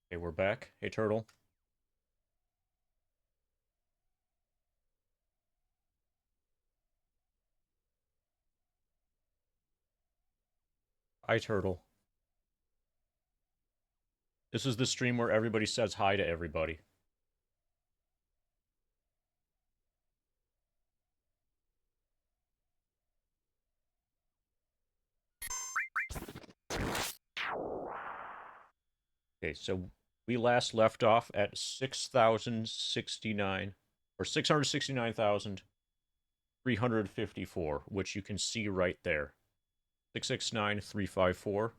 Okay, we're back. Hey, Turtle. Hi, Turtle. This is the stream where everybody says hi to everybody. Okay, so we last left off at 6,069, or 669,354, which you can see right there. 669,354.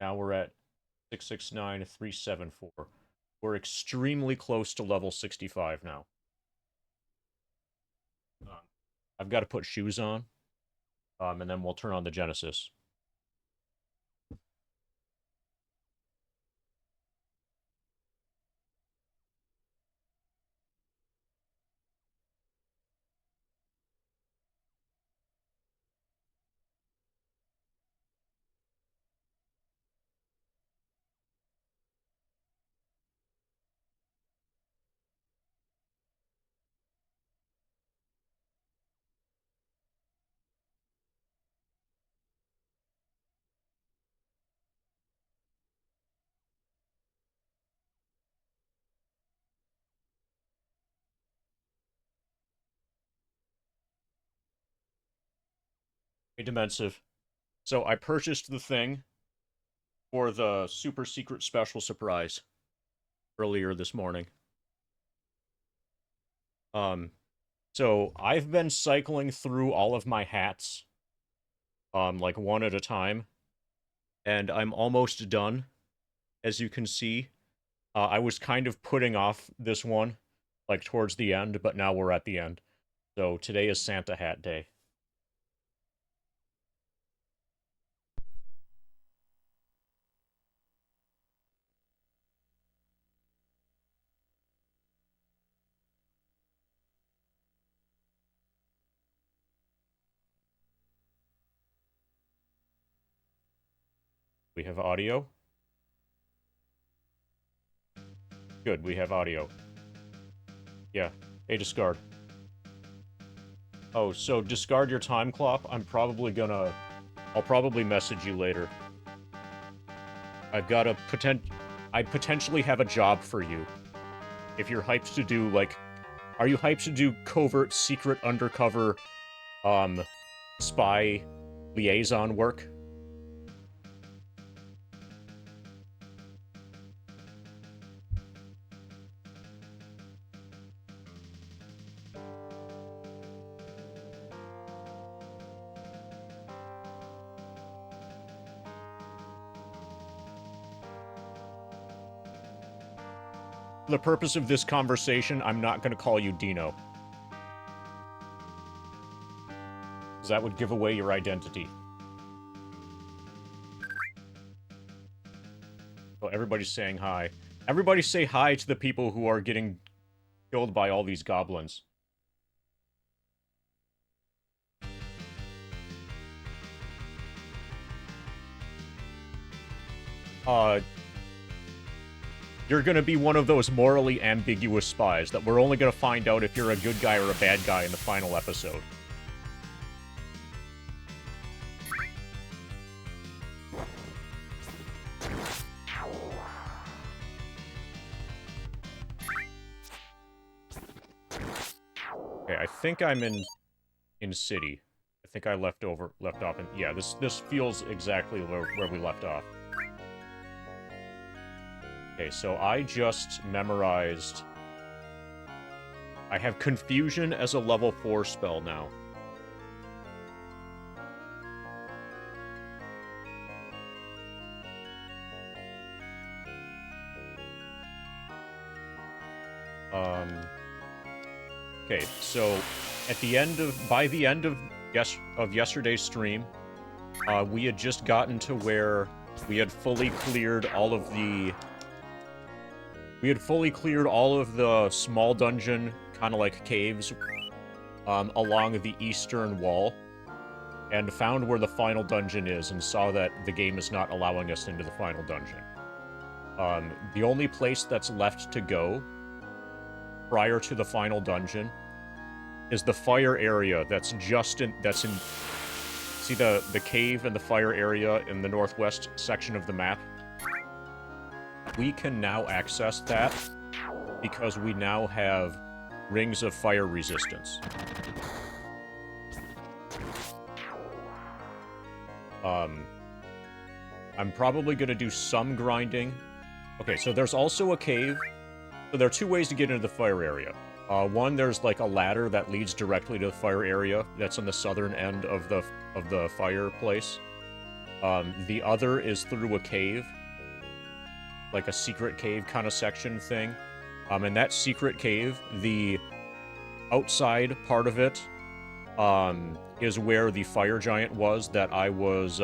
Now we're at 669,374. We're extremely close to level 65 now. I've got to put shoes on, and then we'll turn on the Genesis. Hey, Dimensive. So I purchased the thing for the super secret special surprise earlier this morning. Um, so I've been cycling through all of my hats, like one at a time, and I'm almost done, as you can see. I was kind of putting off this one, like towards the end, but now we're at the end. So today is Santa Hat Day. We have audio. Good, we have audio. Yeah. Hey, discard. Oh, so discard your time clock. I'll probably message you later. I've got a I potentially have a job for you. If you're hyped to do, like, are you hyped to do covert, secret, undercover, um, spy liaison work? For the purpose of this conversation, I'm not gonna call you Dino. Because that would give away your identity. So everybody's saying hi. Everybody say hi to the people who are getting killed by all these goblins. You're gonna be one of those morally ambiguous spies that we're only gonna find out if you're a good guy or a bad guy in the final episode. Okay, I think I'm in city. I think I left off in, yeah, this feels exactly where we left off. Okay, so I just memorized. I have Confusion as a level 4 spell now. Okay, so by the end of yesterday's stream, we had just gotten to where we had fully cleared all of the small dungeon, kind of like caves, along the eastern wall. and found where the final dungeon is and saw that the game is not allowing us into the final dungeon. The only place that's left to go prior to the final dungeon is the fire area that's in see the cave and the fire area in the northwest section of the map? We can now access that because we now have rings of fire resistance. I'm probably going to do some grinding. Okay, so there's also a cave. So there are two ways to get into the fire area. One, there's like a ladder that leads directly to the fire area. That's on the southern end of the fireplace. The other is through a cave, like a secret cave kind of section thing. And that secret cave, the outside part of it, is where the fire giant was that I was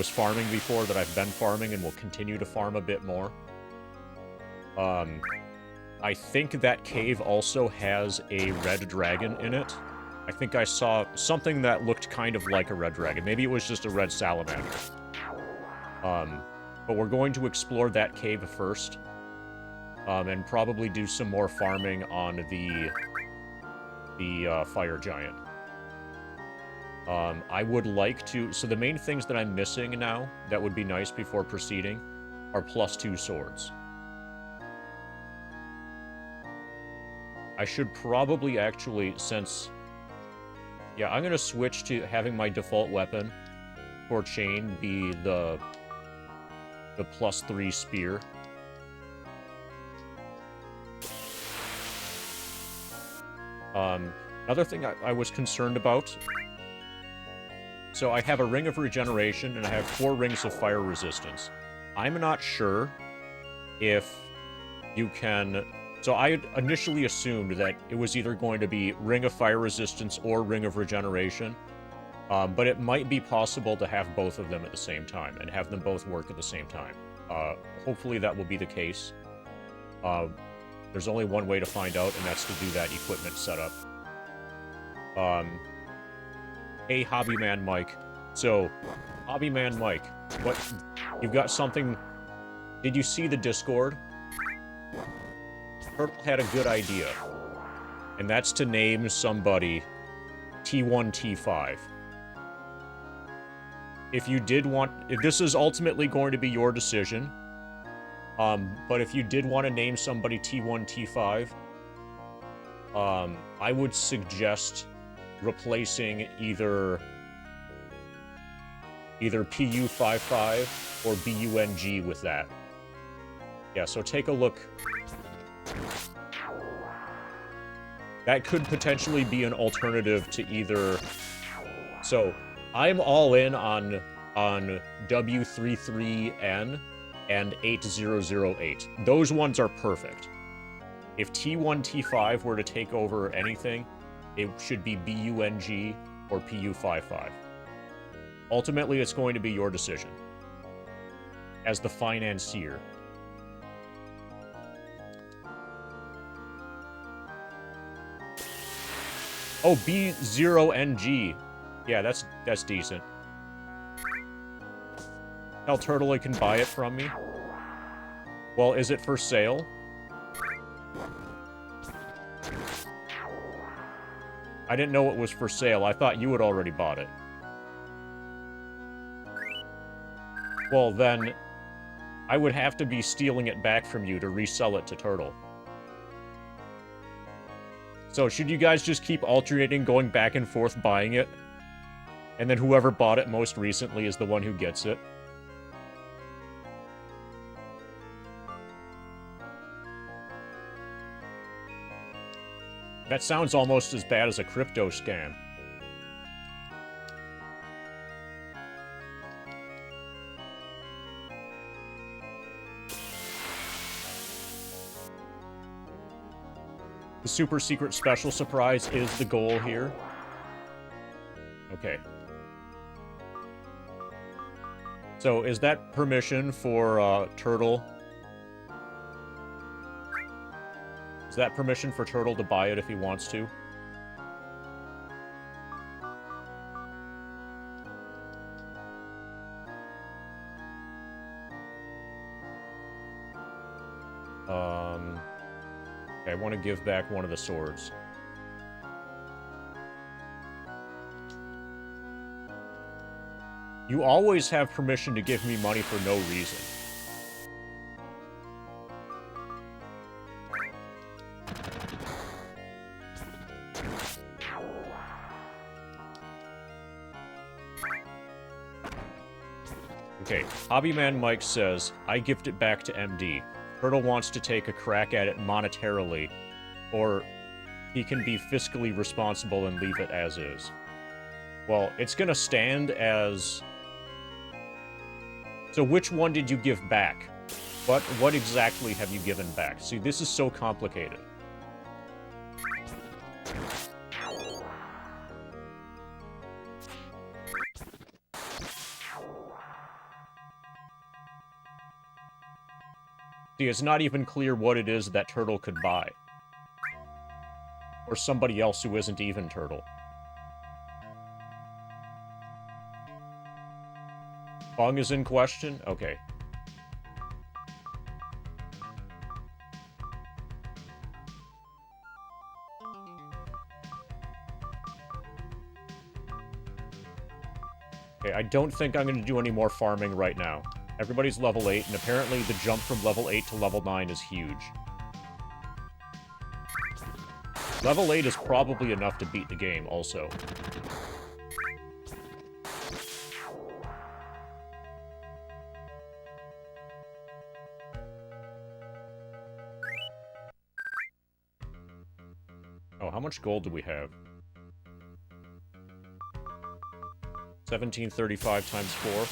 farming before, that I've been farming and will continue to farm a bit more. I think that cave also has a red dragon in it. I think I saw something that looked kind of like a red dragon. Maybe it was just a red salamander. But we're going to explore that cave first. And probably do some more farming on the fire giant. I would like to... So the main things that I'm missing now that would be nice before proceeding are +2 swords. I should probably actually, since... Yeah, I'm going to switch to having my default weapon for chain be the +3 spear. Another thing I was concerned about... So I have a ring of regeneration, and I have 4 rings of fire resistance. I'm not sure if you can... So I had initially assumed that it was either going to be ring of fire resistance or ring of regeneration. But it might be possible to have both of them at the same time, and have them both work at the same time. Hopefully that will be the case. There's only one way to find out, and that's to do that equipment setup. Hey, Hobbyman Mike. So, Hobbyman Mike, what... You've got something... Did you see the Discord? Turtle had a good idea. And that's to name somebody T1, T5. If you did want... This is ultimately going to be your decision. But if you did want to name somebody T1, T5, I would suggest replacing either PU55 or BUNG with that. Yeah, so take a look. That could potentially be an alternative to either... So, I'm all in on W33N and 8008. Those ones are perfect. If T1, T5 were to take over anything, it should be BUNG or PU55. Ultimately, it's going to be your decision. As the financier. Oh, B0NG. Yeah, that's decent. Tell Turtle he can buy it from me. Well, is it for sale? I didn't know it was for sale. I thought you had already bought it. Well, then, I would have to be stealing it back from you to resell it to Turtle. So, should you guys just keep alternating, going back and forth buying it? And then whoever bought it most recently is the one who gets it? That sounds almost as bad as a crypto scam. The super secret special surprise is the goal here. Okay. So, is that permission for, Turtle? Is that permission for Turtle to buy it if he wants to? Okay, I want to give back one of the swords. You always have permission to give me money for no reason. Okay, Hobbyman Mike says, I gift it back to MD. Turtle wants to take a crack at it monetarily, or he can be fiscally responsible and leave it as is. Well, it's gonna stand as... So which one did you give back? What exactly have you given back? See, this is so complicated. See, it's not even clear what it is that Turtle could buy. Or somebody else who isn't even Turtle. Bung is in question? Okay. Okay, I don't think I'm going to do any more farming right now. Everybody's level 8, and apparently the jump from level 8 to level 9 is huge. Level 8 is probably enough to beat the game, also. Oh, how much gold do we have? 1735 times 4.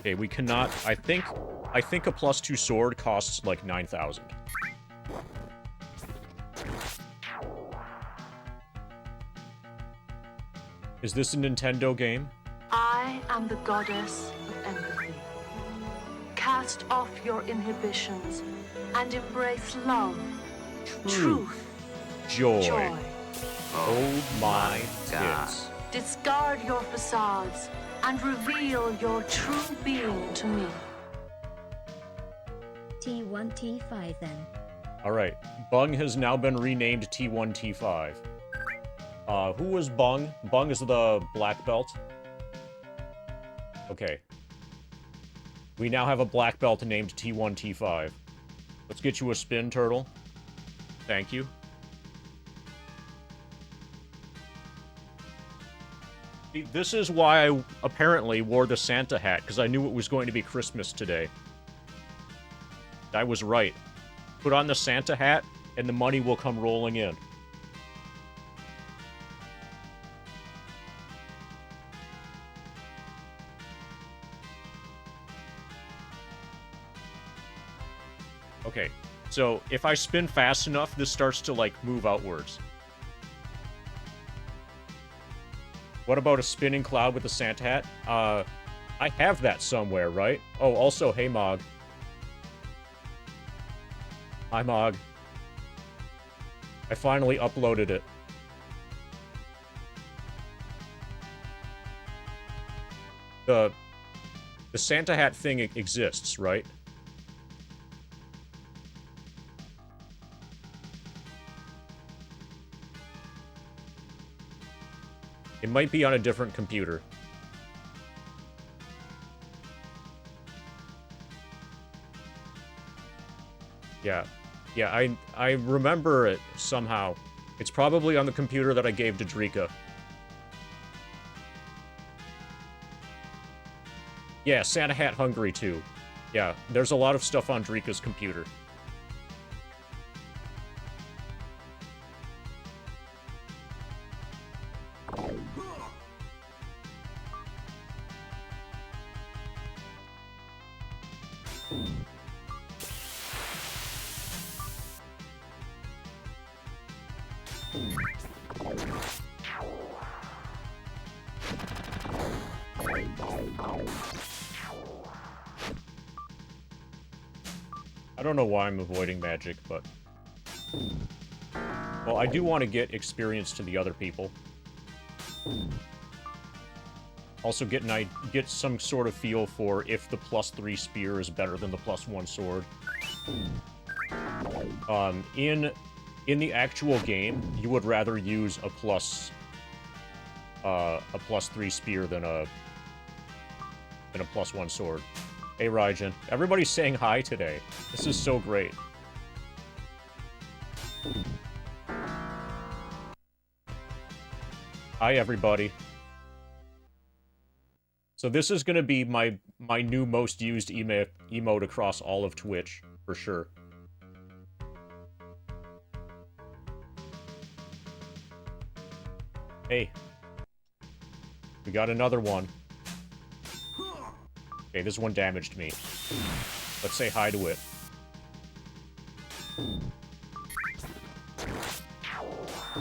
Okay, we cannot... I think a +2 sword costs, like, 9,000. Is this a Nintendo game? I am the goddess of empathy. Cast off your inhibitions and embrace love, truth, joy. Oh my tits. Discard your facades and reveal your true being to me. T1, T5 then. Alright, Bung has now been renamed T1, T5. Who was Bung? Bung is the black belt. Okay. We now have a black belt named T1, T5. Let's get you a spin, Turtle. Thank you. See, this is why I apparently wore the Santa hat, because I knew it was going to be Christmas today. I was right. Put on the Santa hat, and the money will come rolling in. Okay, so if I spin fast enough, this starts to, like, move outwards. What about a spinning cloud with a Santa hat? I have that somewhere, right? Oh, also, hey, Mog. Hi, Mog. I finally uploaded it. The Santa hat thing exists, right? It might be on a different computer. Yeah. Yeah, I remember it somehow. It's probably on the computer that I gave to Drika. Yeah, Santa Hat Hungry too. Yeah, there's a lot of stuff on Drika's computer. I don't know why I'm avoiding magic, but... Well, I do want to get experience to the other people. Also get some sort of feel for if the +3 spear is better than the +1 sword. In the actual game, you would rather use a +3 spear than a +1 sword. Hey, Raijin. Everybody's saying hi today. This is so great. Hi, everybody. So this is going to be my new most used emote across all of Twitch, for sure. Hey. We got another one. Okay, this one damaged me. Let's say hi to it.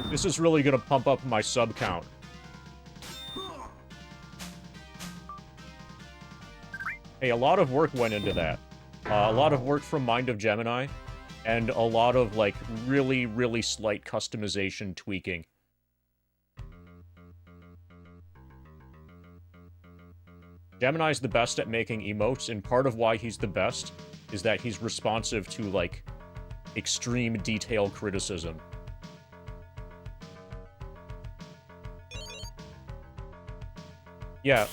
This is really gonna pump up my sub count. Hey, a lot of work went into that. A lot of work from Mind of Gemini, and a lot of, like, really, really slight customization tweaking. Gemini's the best at making emotes, and part of why he's the best is that he's responsive to, like, extreme detail criticism. Yeah,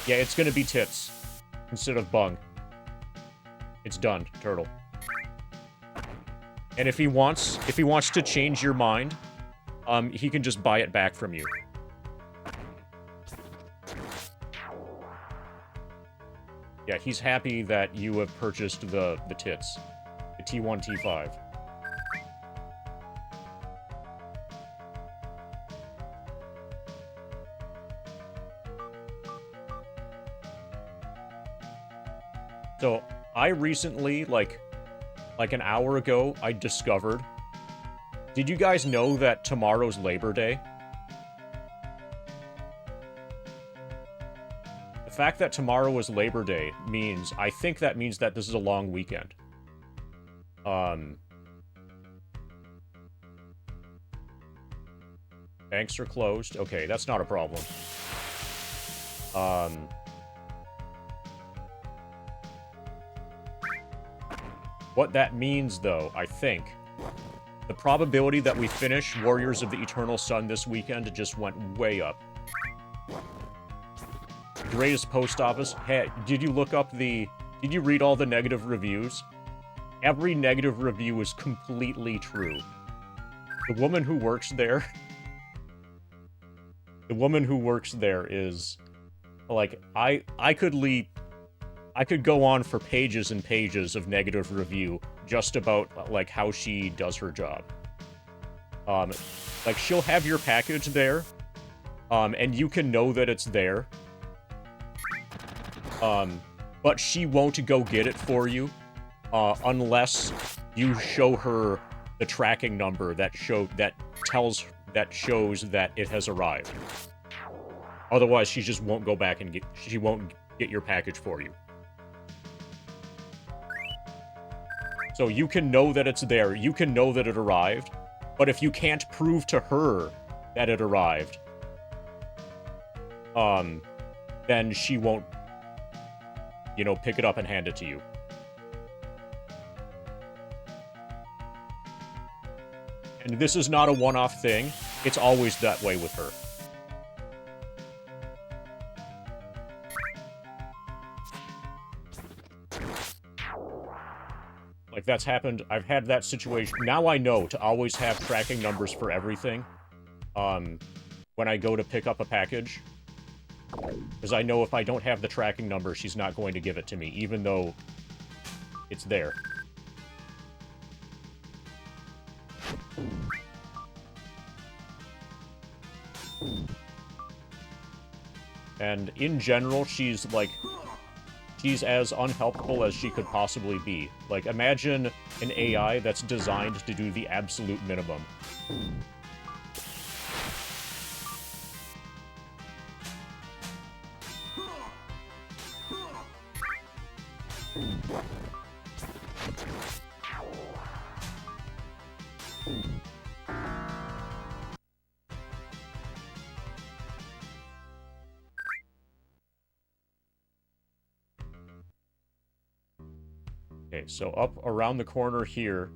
it's gonna be tits instead of bung. It's done, turtle. And if he wants to change your mind, he can just buy it back from you. Yeah, he's happy that you have purchased the tits. The T1, T5. So, I recently, like an hour ago, I discovered... Did you guys know that tomorrow's Labor Day? The fact that tomorrow is Labor Day means... I think that means that this is a long weekend. Banks are closed. Okay, that's not a problem. What that means, though, I think, the probability that we finish Warriors of the Eternal Sun this weekend just went way up. Greatest post office. Hey, did you look up the... Did you read all the negative reviews? Every negative review is completely true. The woman who works there... The woman who works there is... Like, I could go on for pages and pages of negative review just about, like, how she does her job. Like, she'll have your package there, and you can know that it's there. But she won't go get it for you, unless you show her the tracking number that shows that it has arrived. Otherwise, she just won't go back and she won't get your package for you. So you can know that it's there, you can know that it arrived, but if you can't prove to her that it arrived, then she won't, you know, pick it up and hand it to you. And this is not a one-off thing, it's always that way with her. Like, that's happened. I've had that situation. Now I know to always have tracking numbers for everything. When I go to pick up a package. Because I know if I don't have the tracking number, she's not going to give it to me, even though it's there. And in general, she's as unhelpful as she could possibly be. Like, imagine an AI that's designed to do the absolute minimum. Okay, so up around the corner here.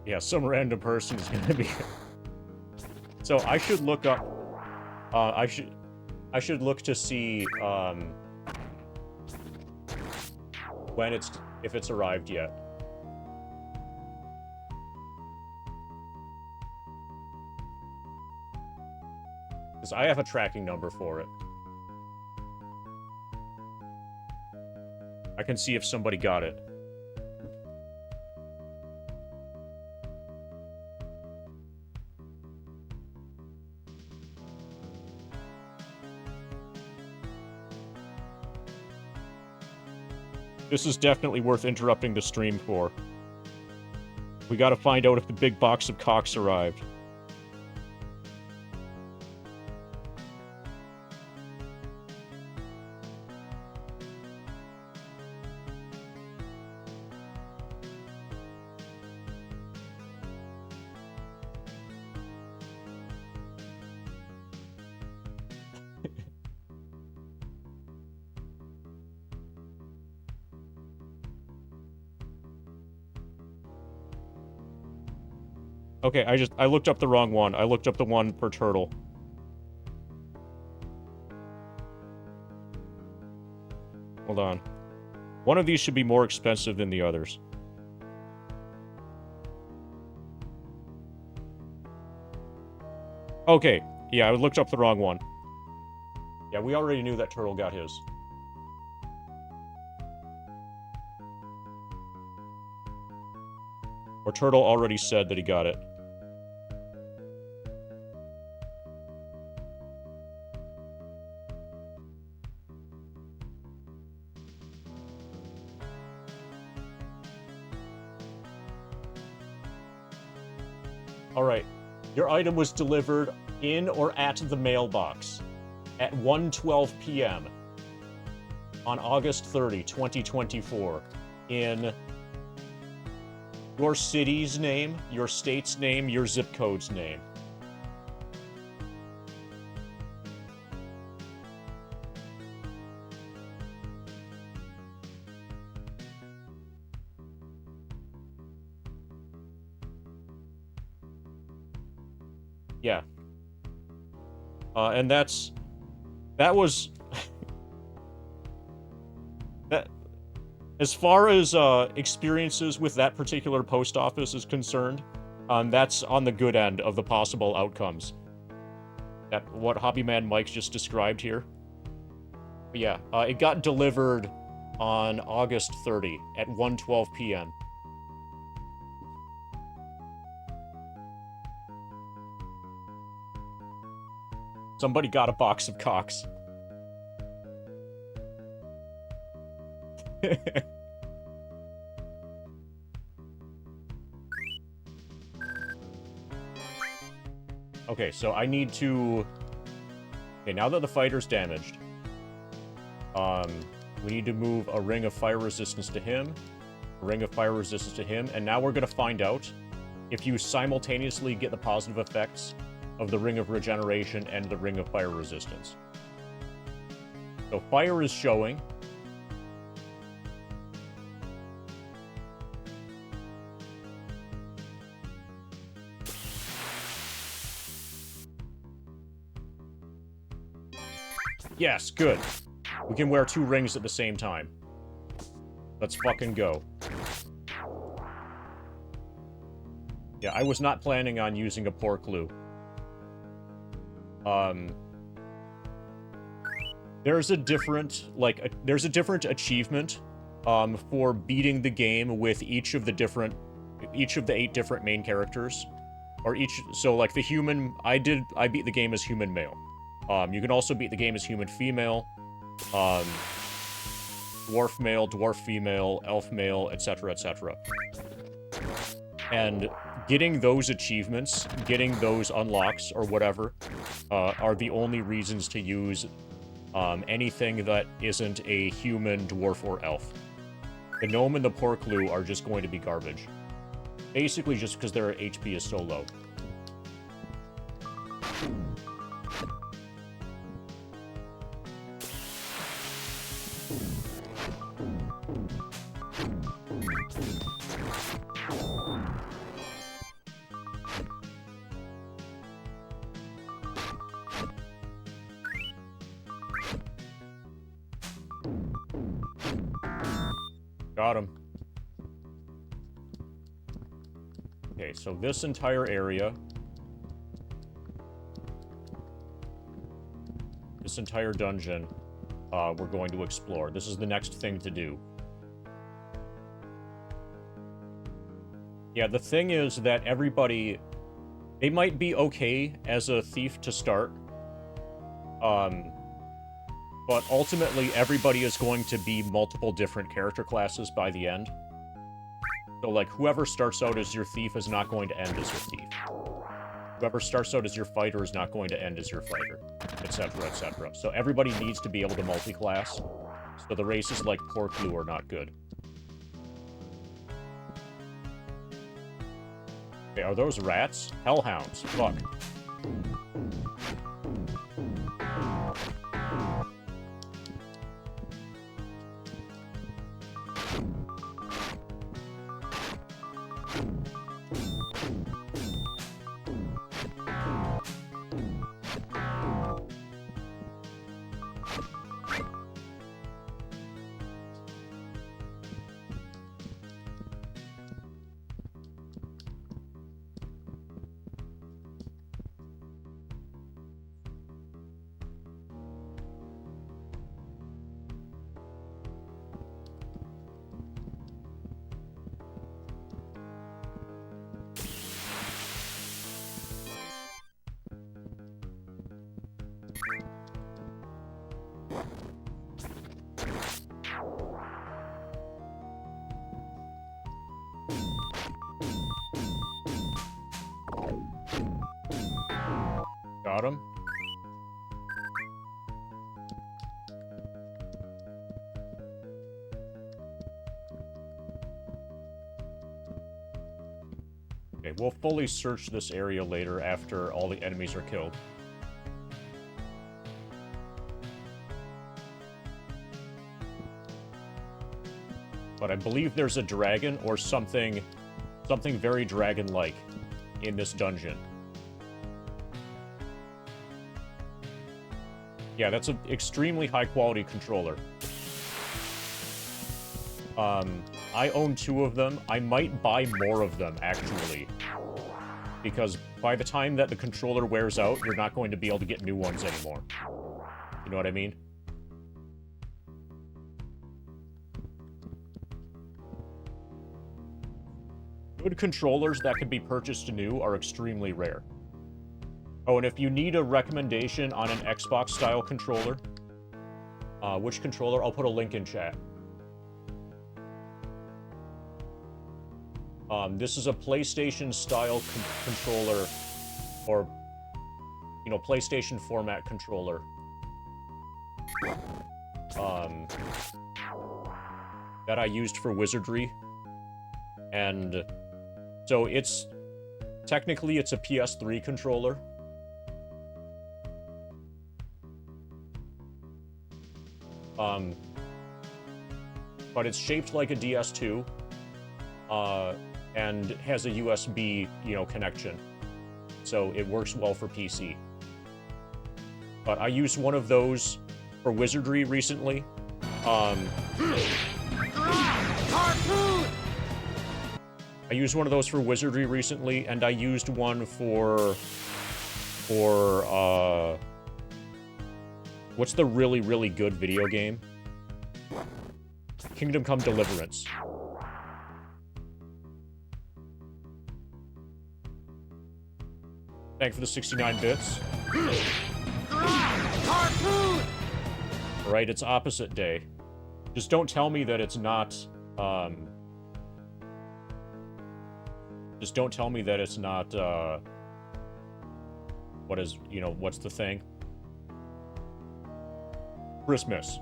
Yeah, some random person is gonna be... So I should look up... I should look to see, when if it's arrived yet. Because I have a tracking number for it. I can see if somebody got it. This is definitely worth interrupting the stream for. We gotta find out if the big box of cocks arrived. Okay, I looked up the wrong one. I looked up the one per turtle. Hold on. One of these should be more expensive than the others. Okay, yeah, I looked up the wrong one. Yeah, we already knew that turtle got his. Or turtle already said that he got it. Alright. Your item was delivered in or at the mailbox at 1:12 p.m. on August 30, 2024 in your city's name, your state's name, your zip code's name. Yeah. And that was... that... As far as experiences with that particular post office is concerned, that's on the good end of the possible outcomes. That what Hobbyman Mike just described here. But yeah, it got delivered on August 30 at 1:12 p.m. Somebody got a box of cocks. Okay, so I need to... Okay, now that the fighter's damaged, we need to move a ring of fire resistance to him, a ring of fire resistance to him, and now we're gonna find out if you simultaneously get the positive effects of the ring of regeneration and the ring of fire resistance. So fire is showing. Yes, good. We can wear 2 rings at the same time. Let's fucking go. Yeah, I was not planning on using a pork loo. There's a different, there's a different achievement, for beating the game with each of the 8 different main characters. Or so like the human, I beat the game as human male. You can also beat the game as human female, dwarf male, dwarf female, elf male, etc., etc. And getting those achievements, getting those unlocks, or whatever, are the only reasons to use anything that isn't a human, dwarf, or elf. The gnome and the pork loo are just going to be garbage. Basically just because their HP is so low. Got him. Okay, so this entire area... This entire dungeon, we're going to explore. This is the next thing to do. Yeah, the thing is that everybody... They might be okay as a thief to start. But ultimately, everybody is going to be multiple different character classes by the end. So, like, whoever starts out as your thief is not going to end as your thief. Whoever starts out as your fighter is not going to end as your fighter, etc., etc. So everybody needs to be able to multi-class. So the races like Pork Glue are not good. Okay, are those rats? Hellhounds. Fuck. Got him. Okay, we'll fully search this area later after all the enemies are killed. But I believe there's a dragon or something very dragon-like in this dungeon. Yeah, that's an extremely high-quality controller. I own 2 of them. I might buy more of them, actually. Because by the time that the controller wears out, you're not going to be able to get new ones anymore. You know what I mean? Good controllers that can be purchased new are extremely rare. Oh, and if you need a recommendation on an Xbox-style controller, which controller? I'll put a link in chat. This is a PlayStation-style controller, or, you know, PlayStation format controller. That I used for Wizardry. And so technically it's a PS3 controller. But it's shaped like a DS2, and has a USB, you know, connection. So it works well for PC. But I used one of those for Wizardry recently. I used one of those for Wizardry recently, and I used one for what's the really, really good video game? Kingdom Come Deliverance. Thank you for the 69 bits. Alright, it's opposite day. Just don't tell me that it's not, just don't tell me that it's not, what is, you know, what's the thing? Christmas.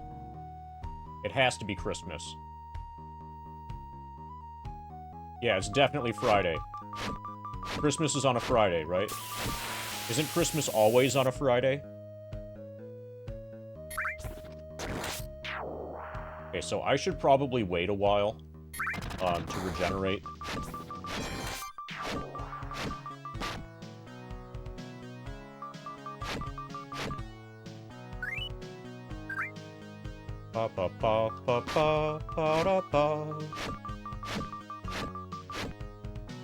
It has to be Christmas. Yeah, it's definitely Friday. Christmas is on a Friday, right? Isn't Christmas always on a Friday? Okay, so I should probably wait a while to regenerate. Ba ba ba ba ba ba da ba.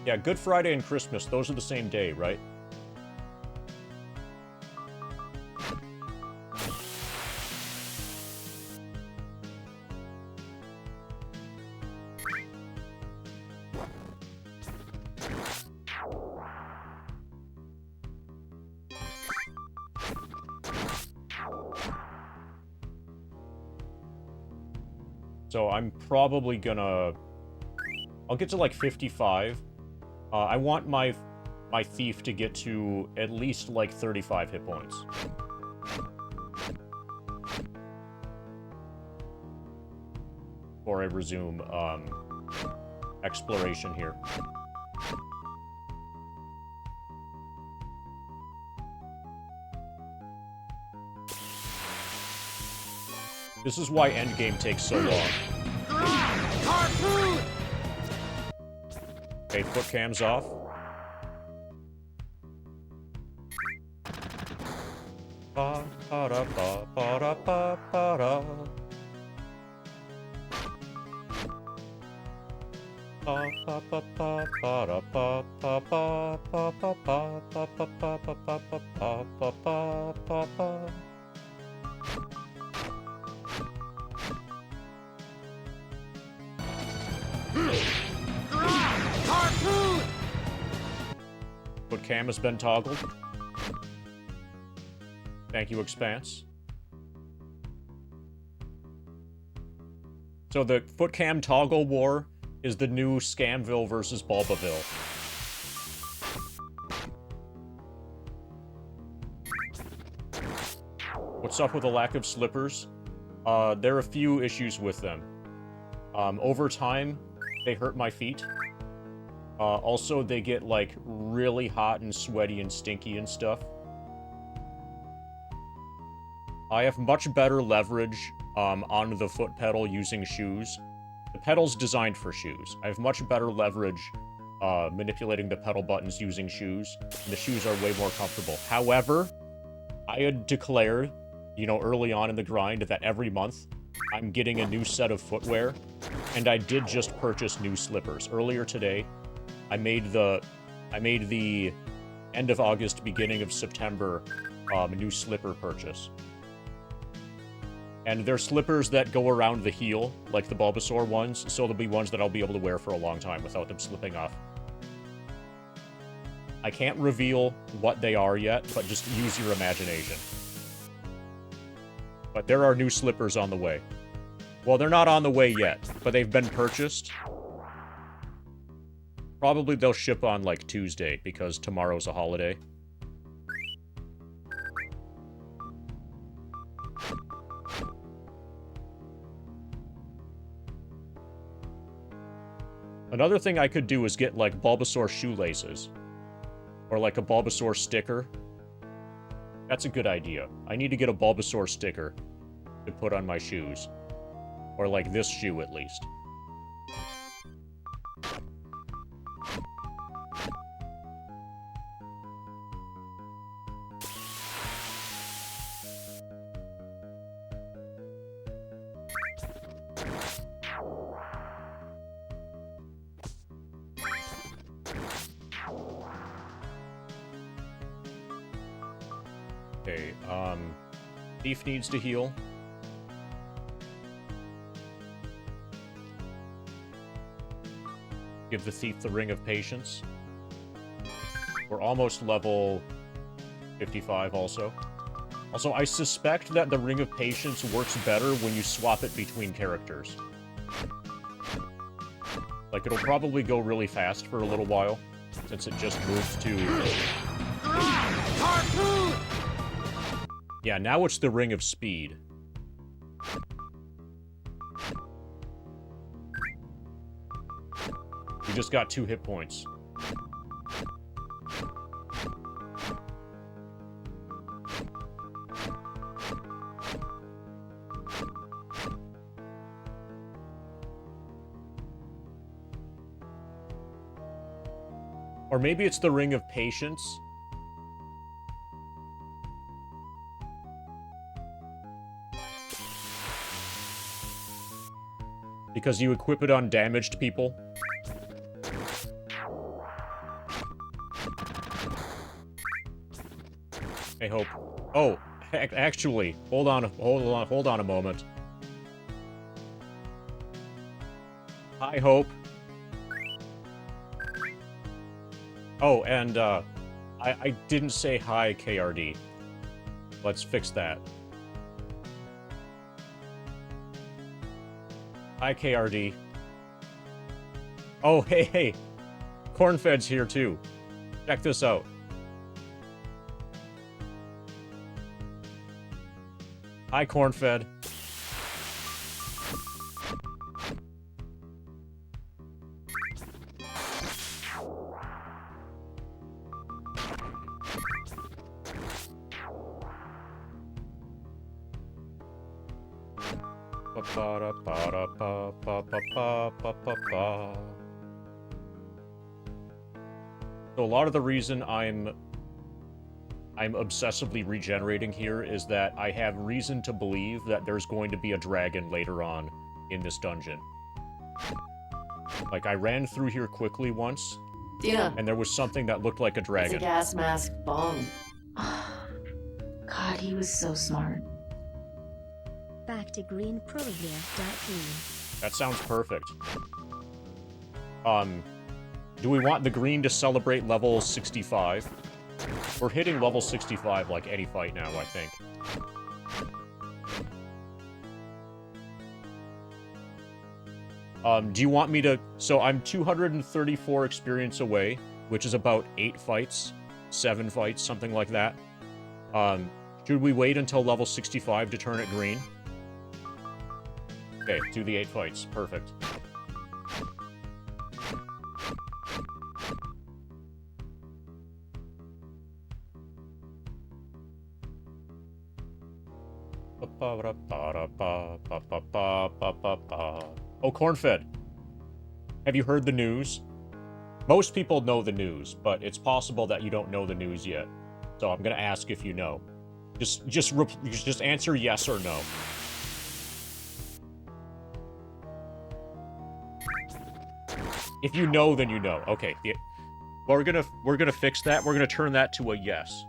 Yeah, Good Friday and Christmas, those are the same day, right? So I'm probably gonna... I'll get to like 55. I want my thief to get to at least like 35 hit points. Before I resume exploration here. This is why endgame takes so long. Okay, foot cams off. Ba ba da ba ba da ba ba da. Ba ba ba ba ba da ba ba ba ba ba ba ba ba ba ba ba ba ba ba ba. Foot cam has been toggled. Thank you, Expanse. So the foot cam toggle war is the new Scamville versus Bulbaville. What's up with the lack of slippers? There are a few issues with them. Over time, they hurt my feet. Also, they get, like, really hot and sweaty and stinky and stuff. I have much better leverage on the foot pedal using shoes. The pedal's designed for shoes. I have much better leverage manipulating the pedal buttons using shoes. And the shoes are way more comfortable. However, I had declared, you know, early on in the grind that every month I'm getting a new set of footwear. And I did just purchase new slippers. Earlier today, I made the end of August, beginning of September, new slipper purchase. And they're slippers that go around the heel, like the Bulbasaur ones, so they'll be ones that I'll be able to wear for a long time without them slipping off. I can't reveal what they are yet, but just use your imagination. But there are new slippers on the way. Well, they're not on the way yet, but they've been purchased. Probably they'll ship on, like, Tuesday, because tomorrow's a holiday. Another thing I could do is get, like, Bulbasaur shoelaces. Or, like, a Bulbasaur sticker. That's a good idea. I need to get a Bulbasaur sticker to put on my shoes. Or, like, this shoe, at least. Okay, Thief needs to heal. Give the Thief the Ring of Patience. We're almost level 55 also. Also, I suspect that the Ring of Patience works better when you swap it between characters. Like, it'll probably go really fast for a little while, since it just moved to... Yeah, now it's the Ring of Speed. You just got 2 hit points. Or maybe it's the Ring of Patience. Because you equip it on damaged people. Hey, Hope. Oh, actually, hold on a moment. Hi, Hope. Oh, and, I didn't say hi, KRD. Let's fix that. Hi, KRD. Oh, hey. Cornfed's here, too. Check this out. Hi, Cornfed. So a lot of the reason I'm obsessively regenerating here is that I have reason to believe that there's going to be a dragon later on in this dungeon. Like, I ran through here quickly once, Yeah. and there was something that looked like a It's a dragon. gas mask bomb. God, he was so smart. Back to green Provia. Green. That sounds perfect. Do we want the green to celebrate level 65? We're hitting level 65 like any fight now, I think. Do you want me to... So I'm 234 experience away, which is about 8 fights, 7 fights, something like that. Should we wait until level 65 to turn it green? Okay, do the 8 fights. Perfect. Oh, Cornfed. Have you heard the news? Most people know the news, but it's possible that you don't know the news yet. So I'm gonna ask if you know. Just answer yes or no. If you know, then you know. Okay. Yeah. Well, we're gonna fix that. We're gonna turn that to a yes.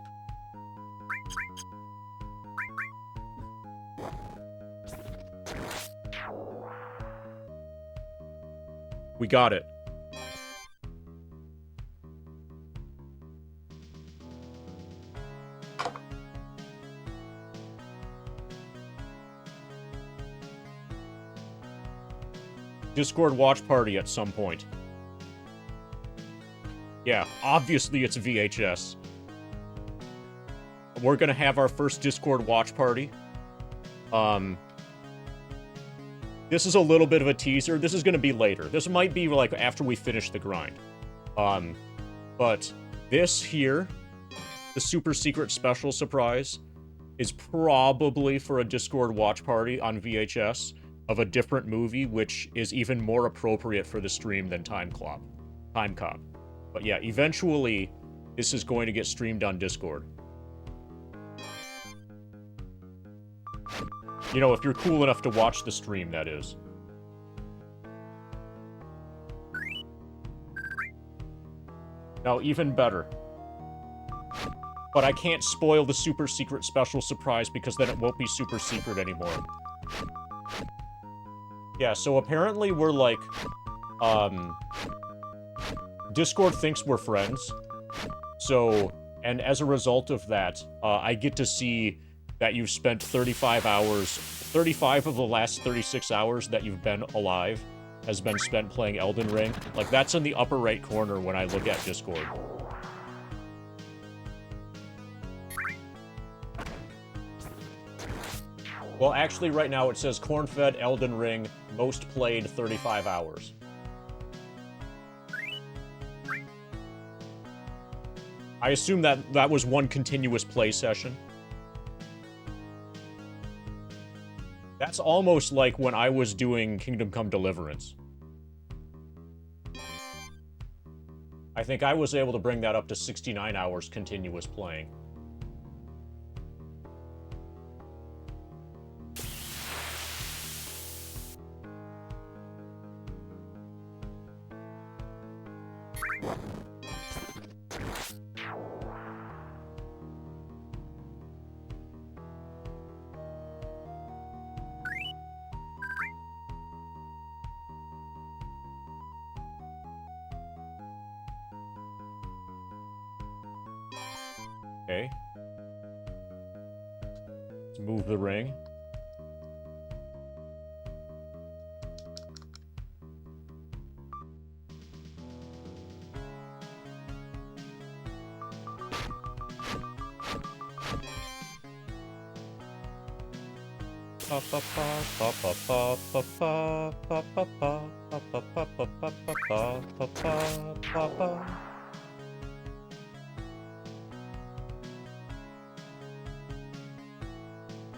We got it. Discord watch party at some point. Yeah, obviously it's VHS. We're gonna have our first Discord watch party. This is a little bit of a teaser. This is gonna be later. This might be, like, after we finish the grind. But this here, the super secret special surprise, is probably for a Discord watch party on VHS of a different movie, which is even more appropriate for the stream than Time Cop. But yeah, eventually, this is going to get streamed on Discord. You know, if you're cool enough to watch the stream, that is. Now, even better. But I can't spoil the super secret special surprise because then it won't be super secret anymore. Yeah, so apparently we're like, Discord thinks we're friends. So, and as a result of that, I get to see that you've spent 35 of the last 36 hours that you've been alive has been spent playing Elden Ring. Like, that's in the upper right corner when I look at Discord. Well, actually, right now it says Cornfed Elden Ring, most played 35 hours. I assume that that was one continuous play session. That's almost like when I was doing Kingdom Come Deliverance. I think I was able to bring that up to 69 hours continuous playing. Okay. Let's move the ring.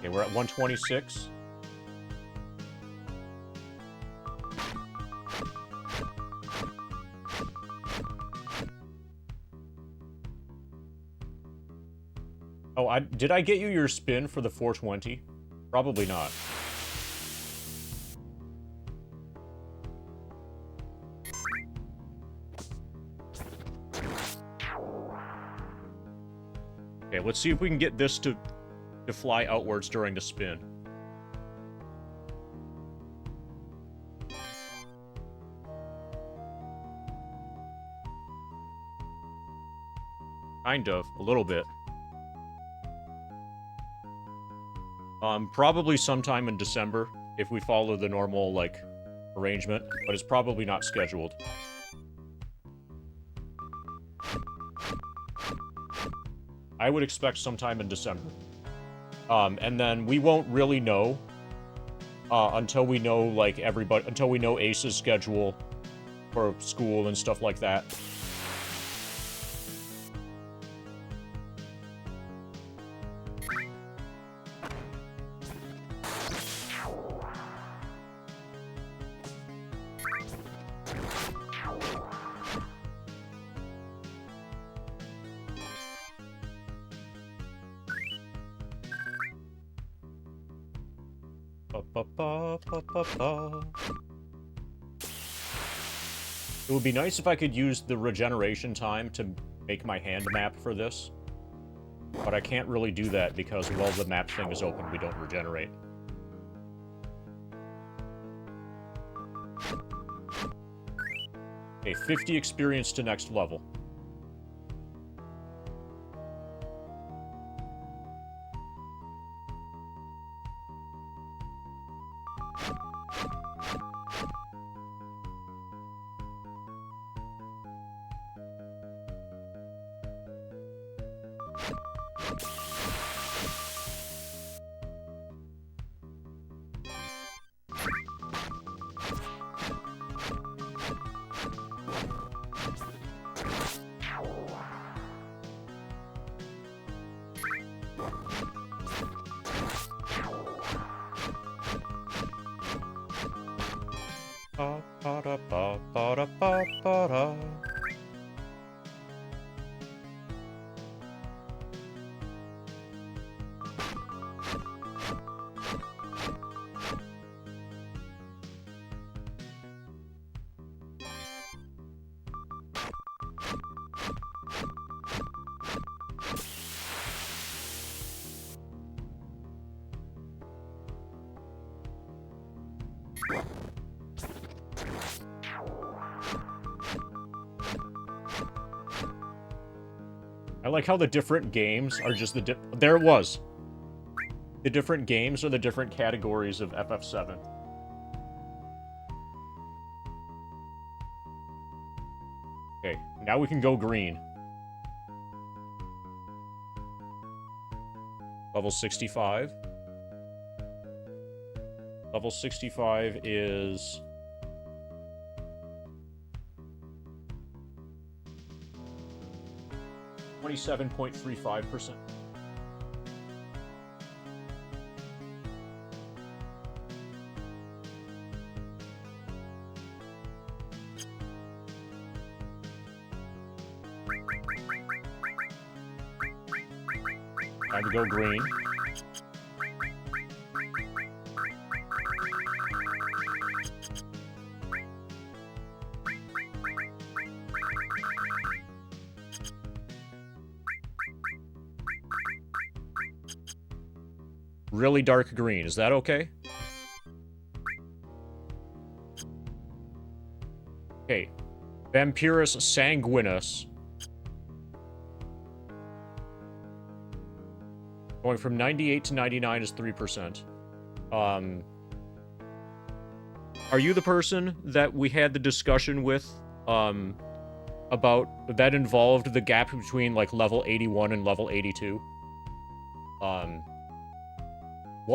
Okay, we're at 126. Oh, did I get you your spin for the 420? Probably not. Okay, let's see if we can get this to fly outwards during the spin. Kind of, a little bit. Probably sometime in December, if we follow the normal, like, arrangement, but it's probably not scheduled. I would expect sometime in December. And then we won't really know until we know, like, until we know Ace's schedule for school and stuff like that. It would be nice if I could use the regeneration time to make my hand map for this. But I can't really do that because while the map thing is open, we don't regenerate. Okay, 50 experience to next level. I like how the different games are just there it was. The different games are the different categories of FF7. Okay, now we can go green. Level 65. Level 65 is... $27.35%. Time to go green. Really dark green. Is that okay? Okay. Vampirus sanguinus. Going from 98 to 99 is 3%. Are you the person that we had the discussion with, about that involved the gap between, like, level 81 and level 82? One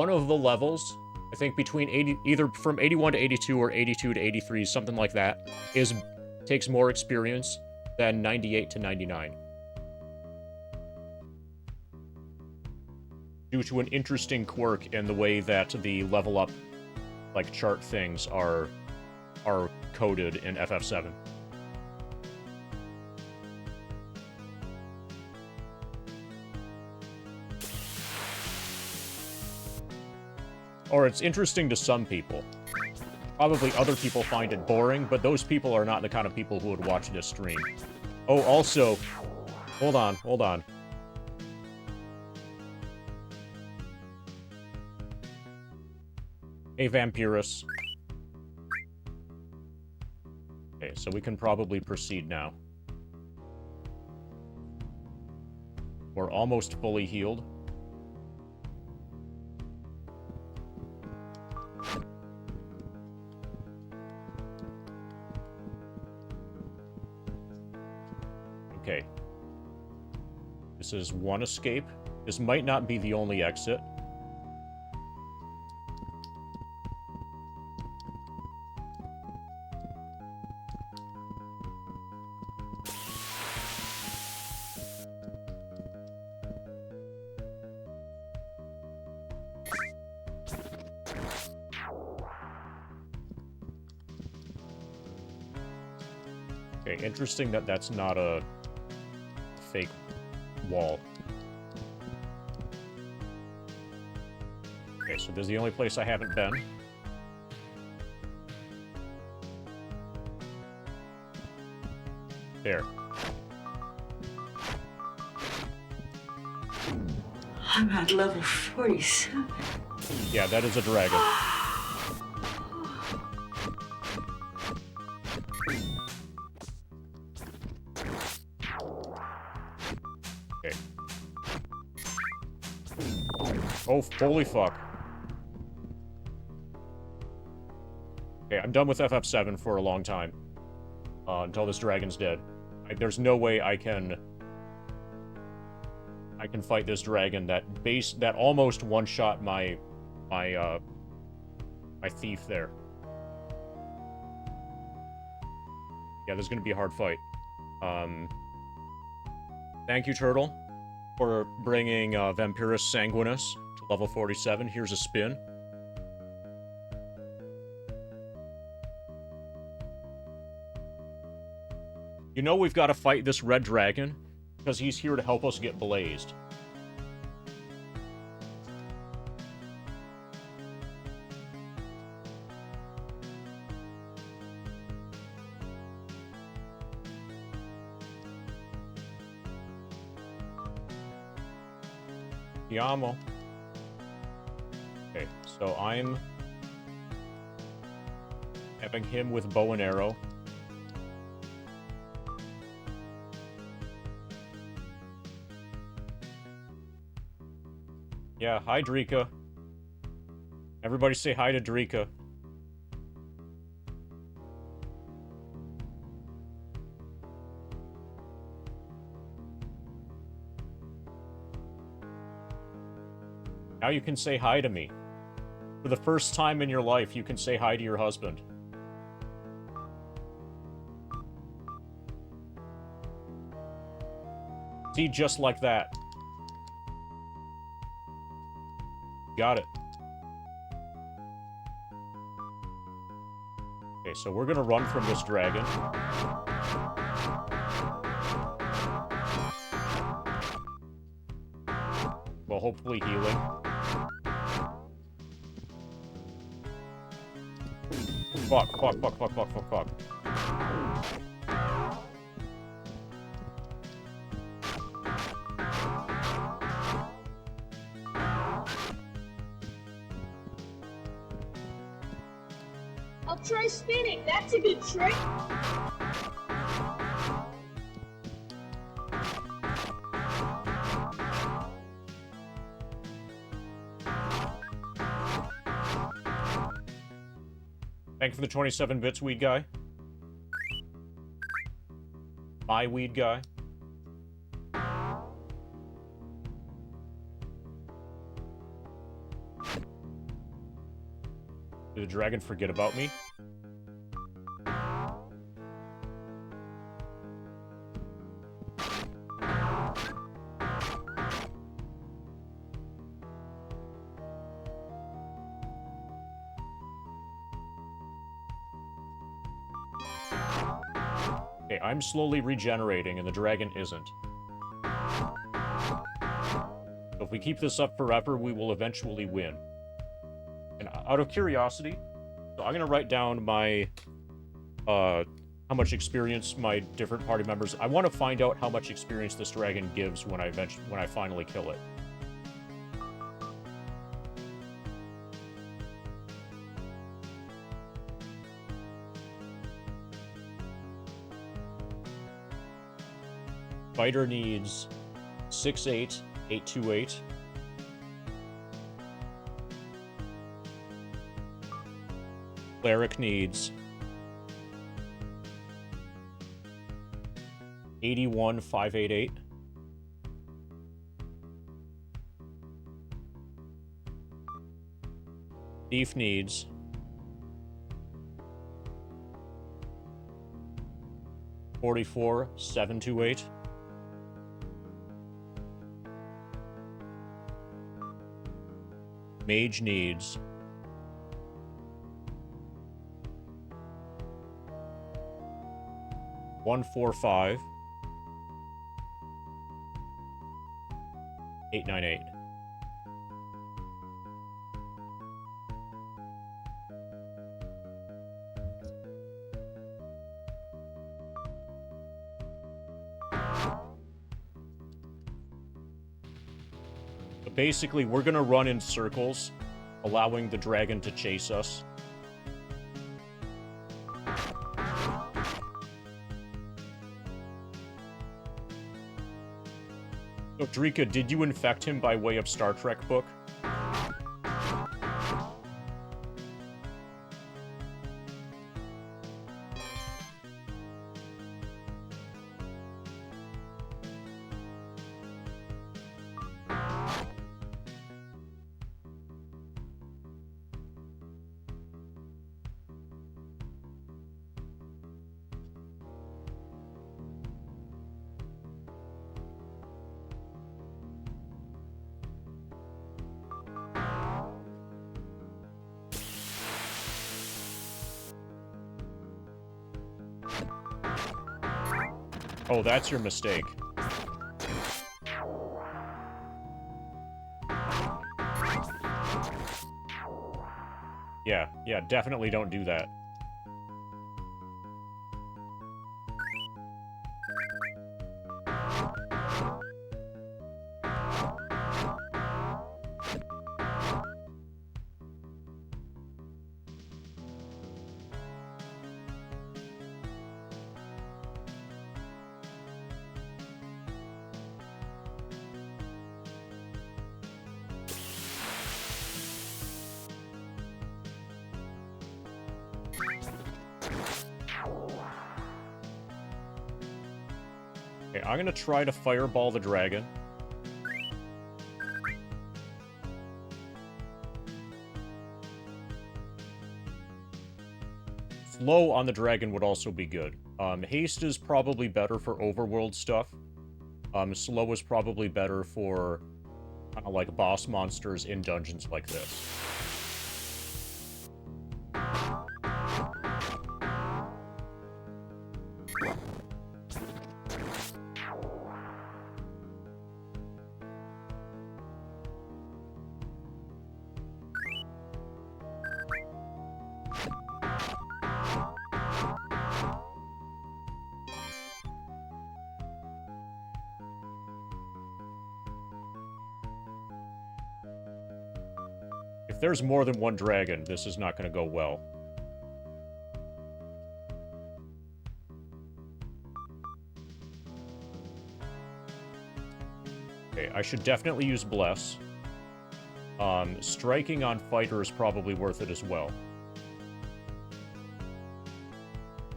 of the levels, I think between either from 81 to 82 or 82 to 83, something like that, takes more experience than 98 to 99. Due to an interesting quirk in the way that the level up, like, chart things are coded in FF7. Or it's interesting to some people. Probably other people find it boring, but those people are not the kind of people who would watch this stream. Oh, also... Hold on. Hey, Vampirus. Okay, so we can probably proceed now. We're almost fully healed. Okay. This is one escape. This might not be the only exit. Okay, interesting that that's not a fake wall. Okay, so this is the only place I haven't been. There. I'm at level 47. Yeah, that is a dragon. Okay. Oh, holy fuck. Okay, I'm done with FF7 for a long time. Until this dragon's dead. There's no way I can fight this dragon that almost one-shot my thief there. Yeah, this is gonna be a hard fight. Thank you, Turtle, for bringing Vampirus Sanguinus to level 47. Here's a spin. You know we've got to fight this red dragon, because he's here to help us get blazed. Yamo. Okay, so I'm having him with bow and arrow. Yeah, hi, Drika. Everybody say hi to Drika. Now you can say hi to me. For the first time in your life, you can say hi to your husband. See, just like that. Got it. Okay, so we're gonna run from this dragon. Well, so hopefully healing. Fuck, fuck, fuck, fuck, fuck, fuck, fuck. I'll try spinning. That's a good trick. Thank you for the 27 bits, weed guy. My weed guy. Did the dragon forget about me? Okay, I'm slowly regenerating and the dragon isn't. So if we keep this up forever, we will eventually win. And out of curiosity, so I'm gonna write down my, how much experience my different party members. I want to find out how much experience this dragon gives when I finally kill it. Fighter needs 6-8, 8-2-8. Cleric needs 81, 5-8-8. Thief needs 44, 7-2-8. Mage needs 145, 898. But basically, we're gonna run in circles, allowing the dragon to chase us. So, Drika, did you infect him by way of Star Trek book? Oh, that's your mistake. Yeah, definitely don't do that. Okay, I'm gonna try to fireball the dragon. Slow on the dragon would also be good. Haste is probably better for overworld stuff. Slow is probably better for kind of like boss monsters in dungeons like this. if there's more than one dragon, this is not going to go well. Okay, I should definitely use Bless. Striking on Fighter is probably worth it as well.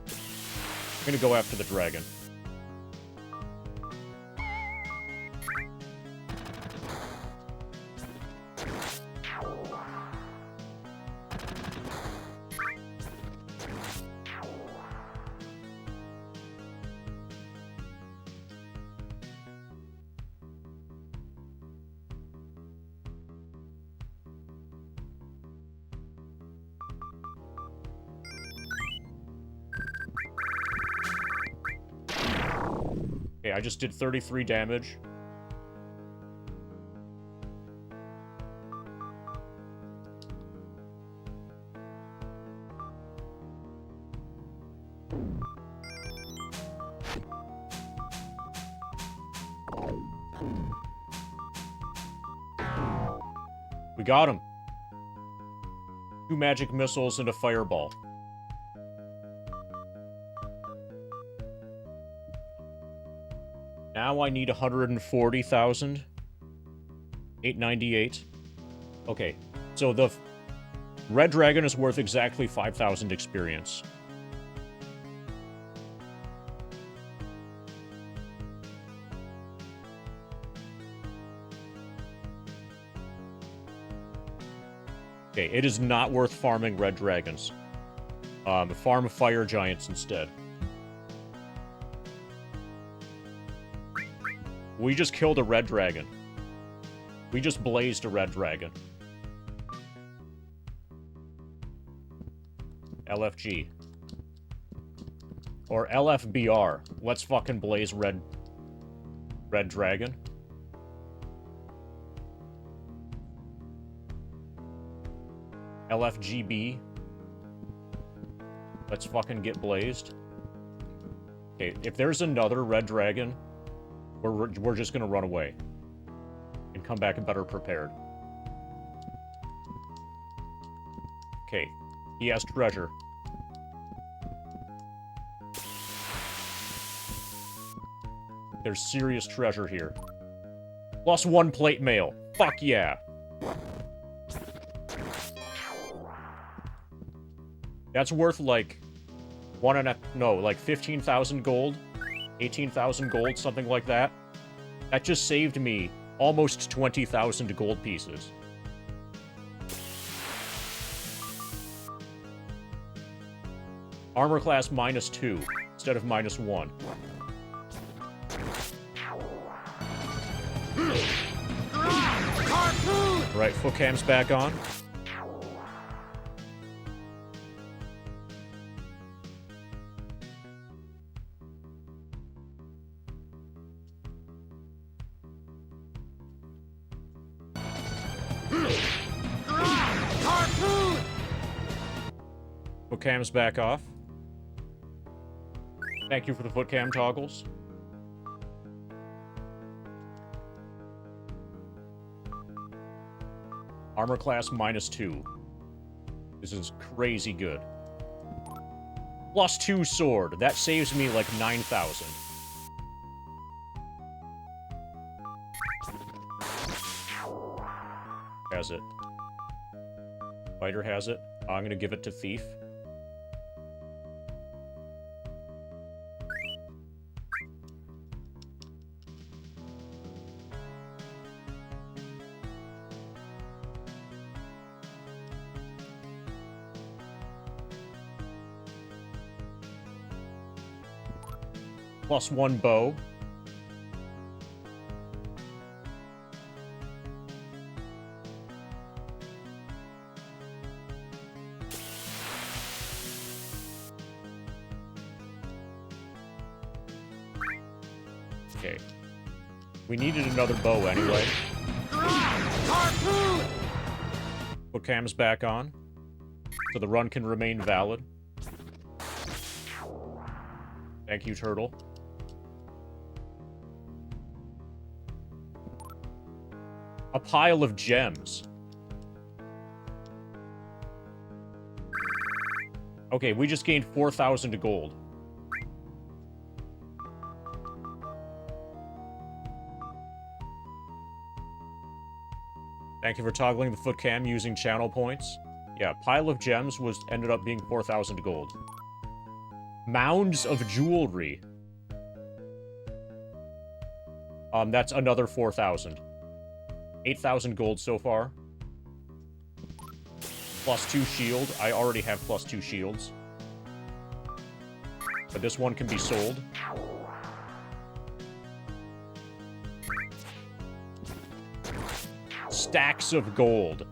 I'm gonna go after the dragon. Okay, I just did 33 damage. We got him. 2 magic missiles and a fireball. Now I need 140,000. 898. Okay, so the red dragon is worth exactly 5,000 experience. Okay, it is not worth farming red dragons. Farm fire giants instead. We just killed a red dragon. We just blazed a red dragon. LFG. Or LFBR. Let's fucking blaze red dragon. LFGB. Let's fucking get blazed. Okay, if there's another red dragon, we're just gonna run away. And come back better prepared. Okay, he has treasure. There's serious treasure here. Plus 1 plate mail. Fuck yeah. That's worth like like 15,000 gold, 18,000 gold, something like that. That just saved me almost 20,000 gold pieces. Armor class -2 instead of -1. Right, foot cam's back on. Foot cam's back off. Thank you for the foot cam toggles. Armor class -2. This is crazy good. +2 sword. That saves me like 9,000. Has it. Fighter has it. I'm gonna give it to Thief. +1 bow. Okay. We needed another bow anyway. Foot cam's back on, so the run can remain valid. Thank you, Turtle. A pile of gems. Okay, we just gained 4,000 gold. Thank you for toggling the foot cam using channel points. Yeah, pile of gems ended up being 4,000 gold. Mounds of jewelry. That's another 4,000. 8,000 gold so far. +2 shield. I already have +2 shields. But this one can be sold. Stacks of gold.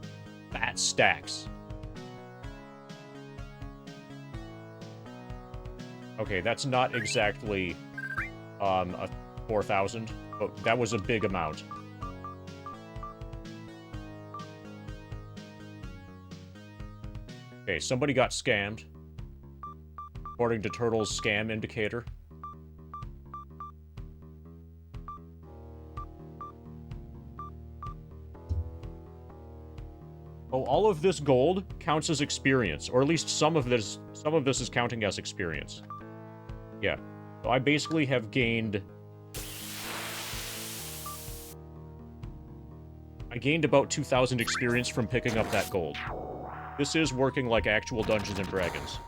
Fat stacks. Okay, that's not exactly a 4,000, but that was a big amount. Okay, somebody got scammed. According to Turtle's scam indicator. Oh, all of this gold counts as experience, or at least some of this is counting as experience. Yeah. So I basically have gained... I gained about 2,000 experience from picking up that gold. This is working like actual Dungeons & Dragons.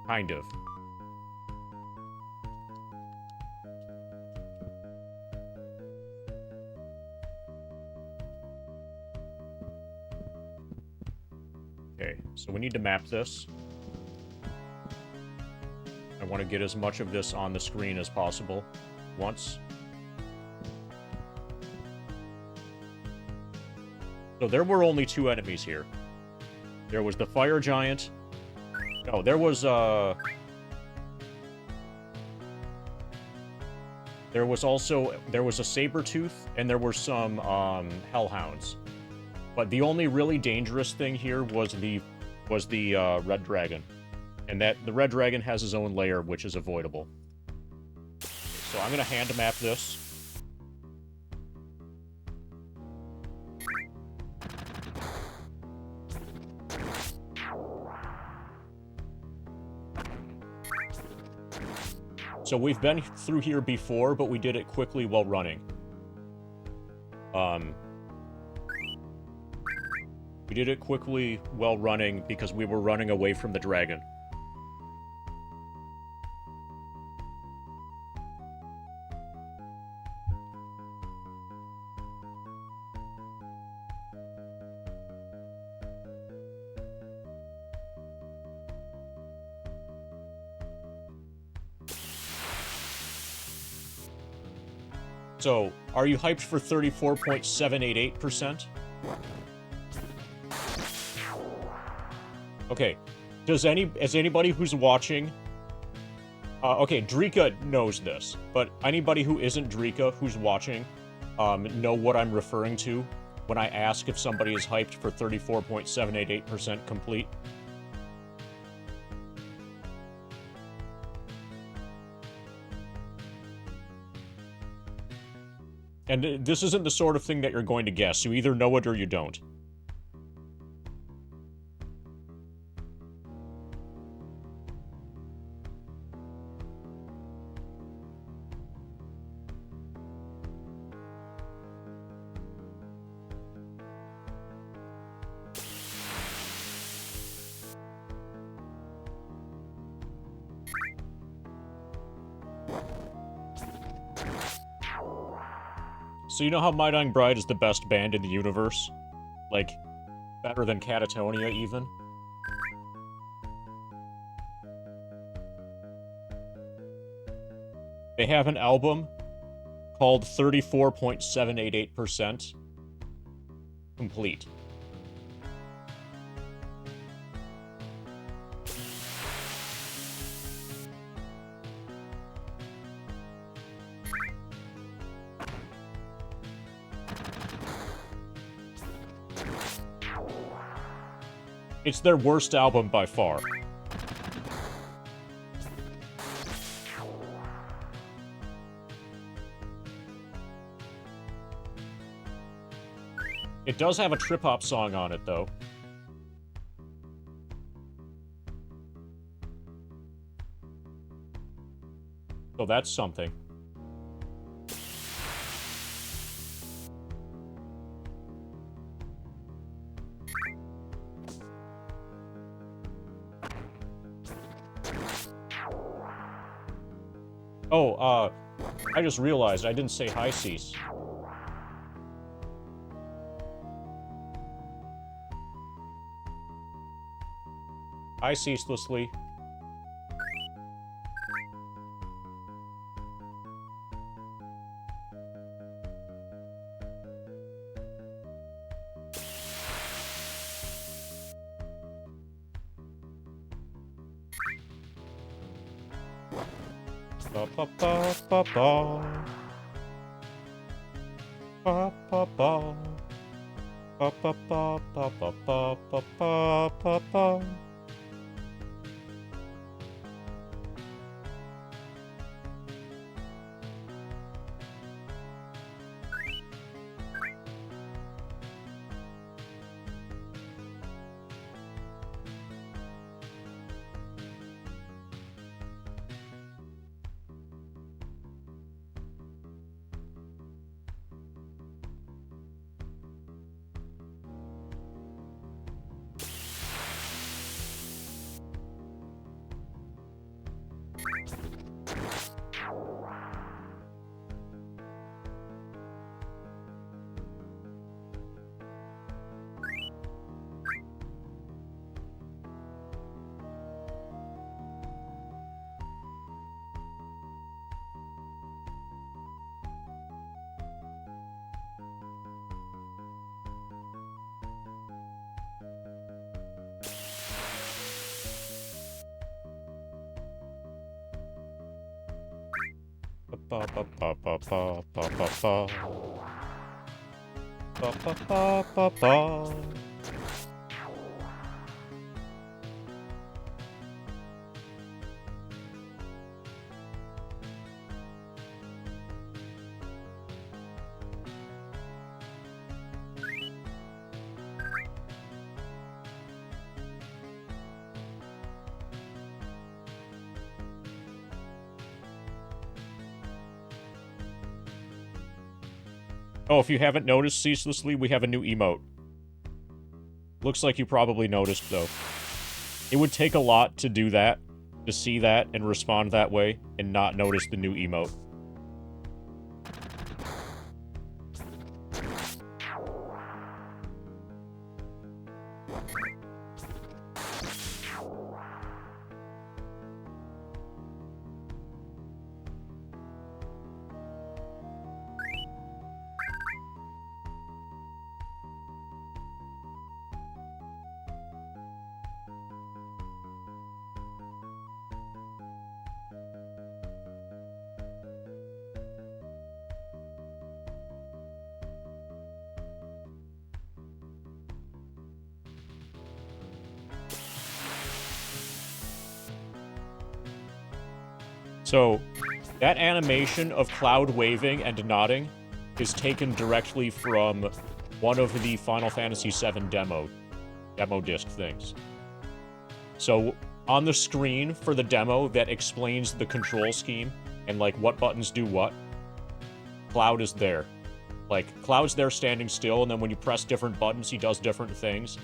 Kind of. Okay, so we need to map this. I want to get as much of this on the screen as possible. Once. So there were only 2 enemies here. There was the fire giant. No, there was a saber tooth, and there were some hellhounds. But the only really dangerous thing here was the red dragon, and that the red dragon has his own lair, which is avoidable. So I'm gonna hand map this. So we've been through here before, but we did it quickly while running. We did it quickly while running because we were running away from the dragon. So, are you hyped for 34.788%? Okay. Is anybody who's watching... okay, Drika knows this, but anybody who isn't Drika who's watching know what I'm referring to when I ask if somebody is hyped for 34.788% complete? And this isn't the sort of thing that you're going to guess. You either know it or you don't. So you know how My Dying Bride is the best band in the universe? Like, better than Catatonia, even? They have an album called 34.788% complete. It's their worst album by far. It does have a trip-hop song on it, though. So that's something. Oh, I just realized I didn't say hi, Cease. Hi, Ceaselessly. Ba ba ba ba ba. Ba ba ba. Ba ba ba ba ba ba ba ba ba ba. Ba ba ba ba ba ba ba ba. Ba ba ba ba ba. Oh, if you haven't noticed, Ceaselessly, we have a new emote. Looks like you probably noticed, though. It would take a lot to do that, to see that and respond that way, and not notice the new emote. So, that animation of Cloud waving and nodding is taken directly from one of the Final Fantasy VII demo disc things. So, on the screen for the demo that explains the control scheme and, like, what buttons do what, Cloud is there. Like, Cloud's there standing still, and then when you press different buttons, he does different things.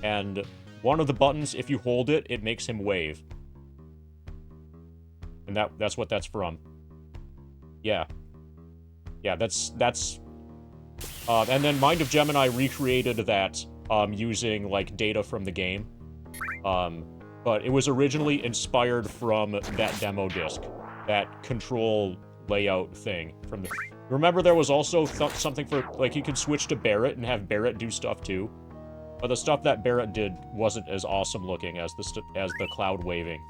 And one of the buttons, if you hold it, it makes him wave. And that's what that's from. Yeah. Yeah, that's... and then Mind of Gemini recreated that, using, like, data from the game. But it was originally inspired from that demo disc. That control layout thing from the... Remember there was also something for, like, you could switch to Barrett and have Barrett do stuff, too? But the stuff that Barrett did wasn't as awesome looking as the Cloud waving.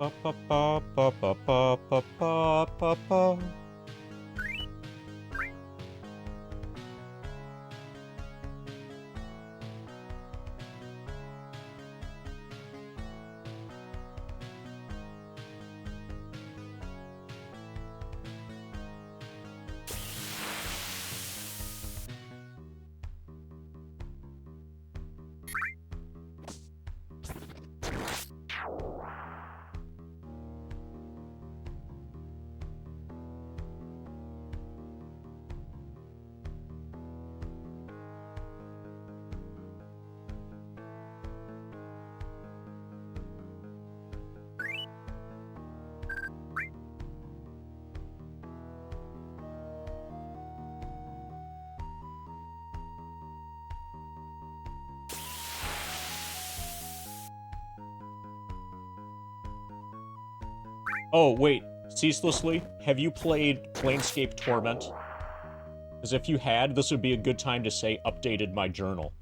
Ba ba ba ba ba ba ba ba ba ba. Oh, wait. Ceaselessly, have you played Planescape Torment? Because if you had, this would be a good time to say updated my journal.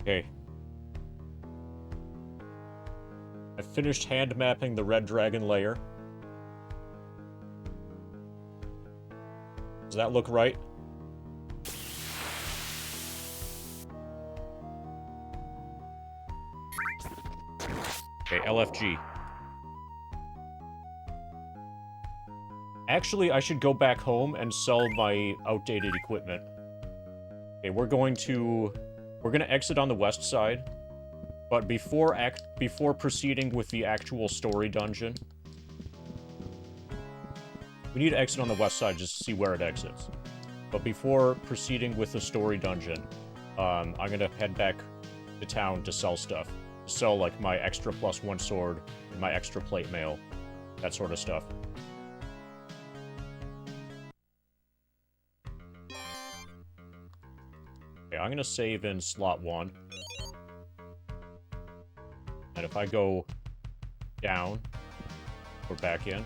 Okay. I finished hand mapping the Red Dragon layer. Does that look right? Okay, LFG. Actually, I should go back home and sell my outdated equipment. Okay, we're gonna exit on the west side, but before proceeding with the actual story dungeon, we need to exit on the west side just to see where it exits. But before proceeding with the story dungeon, I'm gonna head back to town to sell stuff. Sell, like, my extra +1 sword, and my extra plate mail, that sort of stuff. Okay, I'm gonna save in slot 1. And if I go down, or back in.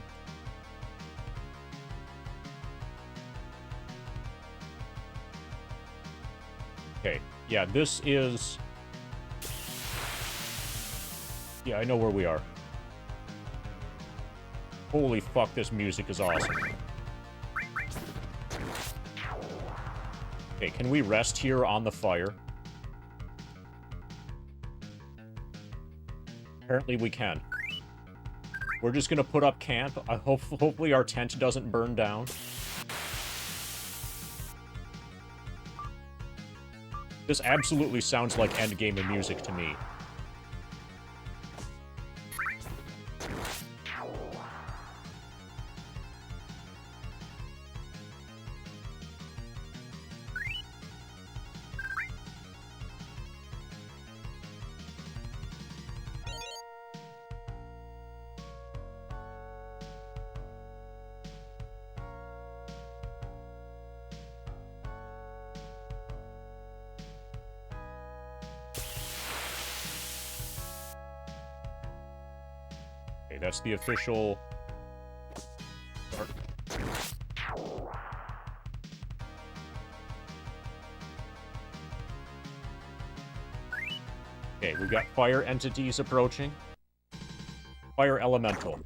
Okay, yeah, this is... Yeah, I know where we are. Holy fuck, this music is awesome. Okay, can we rest here on the fire? Apparently we can. We're just gonna put up camp. Hopefully our tent doesn't burn down. This absolutely sounds like endgame of music to me. Okay, that's the official... start. Okay, we've got fire entities approaching. Fire elemental.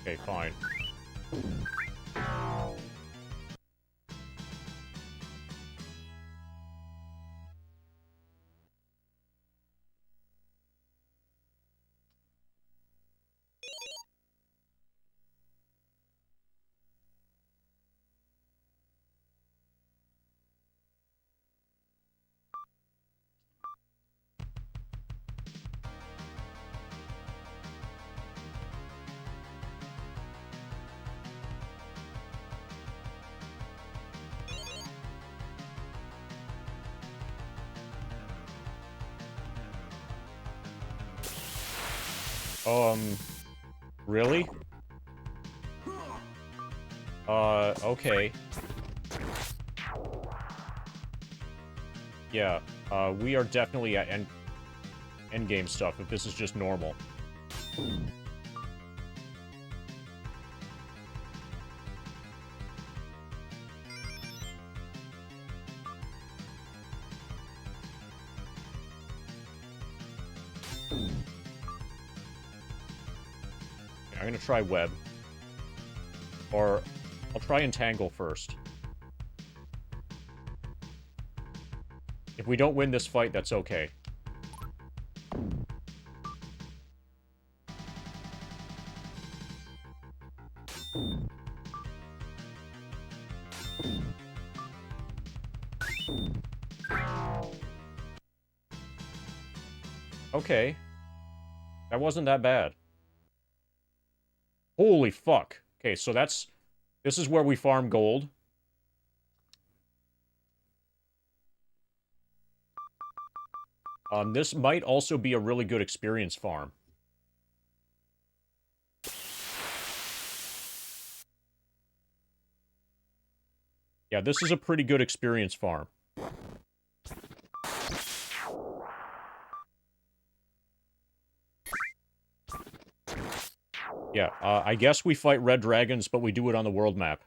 Okay, fine. Really? Okay. Yeah, we are definitely at endgame stuff, if this is just normal. I'm gonna try web. Or, I'll try entangle first. If we don't win this fight, that's okay. Okay. That wasn't that bad. Holy fuck. Okay, so this is where we farm gold. This might also be a really good experience farm. Yeah, this is a pretty good experience farm. Yeah, I guess we fight red dragons, but we do it on the world map.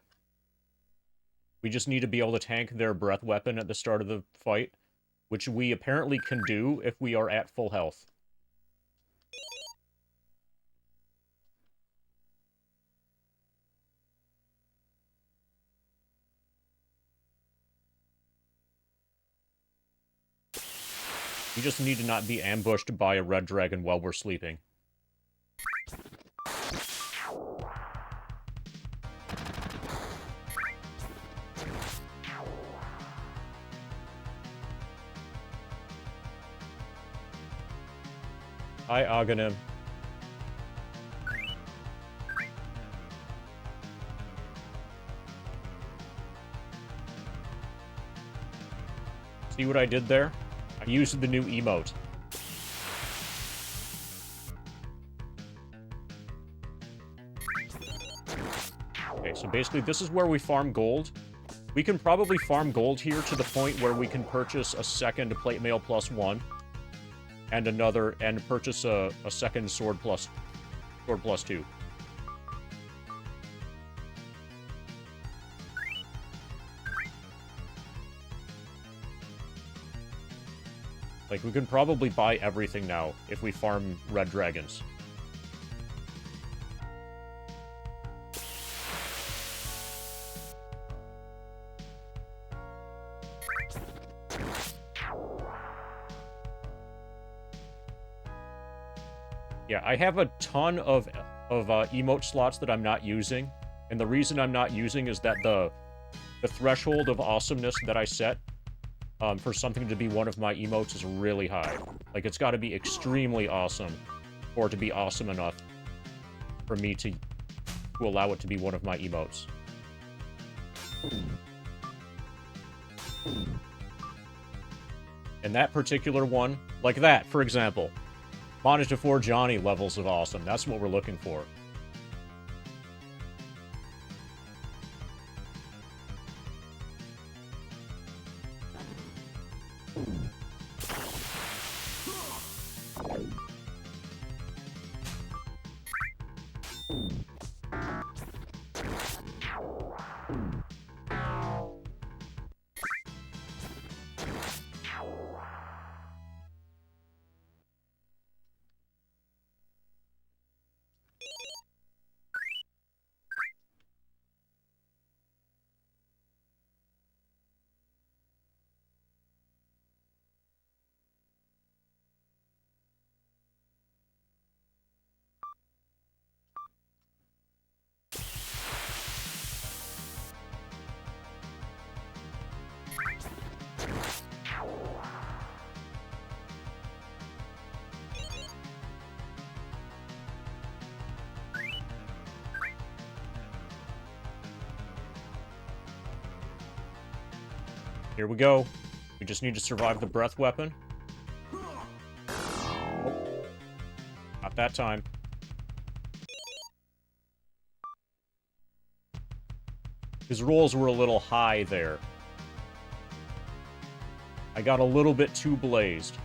We just need to be able to tank their breath weapon at the start of the fight, which we apparently can do if we are at full health. We just need to not be ambushed by a red dragon while we're sleeping. Hi, Aghanim. See what I did there? I used the new emote. Okay, so basically this is where we farm gold. We can probably farm gold here to the point where we can purchase a second plate mail +1. And purchase a second sword plus 2. Like, we can probably buy everything now if we farm red dragons. Yeah, I have a ton of emote slots that I'm not using, and the reason I'm not using is that the threshold of awesomeness that I set for something to be one of my emotes is really high. Like, it's got to be extremely awesome for it to be awesome enough for me to allow it to be one of my emotes. And that particular one, like that, for example, Manage to 4 Johnny levels of awesome. That's what we're looking for. Here we go. We just need to survive the breath weapon. Oh. Not that time. His rolls were a little high there. I got a little bit too blazed.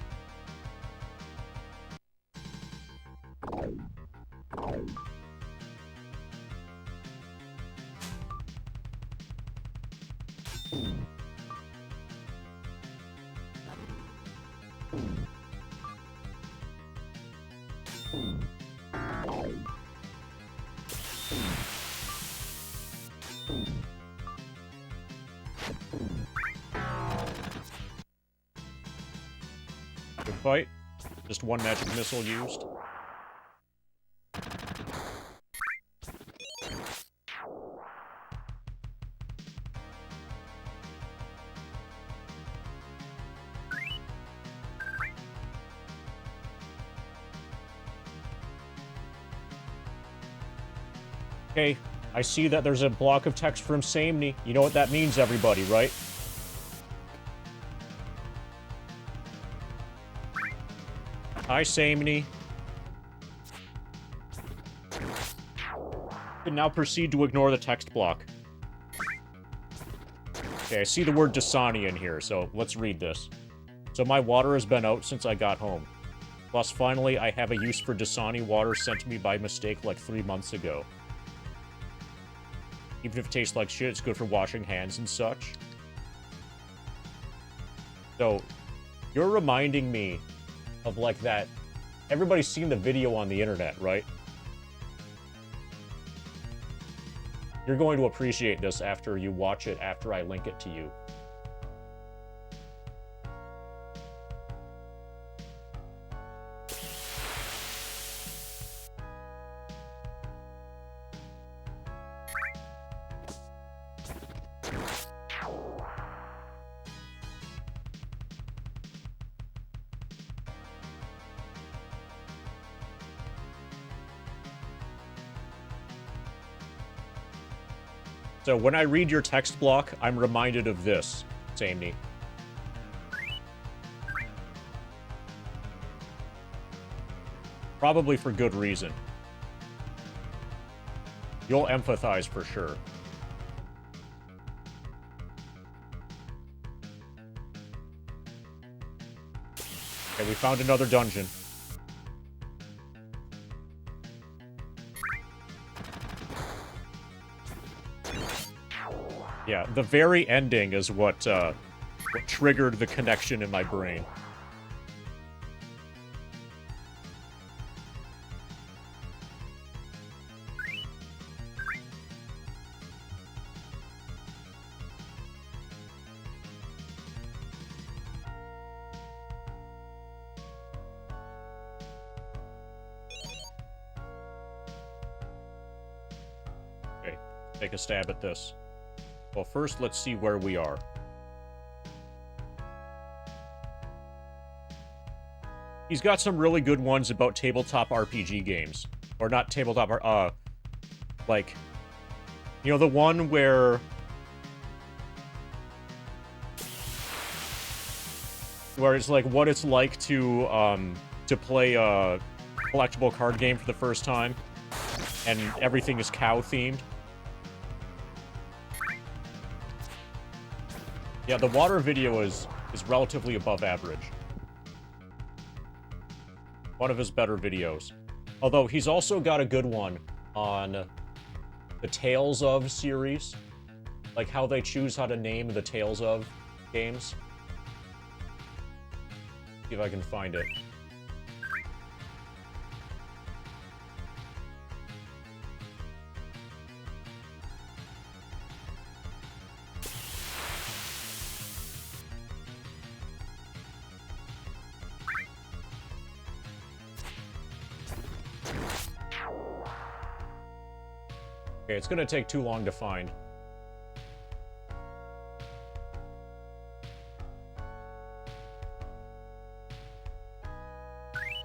Good fight. Just one magic missile used. Okay, I see that there's a block of text from Samney. You know what that means, everybody, right? Hi, Samney. And now proceed to ignore the text block. Okay, I see the word Dasani in here, so let's read this. So my water has been out since I got home. Plus, finally, I have a use for Dasani water sent to me by mistake like 3 months ago. Even if it tastes like shit, it's good for washing hands and such. So, you're reminding me of, like, that... Everybody's seen the video on the internet, right? You're going to appreciate this after you watch it, after I link it to you. So when I read your text block, I'm reminded of this, Samney. Probably for good reason. You'll empathize for sure. Okay, we found another dungeon. Yeah, the very ending is what triggered the connection in my brain. Okay, take a stab at this. Well, first, let's see where we are. He's got some really good ones about tabletop RPG games. Or not tabletop, like... You know, the one where... Where it's like, what it's like to play a collectible card game for the first time. And everything is cow-themed. Yeah, the water video is relatively above average. One of his better videos. Although, he's also got a good one on the Tales of series. Like, how they choose how to name the Tales of games. See if I can find it. Okay, it's gonna take too long to find.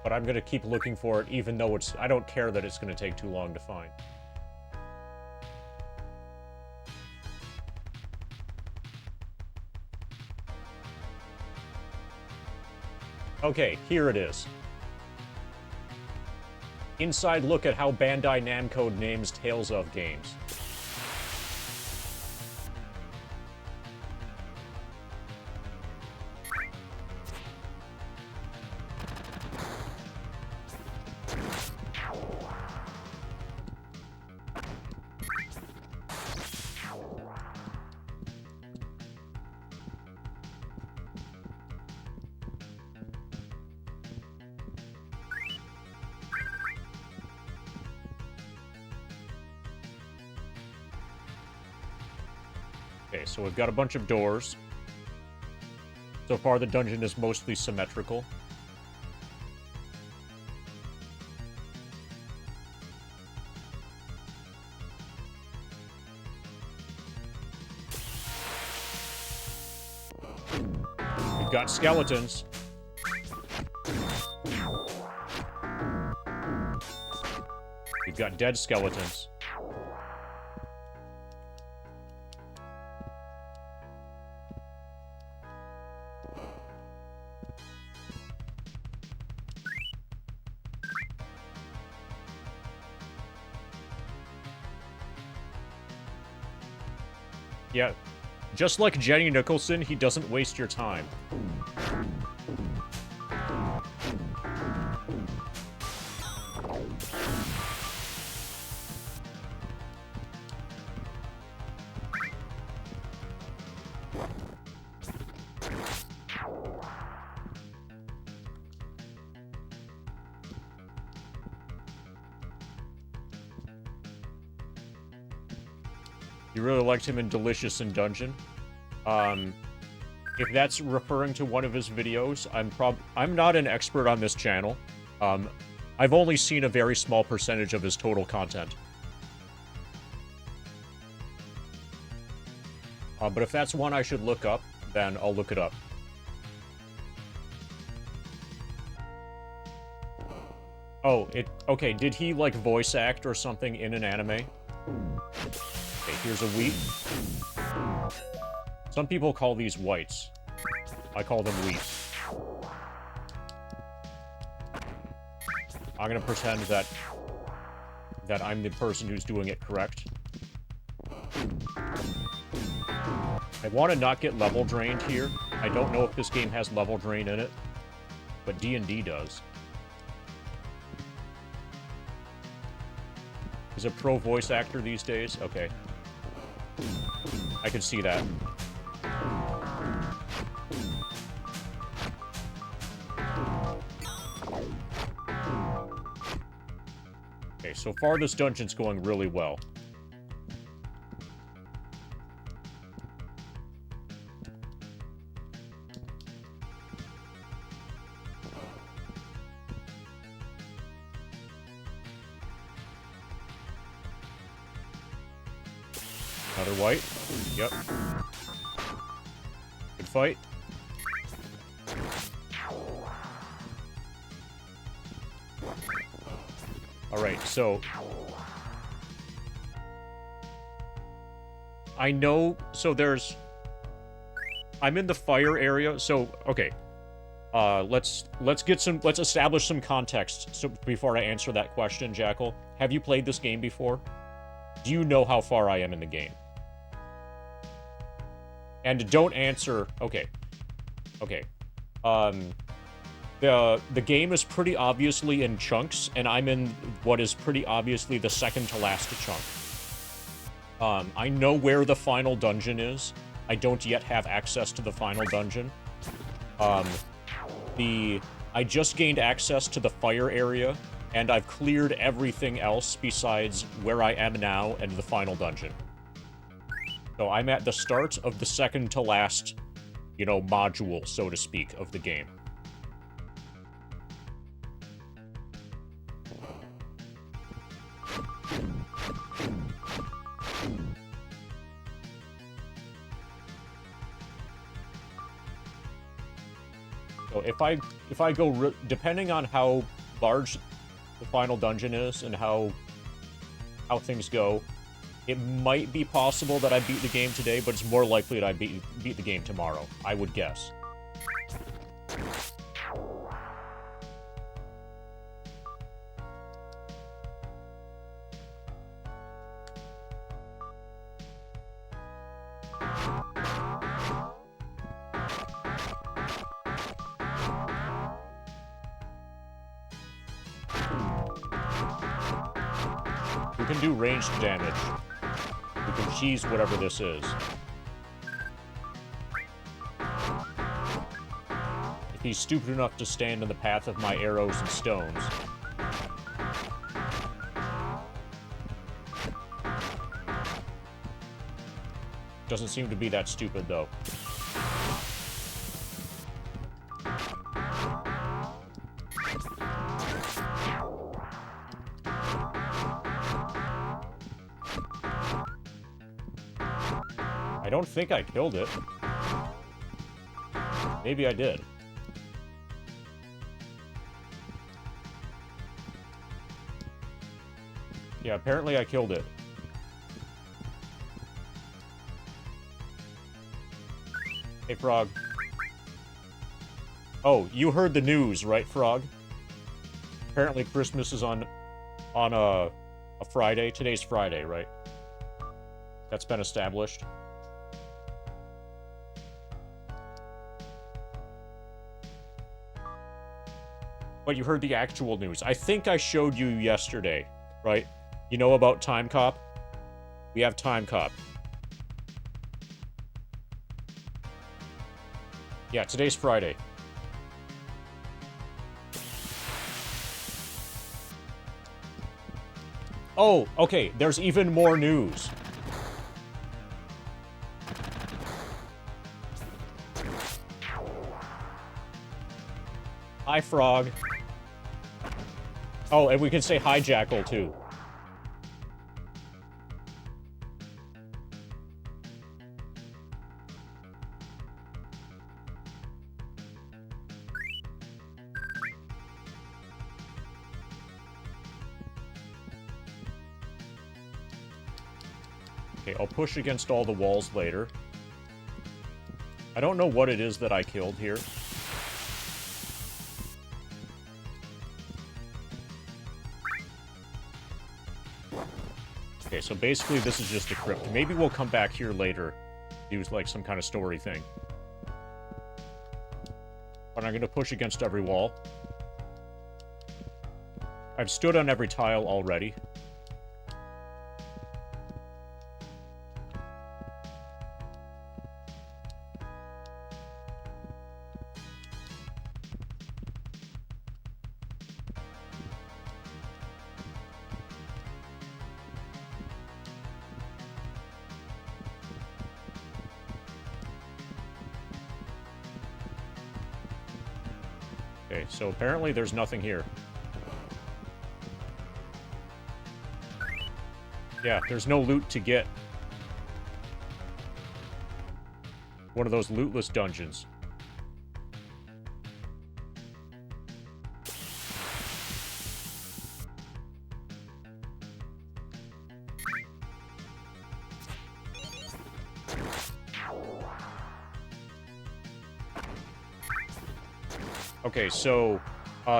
But I'm gonna keep looking for it, even though I don't care that it's gonna take too long to find. Okay, here it is. Inside look at how Bandai Namco names Tales of games. Okay, so we've got a bunch of doors. So far, the dungeon is mostly symmetrical. got skeletons. We've got dead skeletons. Yeah, just like Jenny Nicholson, he doesn't waste your time. You really liked him in Delicious in Dungeon. If that's referring to one of his videos, I'm not an expert on this channel. I've only seen a very small percentage of his total content. But if that's one I should look up, then I'll look it up. Oh, okay, did he, like, voice act or something in an anime? Okay, here's a wheat. Some people call these whites. I call them wheat. I'm gonna pretend that I'm the person who's doing it correct. I want to not get level drained here. I don't know if this game has level drain in it, but D&D does. Is a pro voice actor these days? Okay. I can see that. Okay, so far this dungeon's going really well. Another white. Yep. Good fight. Alright, so... I know... So there's... I'm in the fire area, so... Okay. Let's establish some context before I answer that question, Jackal. Have you played this game before? Do you know how far I am in the game? And don't answer... Okay. Okay. The game is pretty obviously in chunks, and I'm in what is pretty obviously the second to last chunk. I know where the final dungeon is. I don't yet have access to the final dungeon. I just gained access to the fire area, and I've cleared everything else besides where I am now and the final dungeon. So I'm at the start of the second to last, you know, module, so to speak, of the game. So if I go, depending on how large the final dungeon is and how things go, it might be possible that I beat the game today, but it's more likely that I beat the game tomorrow, I would guess. We can do ranged damage. We can cheese whatever this is. If he's stupid enough to stand in the path of my arrows and stones. Doesn't seem to be that stupid, though. I don't think I killed it. Maybe I did. Yeah, apparently I killed it. Hey, Frog. Oh, you heard the news, right, Frog? Apparently Christmas is on a Friday. Today's Friday, right? That's been established. But you heard the actual news. I think I showed you yesterday, right? You know about Time Cop? We have Time Cop. Yeah, today's Friday. Oh, okay, there's even more news. Hi, Frog. Oh, and we can say hi, Jackal, too. Okay, I'll push against all the walls later. I don't know what it is that I killed here. Okay, so basically this is just a crypt. Maybe we'll come back here later, use like some kind of story thing. But I'm gonna push against every wall. I've stood on every tile already. Okay, so apparently there's nothing here. Yeah, there's no loot to get. One of those lootless dungeons. Okay, so,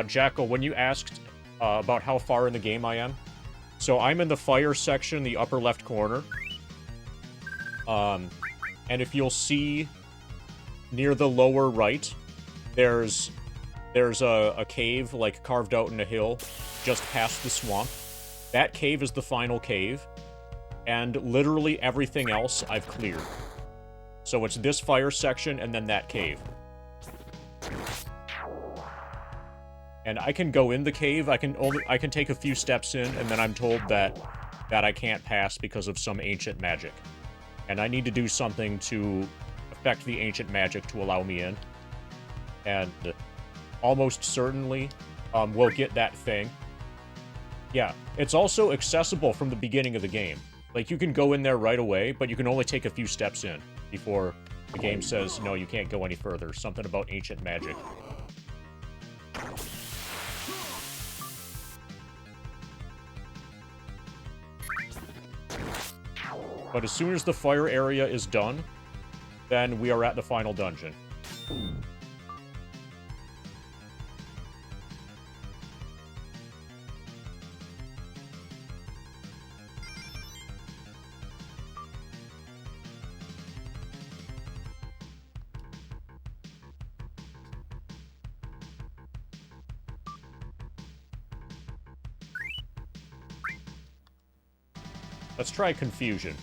Jackal, when you asked about how far in the game I am, so I'm in the fire section, the upper left corner. And if you'll see near the lower right, there's a cave, like, carved out in a hill, just past the swamp. That cave is the final cave, and literally everything else I've cleared. So it's this fire section and then that cave. And I can go in the cave, I can take a few steps in, and then I'm told that I can't pass because of some ancient magic. And I need to do something to affect the ancient magic to allow me in. And almost certainly, we'll get that thing. Yeah, it's also accessible from the beginning of the game. Like, you can go in there right away, but you can only take a few steps in before the game says, no, you can't go any further. Something about ancient magic. But as soon as the fire area is done, then we are at the final dungeon. Let's try confusion.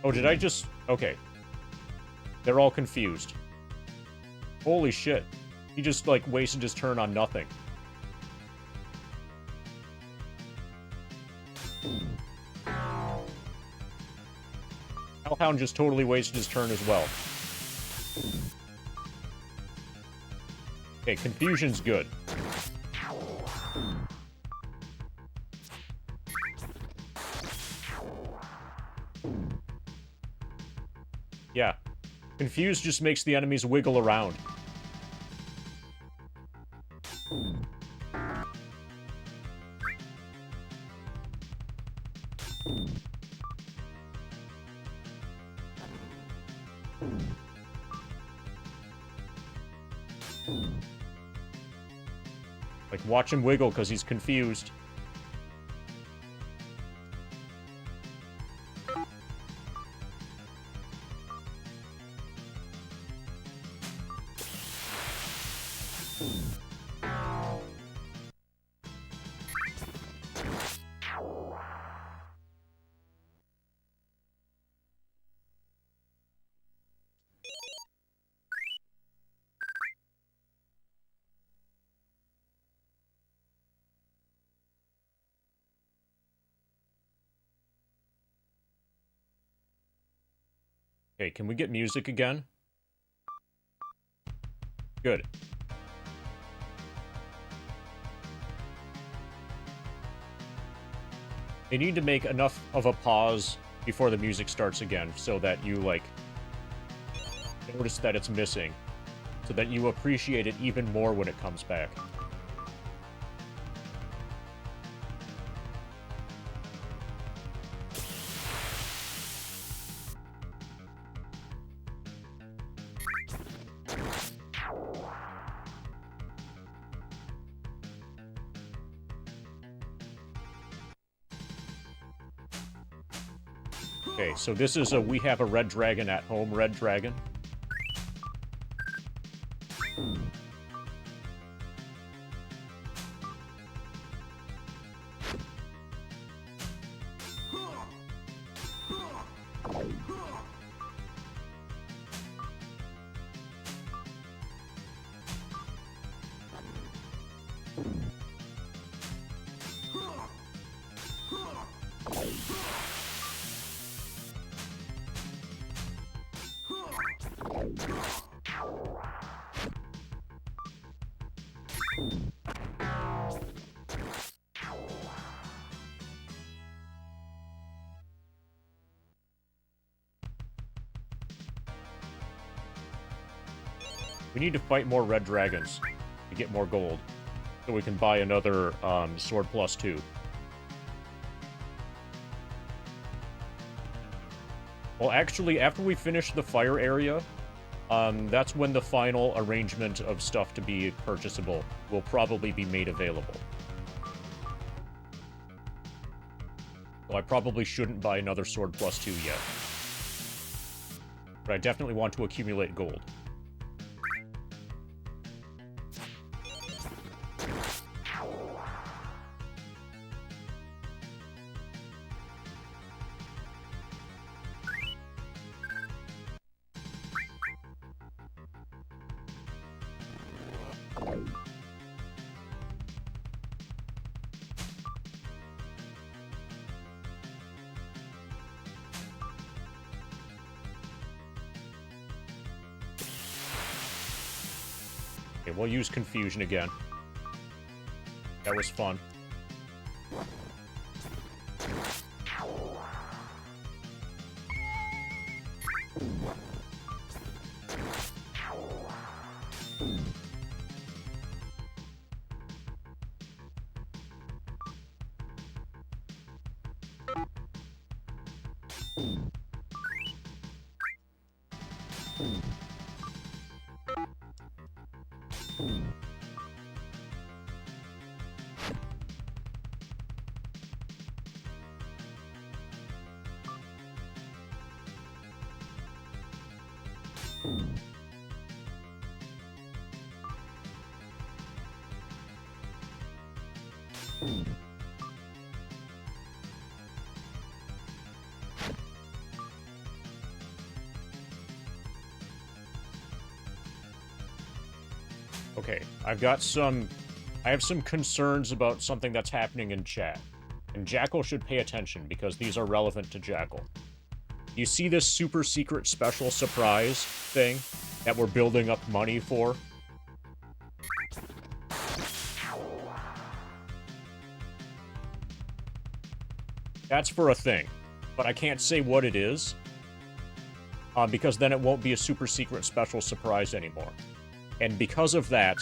Oh, did I just... Okay. They're all confused. Holy shit. He just, like, wasted his turn on nothing. Hellhound just totally wasted his turn as well. Okay, confusion's good. Yeah. Confused just makes the enemies wiggle around. Like, watch him wiggle because he's confused. Okay, can we get music again? Good. They need to make enough of a pause before the music starts again so that you, like, notice that it's missing. So that you appreciate it even more when it comes back. Okay, so this is a we have a red dragon at home red dragon. We need to fight more red dragons to get more gold, so we can buy another sword plus 2. Well, actually, after we finish the fire area, that's when the final arrangement of stuff to be purchasable will probably be made available. So I probably shouldn't buy another sword plus 2 yet. But I definitely want to accumulate gold. Okay, we'll use confusion again. That was fun. Okay, I have some concerns about something that's happening in chat. And Jackal should pay attention, because these are relevant to Jackal. You see this super secret special surprise thing that we're building up money for? That's for a thing, but I can't say what it is. because then it won't be a super secret special surprise anymore. And because of that,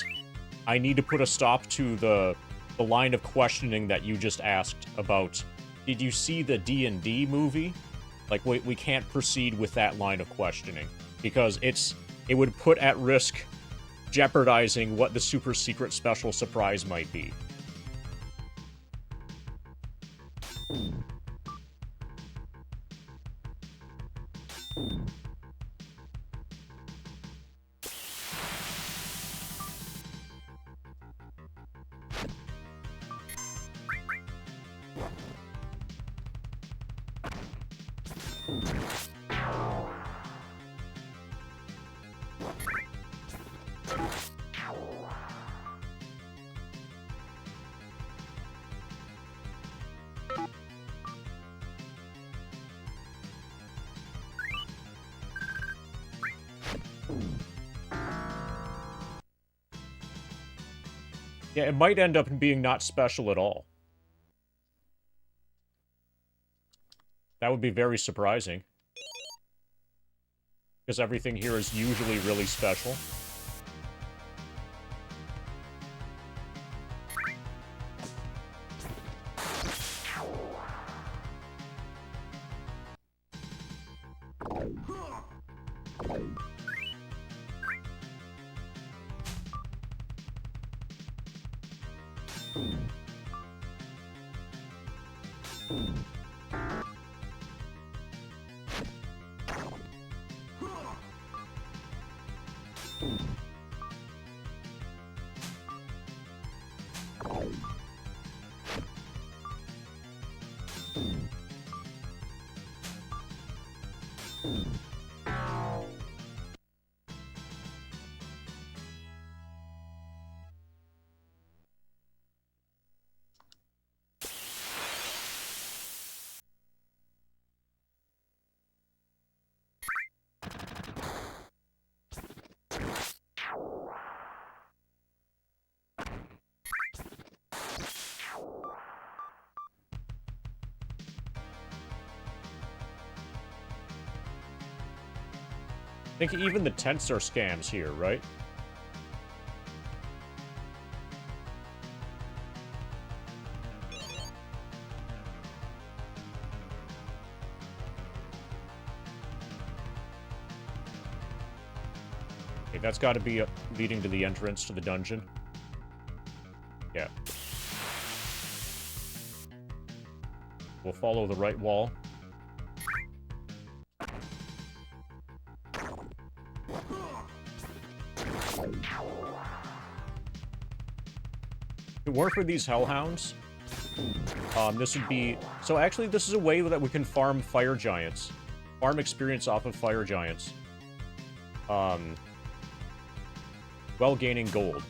I need to put a stop to the line of questioning that you just asked about, did you see the D&D movie? Like, we can't proceed with that line of questioning, because it would put at risk jeopardizing what the super secret special surprise might be. Yeah, it might end up being not special at all. That would be very surprising. Because everything here is usually really special. I think even the tents are scams here, right? Okay, that's got to be leading to the entrance to the dungeon. Yeah. We'll follow the right wall. If it weren't for these hellhounds, this would be... So actually, this is a way that we can farm fire giants. Farm experience off of fire giants. While gaining gold.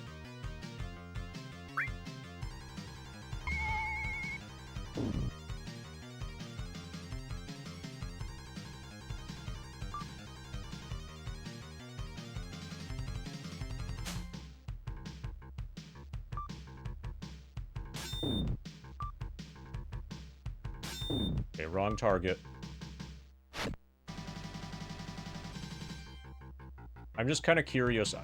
Okay, wrong target. I'm just kind of curious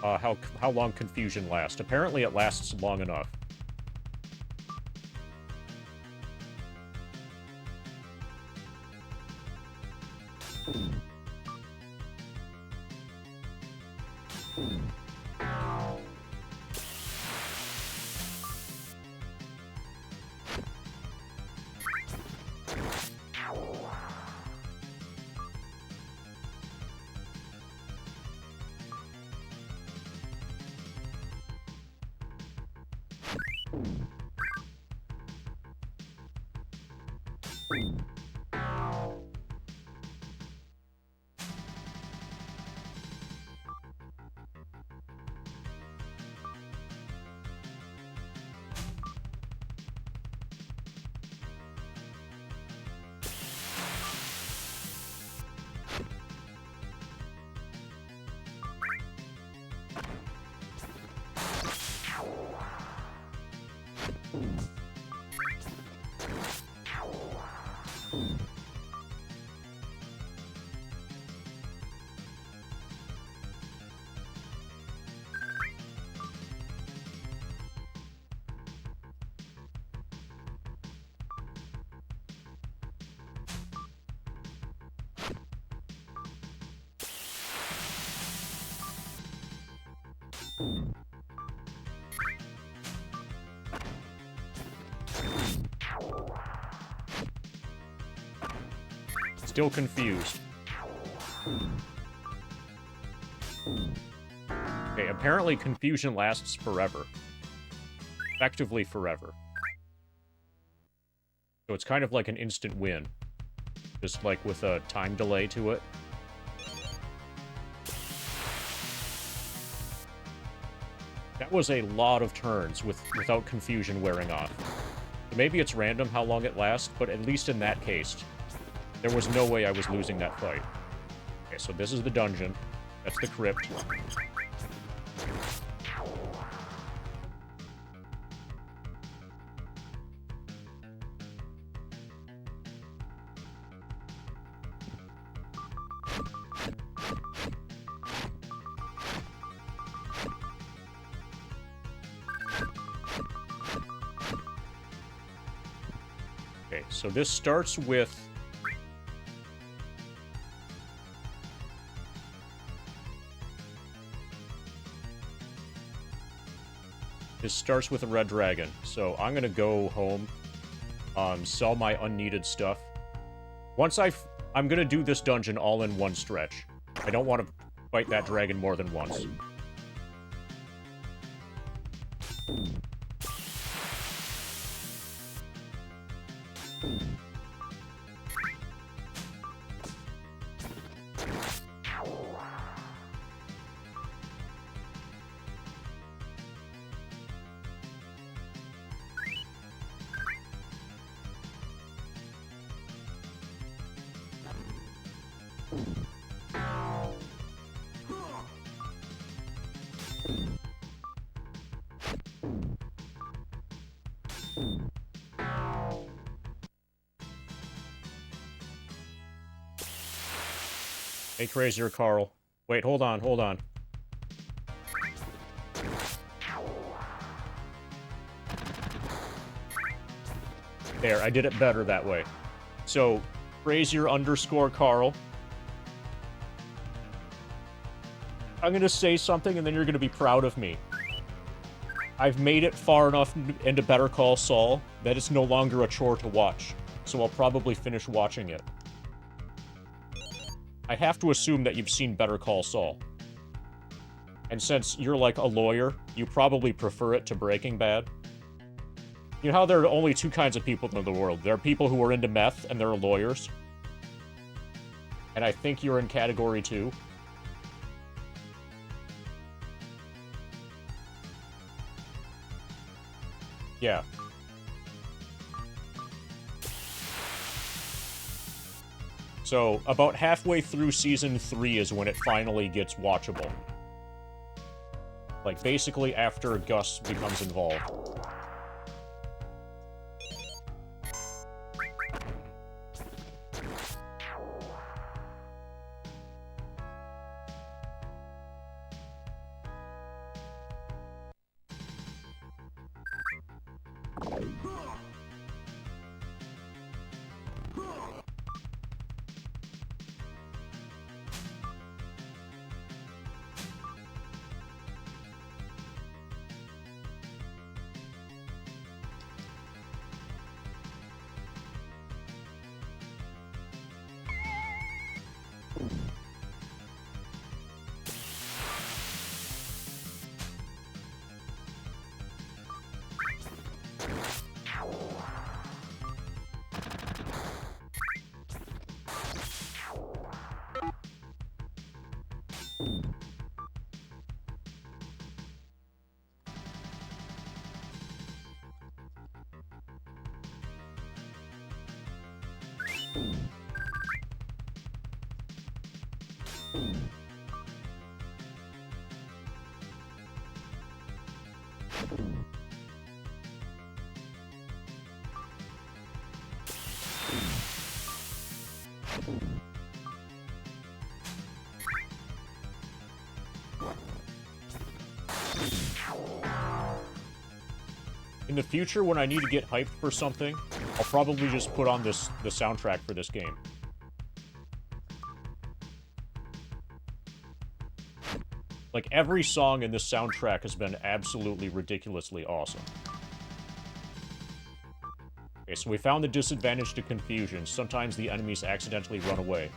how long confusion lasts. Apparently it lasts long enough. Still confused. Okay, apparently confusion lasts forever. Effectively forever. So it's kind of like an instant win. Just like with a time delay to it. That was a lot of turns without confusion wearing off. Maybe it's random how long it lasts, but at least in that case, there was no way I was losing that fight. Okay, so this is the dungeon. That's the crypt. Okay, so this starts with... This starts with a red dragon, so I'm gonna go home, sell my unneeded stuff. Once I'm gonna do this dungeon all in one stretch. I don't want to fight that dragon more than once. Hey, crazier Carl. Wait, hold on, hold on. There, I did it better that way. So, crazier underscore Carl. I'm gonna say something and then you're gonna be proud of me. I've made it far enough into Better Call Saul that it's no longer a chore to watch. So I'll probably finish watching it. I have to assume that you've seen Better Call Saul. And since you're like a lawyer, you probably prefer it to Breaking Bad. You know how there are only two kinds of people in the world? There are people who are into meth, and there are lawyers. And I think you're in category 2. Yeah. So, about halfway through Season 3 is when it finally gets watchable. Like, basically after Gus becomes involved. In the future, when I need to get hyped for something, I'll probably just put on the soundtrack for this game. Like, every song in this soundtrack has been absolutely ridiculously awesome. Okay, so we found the disadvantage to confusion. Sometimes the enemies accidentally run away.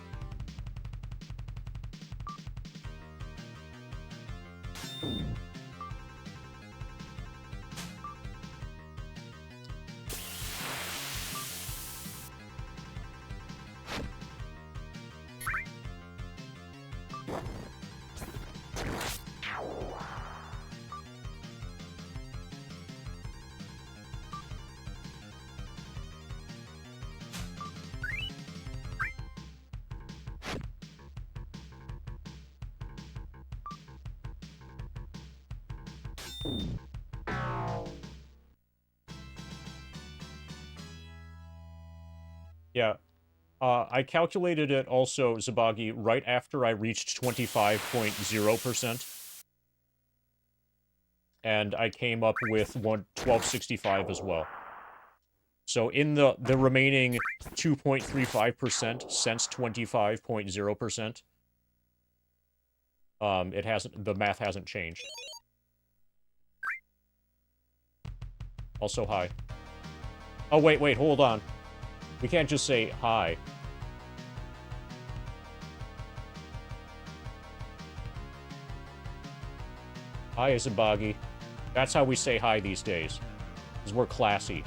Yeah. I calculated it also, Zabagi, right after I reached 25.0%. And I came up with 1265 as well. So in the remaining 2.35% since 25.0%, the math hasn't changed. Also, hi. Oh, wait, hold on. We can't just say hi. Hi, Izabagi. That's how we say hi these days. Because we're classy.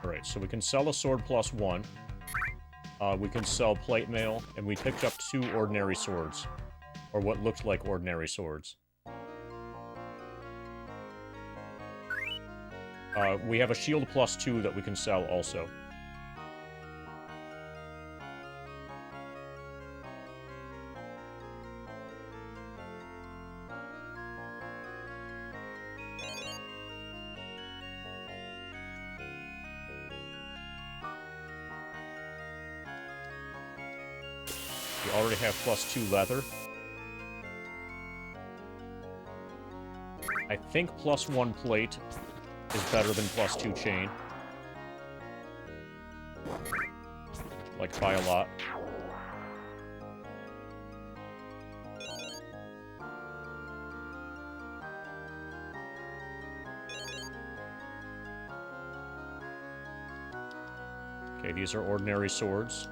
Alright, so we can sell a sword plus 1. We can sell plate mail, and we picked up 2 ordinary swords. Or what looked like ordinary swords. We have a shield plus 2 that we can sell also. We already have plus 2 leather. I think plus 1 plate is better than plus 2 chain. Like, by a lot. Okay, Okay, these are ordinary swords.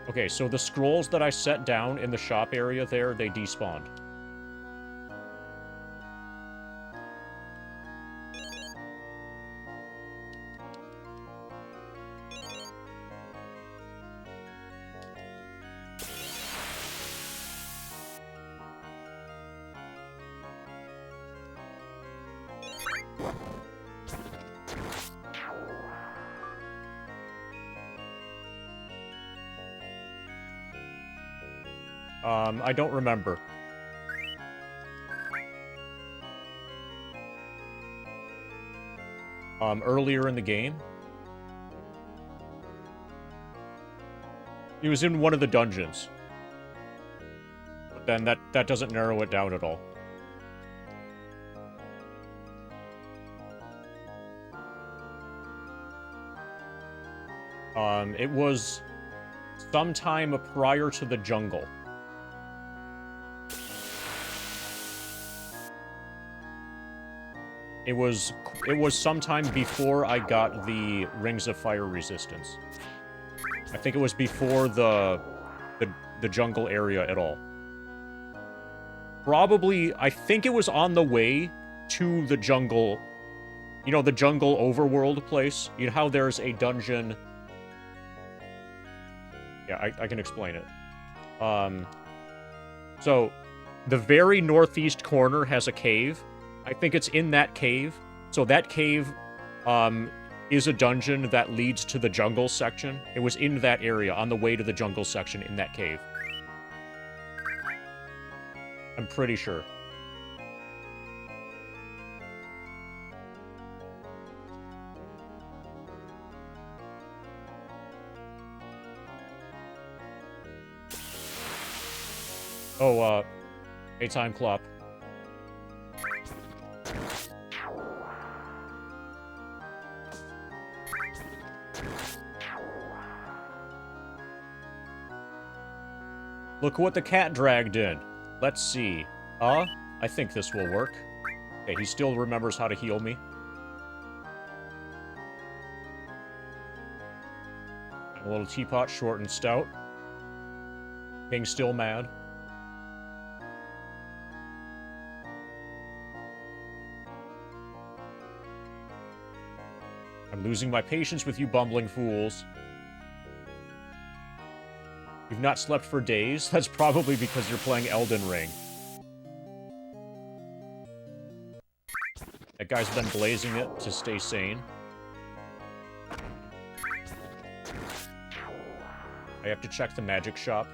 Okay, so the scrolls that I set down in the shop area there, they despawned. I don't remember. Earlier in the game? He was in one of the dungeons. But then that doesn't narrow it down at all. It was sometime prior to the jungle. It was sometime before I got the Rings of Fire resistance. I think it was before the jungle area at all. Probably, I think it was on the way to the jungle. You know, the jungle overworld place? You know how there's a dungeon... Yeah, I can explain it. So, the very northeast corner has a cave. I think it's in that cave. So that cave is a dungeon that leads to the jungle section. It was in that area, on the way to the jungle section in that cave. I'm pretty sure. Oh, hey, time clock. Look what the cat dragged in. Let's see. I think this will work. Okay, he still remembers how to heal me. A little teapot, short and stout. King's still mad. I'm losing my patience with you bumbling fools. You've not slept for days? That's probably because you're playing Elden Ring. That guy's been blazing it to stay sane. I have to check the magic shop.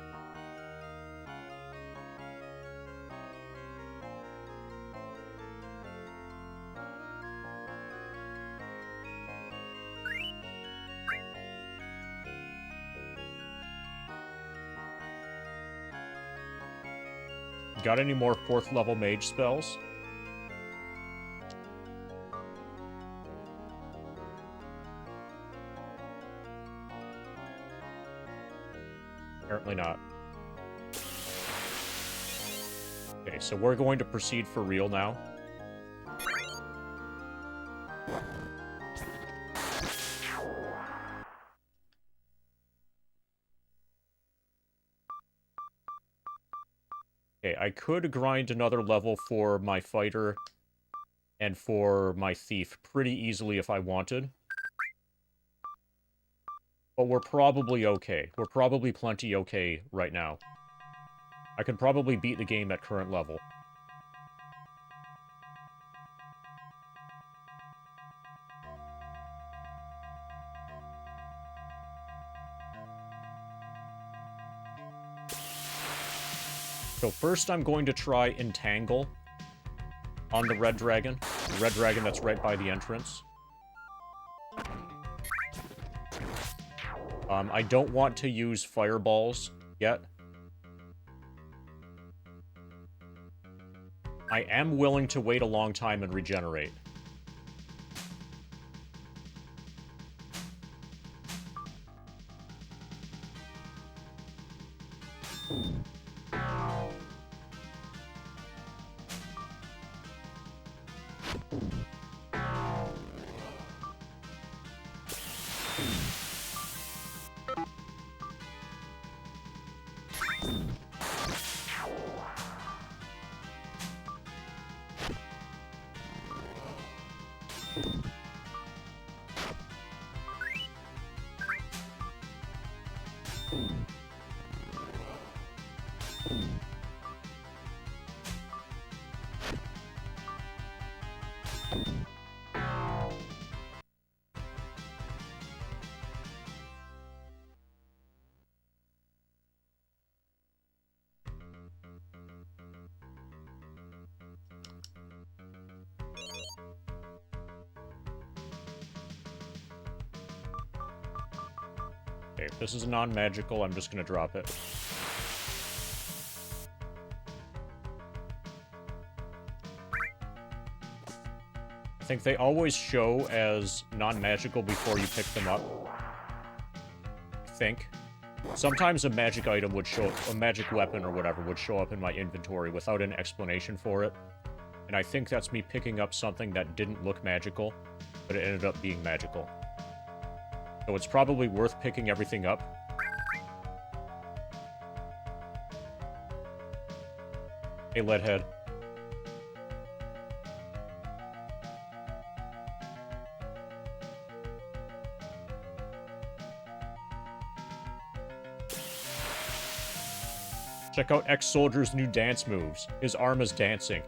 Got any more 4th level mage spells? Apparently not. Okay, so we're going to proceed for real now. Okay, I could grind another level for my fighter and for my thief pretty easily if I wanted. But we're probably okay. We're probably plenty okay right now. I could probably beat the game at current level. So first I'm going to try Entangle on the red dragon. The red dragon that's right by the entrance. I don't want to use fireballs yet. I am willing to wait a long time and regenerate. Okay, if this is non-magical, I'm just gonna drop it. I think they always show as non-magical before you pick them up. I think. Sometimes a magic item would show, a magic weapon or whatever would show up in my inventory without an explanation for it. And I think that's me picking up something that didn't look magical, but it ended up being magical. So it's probably worth picking everything up. Hey, Leadhead. Check out Ex-Soldier's new dance moves. His arm is dancing.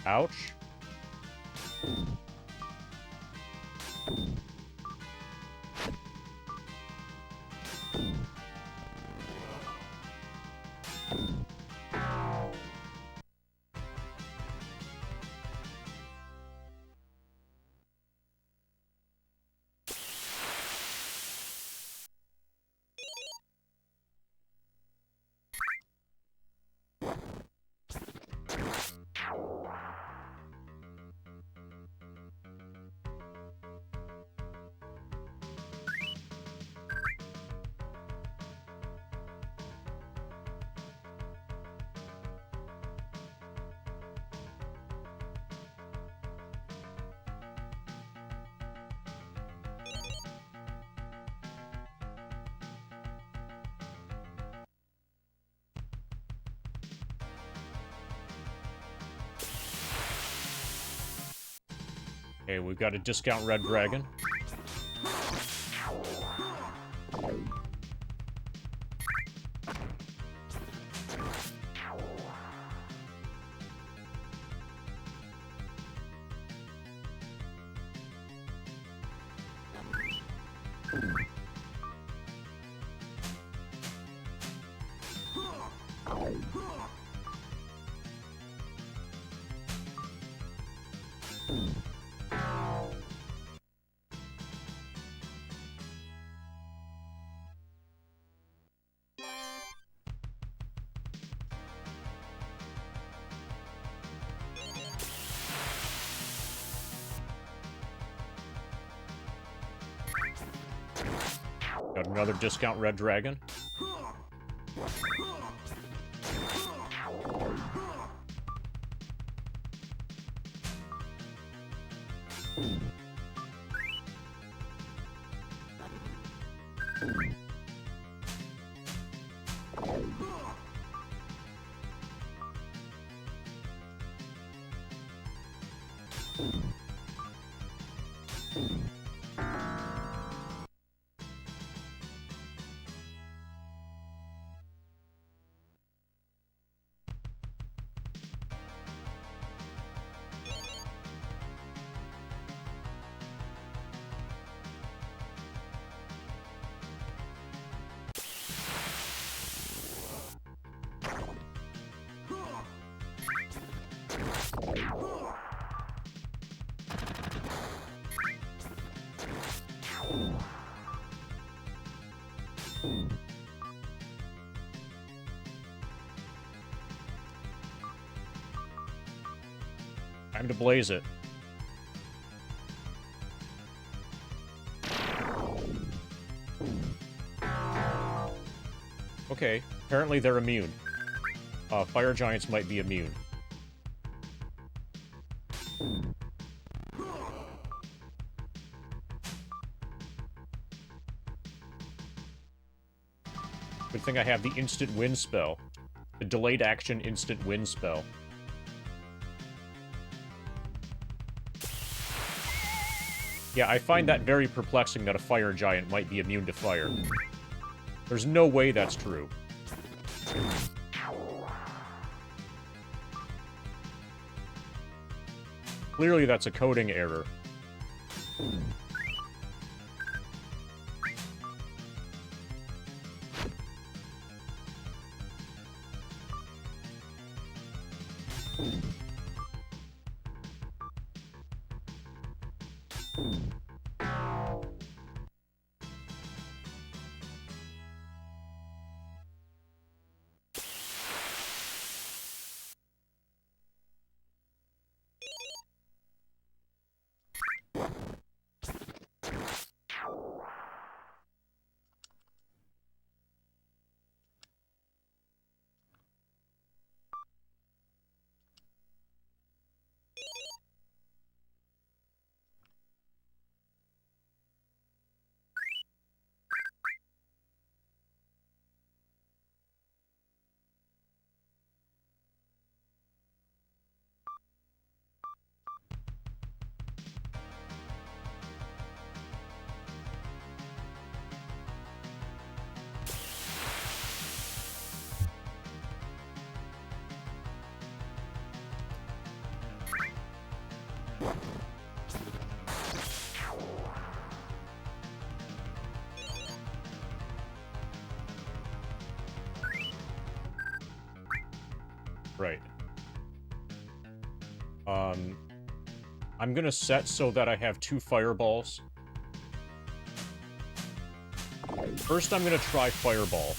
Ouch. Okay, we've got a discount red dragon. Got another discount red dragon. Time to blaze it. Okay, apparently they're immune. Fire giants might be immune. Good thing I have the instant win spell. The delayed action instant win spell. Yeah, I find that very perplexing that a fire giant might be immune to fire. There's no way that's true. Clearly that's a coding error. Right. I'm gonna set so that I have 2 fireballs. First, I'm gonna try fireball.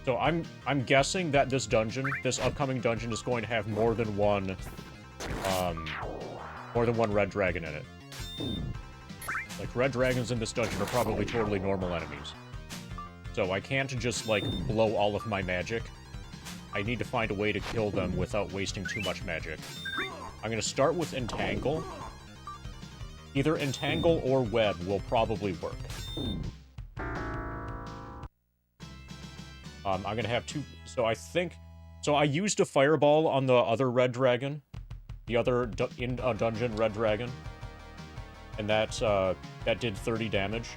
So I'm guessing that this dungeon, this upcoming dungeon, is going to have more than one red dragon in it. Like, red dragons in this dungeon are probably totally normal enemies. So I can't just, like, blow all of my magic. I need to find a way to kill them without wasting too much magic. I'm gonna start with Entangle. Either Entangle or Web will probably work. I'm gonna have 2... So I think... So I used a Fireball on the other red dragon. The other dungeon red dragon. And that did 30 damage.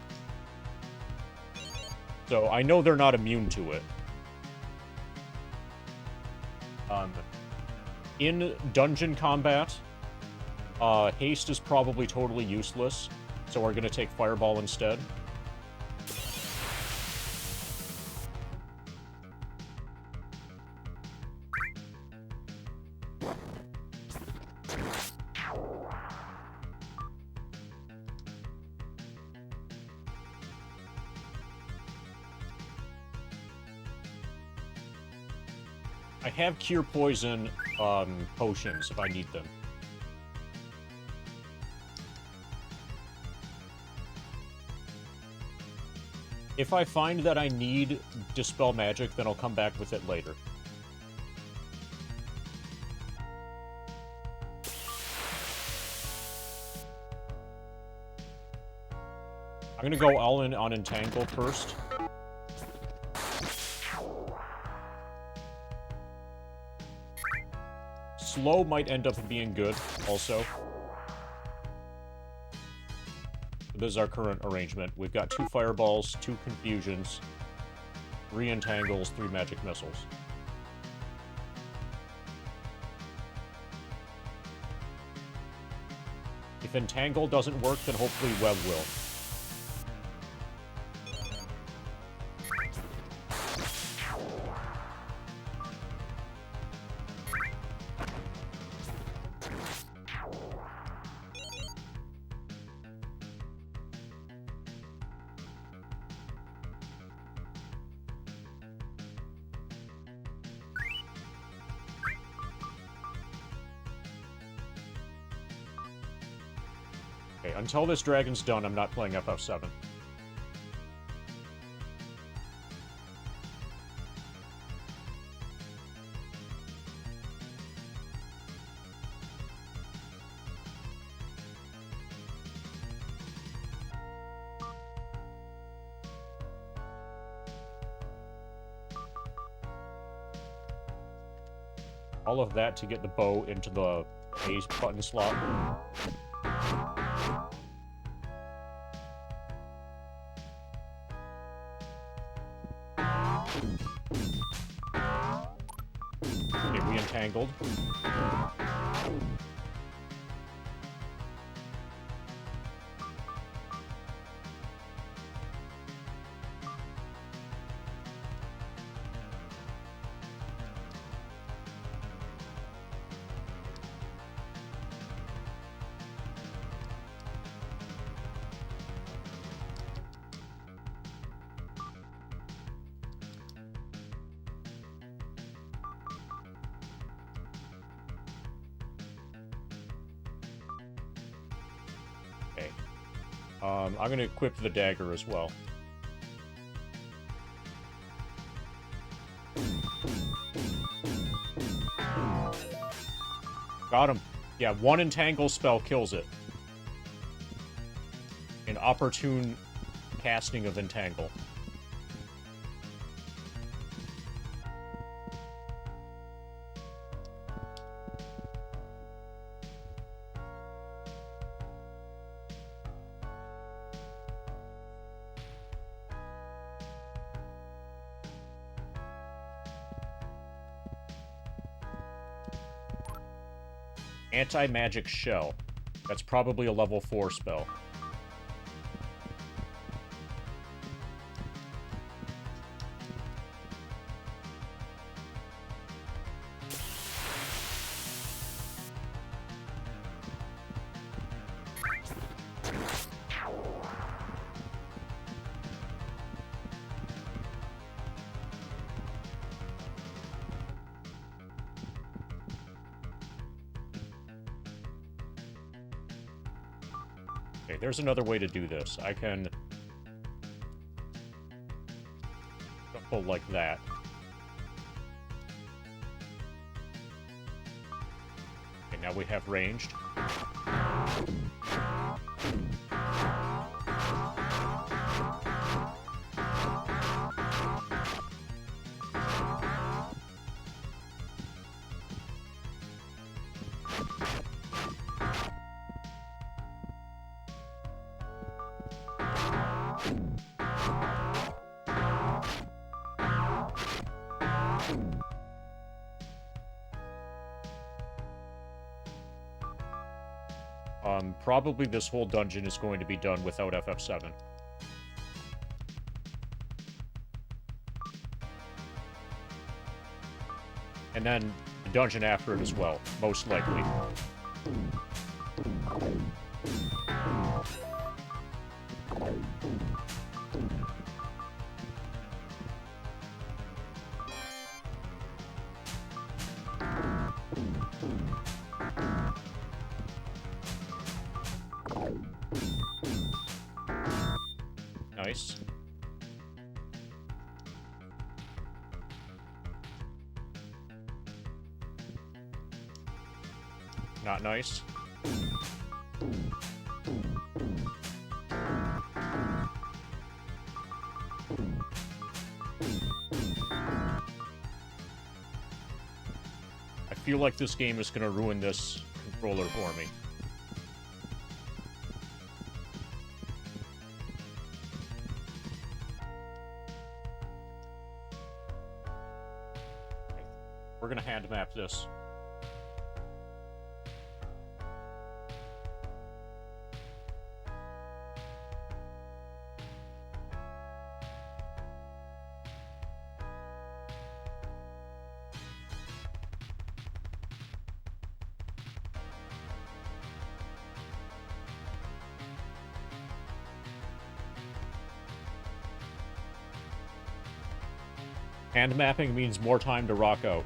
So I know they're not immune to it. In dungeon combat, haste is probably totally useless, so we're gonna take Fireball instead. I have Cure Poison potions if I need them. If I find that I need Dispel Magic, then I'll come back with it later. I'm gonna go all in on Entangle first. Slow might end up being good, also. This is our current arrangement. We've got 2 Fireballs, 2 Confusions, 3 Entangles, 3 Magic Missiles. If Entangle doesn't work, then hopefully Web will. Okay, until this dragon's done, I'm not playing FF7. All of that to get the bow into the A button slot. Okay, we entangled. I'm gonna equip the dagger as well. Got him. Yeah, one entangle spell kills it. An opportune casting of entangle. Anti-magic shell. That's probably a level 4 spell. Okay, there's another way to do this. I can shuffle like that. Okay, now we have ranged. Probably this whole dungeon is going to be done without FF7. And then the dungeon after it as well, most likely. Nice. Not nice. I feel like this game is going to ruin this controller for me. We're gonna hand map this. Hand mapping means more time to rock out.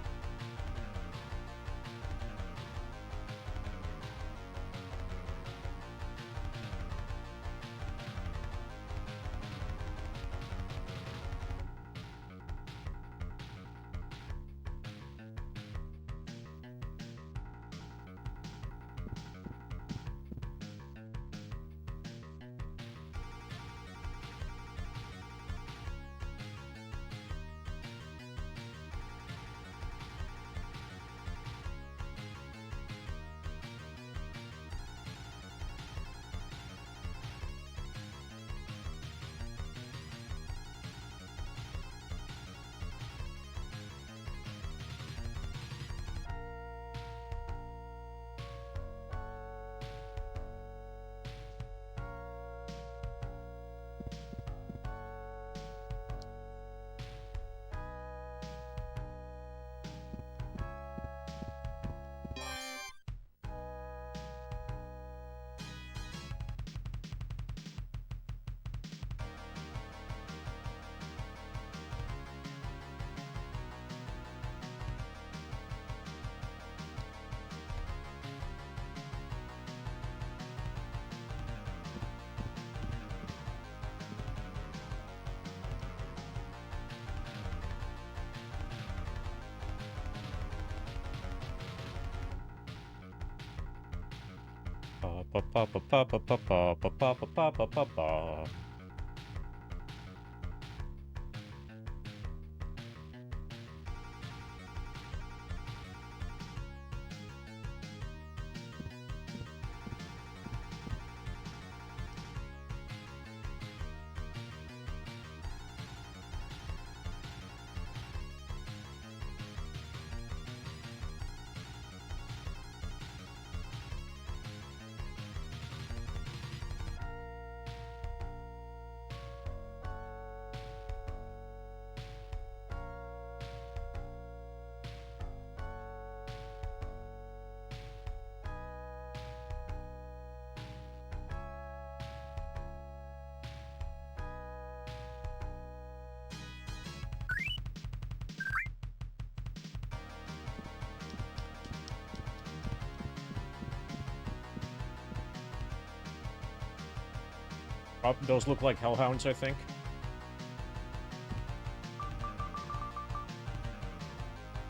Those look like hellhounds, I think.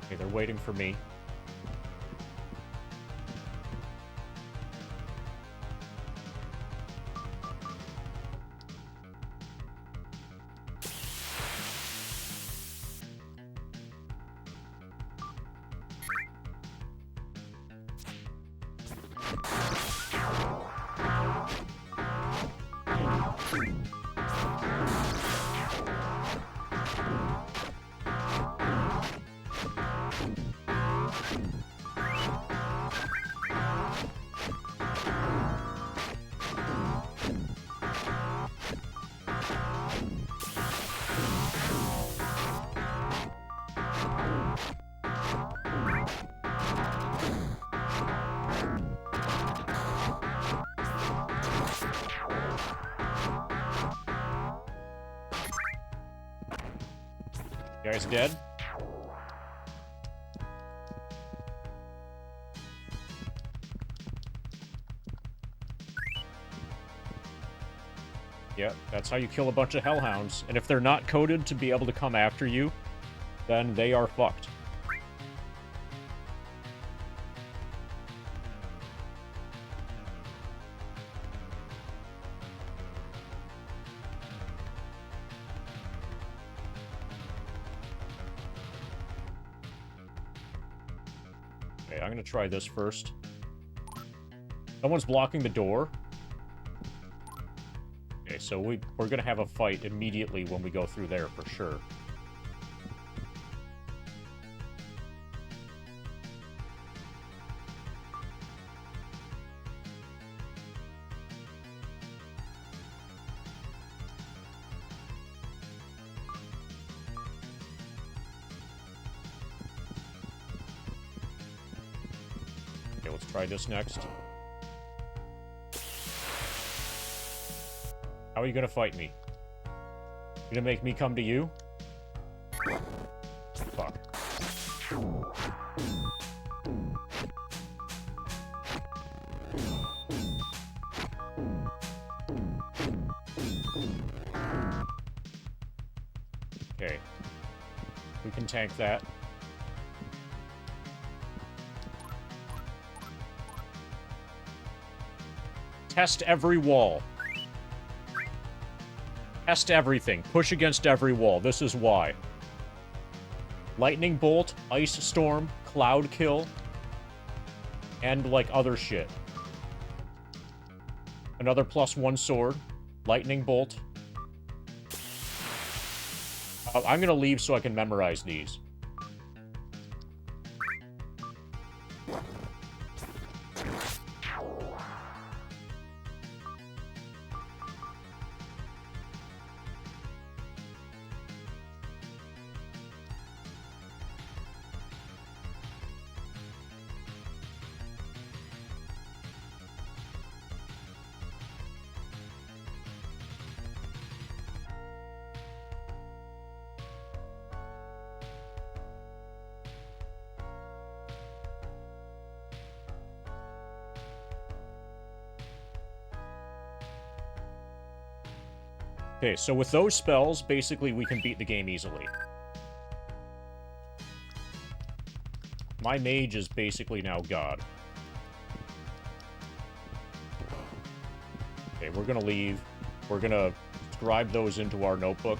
Okay, they're waiting for me. You guys dead? Yeah, that's how you kill a bunch of hellhounds. And if they're not coded to be able to come after you, then they are fucked. Okay, I'm gonna try this first. Someone's blocking the door. Okay, so we're gonna have a fight immediately when we go through there, for sure. Okay, let's try this next. How are you gonna fight me? You gonna make me come to you? Fuck. Okay. We can tank that. Test every wall. Test everything. Push against every wall. This is why. Lightning bolt, ice storm, cloud kill, and, like, other shit. Another +1 sword. Lightning bolt. I'm gonna leave so I can memorize these. Okay, so with those spells, basically we can beat the game easily. My mage is basically now God. we're gonna leave. We're gonna scribe those into our notebook.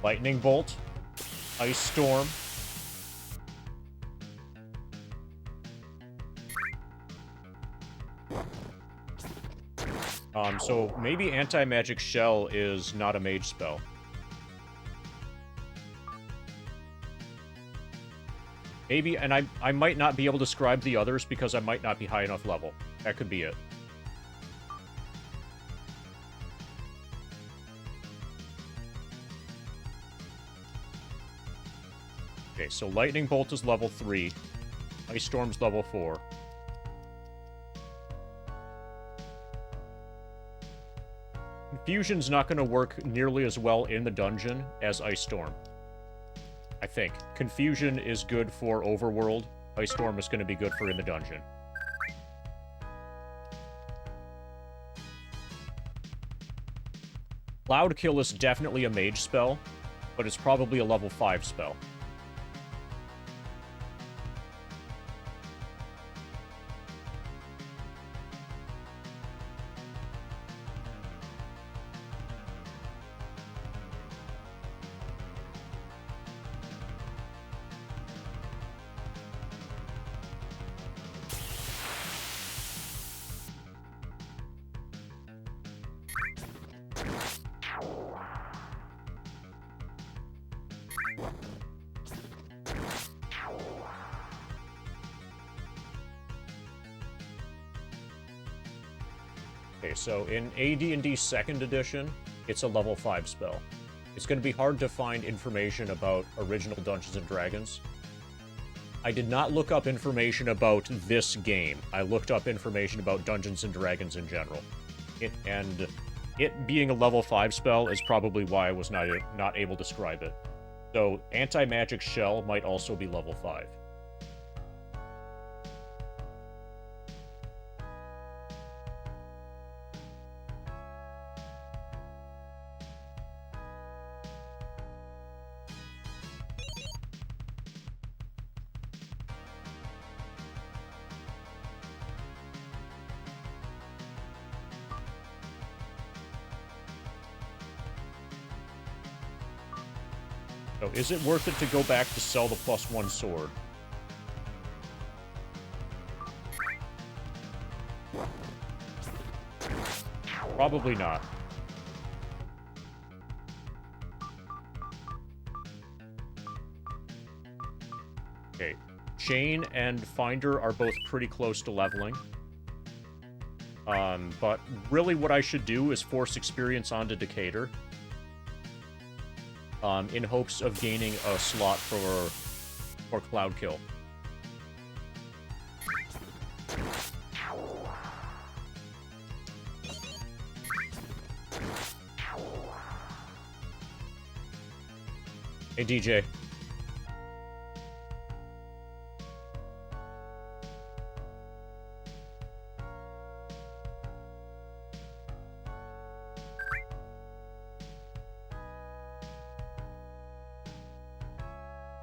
Lightning Bolt. Ice Storm. So maybe Anti-Magic Shell is not a mage spell. Maybe, and I might not be able to scribe the others because I might not be high enough level. That could be it. Okay, so Lightning Bolt is level 3. Ice Storm's level 4. Confusion's not going to work nearly as well in the dungeon as Ice Storm. I think. Confusion is good for Overworld. Ice Storm is going to be good for in the dungeon. Cloud Kill is definitely a mage spell, but it's probably a level 5 spell. Okay, so in AD&D 2nd Edition, it's a level 5 spell. It's going to be hard to find information about original Dungeons & Dragons. I did not look up information about this game. I looked up information about Dungeons & Dragons in general. It being a level 5 spell is probably why I was not able to scribe it. So, Anti-Magic Shell might also be level 5. So, is it worth it to go back to sell the +1 sword? Probably not. Okay. Chain and Finder are both pretty close to leveling. But really what I should do is force experience onto Decatur. In hopes of gaining a slot for Cloud Kill. Hey, DJ.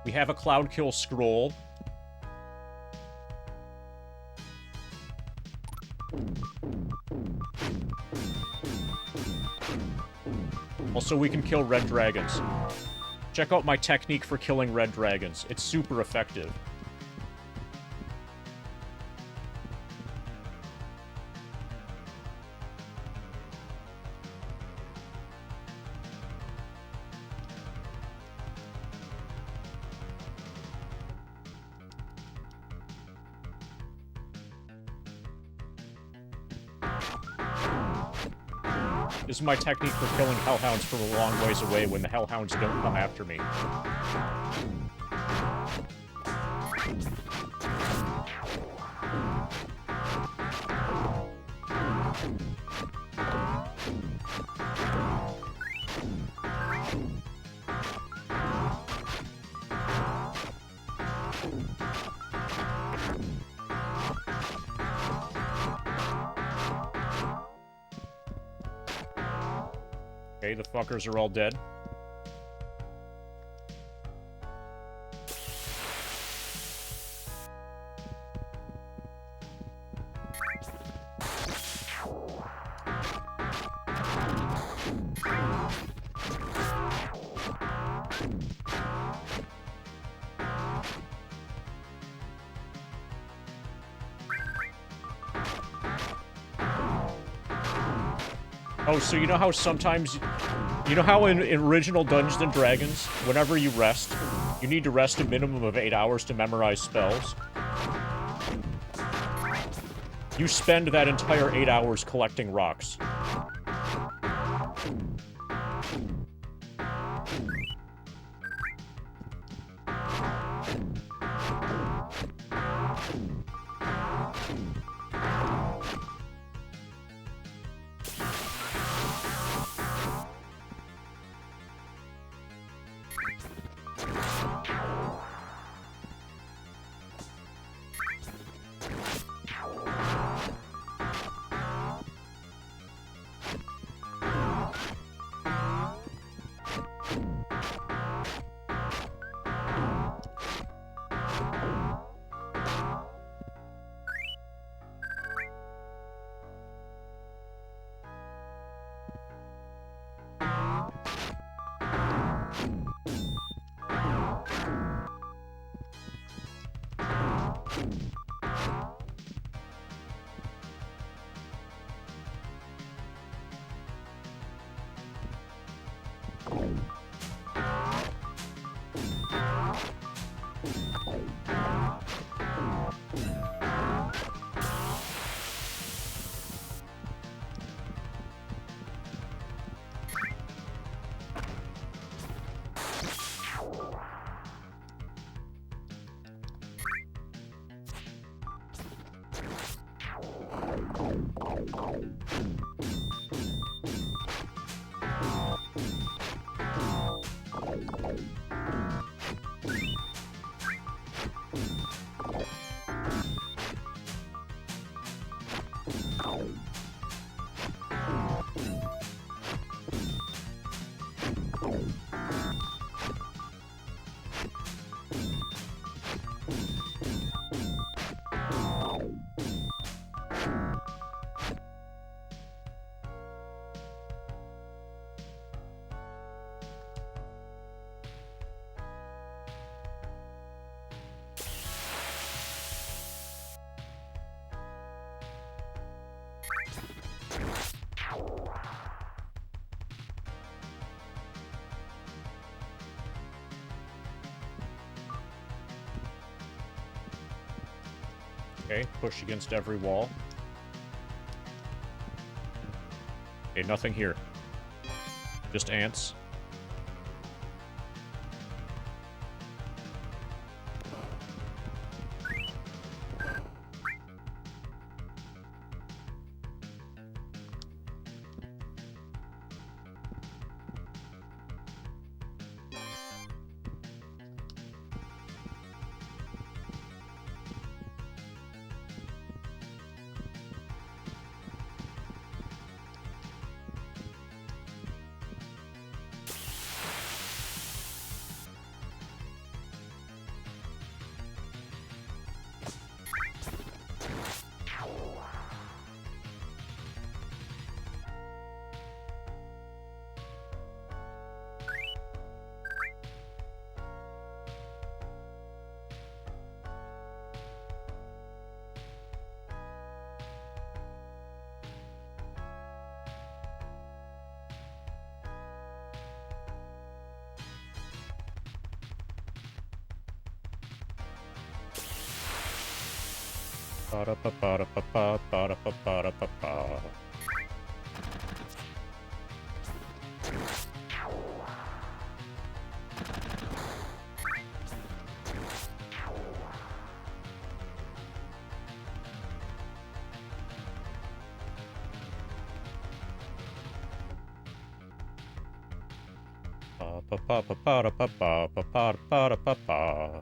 We have a Cloud Kill scroll. Also, we can kill red dragons. Check out my technique for killing red dragons. It's super effective. This is my technique for killing hellhounds from a long ways away when the hellhounds don't come after me. Okay, the fuckers are all dead. Oh, so you know how sometimes... You know how in original Dungeons & Dragons, whenever you rest, you need to rest a minimum of 8 hours to memorize spells? You spend that entire 8 hours collecting rocks. Okay, push against every wall. Okay, nothing here. Just ants. Ba-da-ba-ba-da-ba-ba, ba-da-ba-ba-da-ba-ba. Ba-ba-ba-ba-da-ba-ba, ba-ba-ba-da-ba-ba.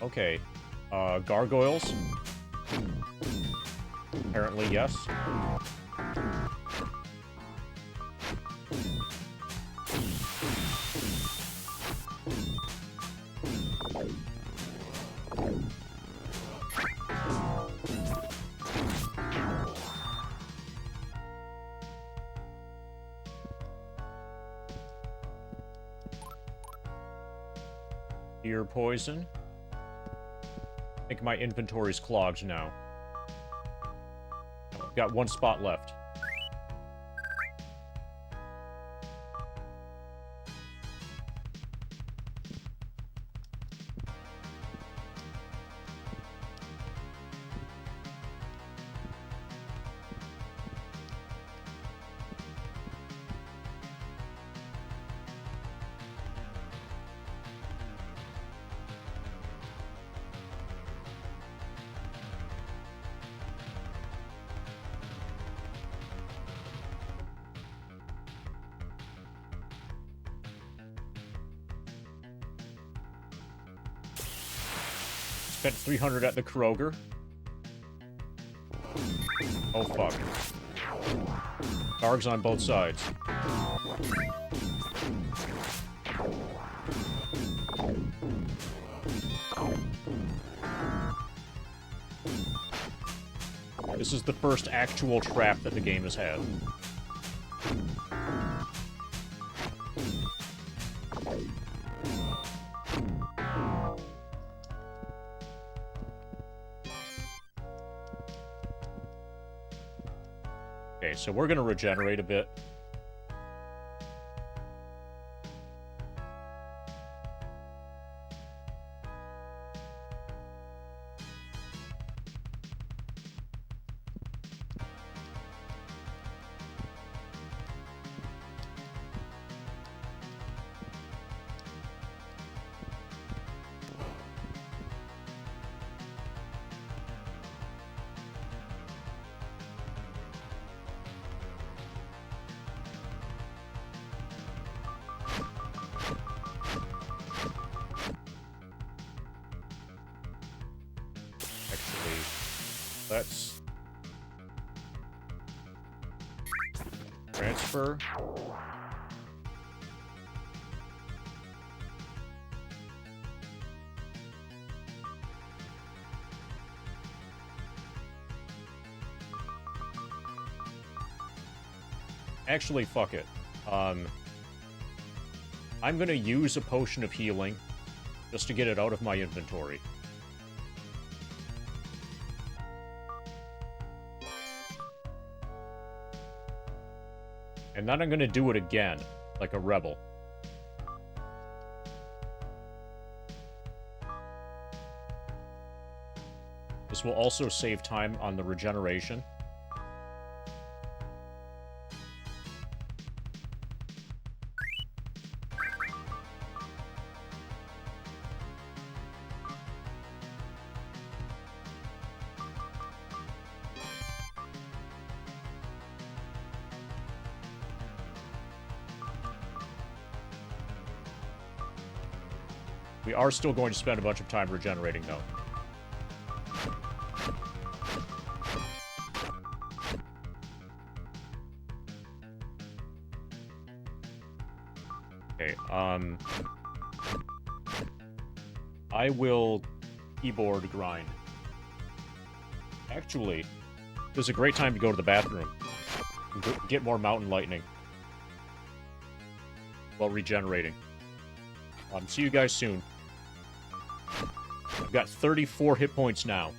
Okay. Gargoyles. Apparently, yes. Ear poison. I think my inventory's clogged now. Got one spot left. Spent 300 at the Kroger. Oh, fuck. Targs on both sides. This is the first actual trap that the game has had. Okay, so we're gonna regenerate a bit. Let's transfer. Actually, fuck it. I'm gonna use a potion of healing just to get it out of my inventory. And then I'm gonna do it again, like a rebel. This will also save time on the regeneration. We are still going to spend a bunch of time regenerating, though. Okay, I will keyboard grind. Actually, this is a great time to go to the bathroom. And get more mountain lightning. While regenerating. See you guys soon. I've got 34 hit points now.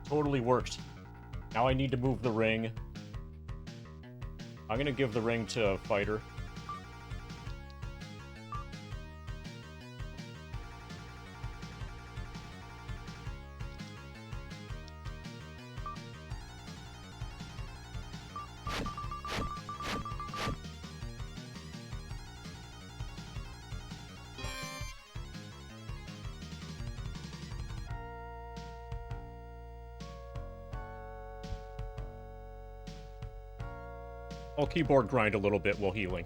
Totally worked. Now I need to move the ring. I'm gonna give the ring to Fighter. I'll keyboard grind a little bit while healing.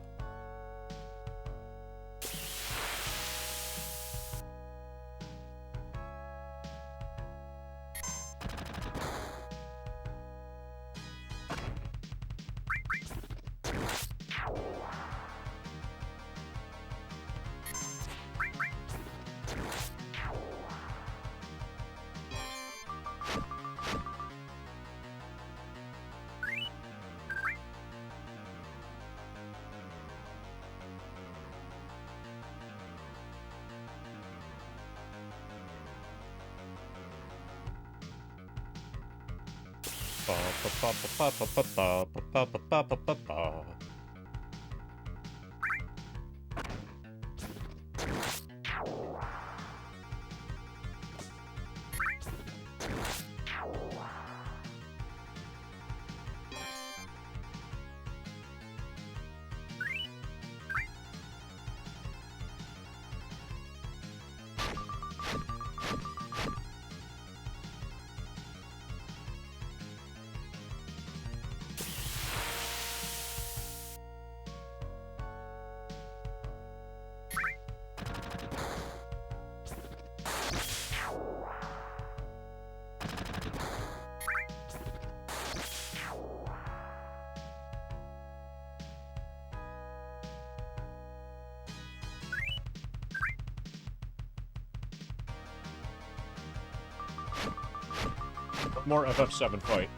More FF7 fight.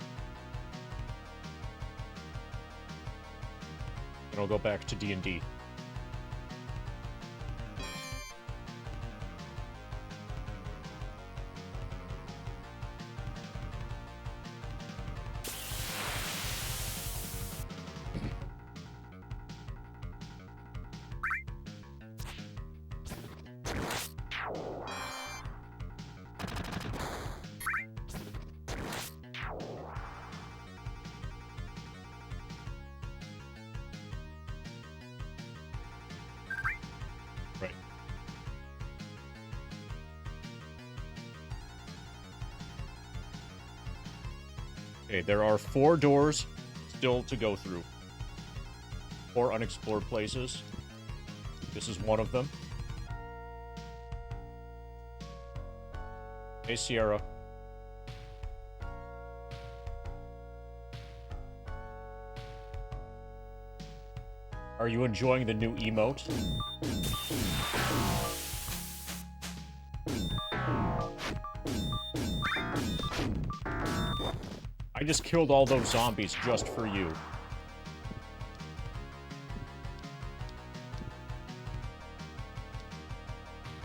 And I'll go back to D&D. Right. Okay, there are 4 doors still to go through. 4 unexplored places. This is one of them. Hey, Sierra. Are you enjoying the new emote? I just killed all those zombies just for you.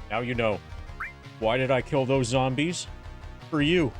Now you know. Why did I kill those zombies? For you.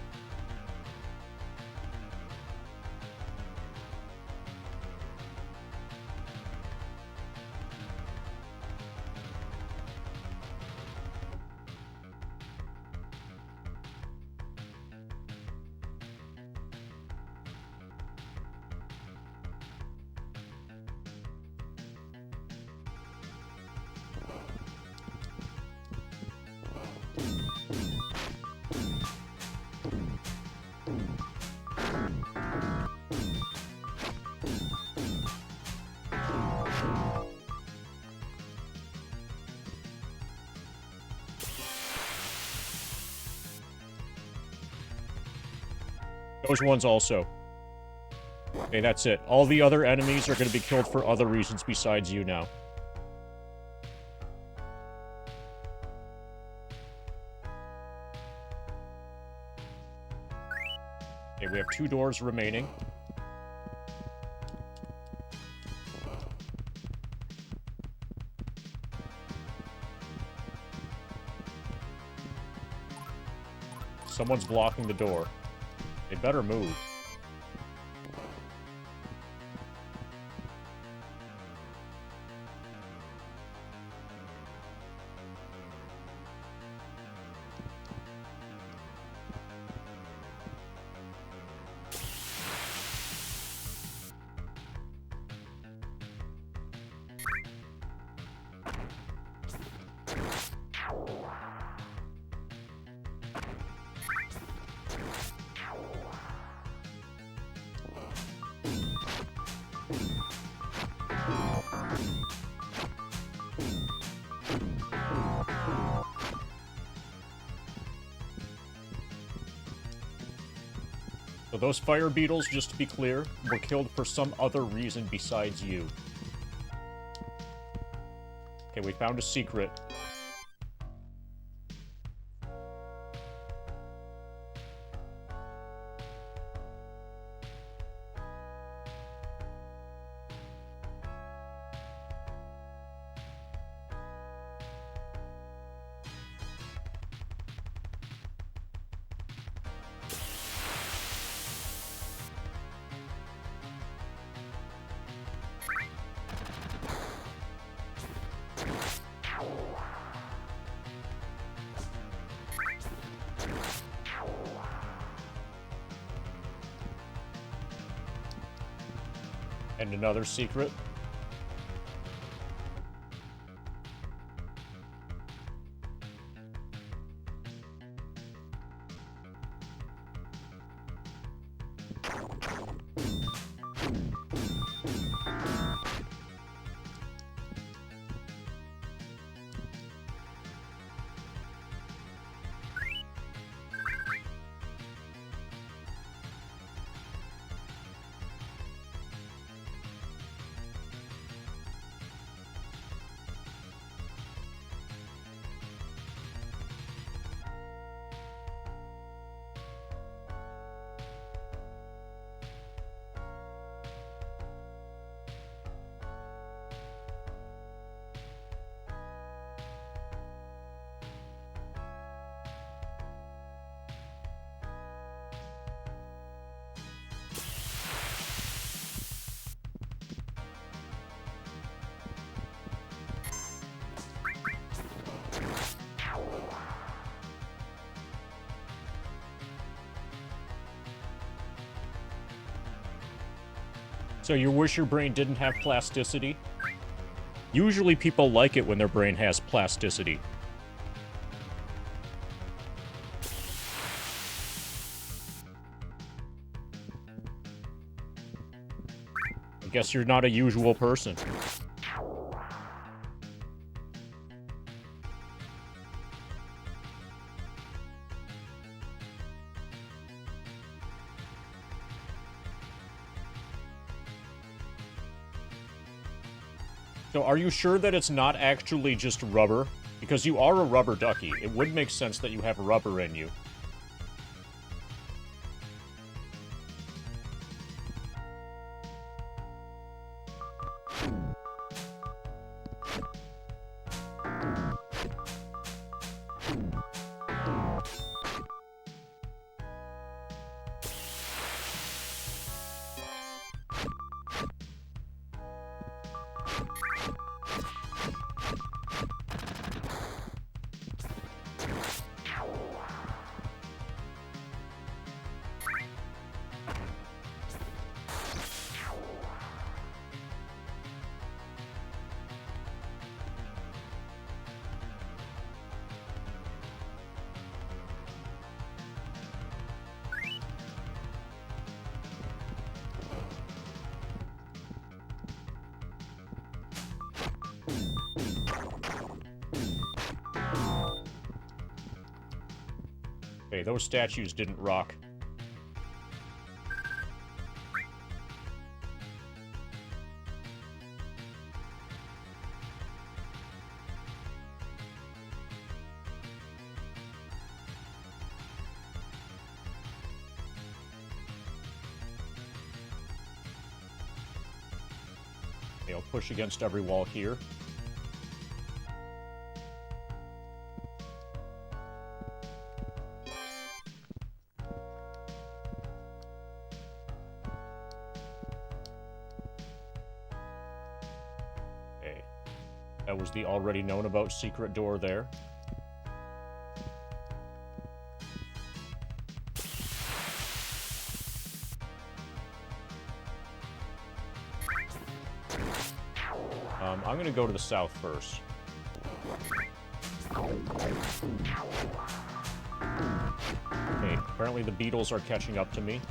Those ones also. Okay, that's it. All the other enemies are going to be killed for other reasons besides you now. Okay, we have 2 doors remaining. Someone's blocking the door. They better move. So those fire beetles, just to be clear, were killed for some other reason besides you. Okay, we found a secret. And another secret. So you wish your brain didn't have plasticity? Usually people like it when their brain has plasticity. I guess you're not a usual person. So are you sure that it's not actually just rubber? Because you are a rubber ducky. It would make sense that you have rubber in you. Okay, those statues didn't rock. Okay, I'll push against every wall here. Okay. That was the already known about secret door there. I'm gonna go to the south first. Okay, apparently the beetles are catching up to me.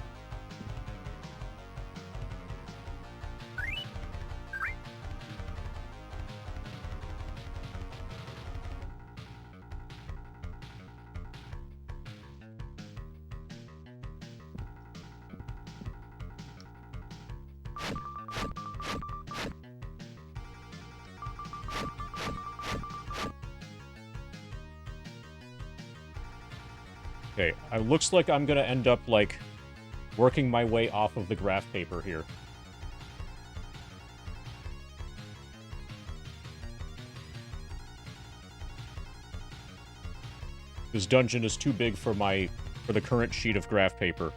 Okay, it looks like I'm gonna end up, like, working my way off of the graph paper here. This dungeon is too big for the current sheet of graph paper.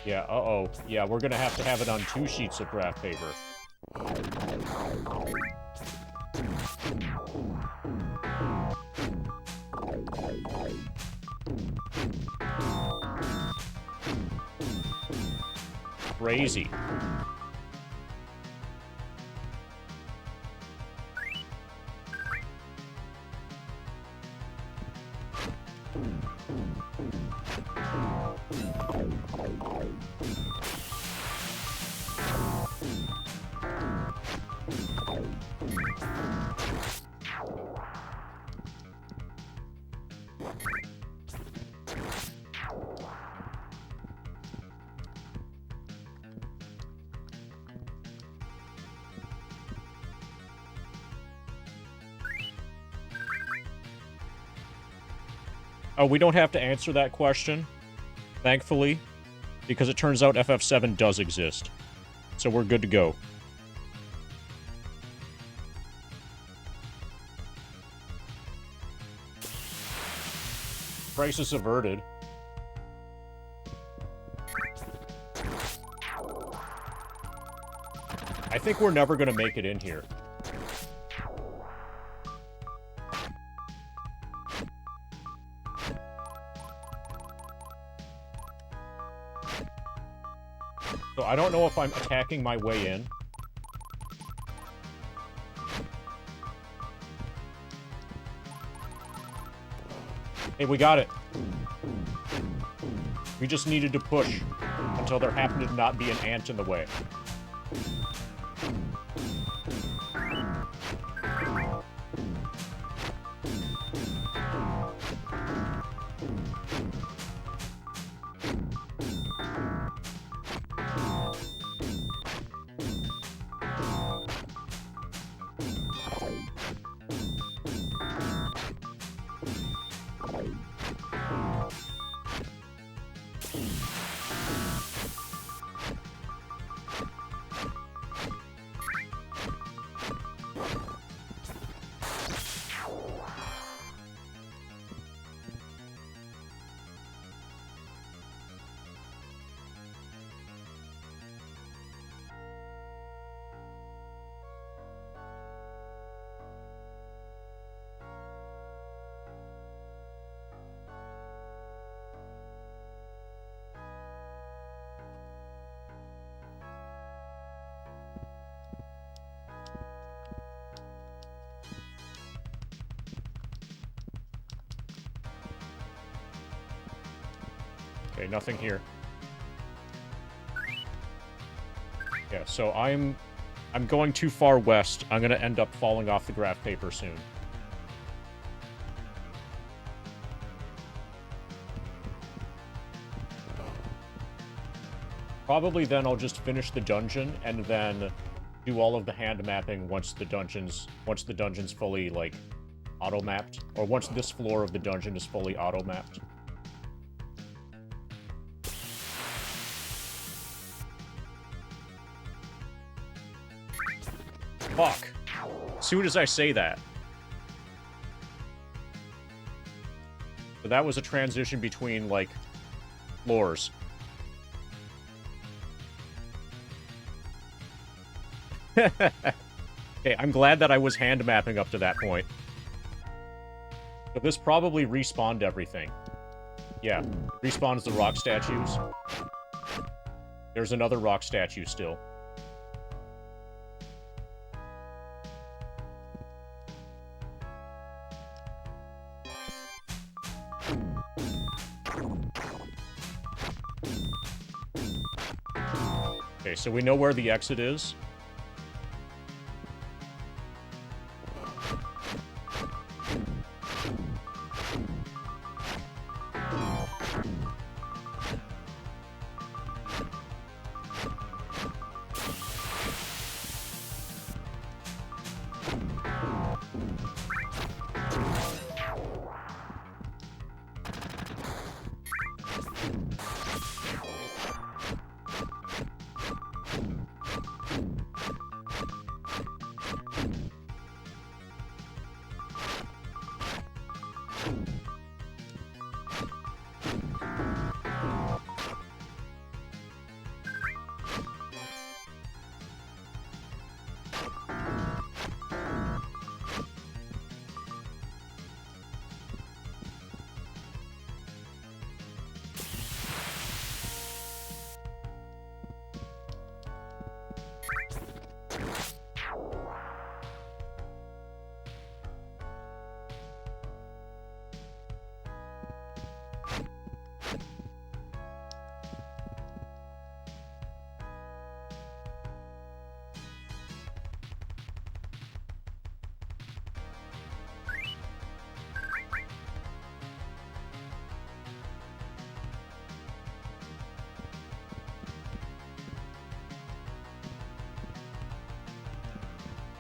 Yeah, uh-oh. Yeah, we're gonna have to have it on 2 sheets of graph paper. Crazy. Oh, we don't have to answer that question, thankfully, because it turns out FF7 does exist. So we're good to go. Crisis averted. I think we're never gonna make it in here. So I don't know if I'm attacking my way in. Hey, we got it. We just needed to push until there happened to not be an ant in the way. Okay, nothing here. Yeah, so I'm going too far west. I'm gonna end up falling off the graph paper soon. Probably then I'll just finish the dungeon and then do all of the hand mapping once the dungeon's fully, like, auto-mapped. Or once this floor of the dungeon is fully auto-mapped. Fuck. As soon as I say that. So that was a transition between, like, floors. Okay, I'm glad that I was hand mapping up to that point. But this probably respawned everything. Yeah, respawns the rock statues. There's another rock statue still. Okay, so we know where the exit is.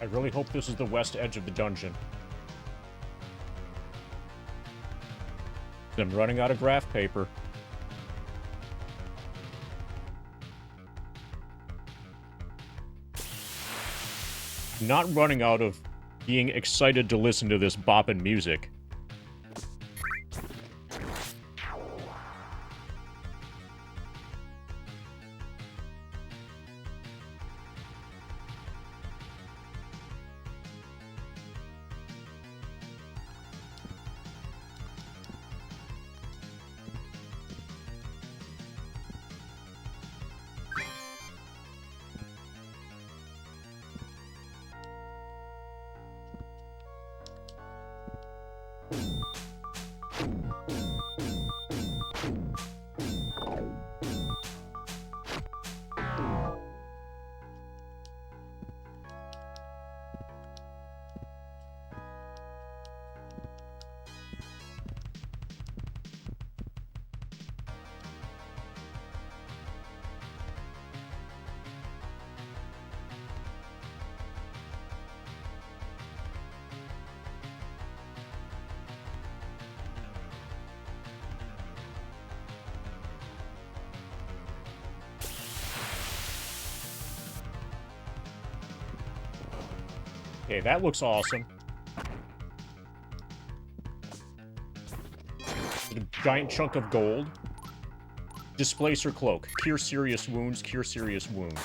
I really hope this is the west edge of the dungeon. I'm running out of graph paper. I'm not running out of being excited to listen to this boppin' music. Okay, that looks awesome. A giant chunk of gold. Displacer cloak. Cure serious wounds, cure serious wounds.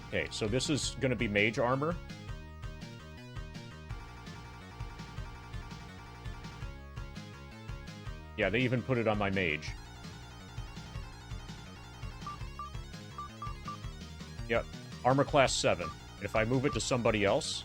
Okay, so this is gonna be mage armor. Yeah, they even put it on my mage. Yep, armor class 7. If I move it to somebody else...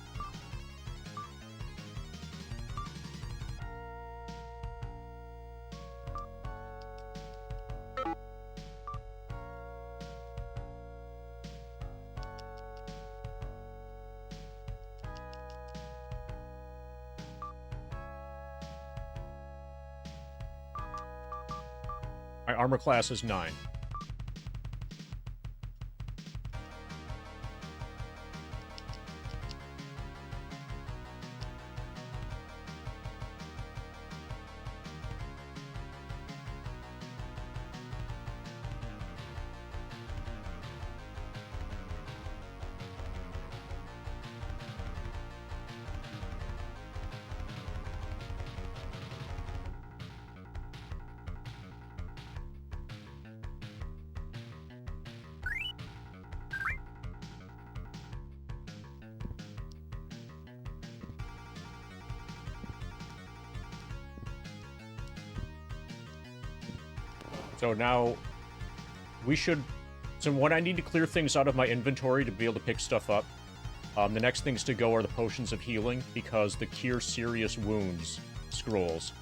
My armor class is 9. So now we should... So when I need to clear things out of my inventory to be able to pick stuff up, the next things to go are the potions of healing, because the Cure Serious Wounds scrolls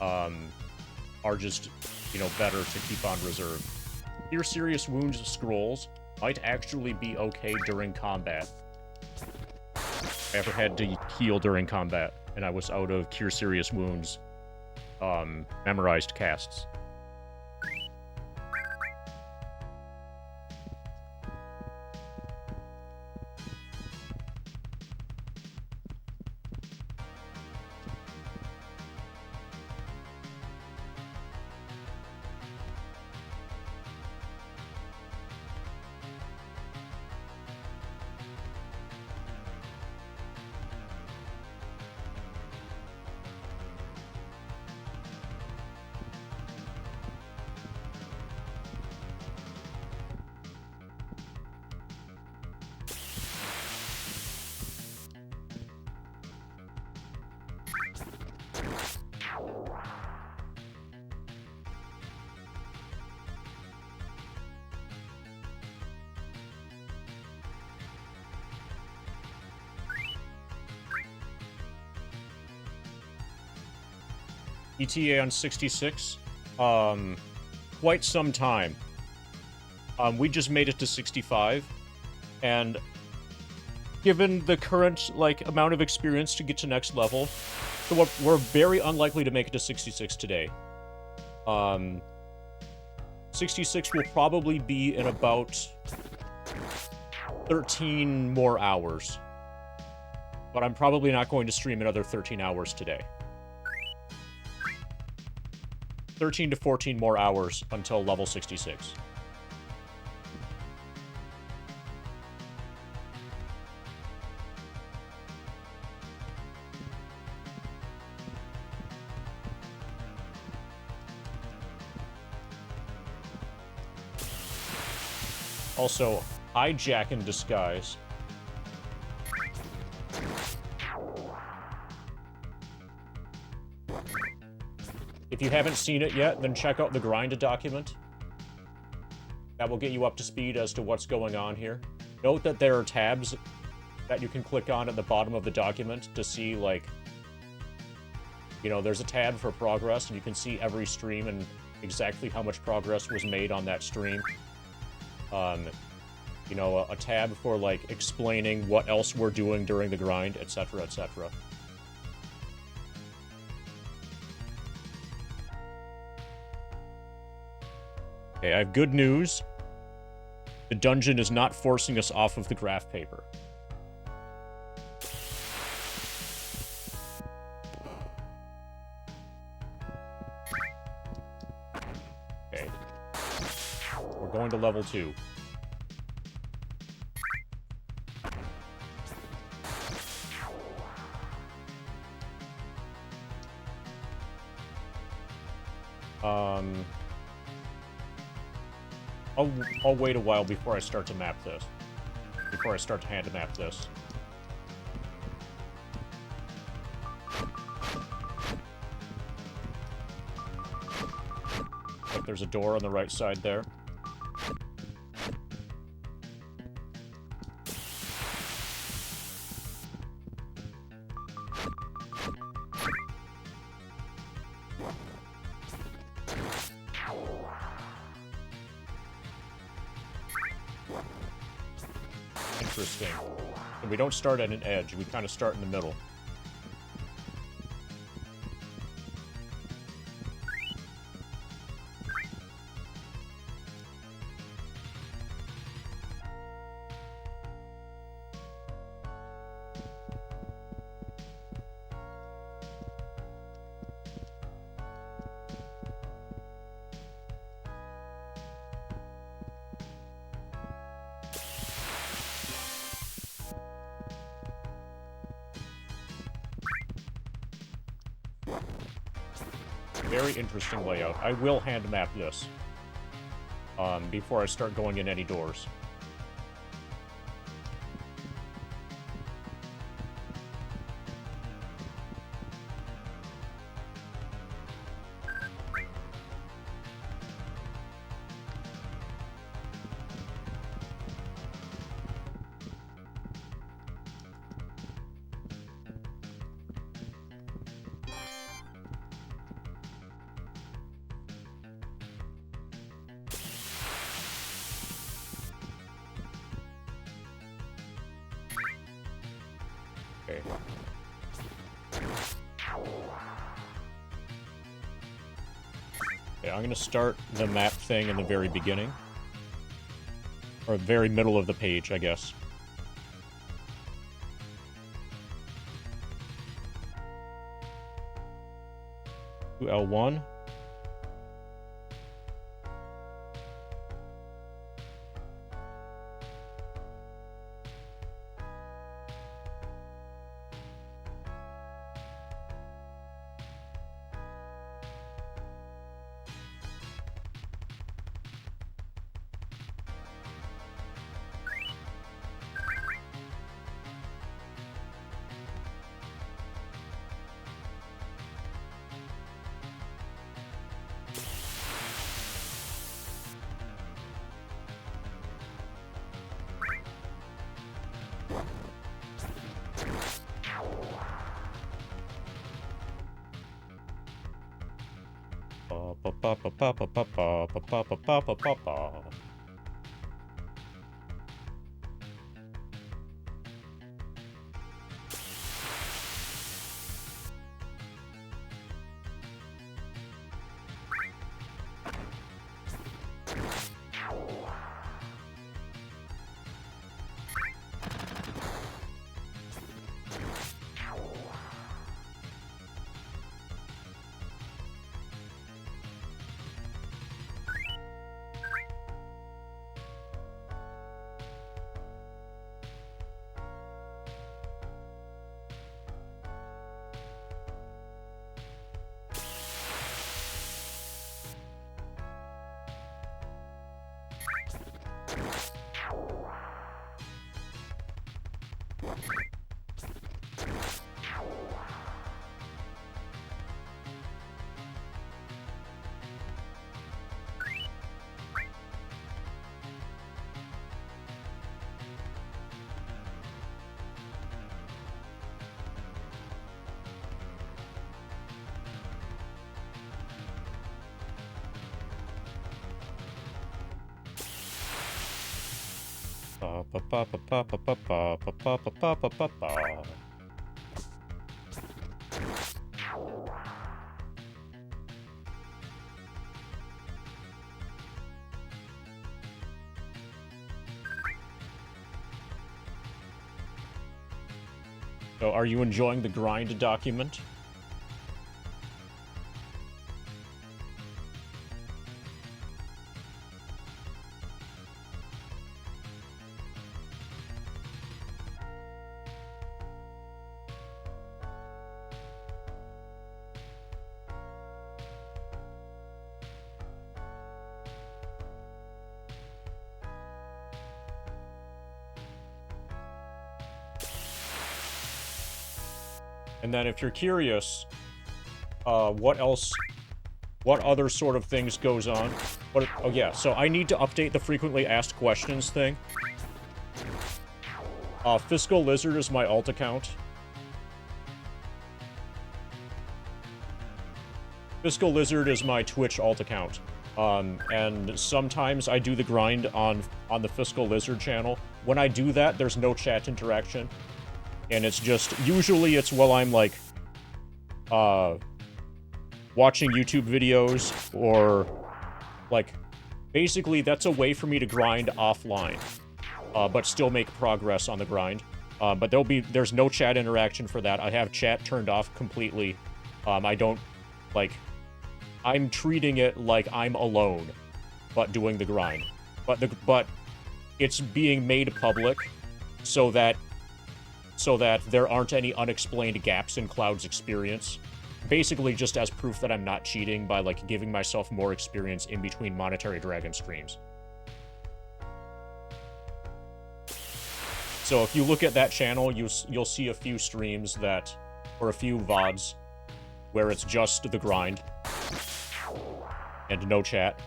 are just, you know, better to keep on reserve. Cure Serious Wounds scrolls might actually be okay during combat. I ever had to heal during combat, and I was out of Cure Serious Wounds memorized casts. ETA on 66, quite some time. We just made it to 65, and given the current, like, amount of experience to get to next level, so we're very unlikely to make it to 66 today. 66 will probably be in about 13 more hours. But I'm probably not going to stream another 13 hours today. 13 to 14 more hours until level 66. Also, hijack in disguise. If you haven't seen it yet, then check out the grind document. That will get you up to speed as to what's going on here. Note that there are tabs that you can click on at the bottom of the document to see, like, you know, there's a tab for progress, and you can see every stream and exactly how much progress was made on that stream. You know, a tab for, like, explaining what else we're doing during the grind, etc., etc. Okay, I have good news. The dungeon is not forcing us off of the graph paper. Okay. We're going to level 2. I'll wait a while before I start to map this. Before I start to hand map this. Like, there's a door on the right side there. Interesting. And we don't start at an edge, we kind of start in the middle. Very interesting layout. I will hand map this before I start going in any doors. Okay, I'm gonna start the map thing in the very beginning. Or very middle of the page, I guess. L1. So, are you enjoying the grind document? And then if you're curious, what other sort of things goes on? Oh yeah, so I need to update the frequently asked questions thing. Fiscal Lizard is my alt account. Fiscal Lizard is my Twitch alt account. And sometimes I do the grind on the Fiscal Lizard channel. When I do that, there's no chat interaction. And it's just, usually it's while I'm, like, watching YouTube videos, or, like, basically that's a way for me to grind offline, but still make progress on the grind. But there's no chat interaction for that. I have chat turned off completely. I don't, like, I'm treating it like I'm alone, but doing the grind. But it's being made public so that there aren't any unexplained gaps in Cloud's experience. Basically just as proof that I'm not cheating by, like, giving myself more experience in between Monetary Dragon streams. So if you look at that channel, you'll see a few streams or a few VODs, where it's just the grind. And no chat.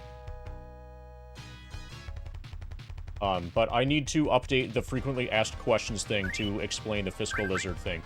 But I need to update the frequently asked questions thing to explain the Fiscal Lizard thing.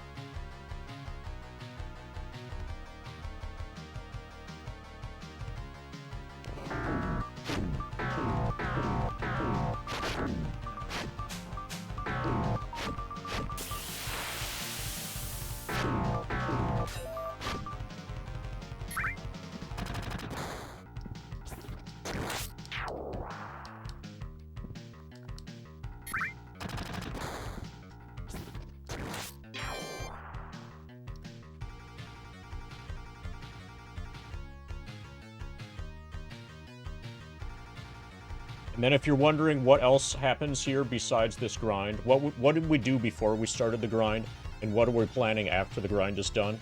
And then if you're wondering what else happens here besides this grind, what did we do before we started the grind, and what are we planning after the grind is done?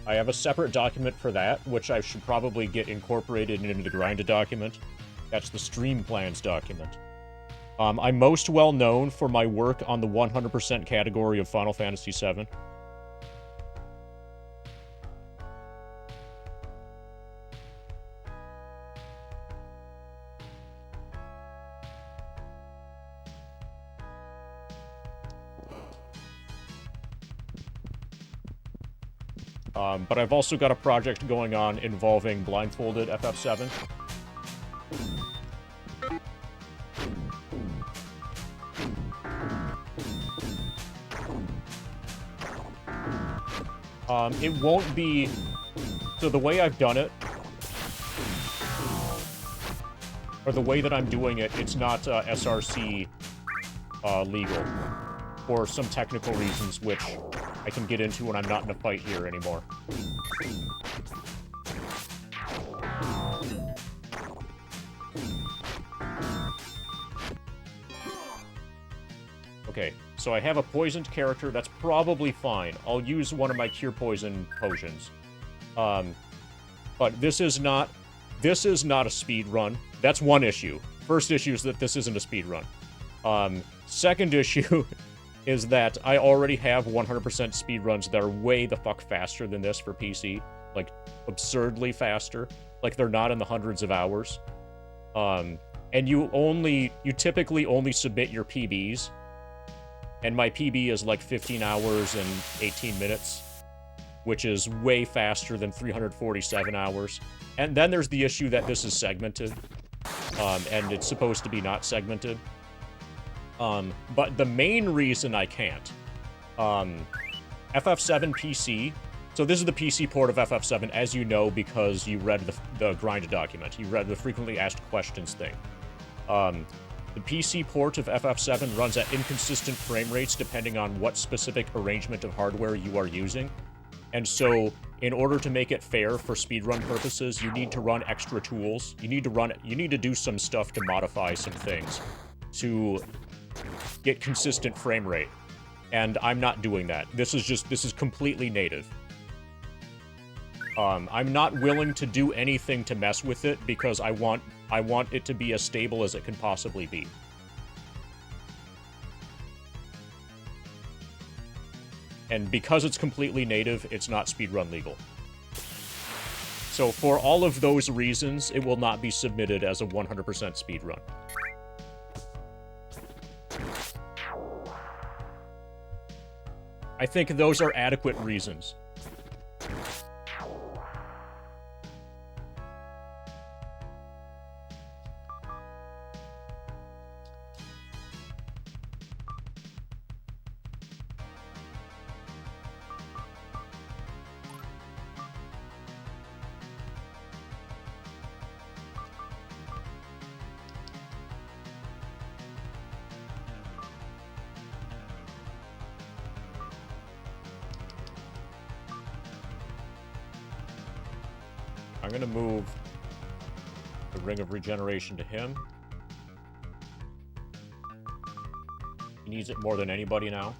I have a separate document for that, which I should probably get incorporated into the grinded document. That's the stream plans document. I'm most well known for my work on the 100% category of Final Fantasy VII. But I've also got a project going on involving blindfolded FF7. It won't be... So the way I've done it, or the way that I'm doing it, it's not SRC legal, for some technical reasons, which I can get into when I'm not in a fight here anymore. Okay, so I have a poisoned character. That's probably fine. I'll use one of my cure poison potions. But this is not a speed run. That's one issue. First issue is that this isn't a speed run. Second issue is that I already have 100% speed runs that are way the fuck faster than this for PC. Like, absurdly faster. Like, they're not in the hundreds of hours. And you typically only submit your PBs. And my PB is like 15 hours and 18 minutes, which is way faster than 347 hours. And then there's the issue that this is segmented, and it's supposed to be not segmented. But the main reason I can't, FF7 PC, so this is the PC port of FF7, as you know, because you read the grinded document. You read the frequently asked questions thing. The PC port of FF7 runs at inconsistent frame rates depending on what specific arrangement of hardware you are using. And so, in order to make it fair for speedrun purposes, you need to run extra tools. You need to do some stuff to modify some things to get consistent frame rate. And I'm not doing that. This is completely native. I'm not willing to do anything to mess with it because I want it to be as stable as it can possibly be. And because it's completely native, it's not speedrun legal. So for all of those reasons, it will not be submitted as a 100% speedrun. I think those are adequate reasons. I'm gonna move the Ring of Regeneration to him. He needs it more than anybody now.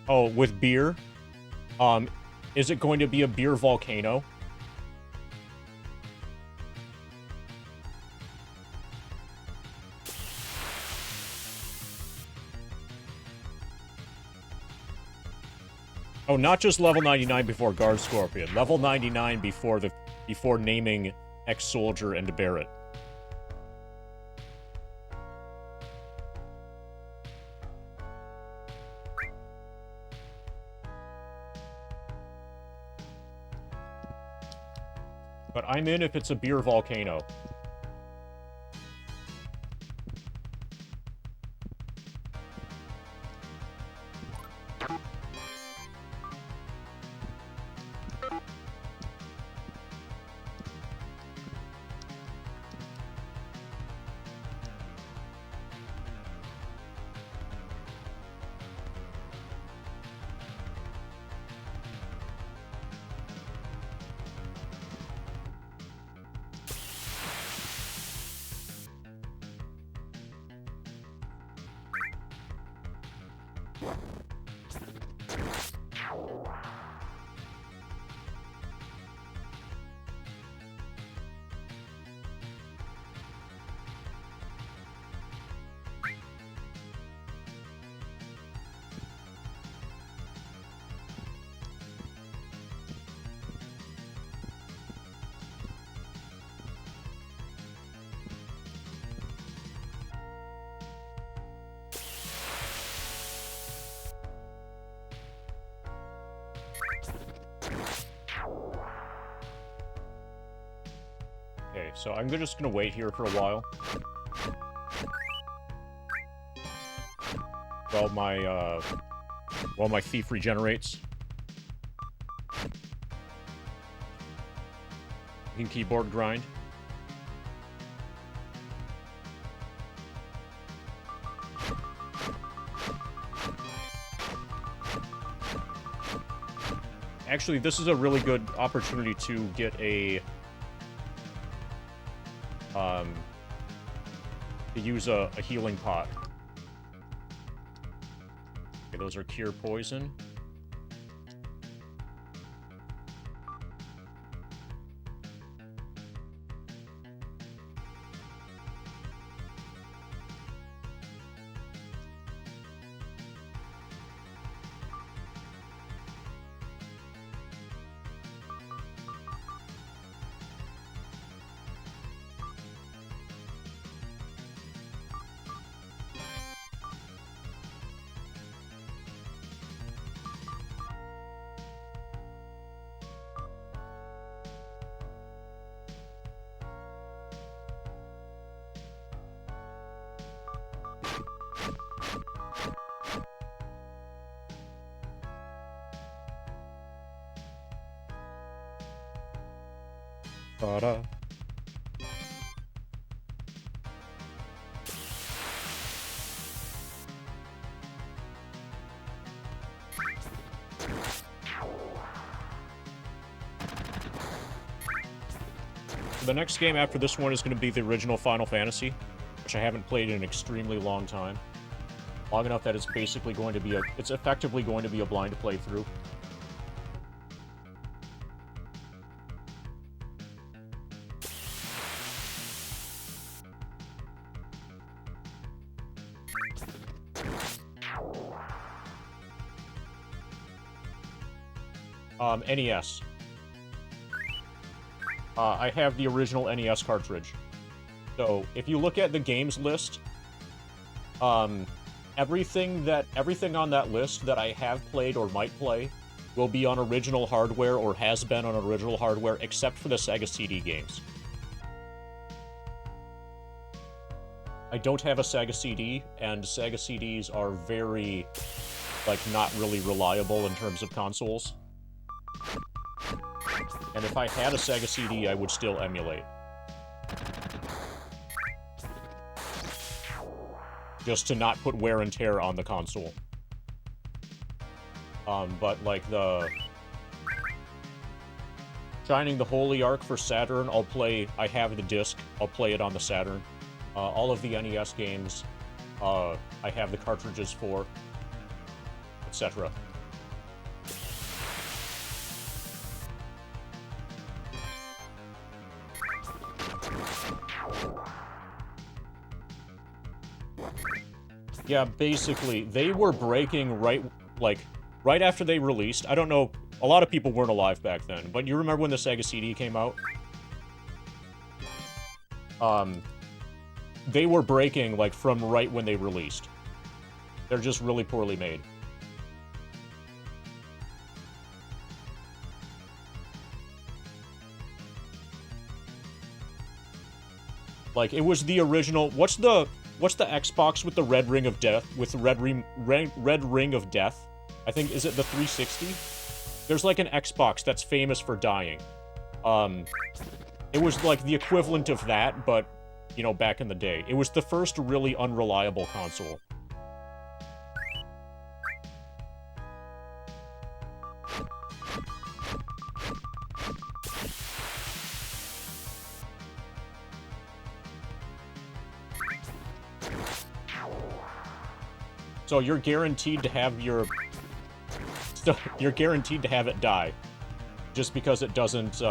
Oh, with beer? Is it going to be a beer volcano? Oh, not just level 99 before Guard Scorpion. Level 99 before naming Ex-Soldier and Barret. But I'm in if it's a beer volcano. Okay, so I'm just gonna wait here for a while. While my thief regenerates. You can keyboard grind. Actually, this is a really good opportunity to get a to use a healing pot. Okay, those are cure poison. Ta-da. The next game after this one is going to be the original Final Fantasy, which I haven't played in an extremely long time. Long enough that it's basically going to be it's effectively going to be a blind playthrough. NES. I have the original NES cartridge. So, if you look at the games list, everything on that list that I have played or might play will be on original hardware or has been on original hardware, except for the Sega CD games. I don't have a Sega CD, and Sega CDs are very, like, not really reliable in terms of consoles. And if I had a Sega CD, I would still emulate. Just to not put wear and tear on the console. But like the... Shining the Holy Ark for Saturn, I have the disc, I'll play it on the Saturn. All of the NES games, I have the cartridges for, etc. Yeah, basically, they were breaking right after they released. I don't know, a lot of people weren't alive back then, but you remember when the Sega CD came out? They were breaking, like, from right when they released. They're just really poorly made. Like, it was the original... What's the Xbox with the red ring of death? With the red ring of death? I think, is it the 360? There's, like, an Xbox that's famous for dying. It was, like, the equivalent of that, but, you know, back in the day. It was the first really unreliable console. So you're guaranteed to have your... So you're guaranteed to have it die. Just because it doesn't,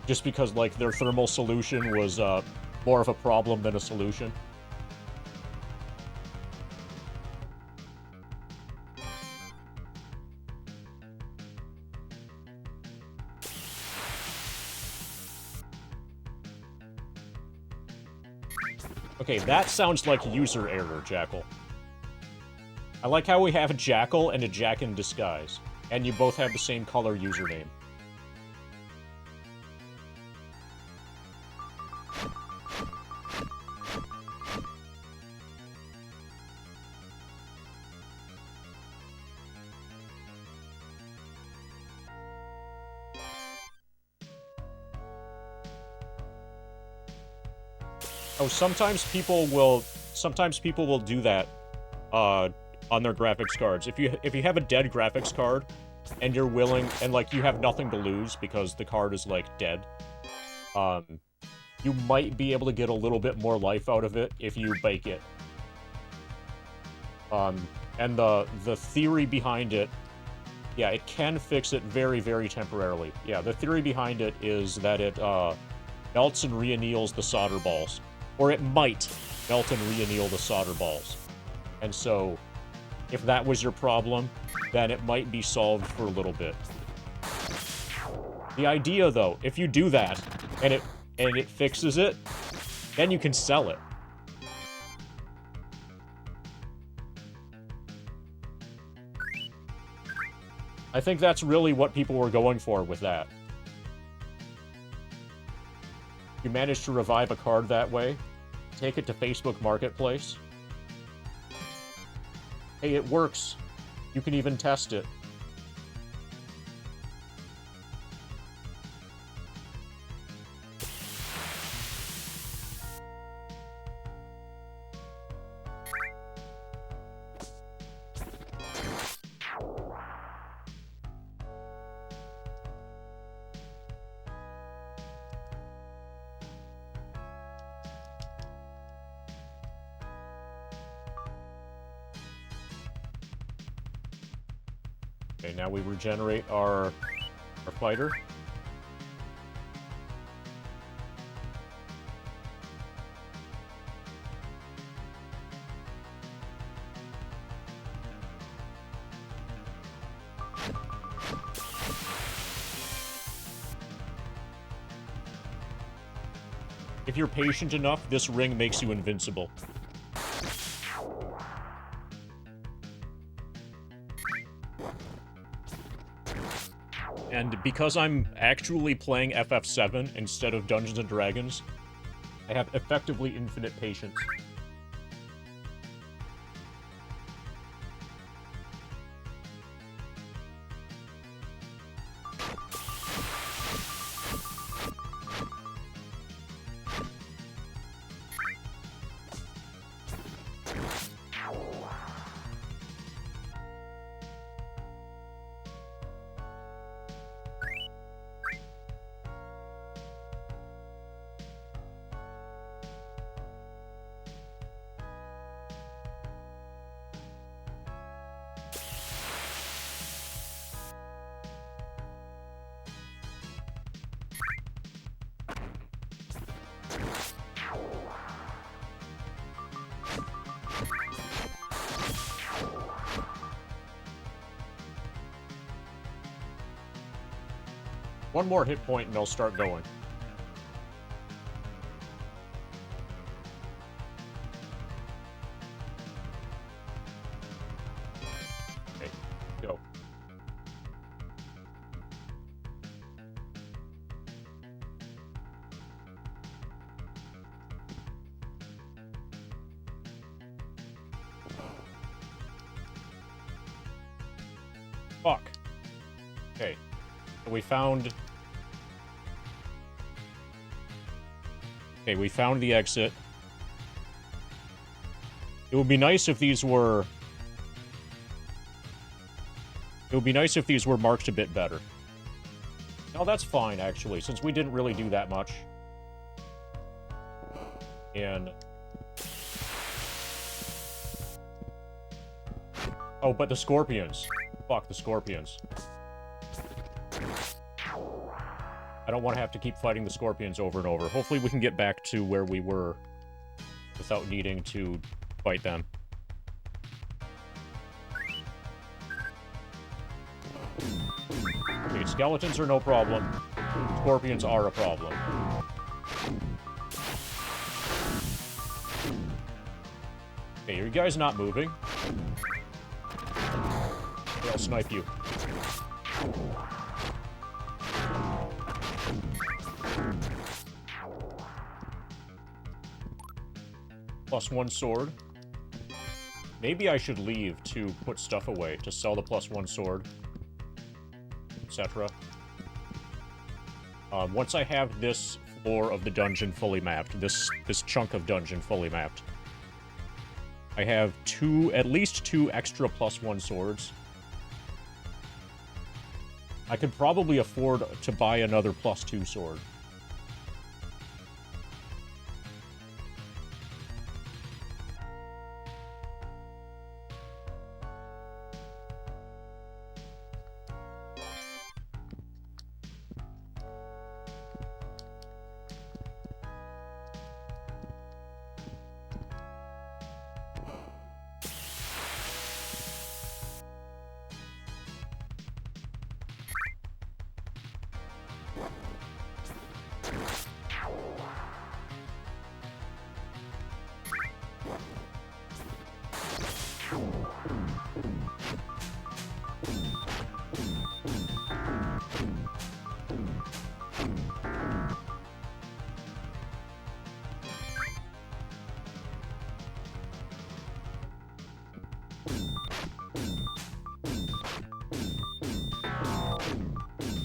just because, like, their thermal solution was, more of a problem than a solution. Okay, that sounds like user error, Jackal. I like how we have a Jackal and a Jack in disguise. And you both have the same color username. Oh, sometimes people will do that on their graphics cards. If you have a dead graphics card and you're willing and like you have nothing to lose because the card is like dead, you might be able to get a little bit more life out of it if you bake it. And the theory behind it, yeah, it can fix it very, very temporarily. Yeah, the theory behind it is that it melts and reanneals the solder balls. Or it might melt and reanneal the solder balls. And so, if that was your problem, then it might be solved for a little bit. The idea, though, if you do that, and it fixes it, then you can sell it. I think that's really what people were going for with that. You manage to revive a card that way, take it to Facebook Marketplace. Hey, it works. You can even test it. Okay, now we regenerate our fighter. If you're patient enough, this ring makes you invincible. And because I'm actually playing FF7 instead of Dungeons & Dragons, I have effectively infinite patience. One more hit point and they'll start going. Okay, go. Fuck. Okay. So we found... Okay, we found the exit. It would be nice if these were... It would be nice if these were marked a bit better. No, that's fine, actually, since we didn't really do that much. And... Oh, but the scorpions. Fuck the scorpions. I don't want to have to keep fighting the scorpions over and over. Hopefully we can get back to where we were without needing to fight them. Okay, skeletons are no problem. Scorpions are a problem. Okay, are you guys not moving? Okay, I'll snipe you. +1 sword. Maybe I should leave to put stuff away, to sell the +1 sword, etc. Once I have this floor of the dungeon fully mapped, this chunk of dungeon fully mapped, I have at least two extra +1 swords. I could probably afford to buy another +2 sword.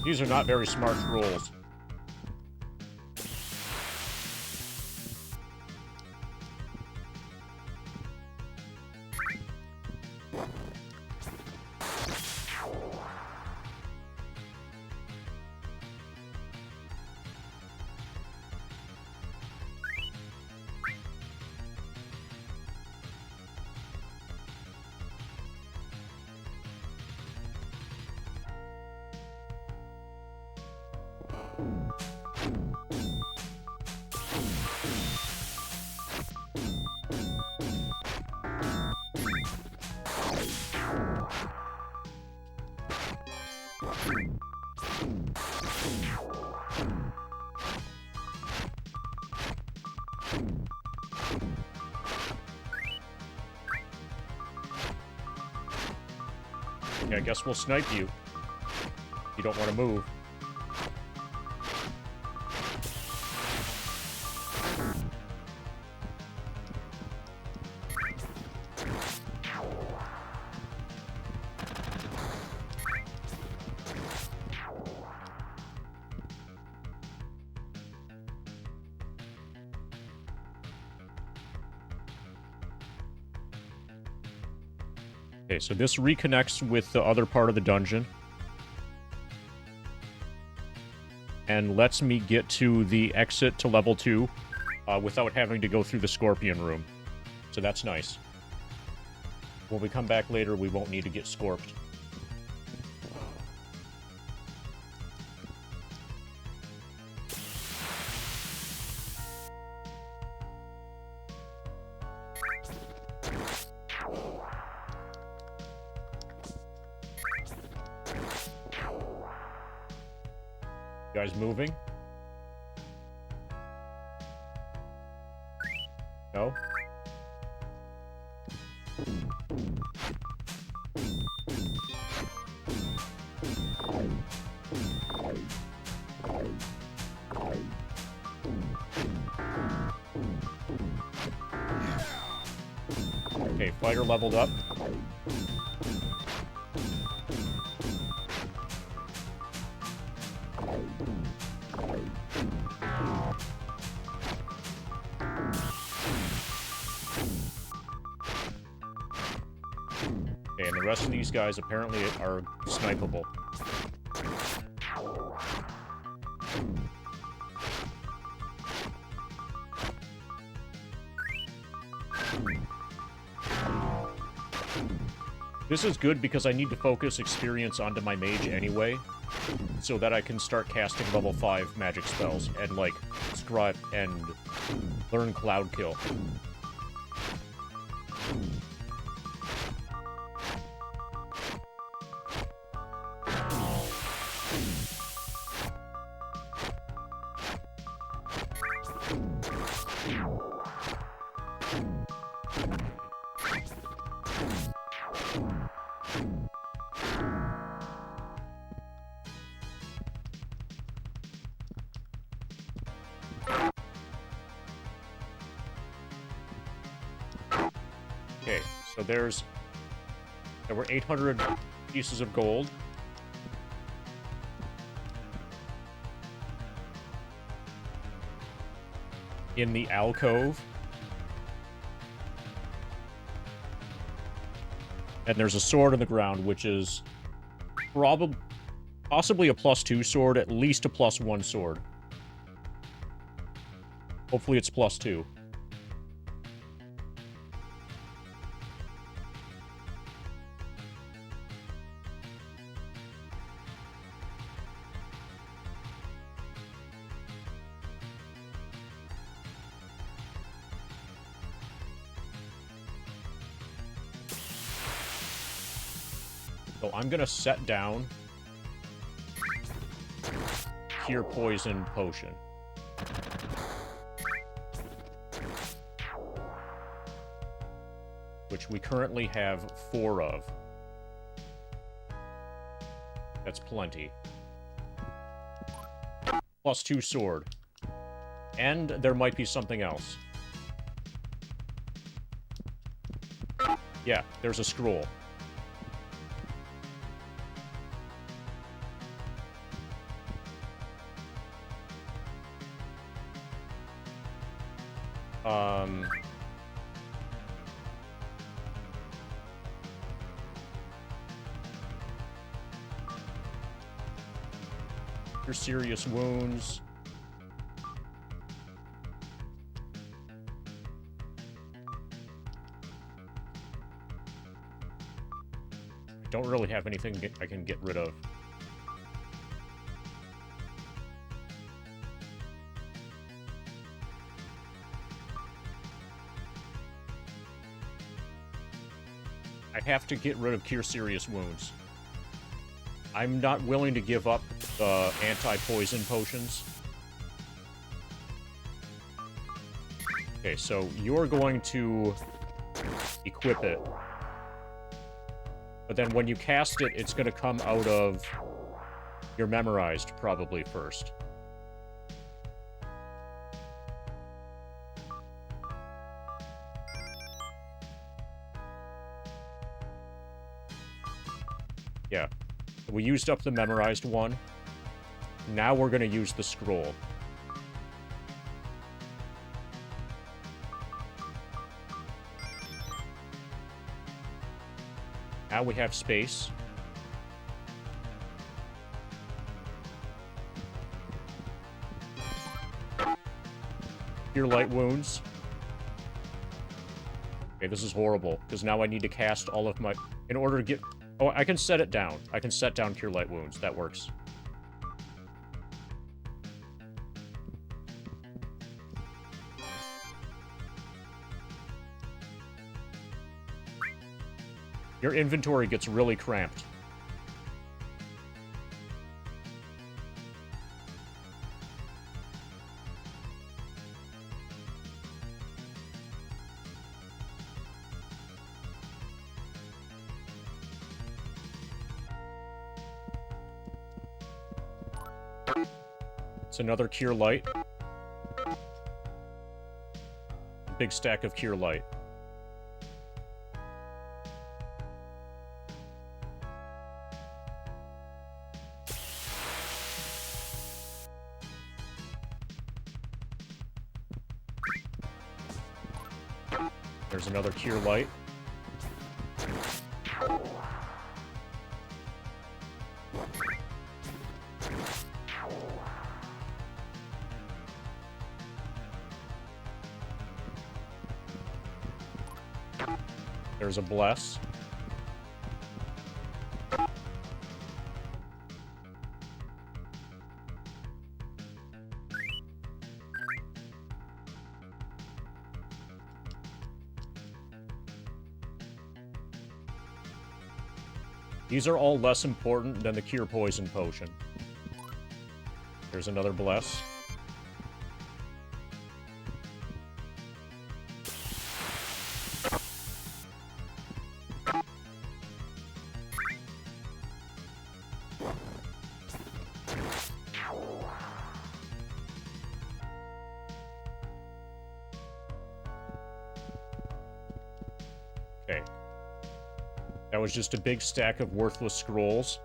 These are not very smart rolls. Yeah, I guess we'll snipe you. You don't want to move. Okay, so this reconnects with the other part of the dungeon. And lets me get to the exit to level 2 without having to go through the scorpion room. So that's nice. When we come back later, we won't need to get scorped. You guys moving? No? Okay, fighter leveled up. Okay, and the rest of these guys apparently are snipeable. This is good because I need to focus experience onto my mage anyway, so that I can start casting level 5 magic spells and, like, strut and learn Cloud Kill. Okay, so there were 800 pieces of gold. In the alcove. And there's a sword on the ground, which is possibly a +2 sword, at least a +1 sword. Hopefully it's +2. So I'm gonna set down Cure Poison Potion. Which we currently have 4 of. That's plenty. +2 sword. And there might be something else. Yeah, there's a scroll. Your serious wounds. Don't really have anything I can get rid of. I have to get rid of Cure Serious Wounds. I'm not willing to give up the anti-poison potions. Okay, so you're going to equip it. But then when you cast it, it's going to come out of your memorized, probably, first. Yeah. We used up the memorized one. Now we're going to use the scroll. Now we have space. Cure Light Wounds. Okay, this is horrible, because now I need to cast all of my... In order to get... Oh, I can set it down. I can set down Cure Light Wounds. That works. Your inventory gets really cramped. It's another Cure Light. Big stack of Cure Light. There's another Cure Light. There's a Bless. These are all less important than the Cure Poison Potion. There's another Bless. Okay. That was just a big stack of worthless scrolls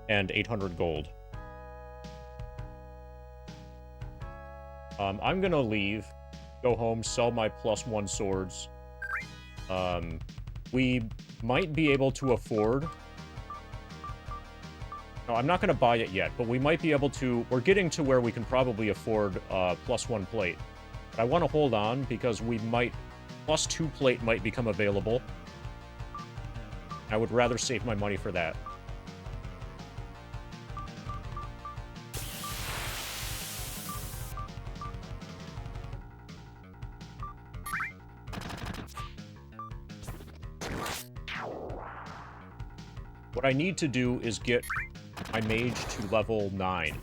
and 800 gold. I'm gonna leave, go home, sell my +1 swords. We might be able to afford... No, I'm not gonna buy it yet, but we might be able to... We're getting to where we can probably afford +1 plate. But I want to hold on because we might... +2 plate might become available. I would rather save my money for that. What I need to do is get my mage to level 9.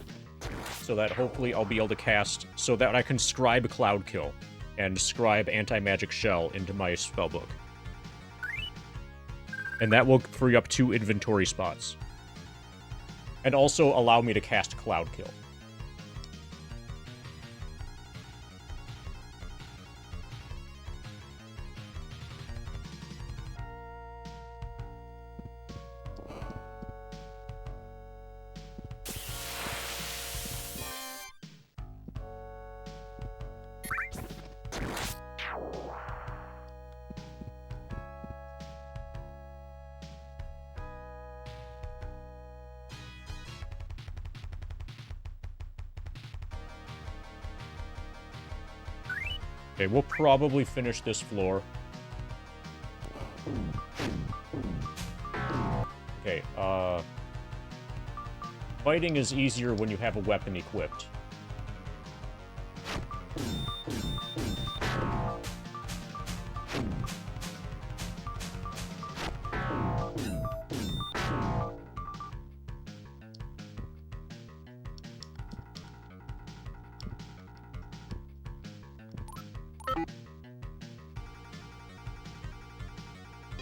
So that hopefully I'll be able to cast... So that I can scribe Cloud Kill and scribe Anti-Magic Shell into my spellbook. And that will free up 2 inventory spots. And also allow me to cast Cloud Kill. Okay, we'll probably finish this floor. Okay, fighting is easier when you have a weapon equipped.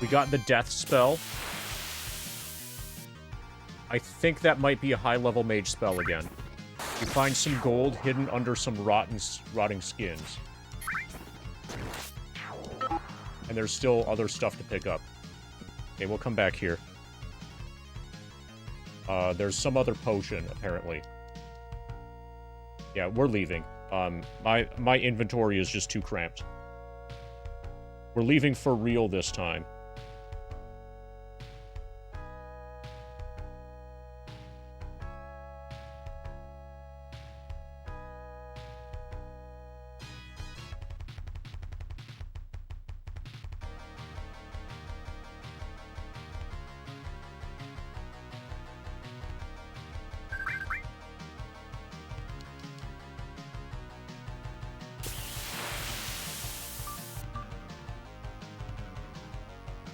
We got the death spell. I think that might be a high-level mage spell again. You find some gold hidden under some rotting skins. And there's still other stuff to pick up. Okay, we'll come back here. There's some other potion, apparently. Yeah, we're leaving. My inventory is just too cramped. We're leaving for real this time.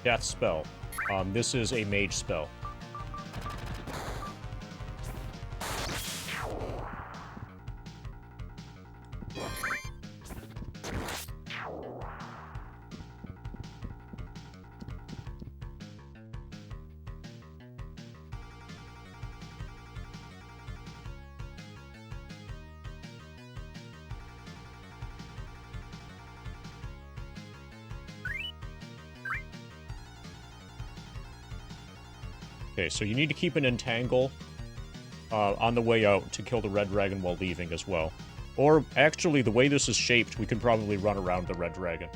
Death spell. This is a mage spell. Okay, so you need to keep an entangle on the way out to kill the red dragon while leaving as well. Or, actually, the way this is shaped, we can probably run around the red dragon.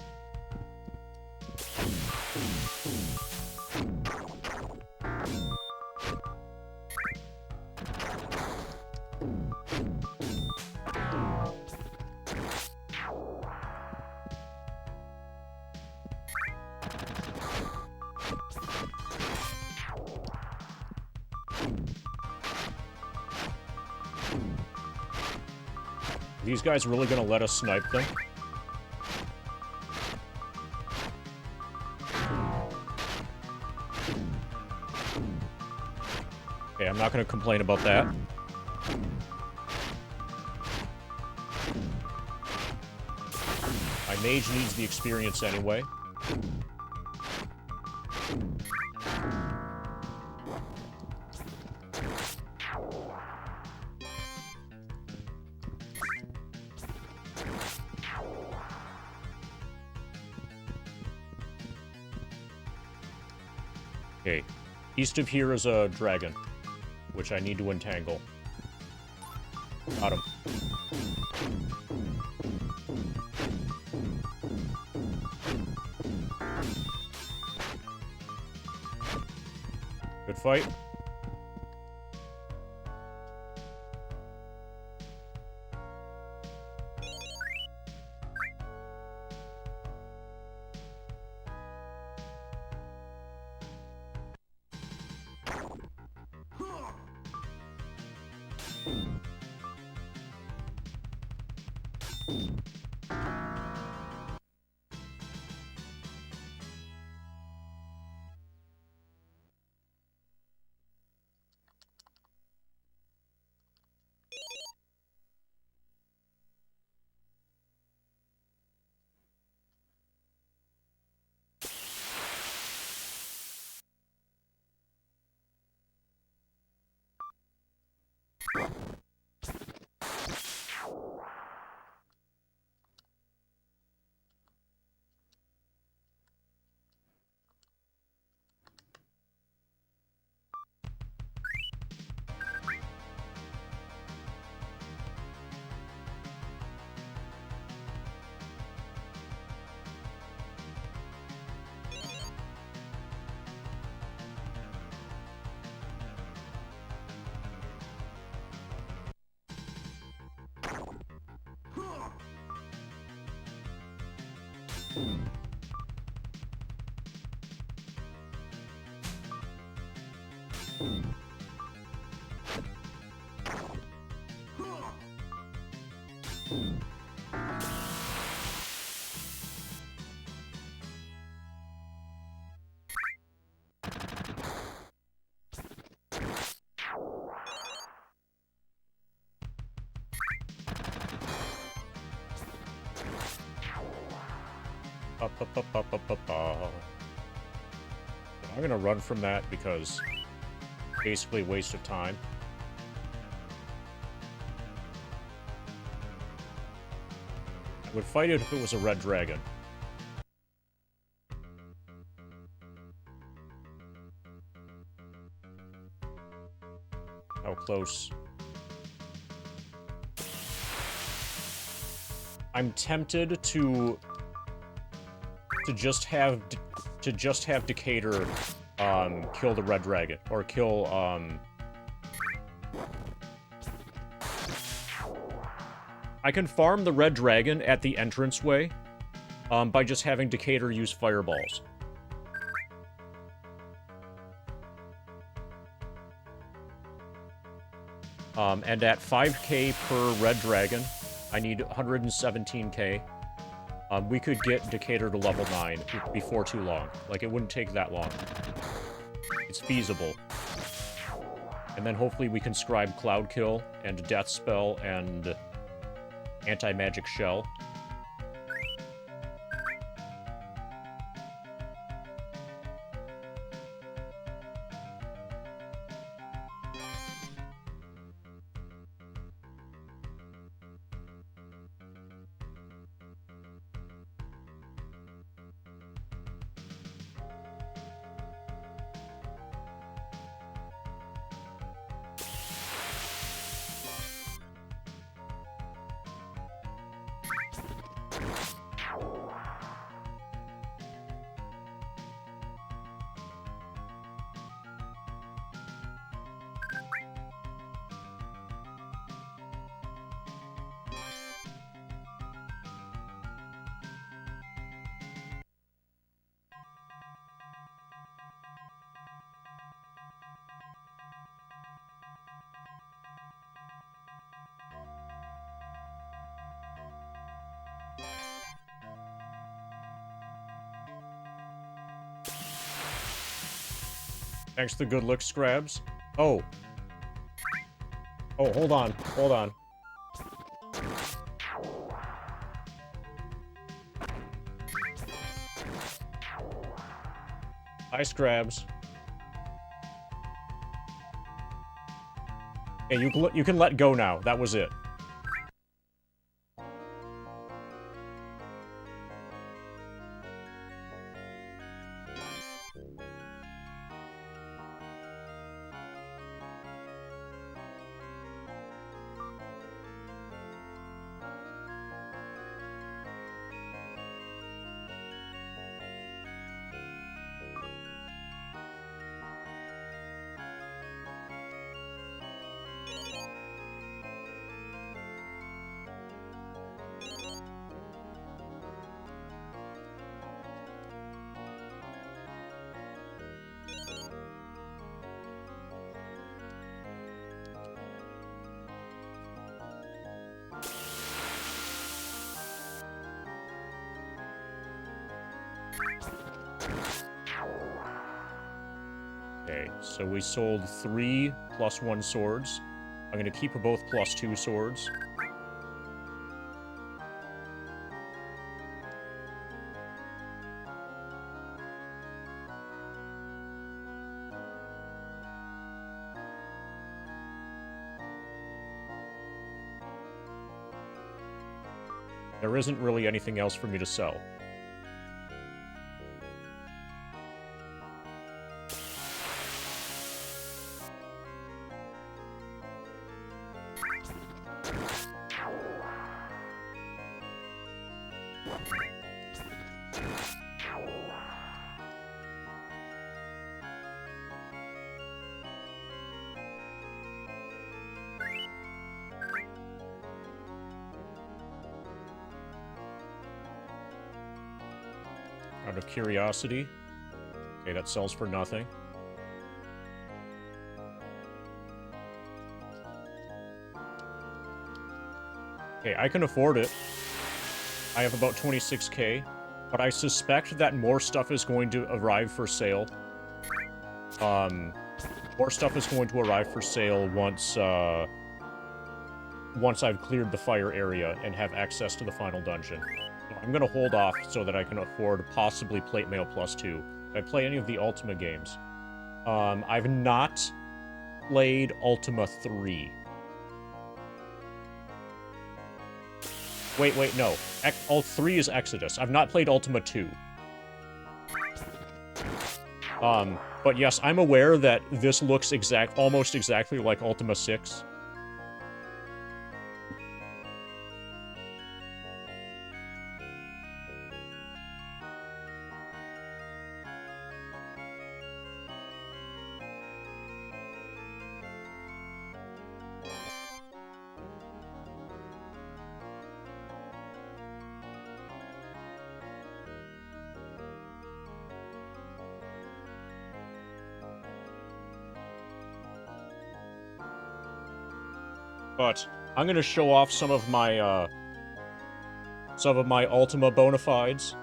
These guys really gonna let us snipe them? Okay, I'm not gonna complain about that. My mage needs the experience anyway. Okay. East of here is a dragon, which I need to entangle. Got him. Good fight. I'm gonna run from that because basically waste of time. I would fight it if it was a red dragon. How close? I'm tempted to just have Decatur kill the red dragon, or kill I can farm the red dragon at the entranceway by just having Decatur use fireballs. And at 5k per red dragon, I need 117k. We could get Decatur to level 9 before too long. Like, it wouldn't take that long. It's feasible. And then hopefully we can scribe Cloud Kill, and Death Spell, and Anti-Magic Shell. Thanks to the good look, Scrabs. Oh, Oh, hold on. Hold on. Ice grabs. Okay, you can let go now. That was it. Okay, so we sold 3 +1 swords. I'm gonna keep both +2 swords. There isn't really anything else for me to sell. Out of curiosity. Okay, that sells for nothing. Okay, I can afford it. I have about 26k, but I suspect that more stuff is going to arrive for sale. More stuff is going to arrive for sale once I've cleared the fire area and have access to the final dungeon. So I'm gonna hold off so that I can afford possibly Plate Mail +2. If I play any of the Ultima games. I've not played Ultima 3. Wait, no. Alt 3 is Exodus. I've not played Ultima 2. But yes, I'm aware that this looks almost exactly like Ultima 6. But I'm gonna show off some of my Ultima bona fides.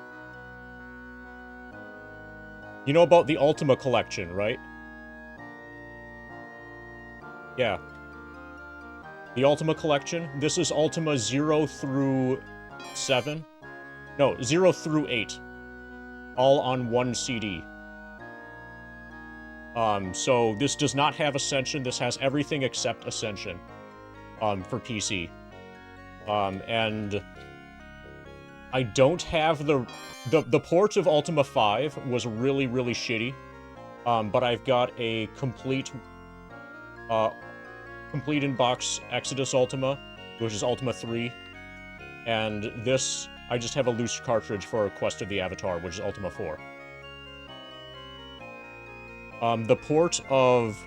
You know about the Ultima collection, right? Yeah. The Ultima collection. This is Ultima 0 through 7. No, 0 through 8. All on one CD. So this does not have Ascension. This has everything except Ascension. For PC. And I don't have the port of Ultima 5 was really, really shitty. But I've got a complete in-box Exodus Ultima, which is Ultima 3. And this, I just have a loose cartridge for Quest of the Avatar, which is Ultima 4. The port of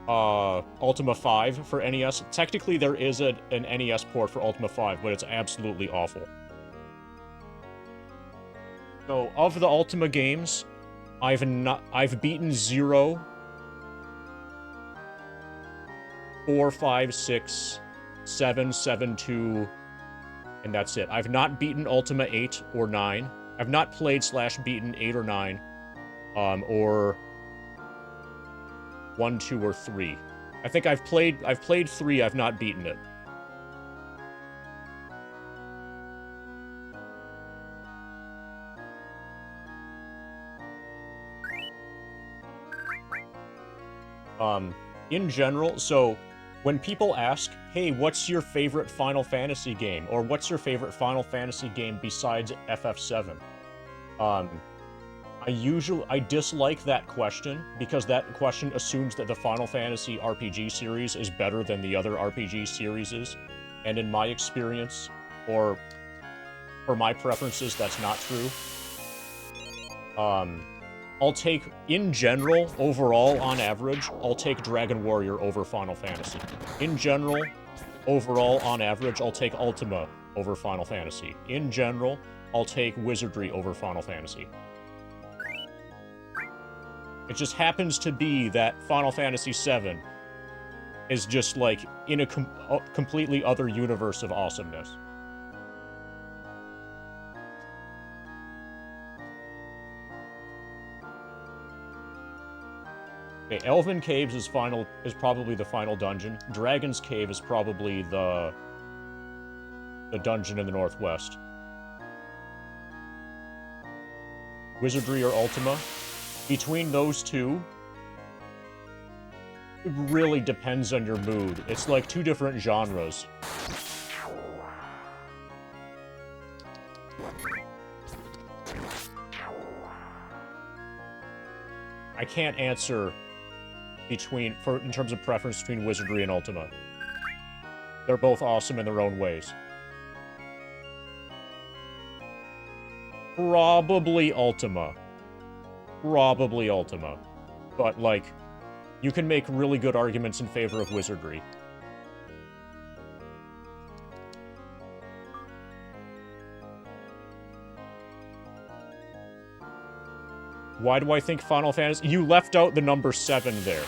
Ultima 5 for NES. Technically, there is an NES port for Ultima 5, but it's absolutely awful. So, of the Ultima games, I've beaten 0, 4, 5, 6, 7, 7, 2, and that's it. I've not beaten Ultima 8 or 9. I've not played / beaten 8 or 9, or 1, 2, or 3. I think I've played 3, I've not beaten it. In general, so when people ask, hey, what's your favorite Final Fantasy game? Or what's your favorite Final Fantasy game besides FF7? I dislike that question, because that question assumes that the Final Fantasy RPG series is better than the other RPG series, and in my experience, or for my preferences, that's not true. I'll take, in general, overall, on average, I'll take Dragon Warrior over Final Fantasy. In general, overall, on average, I'll take Ultima over Final Fantasy. In general, I'll take Wizardry over Final Fantasy. It just happens to be that Final Fantasy VII is just, like, in a completely other universe of awesomeness. Okay, Elven Caves is probably the final dungeon. Dragon's Cave is probably the dungeon in the northwest. Wizardry or Ultima. Between those two, it really depends on your mood. It's like two different genres. I can't answer in terms of preference between Wizardry and Ultima. They're both awesome in their own ways. Probably Ultima. Probably Ultima. But, like, you can make really good arguments in favor of Wizardry. Why do I think Final Fantasy... You left out the number 7 there.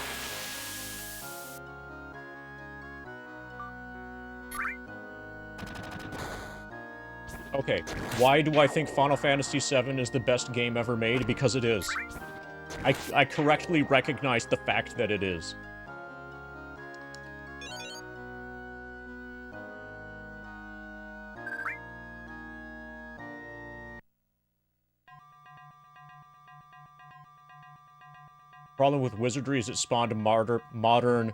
Okay, why do I think Final Fantasy VII is the best game ever made? Because it is. I correctly recognize the fact that it is. Problem with Wizardry is it spawned a modern,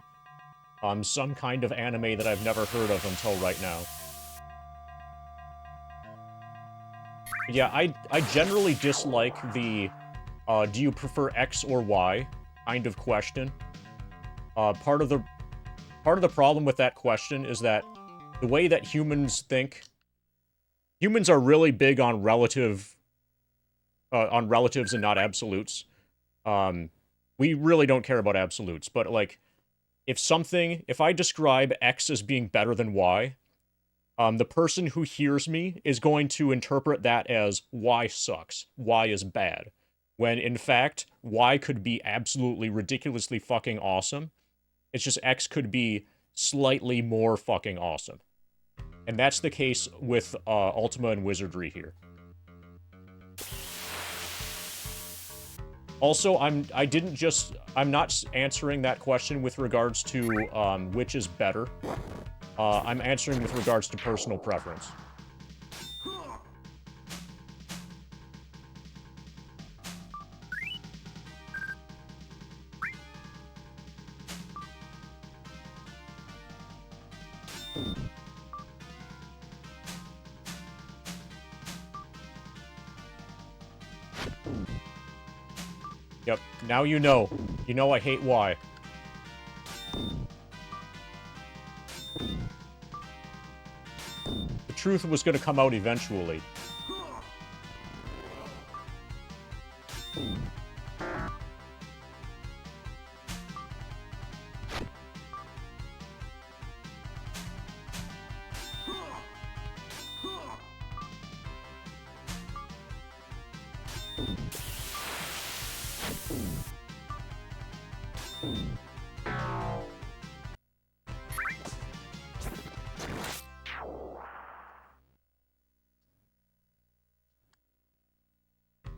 some kind of anime that I've never heard of until right now. Yeah, I generally dislike the, do you prefer X or Y kind of question. Part of the problem with that question is that the way that humans think, humans are really big on relatives and not absolutes. We really don't care about absolutes, but, like, if I describe X as being better than Y, the person who hears me is going to interpret that as Y sucks, Y is bad, when, in fact, Y could be absolutely ridiculously fucking awesome. It's just X could be slightly more fucking awesome. And that's the case with Ultima and Wizardry here. Also, I'm not answering that question with regards to which is better. I'm answering with regards to personal preference. Yep, now you know. You know I hate Y. The truth was gonna come out eventually.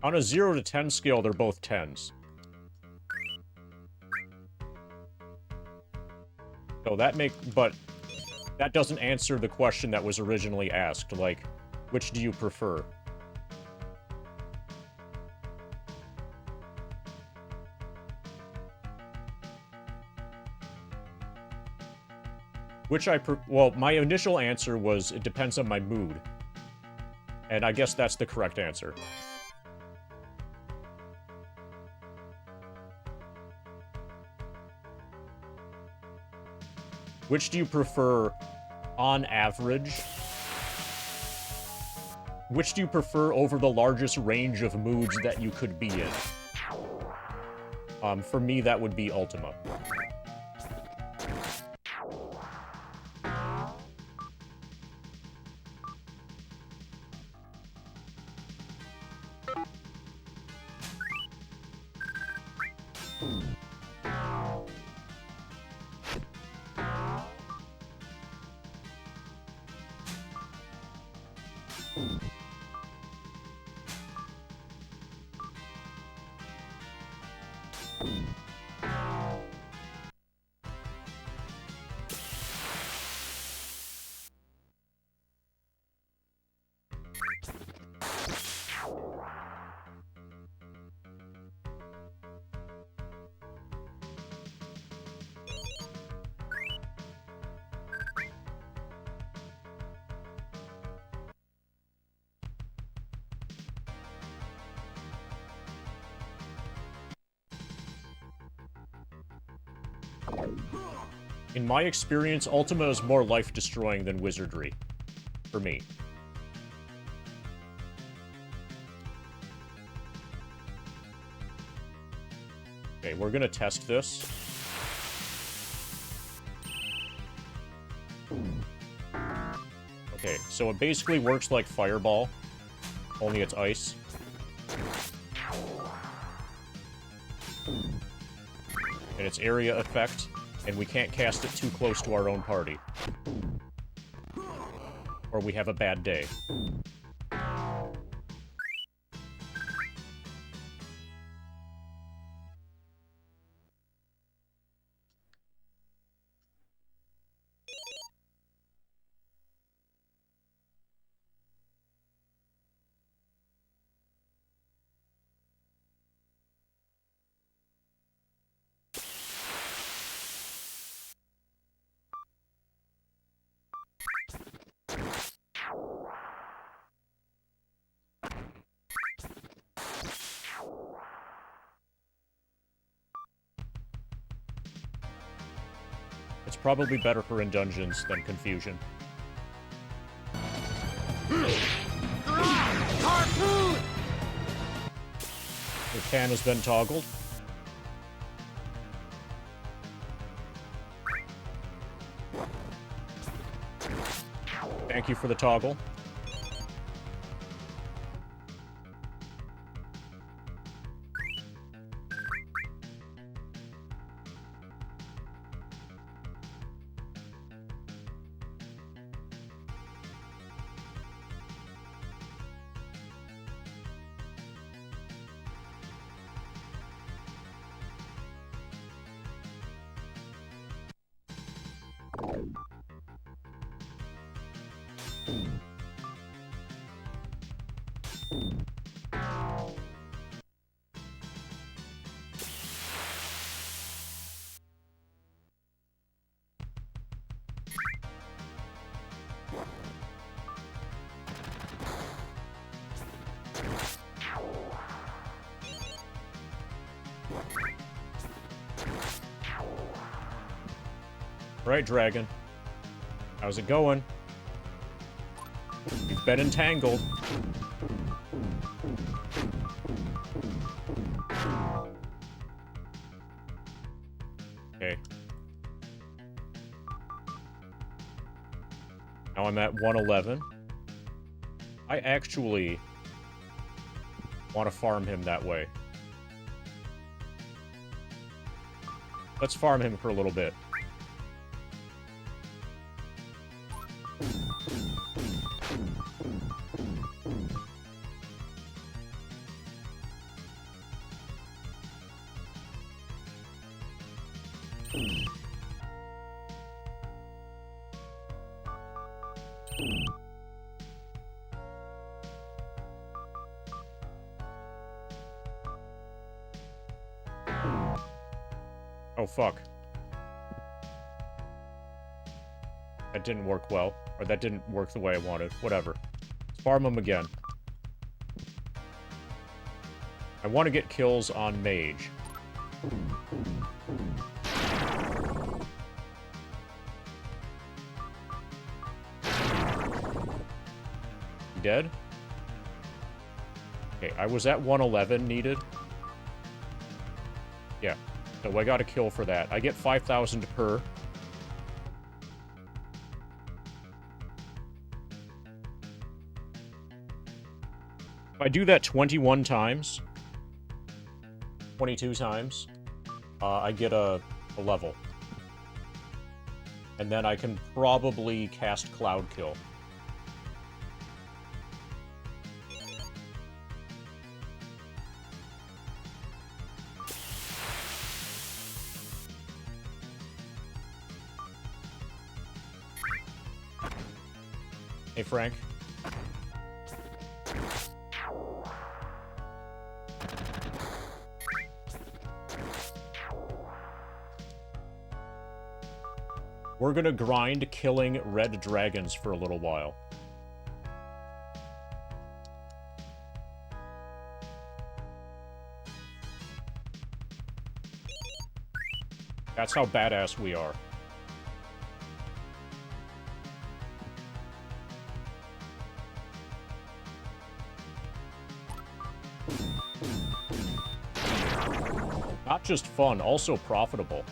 On a 0 to 10 scale, they're both 10s. So but that doesn't answer the question that was originally asked, like, which do you prefer? Well, my initial answer was, it depends on my mood. And I guess that's the correct answer. Which do you prefer on average? Which do you prefer over the largest range of moods that you could be in? For me, that would be Ultima. In my experience, Ultima is more life-destroying than Wizardry. For me. Okay, we're gonna test this. Okay, so it basically works like Fireball, only it's ice. And it's area effect, and we can't cast it too close to our own party. Or we have a bad day. It's probably better for in dungeons than confusion. Harpoon! The can has been toggled. Thank you for the toggle. Right, Dragon. How's it going? You've been entangled. Okay. Now I'm at 111. I actually want to farm him that way. Let's farm him for a little bit. Oh, fuck. That didn't work well. Or that didn't work the way I wanted. Whatever. Let's farm them again. I want to get kills on Mage. You dead? Okay, I was at 111 needed. Yeah, so I got a kill for that. I get 5,000 per. If I do that 21 times, 22 times, I get a level. And then I can probably cast Cloud Kill. Hey, Frank. We're gonna grind killing red dragons for a little while. That's how badass we are. Not just fun, also profitable.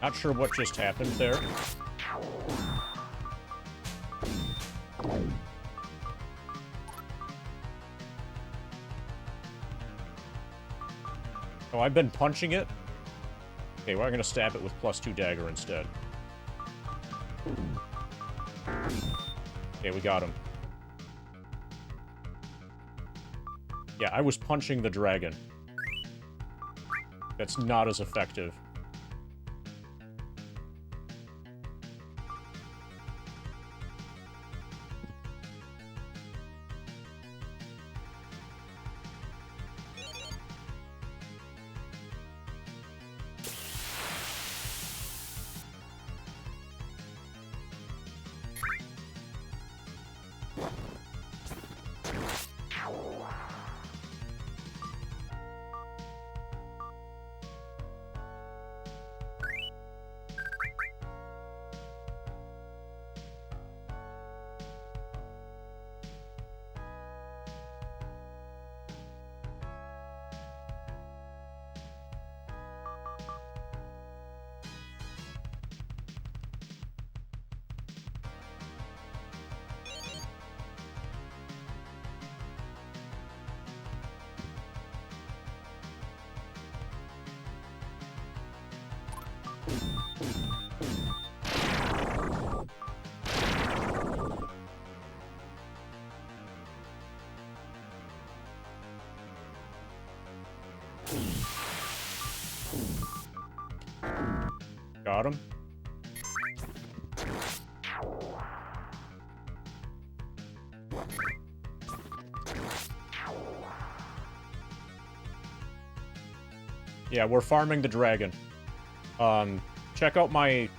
Not sure what just happened there. Oh, I've been punching it? Okay, well, I'm gonna stab it with +2 dagger instead. Okay, we got him. Yeah, I was punching the dragon. That's not as effective. Got him. Yeah, we're farming the dragon. Check out my...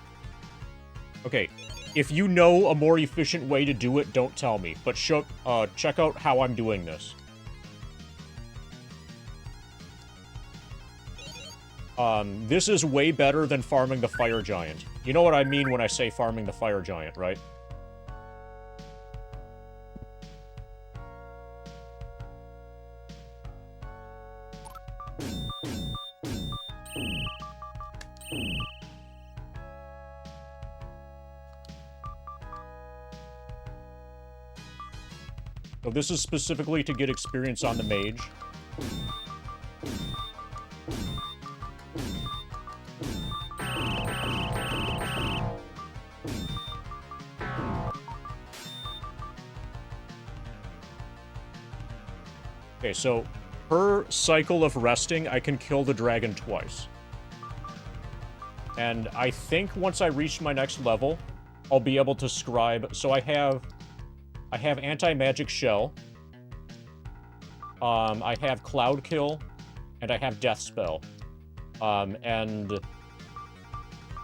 Okay, If you know a more efficient way to do it, don't tell me. But check out how I'm doing this. This is way better than farming the fire giant. You know what I mean when I say farming the fire giant, right? So this is specifically to get experience on the mage. Okay, so per cycle of resting, I can kill the dragon twice. And I think once I reach my next level, I'll be able to scribe. So I have anti-magic shell. I have cloud kill, and I have death spell. And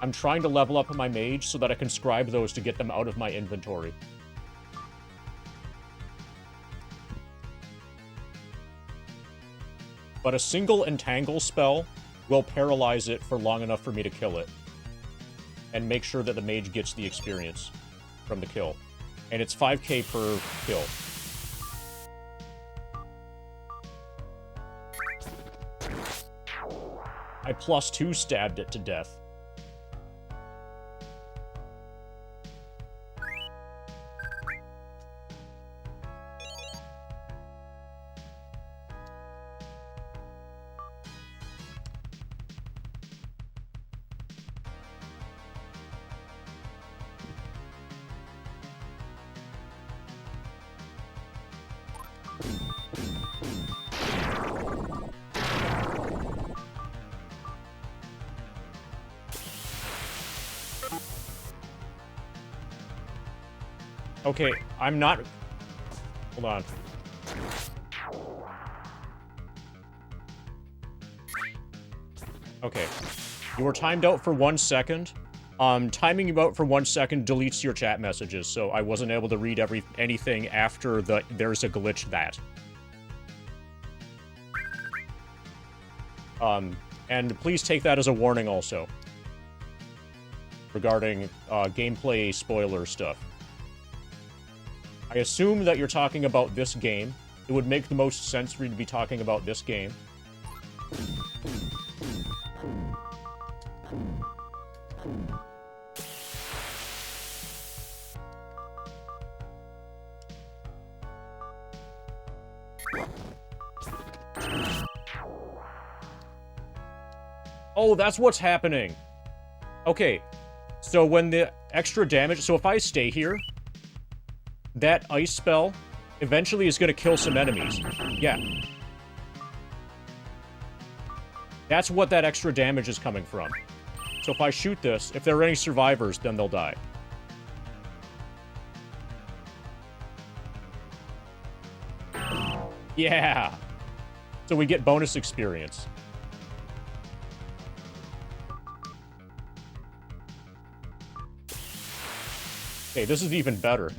I'm trying to level up my mage so that I can scribe those to get them out of my inventory. But a single entangle spell will paralyze it for long enough for me to kill it. And make sure that the mage gets the experience from the kill. And it's 5k per kill. I +2 stabbed it to death. Okay, I'm not... Hold on. Okay. You were timed out for 1 second. Timing you out for 1 second deletes your chat messages, so I wasn't able to read anything after the there's a glitch that. And please take that as a warning also. Regarding, gameplay spoiler stuff. I assume that you're talking about this game. It would make the most sense for you to be talking about this game. Oh, that's what's happening. Okay, so when the extra damage... So if I stay here... That ice spell eventually is going to kill some enemies. Yeah. That's what that extra damage is coming from. So if I shoot this, if there are any survivors, then they'll die. Yeah. So we get bonus experience. Okay, this is even better.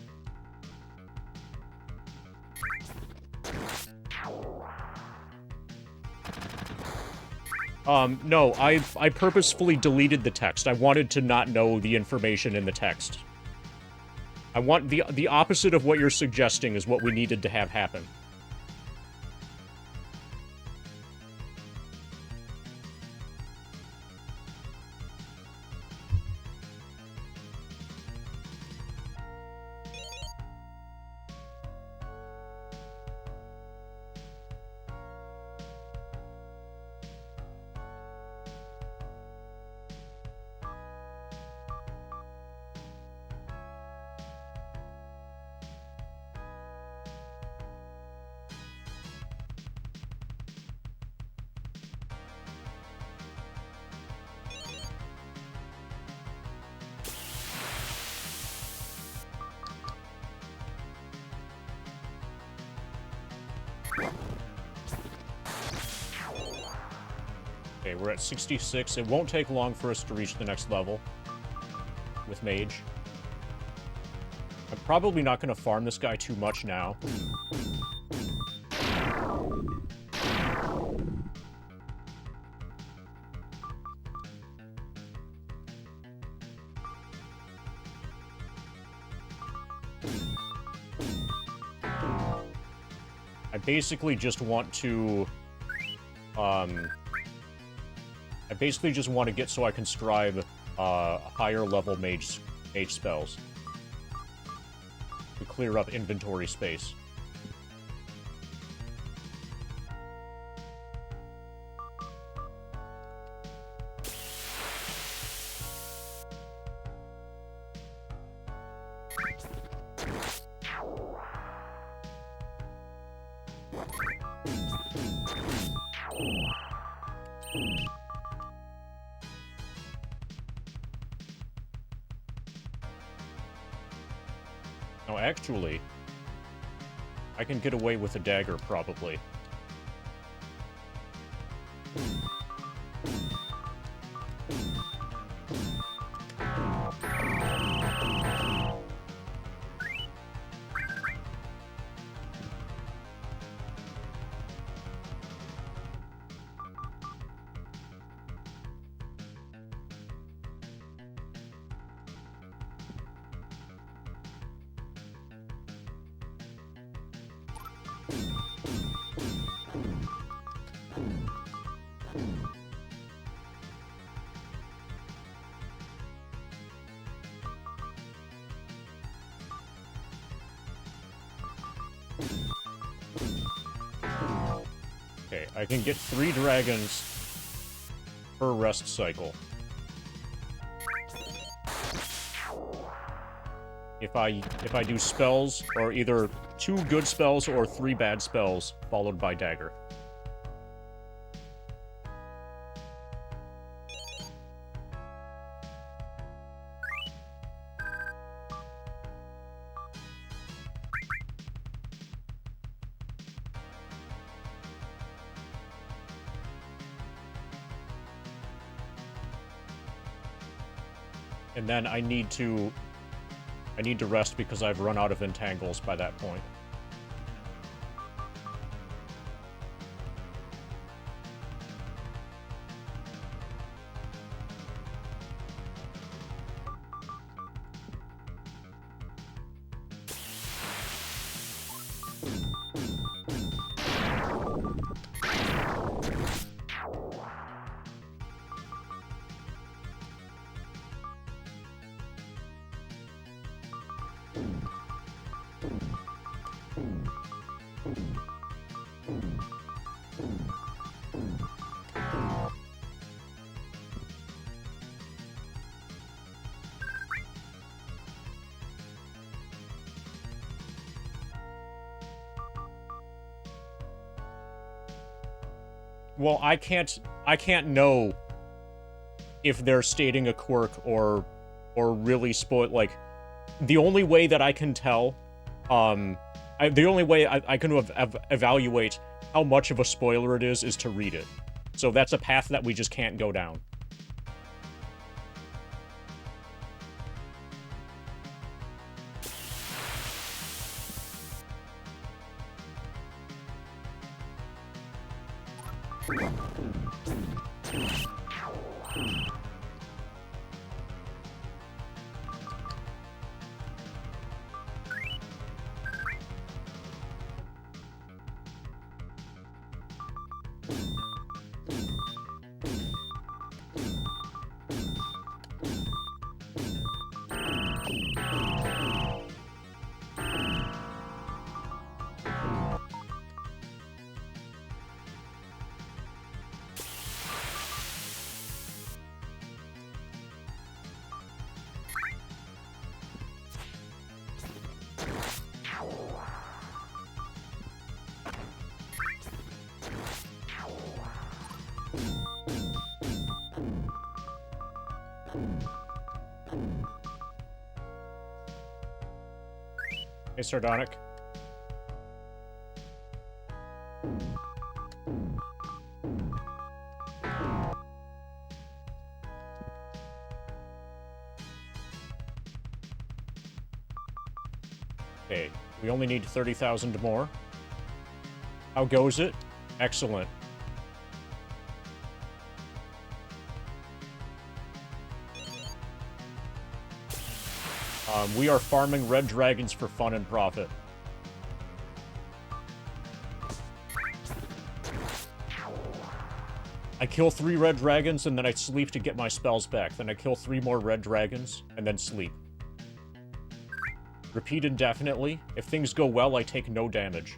No, I purposefully deleted the text. I wanted to not know the information in the text. I want the opposite of what you're suggesting is what we needed to have happen. Okay, we're at 66. It won't take long for us to reach the next level with Mage. probably not going to farm this guy too much now. I basically just want to, I basically just want to get so I can scribe, higher level mage spells. To clear up inventory space. No, actually, I can get away with a dagger, probably. Okay, I can get 3 dragons per rest cycle. If I do spells, or either 2 good spells or 3 bad spells, followed by dagger. And then I need to rest because I've run out of entangles by that point. Well, I can't know if they're stating a quirk or really spoil, like, the only way that I can tell, the only way I can evaluate how much of a spoiler it is to read it. So that's a path that we just can't go down. Hey, Sardonic. Okay, we only need 30,000 more. How goes it? Excellent. We are farming red dragons for fun and profit. I kill 3 red dragons, and then I sleep to get my spells back. Then I kill 3 more red dragons, and then sleep. Repeat indefinitely. If things go well, I take no damage.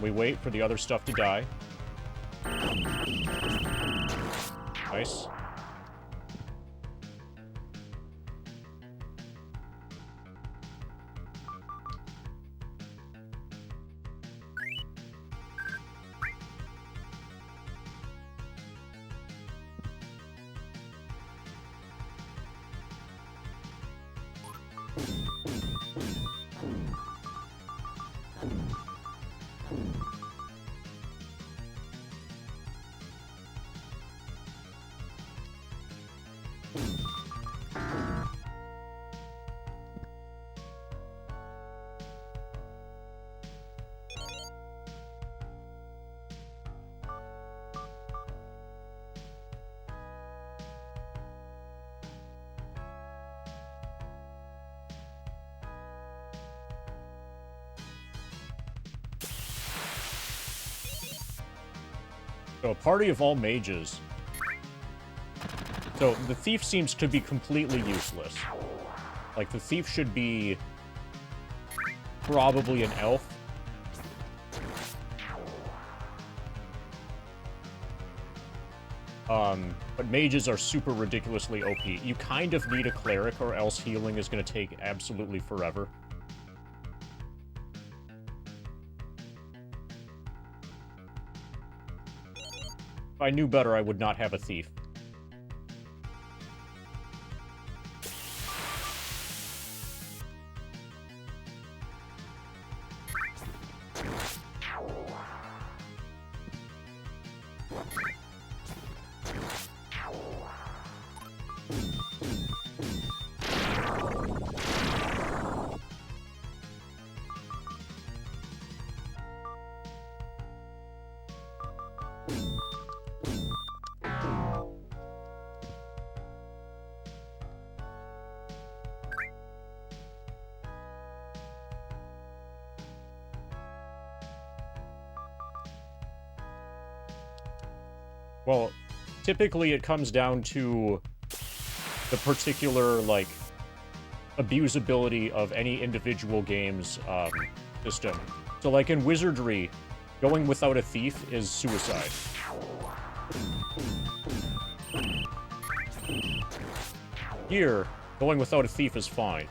We wait for the other stuff to die. Nice. So, a party of all mages. So, the thief seems to be completely useless. Like, the thief should be probably an elf. But mages are super ridiculously OP. You kind of need a cleric, or else healing is going to take absolutely forever. If I knew better, I would not have a thief. Well, typically it comes down to the particular, like, abusability of any individual game's system. So, like, in Wizardry, going without a thief is suicide. Here, going without a thief is fine.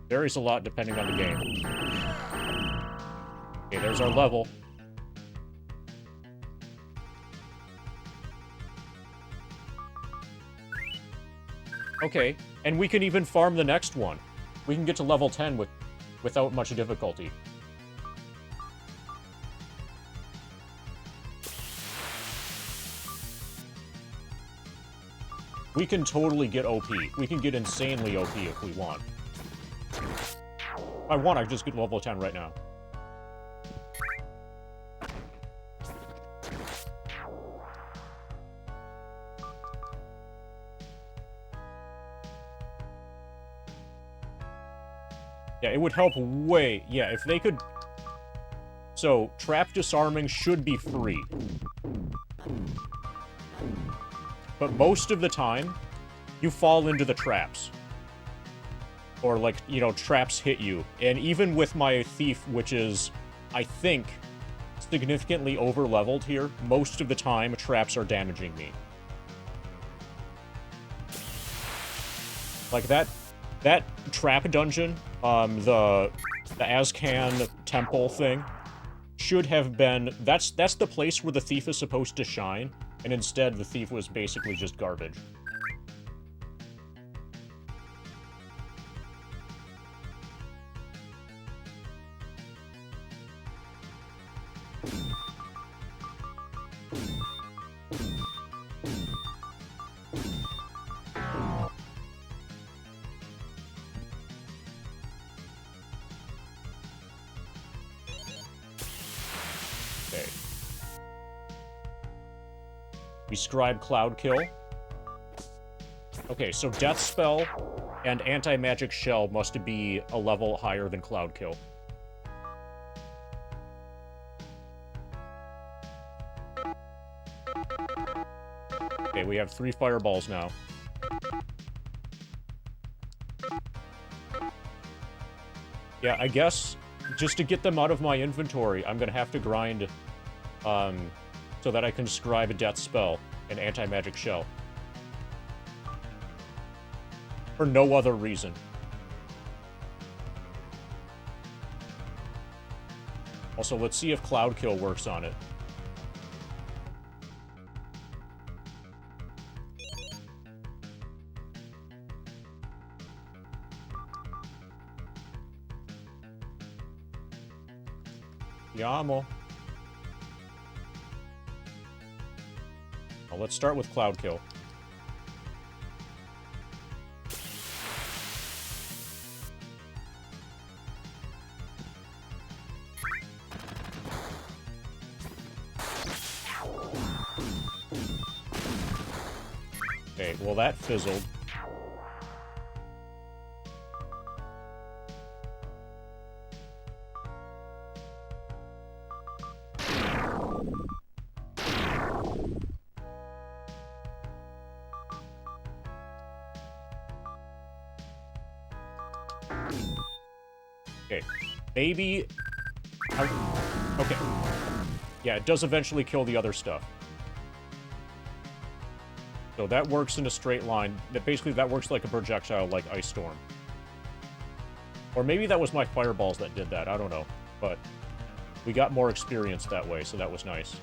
Varies a lot depending on the game. Okay, there's our level. Okay, and we can even farm the next one. We can get to level 10 without much difficulty. We can totally get OP. We can get insanely OP if we want. If I want, I just get level 10 right now. Yeah, it would help way... Yeah, if they could... So, trap disarming should be free. But most of the time, you fall into the traps. Or, like, you know, traps hit you. And even with my thief, which is, I think, significantly over-leveled here, most of the time, traps are damaging me. Like, that trap dungeon, the Azcan temple thing, should have been... That's the place where the thief is supposed to shine, and instead the thief was basically just garbage. Okay. We scribe Cloud Kill. Okay, so Death Spell and Anti-Magic Shell must be a level higher than Cloud Kill. Okay, we have 3 fireballs now. Yeah, I guess just to get them out of my inventory, I'm gonna have to grind, so that I can scribe a Death Spell and Anti-Magic Shell. For no other reason. Also, let's see if Cloud Kill works on it. Yamo. Well, let's start with Cloud Kill. Okay, well that fizzled. Okay, maybe... Okay. Yeah, it does eventually kill the other stuff. So that works in a straight line. Basically, that works like a projectile, like Ice Storm. Or maybe that was my fireballs that did that, I don't know. But we got more experience that way, so that was nice.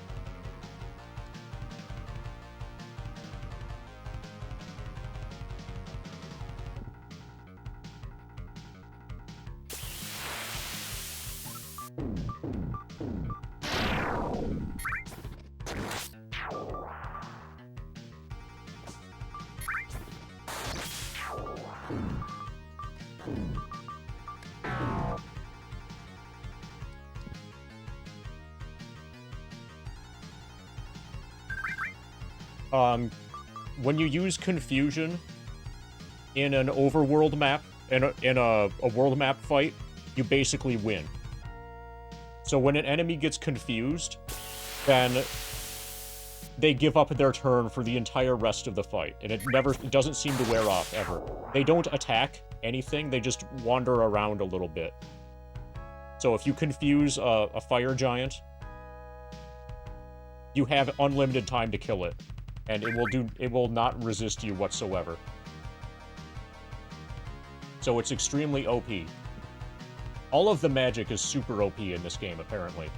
When you use Confusion in an overworld map, in a world map fight, you basically win. So when an enemy gets confused, then they give up their turn for the entire rest of the fight, and it doesn't seem to wear off, ever. They don't attack anything, they just wander around a little bit. So if you confuse a fire giant, you have unlimited time to kill it. And it will not resist you whatsoever. So it's extremely OP. All of the magic is super OP in this game, apparently.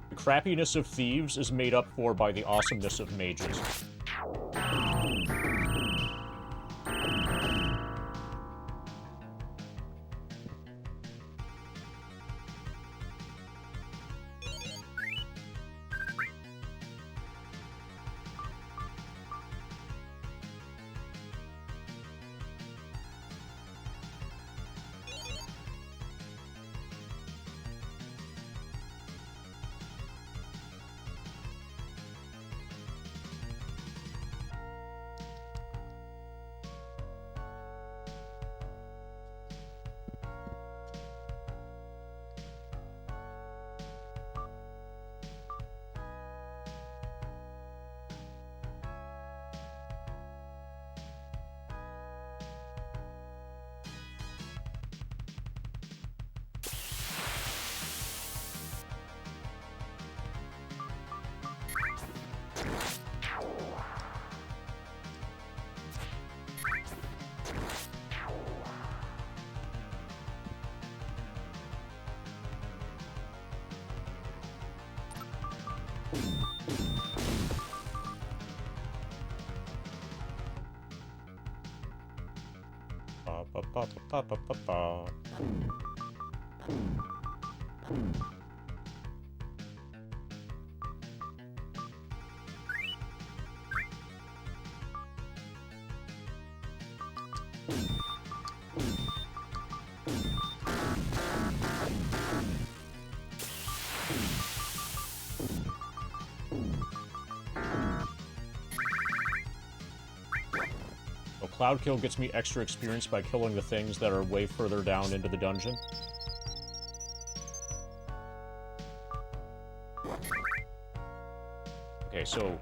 The crappiness of thieves is made up for by the awesomeness of mages. Ba, ba, ba, ba, ba, ba, ba. So Cloud Kill gets me extra experience by killing the things that are way further down into the dungeon. Okay, so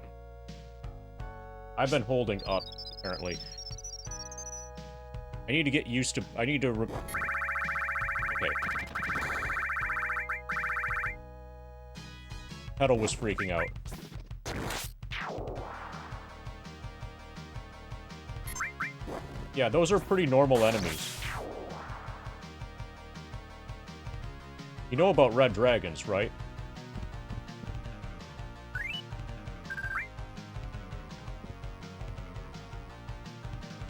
I've been holding up, apparently. I need to get used to... I need to... Okay. Petal was freaking out. Yeah, those are pretty normal enemies. You know about red dragons, right?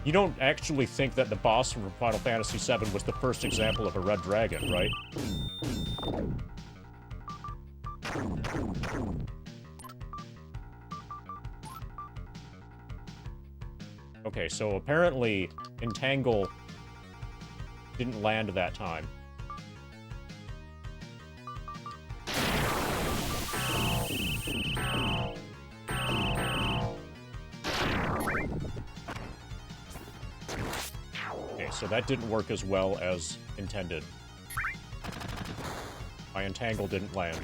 You don't actually think that the boss from Final Fantasy VII was the first example of a red dragon, right? Okay, so apparently Entangle didn't land that time. Okay, so that didn't work as well as intended. My Entangle didn't land.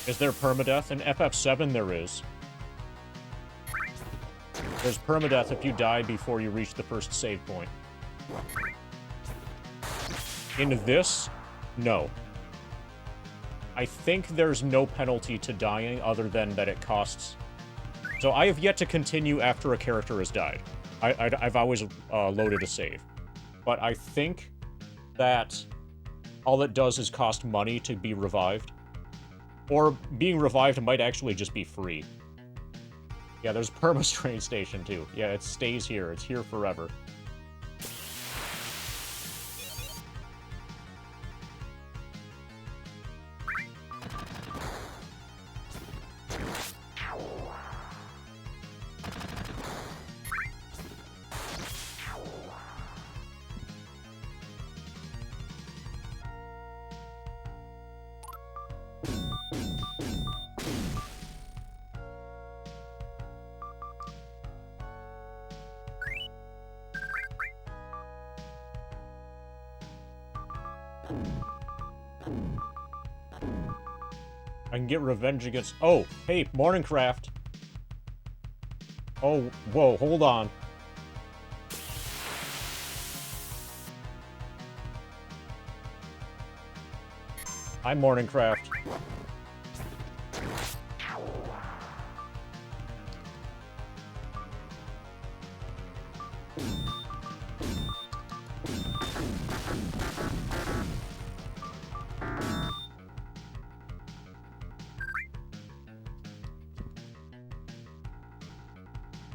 Is there permadeath? In FF7 there is. There's permadeath if you die before you reach the first save point. In this, no. I think there's no penalty to dying other than that it costs... So I have yet to continue after a character has died. I've always loaded a save. But I think that all it does is cost money to be revived. Or being revived might actually just be free. Yeah, there's Perma-Strain Station, too. Yeah, it stays here. It's here forever. I can get revenge against... Oh, hey, Morningcraft. Oh, whoa, hold on. Hi, Morningcraft.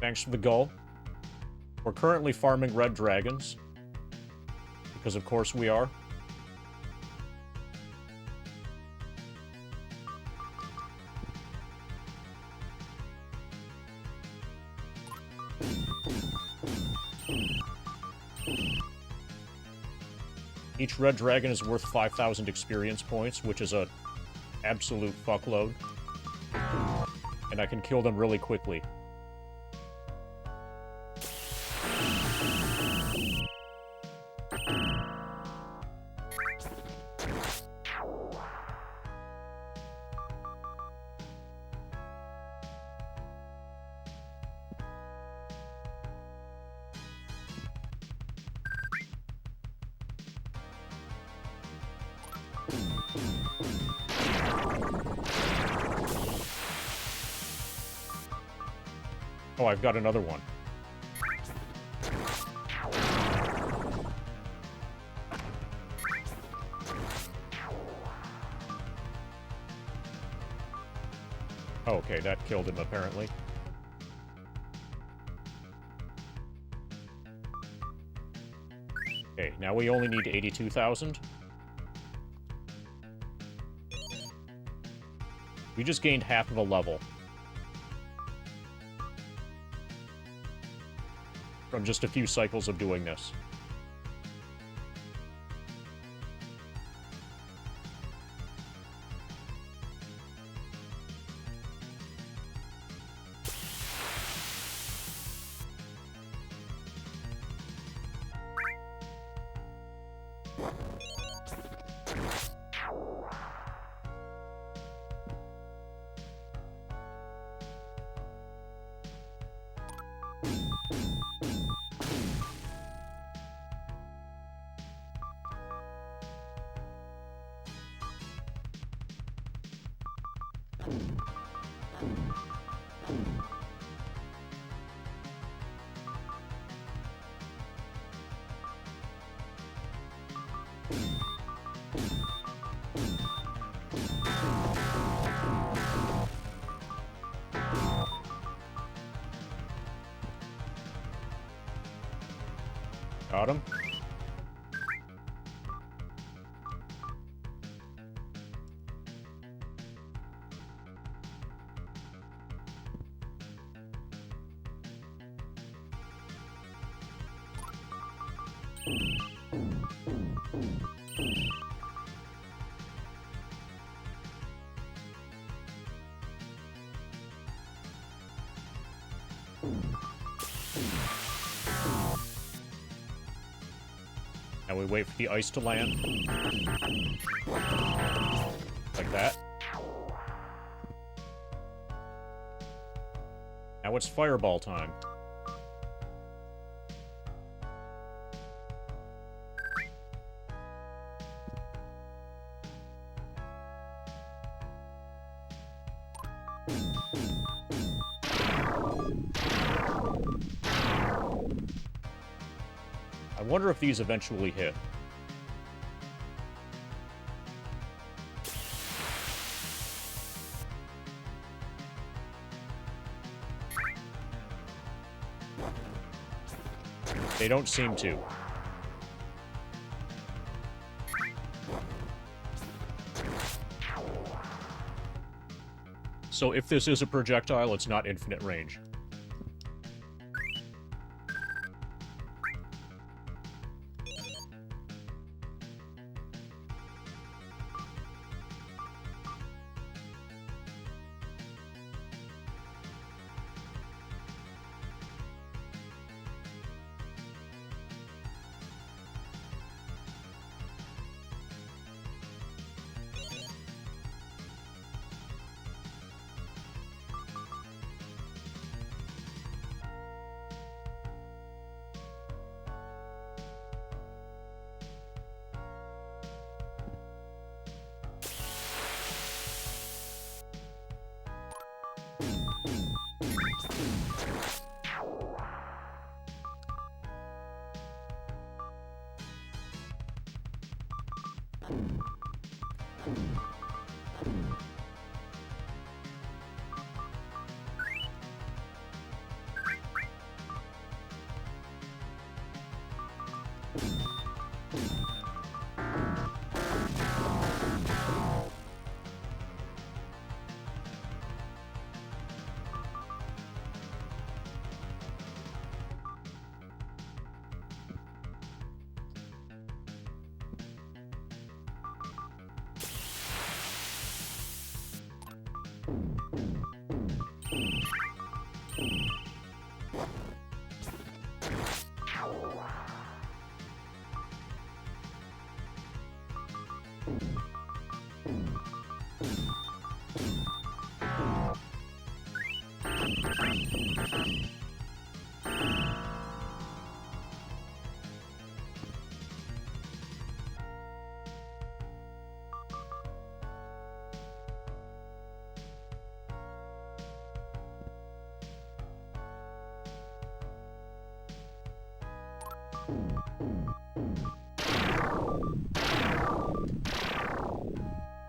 Thanks for the goal. We're currently farming red dragons. Because of course we are. Each red dragon is worth 5,000 experience points, which is a absolute fuckload. And I can kill them really quickly. Oh, I've got another one. Oh, okay, that killed him, apparently. Okay, now we only need 82,000. We just gained half of a level. From just a few cycles of doing this. Got him. Now we wait for the ice to land. Like that. Now it's fireball time. I wonder if these eventually hit. They don't seem to. So if this is a projectile, it's not infinite range.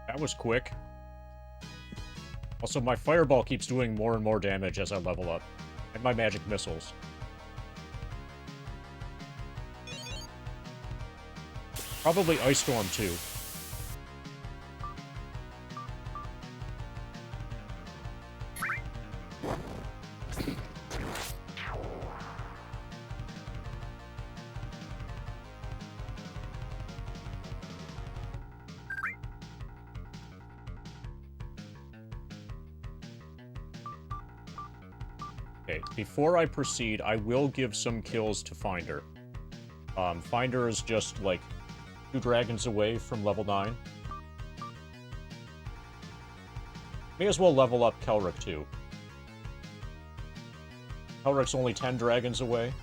That was quick. Also, my fireball keeps doing more and more damage as I level up. And my magic missiles. Probably Ice Storm, too. Okay, before I proceed, I will give some kills to Finder. Finder is just, like, 2 dragons away from level 9. May as well level up Kelric, too. Kelric's only 10 dragons away.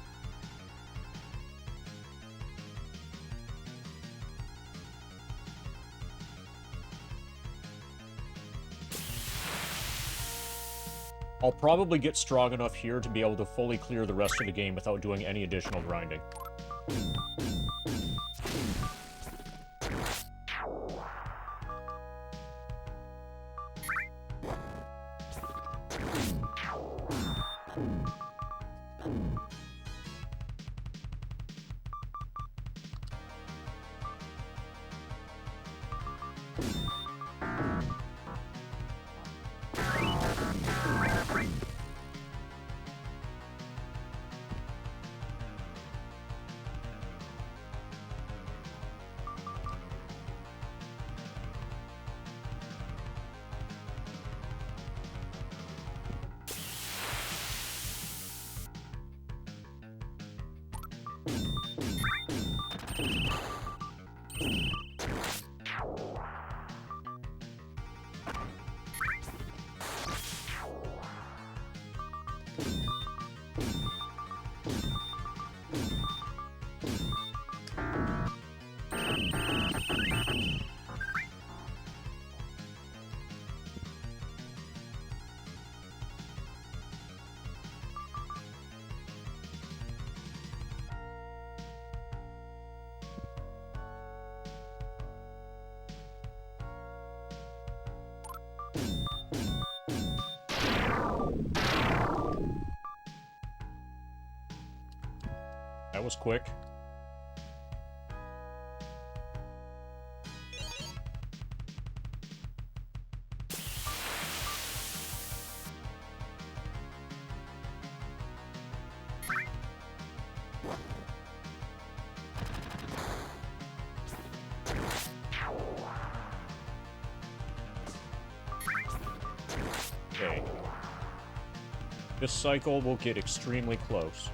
I'll probably get strong enough here to be able to fully clear the rest of the game without doing any additional grinding. That was quick. Okay. This cycle will get extremely close.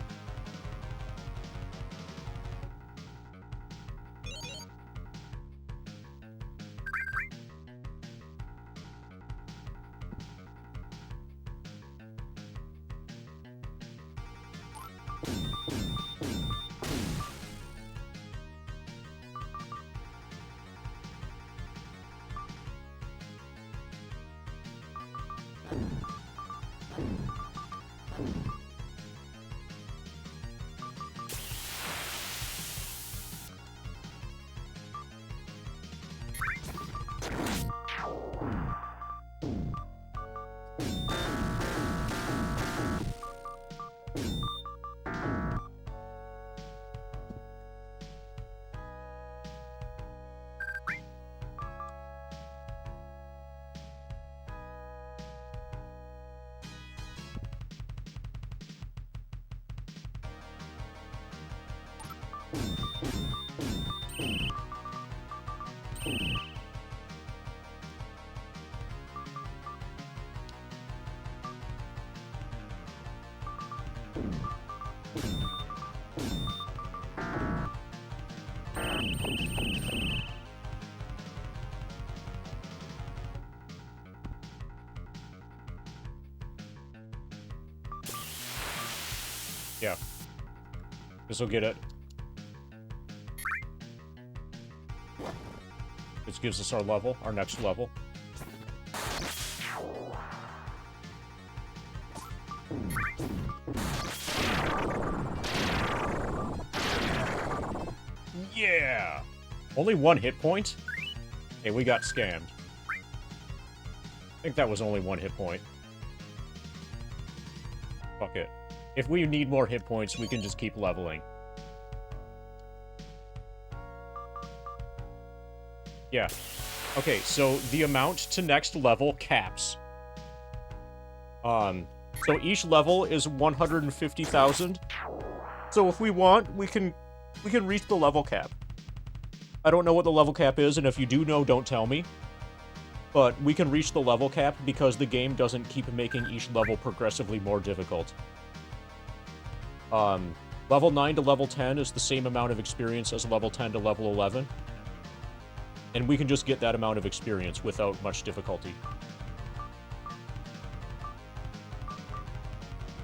Yeah. This'll get it. This gives us our level, our next level. Yeah! Only 1 hit point? Hey, we got scammed. I think that was only 1 hit point. Fuck it. If we need more hit points, we can just keep leveling. Yeah. Okay, so the amount to next level caps. So each level is 150,000. So if we want, we can reach the level cap. I don't know what the level cap is, and if you do know, don't tell me. But we can reach the level cap because the game doesn't keep making each level progressively more difficult. Level 9 to level 10 is the same amount of experience as level 10 to level 11. And we can just get that amount of experience without much difficulty.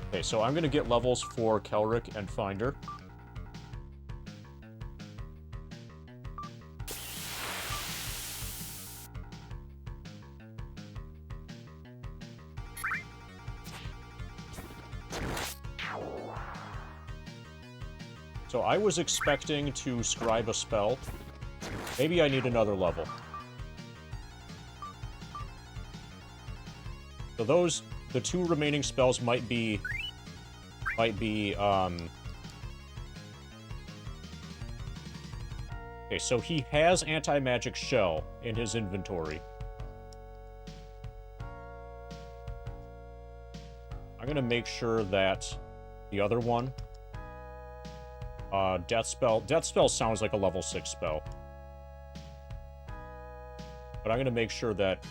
Okay, so I'm gonna get levels for Kelric and Finder. So I was expecting to scribe a spell. Maybe I need another level. So those, the 2 remaining spells might be, okay, so he has Anti-Magic Shell in his inventory. I'm gonna make sure that the other one, Death Spell sounds like a level 6 spell. But I'm gonna make sure that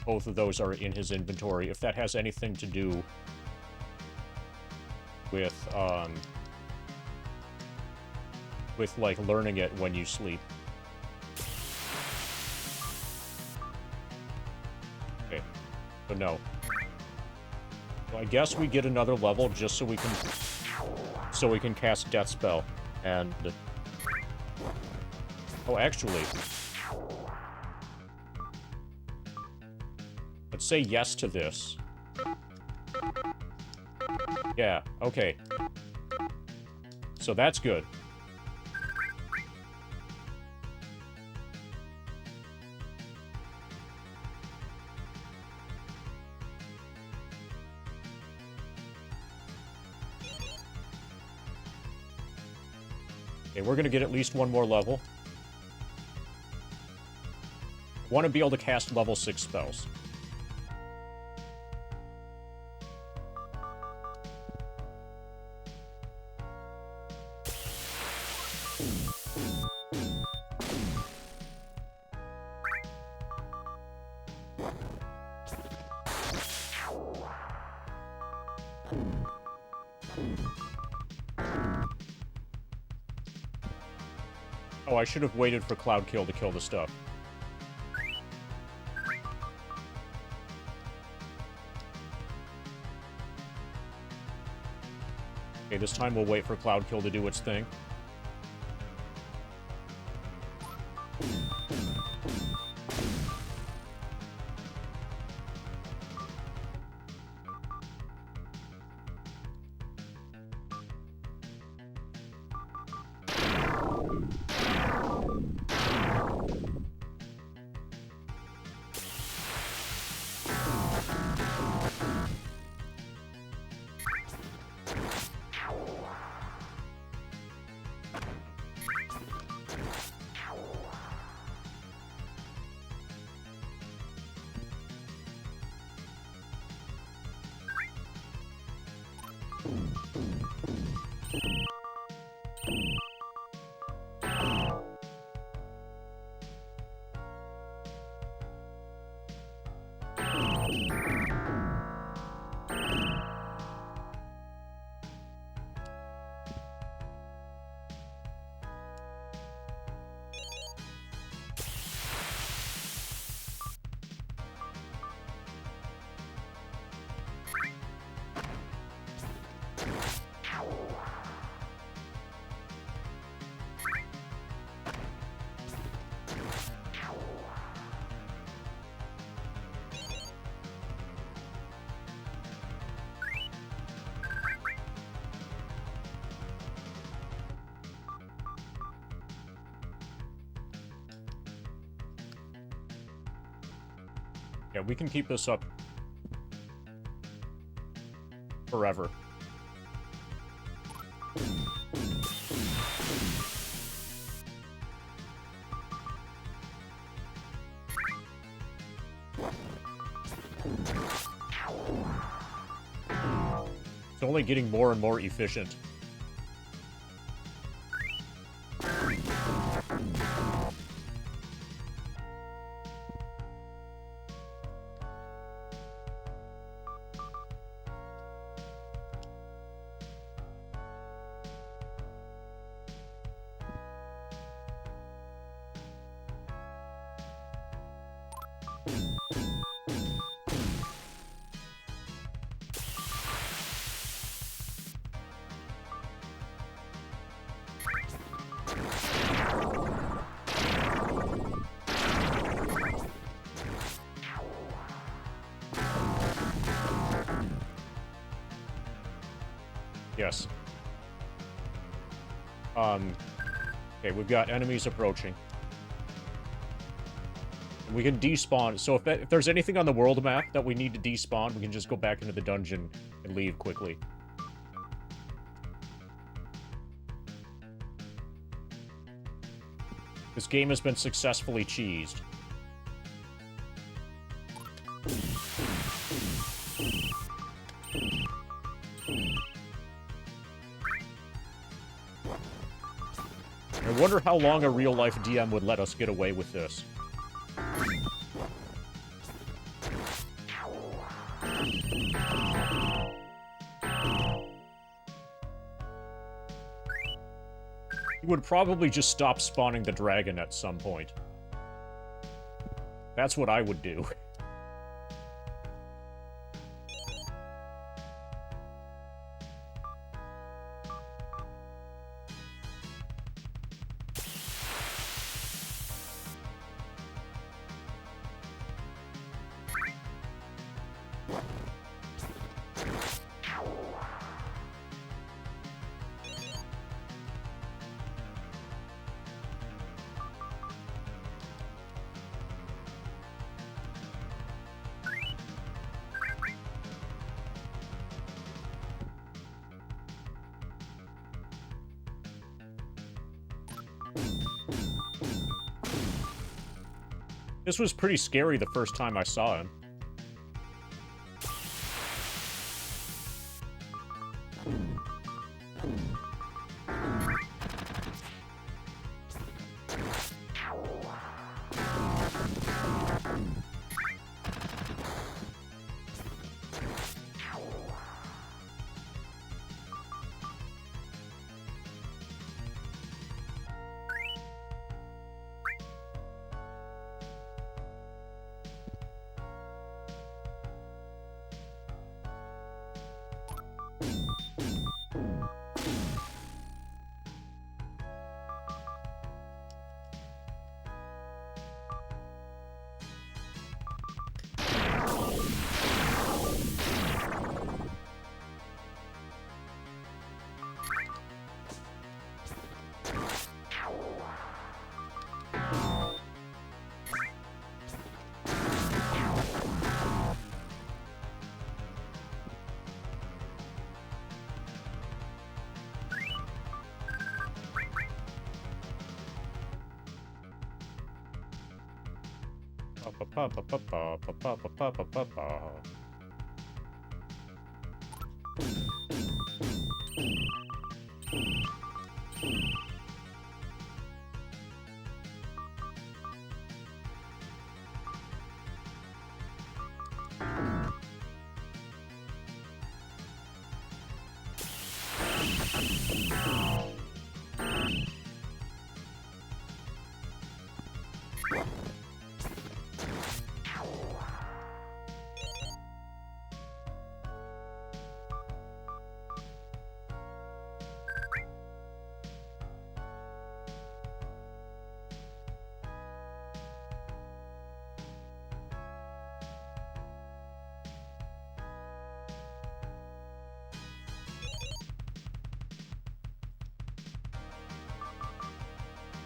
both of those are in his inventory, if that has anything to do with, like, learning it when you sleep. Okay, so no. So I guess we get another level just so we can cast Death Spell, and... Oh, actually... Let's say yes to this. Yeah, okay. So that's good. Okay, we're gonna get at least 1 more level. Want to be able to cast level 6 spells. Oh, I should have waited for Cloud Kill to kill the stuff. Okay, this time we'll wait for Cloud Kill to do its thing. Yeah, we can keep this up forever. It's only getting more and more efficient. Yes. Okay, we've got enemies approaching. We can despawn, so if there's anything on the world map that we need to despawn, we can just go back into the dungeon and leave quickly. This game has been successfully cheesed. I wonder how long a real-life DM would let us get away with this. He would probably just stop spawning the dragon at some point. That's what I would do. This was pretty scary the first time I saw him.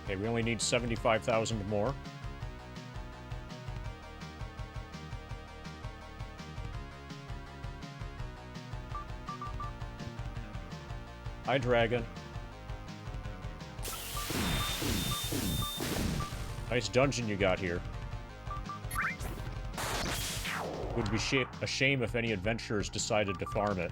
Okay, we only need 75,000 more. Hi, Dragon. Nice dungeon you got here. Would be a shame if any adventurers decided to farm it.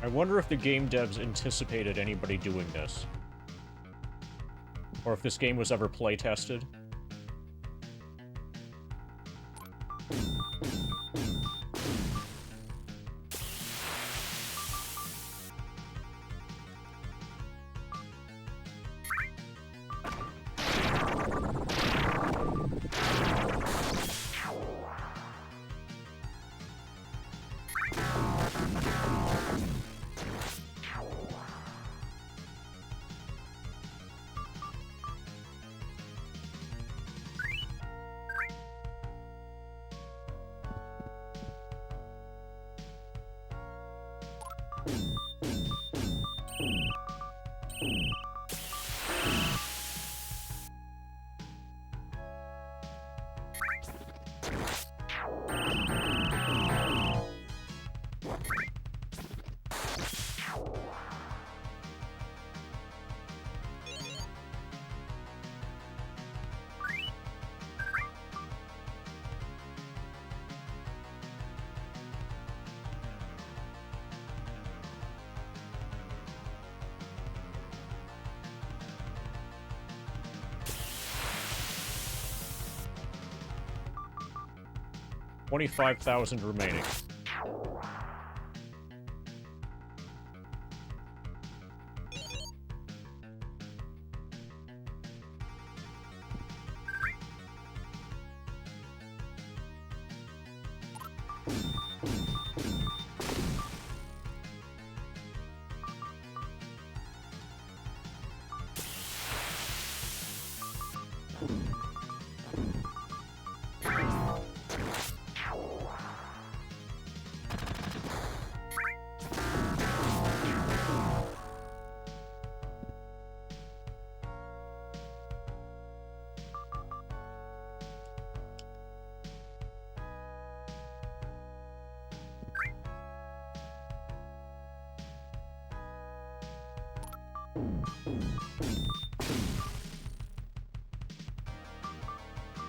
I wonder if the game devs anticipated anybody doing this. Or if this game was ever play-tested. $25,000 remaining.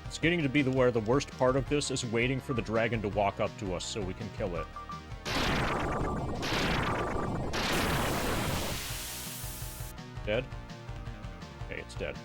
It's getting to be where the worst part of this is waiting for the dragon to walk up to us so we can kill it. Dead? Okay, it's dead.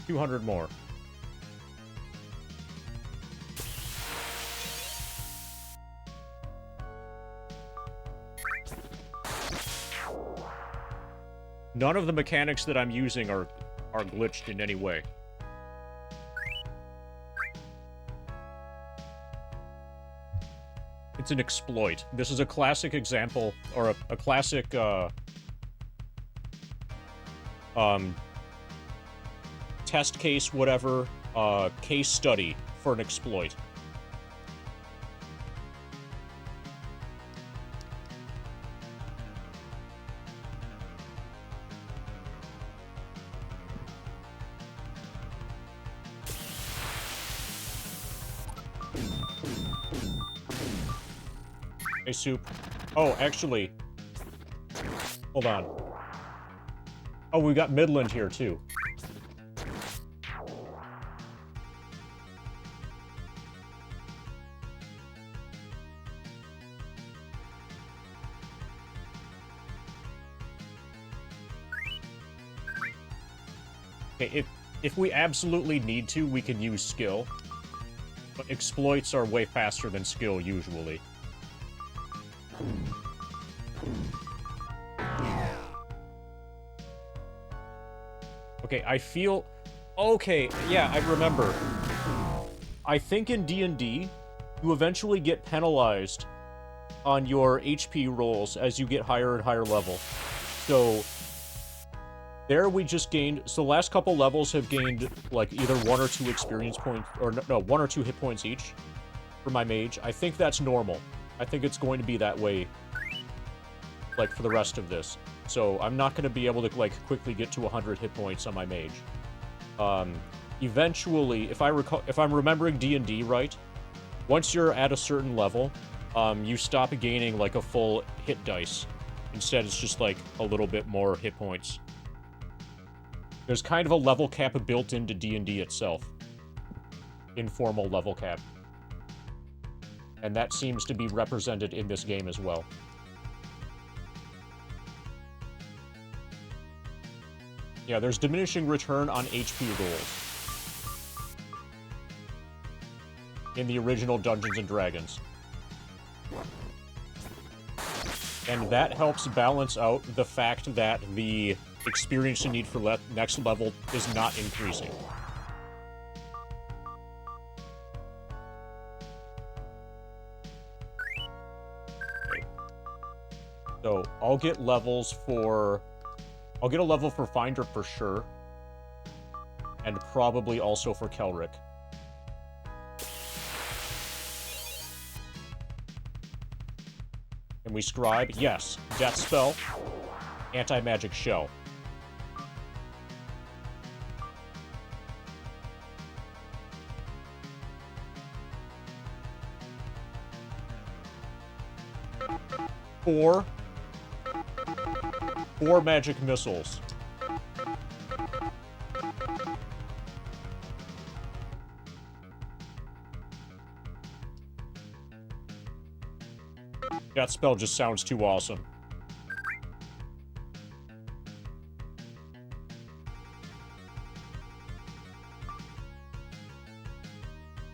$200 more. None of the mechanics that I'm using are glitched in any way. It's an exploit. This is a classic example, or a classic, test case, whatever, case study for an exploit. Hey, Soup. Oh, actually... Hold on. Oh, we got Midland here, too. Okay, if we absolutely need to, we can use skill. But exploits are way faster than skill, usually. Okay, I feel... Okay, yeah, I remember. I think in D&D, you eventually get penalized on your HP rolls as you get higher and higher level. So, there we just gained... So the last couple levels have gained, like, either 1 or 2 experience points... Or, no, 1 or 2 hit points each for my mage. I think that's normal. I think it's going to be that way, like, for the rest of this. So I'm not going to be able to, like, quickly get to 100 hit points on my mage. Eventually, if I'm remembering D&D right, once you're at a certain level, you stop gaining, like, a full hit dice. Instead, it's just, like, a little bit more hit points. There's kind of a level cap built into D&D itself. Informal level cap. And that seems to be represented in this game as well. Yeah, there's diminishing return on HP rolls in the original Dungeons & Dragons. And that helps balance out the fact that the experience you need for next level is not increasing. Okay. So, I'll get levels for... I'll get a level for Finder for sure. And probably also for Kelric. Can we scribe? Yes. Death Spell. Anti-Magic Shell. Four magic missiles. That spell just sounds too awesome.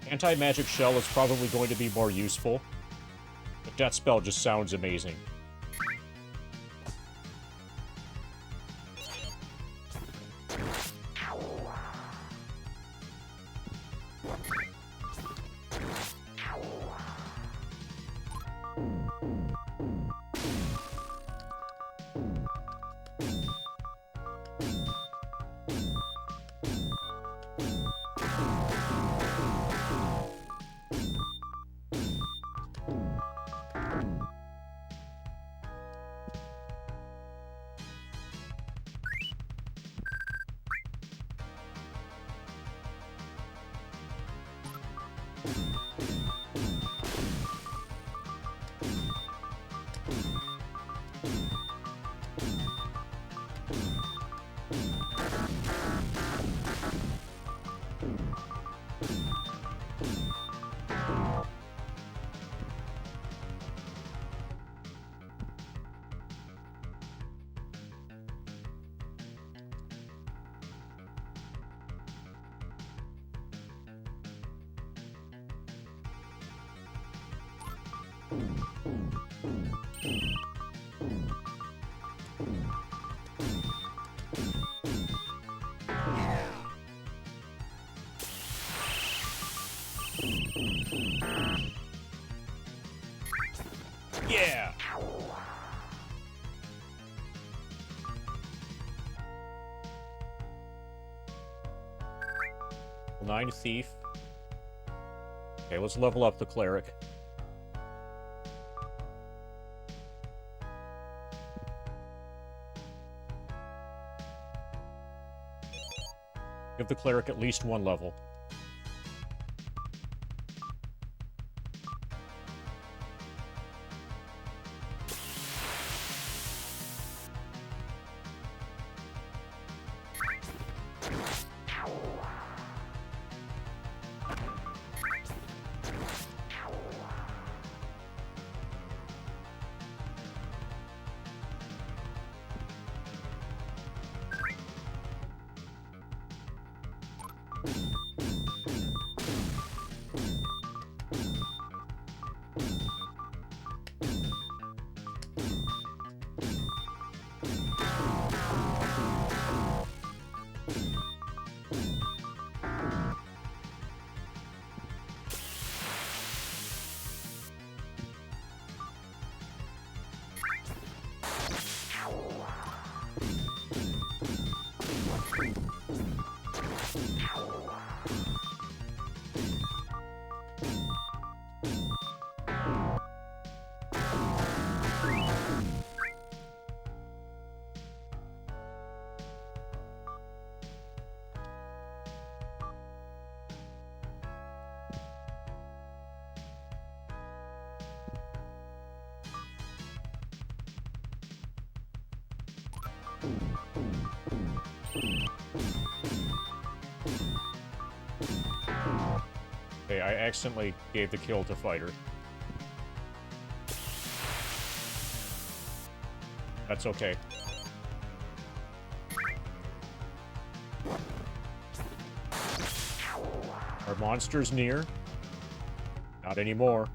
Anti-magic shell is probably going to be more useful, but that spell just sounds amazing. Yeah! 9 thief. Okay, let's level up the cleric. Give the cleric at least 1 level. Okay, I accidentally gave the kill to fighter. That's okay. Are monsters near? Not anymore.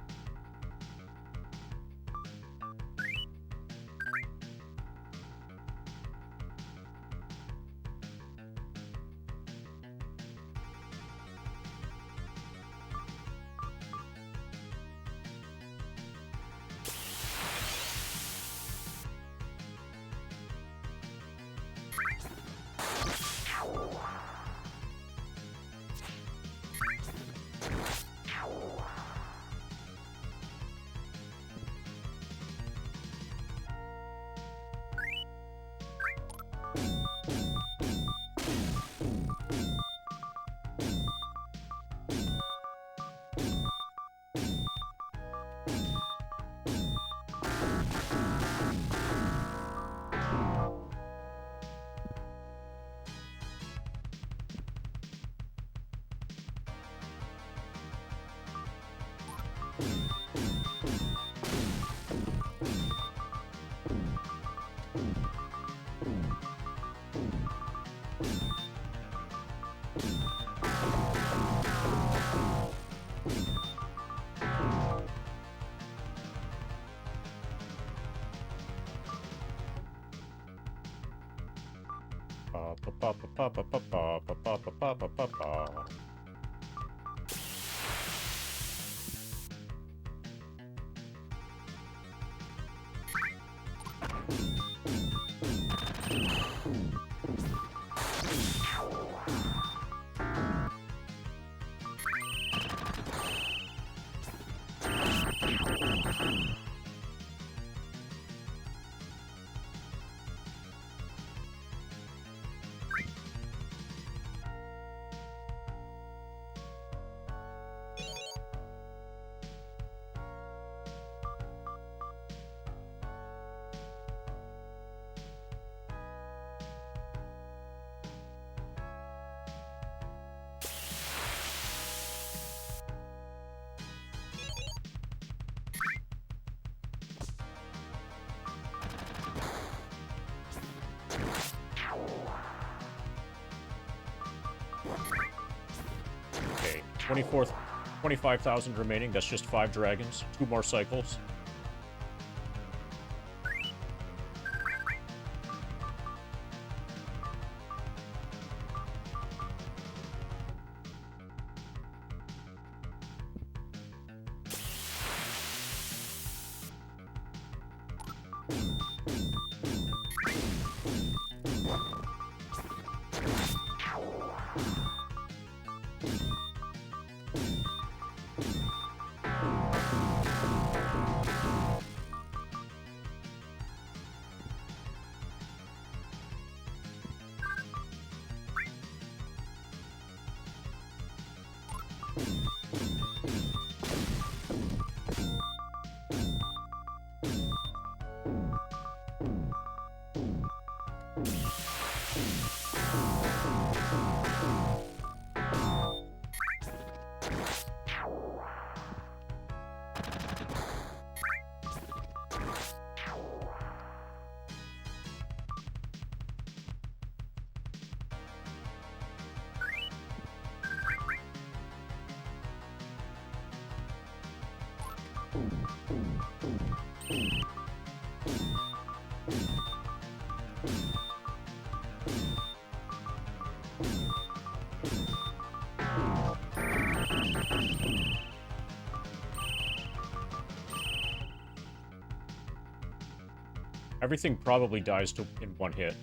25,000 remaining. That's just 5 dragons. 2 more cycles. Everything probably dies in 1 hit.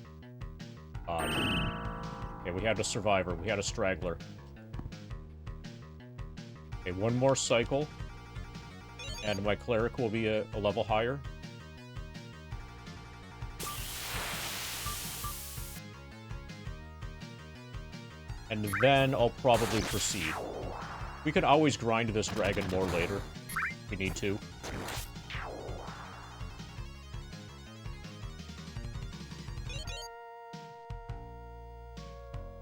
Okay, we had a survivor. We had a straggler. Okay, 1 more cycle. And my cleric will be a level higher. And then I'll probably proceed. We can always grind this dragon more later, if we need to.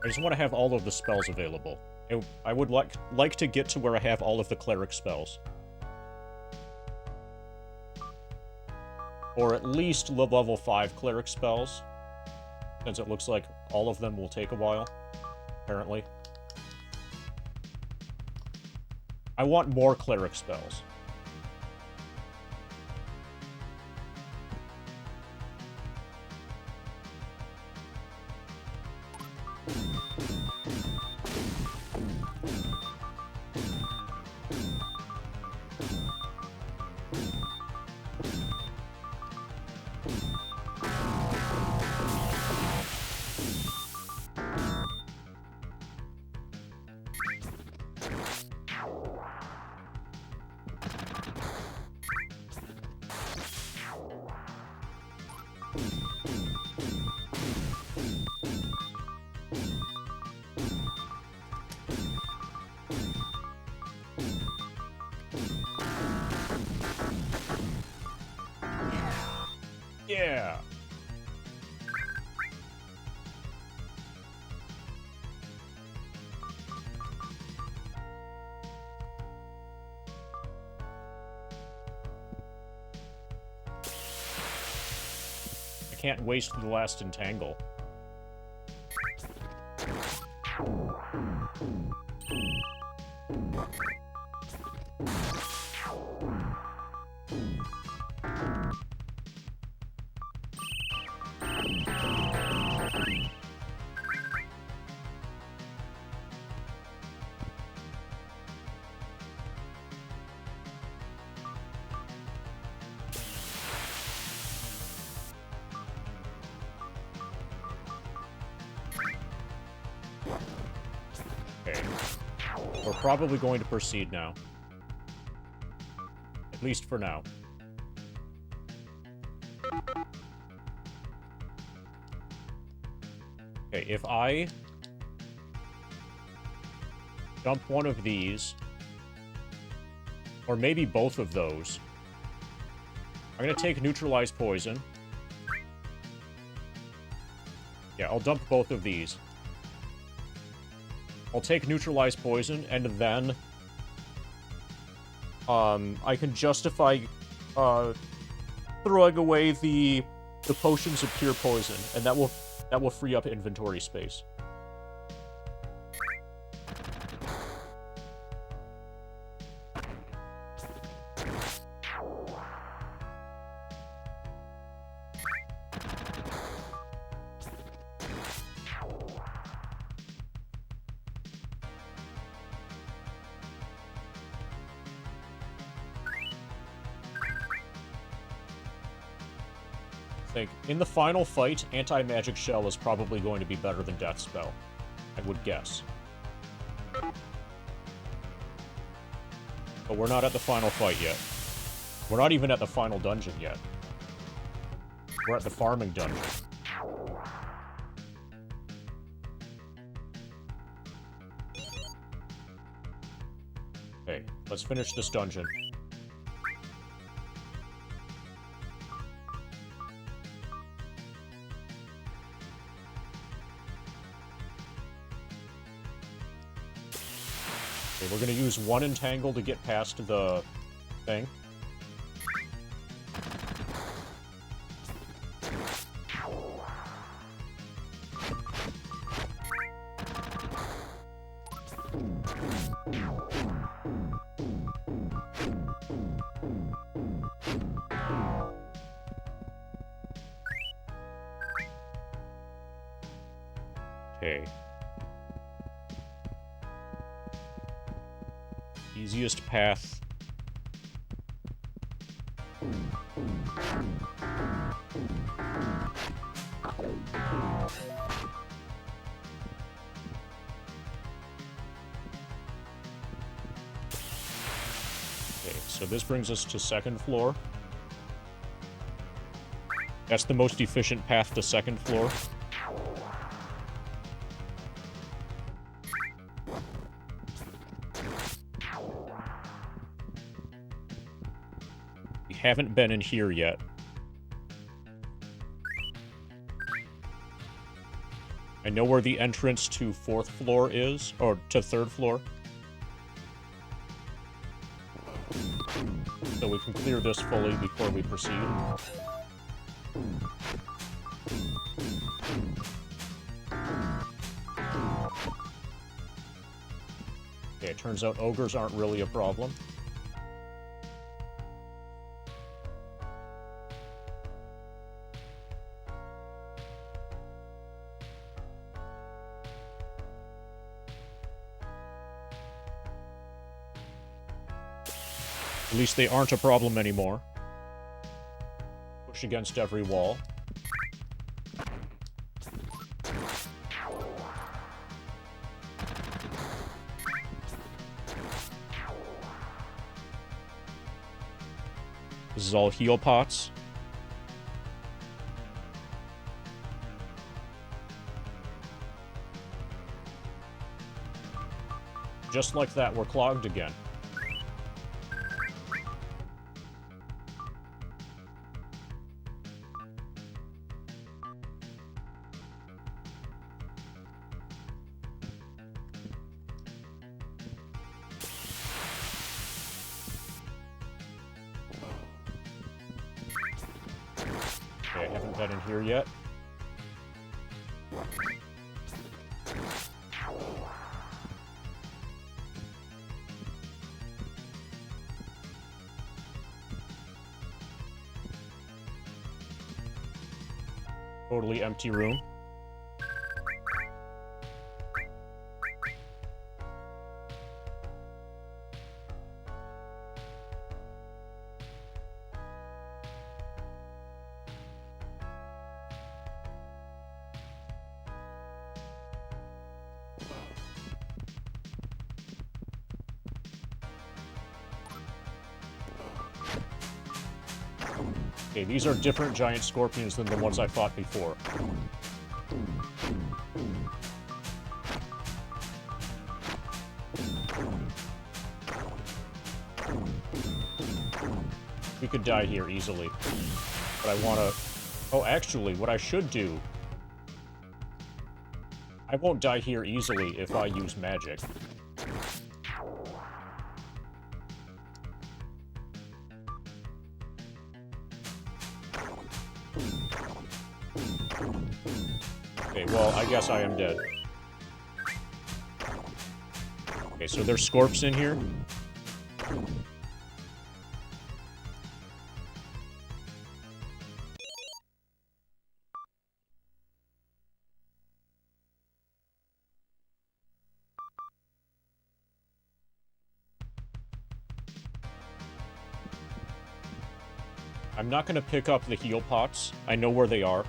I just want to have all of the spells available. I would like to get to where I have all of the cleric spells. Or at least level 5 cleric spells. Since it looks like all of them will take a while, apparently. I want more cleric spells. Yeah! I can't waste the last entangle. Okay. We're probably going to proceed now. At least for now. Okay, if I dump one of these, or maybe both of those, I'm gonna take neutralize poison. Yeah, I'll dump both of these. I'll take neutralize poison, and then I can justify throwing away the potions of pure poison, and that will free up inventory space. think in the final fight, Anti-Magic Shell is probably going to be better than Death Spell. I would guess. But we're not at the final fight yet. We're not even at the final dungeon yet. We're at the farming dungeon. Okay, let's finish this dungeon. Okay, we're gonna use one entangle to get past the thing. Okay. Easiest path. Okay, so this brings us to second floor. That's the most efficient path to second floor. We haven't been in here yet. I know where the entrance to fourth floor is, or to third floor. So we can clear this fully before we proceed. Okay, it turns out ogres aren't really a problem. At least they aren't a problem anymore. Push against every wall. This is all heal pots. Just like that, we're clogged again. Okay, I haven't been in here yet. Totally empty room. Okay, these are different giant scorpions than the ones I fought before. We could die here easily. But I wanna... Oh, actually, what I should do... I won't die here easily if I use magic. Okay, well, I guess I am dead. Okay, so there's scorps in here. I'm not gonna pick up the heal pots. I know where they are.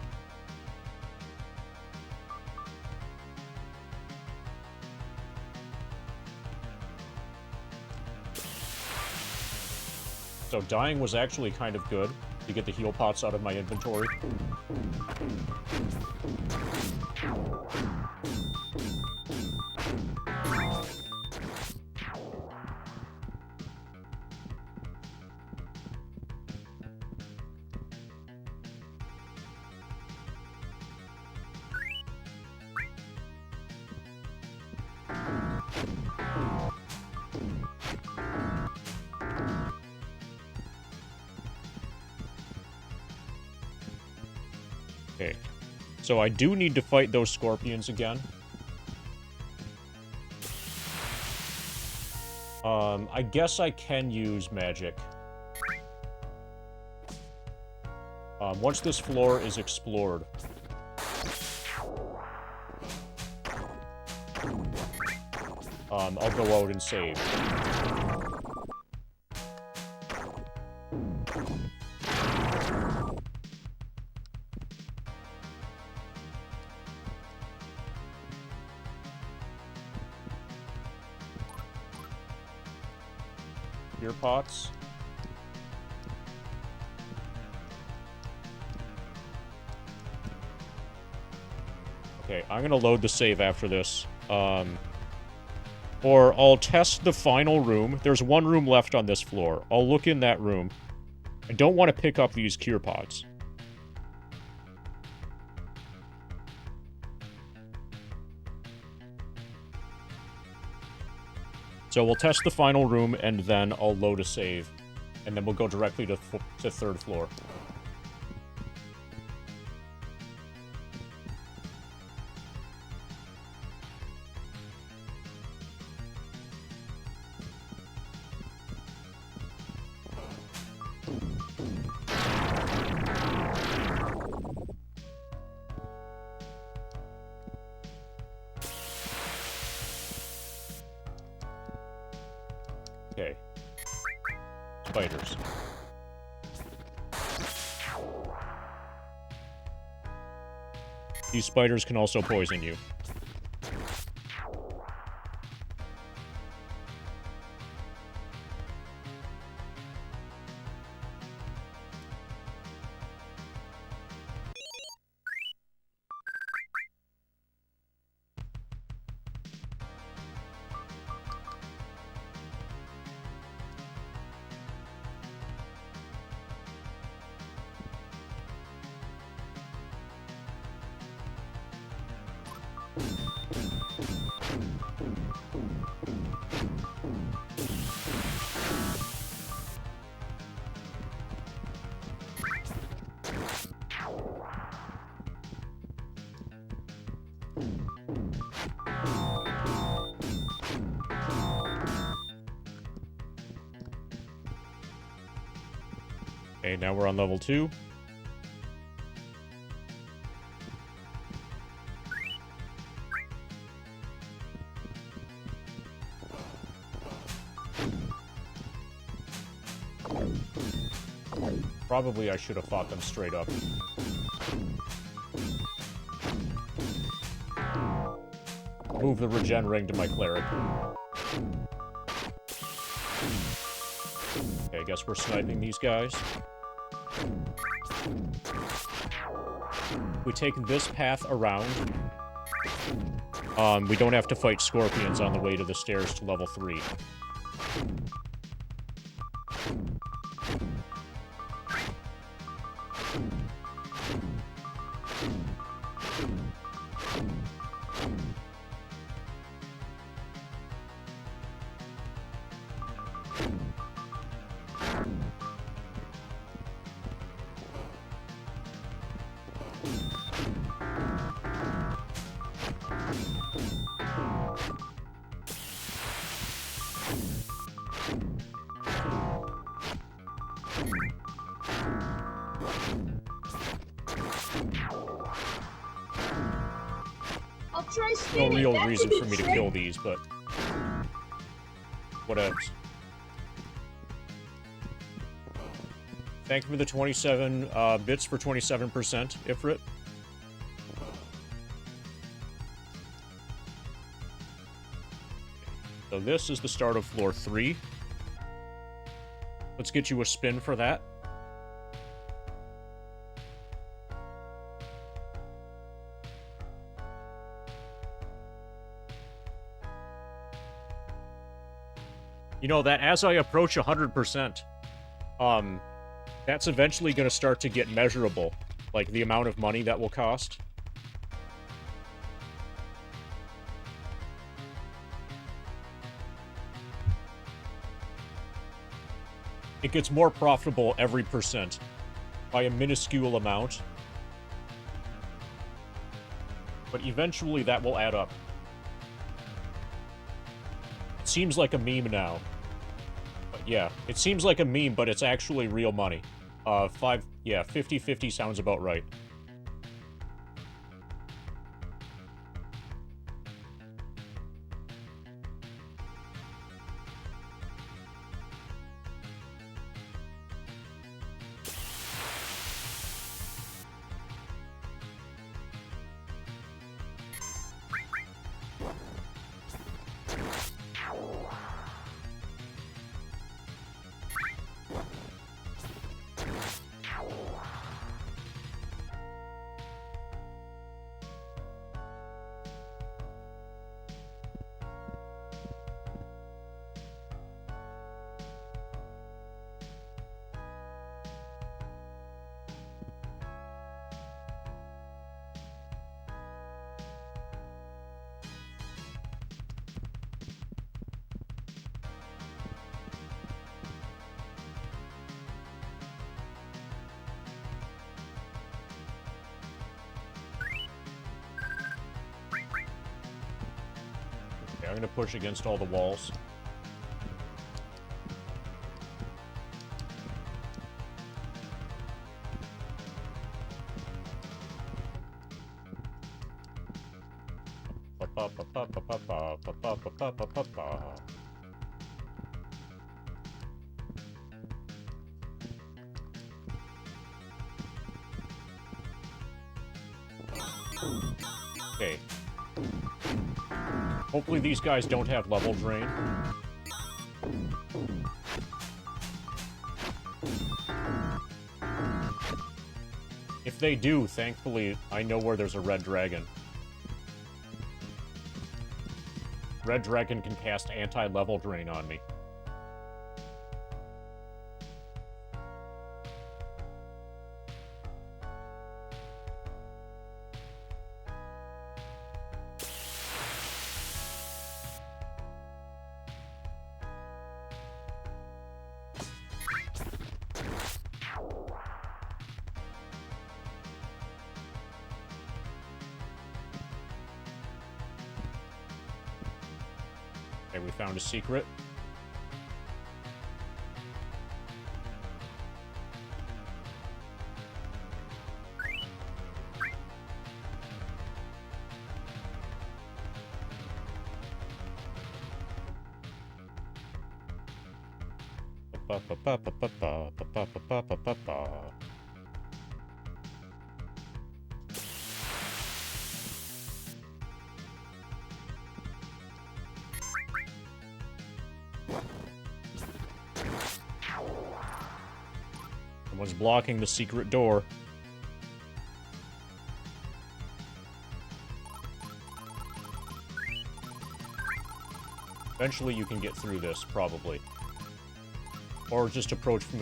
So dying was actually kind of good to get the heal pots out of my inventory. Okay, so I do need to fight those scorpions again. I guess I can use magic. Once this floor is explored. I'll go out and save. Beer pots. Okay, I'm gonna load the save after this. Or I'll test the final room. There's one room left on this floor. I'll look in that room. I don't want to pick up these cure pods. So we'll test the final room, and then I'll load a save. And then we'll go directly to third floor. Okay. Spiders. These spiders can also poison you. Okay, now we're on level 2. Probably I should have fought them straight up. Move the regen ring to my cleric. Okay, I guess we're sniping these guys. We take this path around. We don't have to fight scorpions on the way to the stairs to level 3. I'll try No spinning. real That's a reason good for me to trick. kill these, but whatevs. Thank you for the 27 bits for 27%, Ifrit. So this is the start of floor 3. Let's get you a spin for that. You know, that as I approach 100%, that's eventually going to start to get measurable. Like, the amount of money that will cost. It gets more profitable every percent by a minuscule amount. But eventually that will add up. It seems like a meme now. But yeah, it seems like a meme, but it's actually real money. 50-50 sounds about right. I'm gonna push against all the walls. Okay. Hopefully these guys don't have level drain. If they do, thankfully, I know where there's a red dragon. Red dragon can cast anti-level drain on me. Okay, we found a secret. Someone's blocking the secret door. Eventually you can get through this, probably. Or just approach from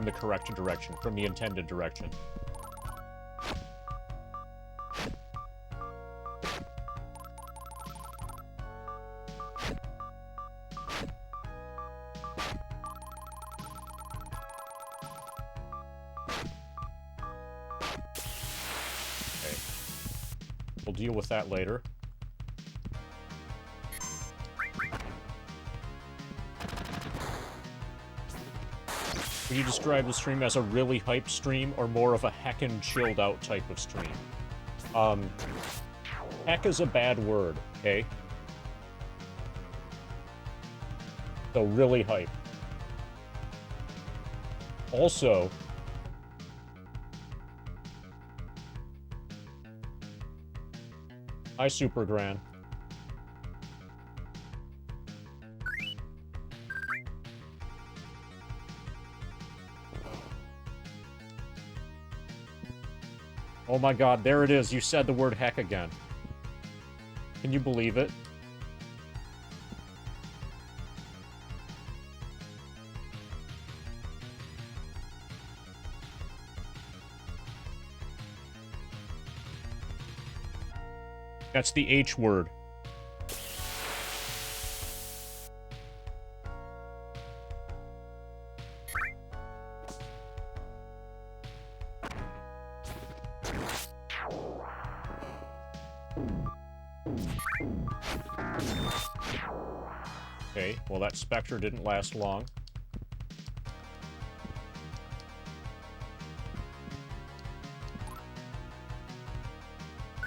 the correct direction, from the intended direction. Okay. We'll deal with that later. Would you describe the stream as a really hyped stream or more of a heckin' chilled out type of stream? Heck is a bad word, okay? So really hype. Also, Hi, Super Gran. Oh my god, there it is. You said the word heck again. Can you believe it? That's the H word. Okay, well that Spectre didn't last long.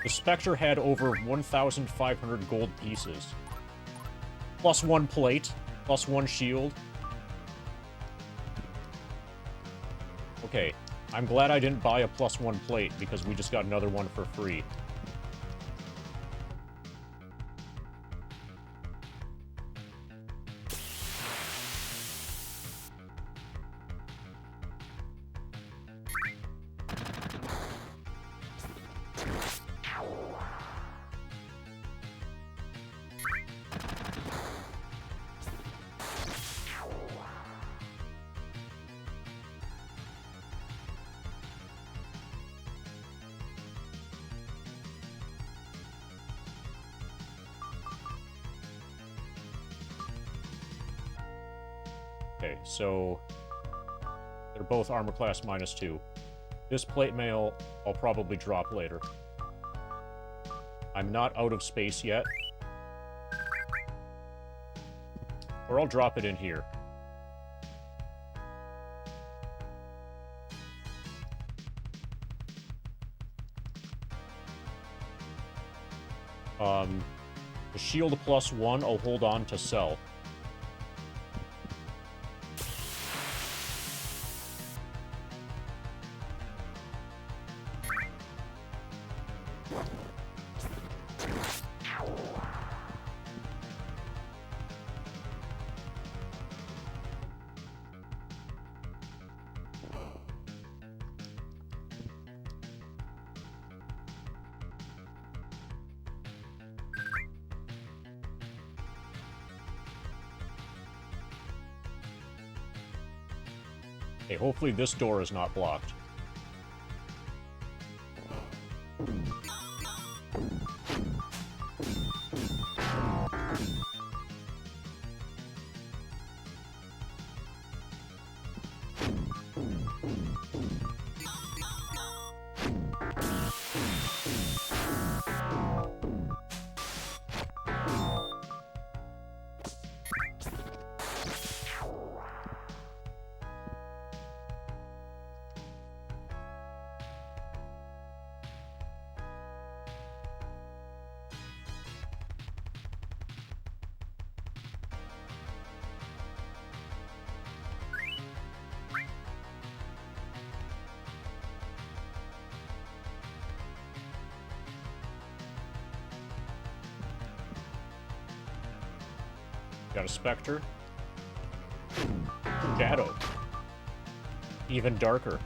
The Spectre had over 1,500 gold pieces. Plus 1 plate, plus 1 shield. Okay, I'm glad I didn't buy a plus 1 plate, because we just got another one for free. Okay, so they're both armor class -2. This plate mail I'll probably drop later. I'm not out of space yet. Or I'll drop it in here. The shield +1 I'll hold on to sell. Okay, hopefully this door is not blocked. Got a Spectre. Shadow. Even darker.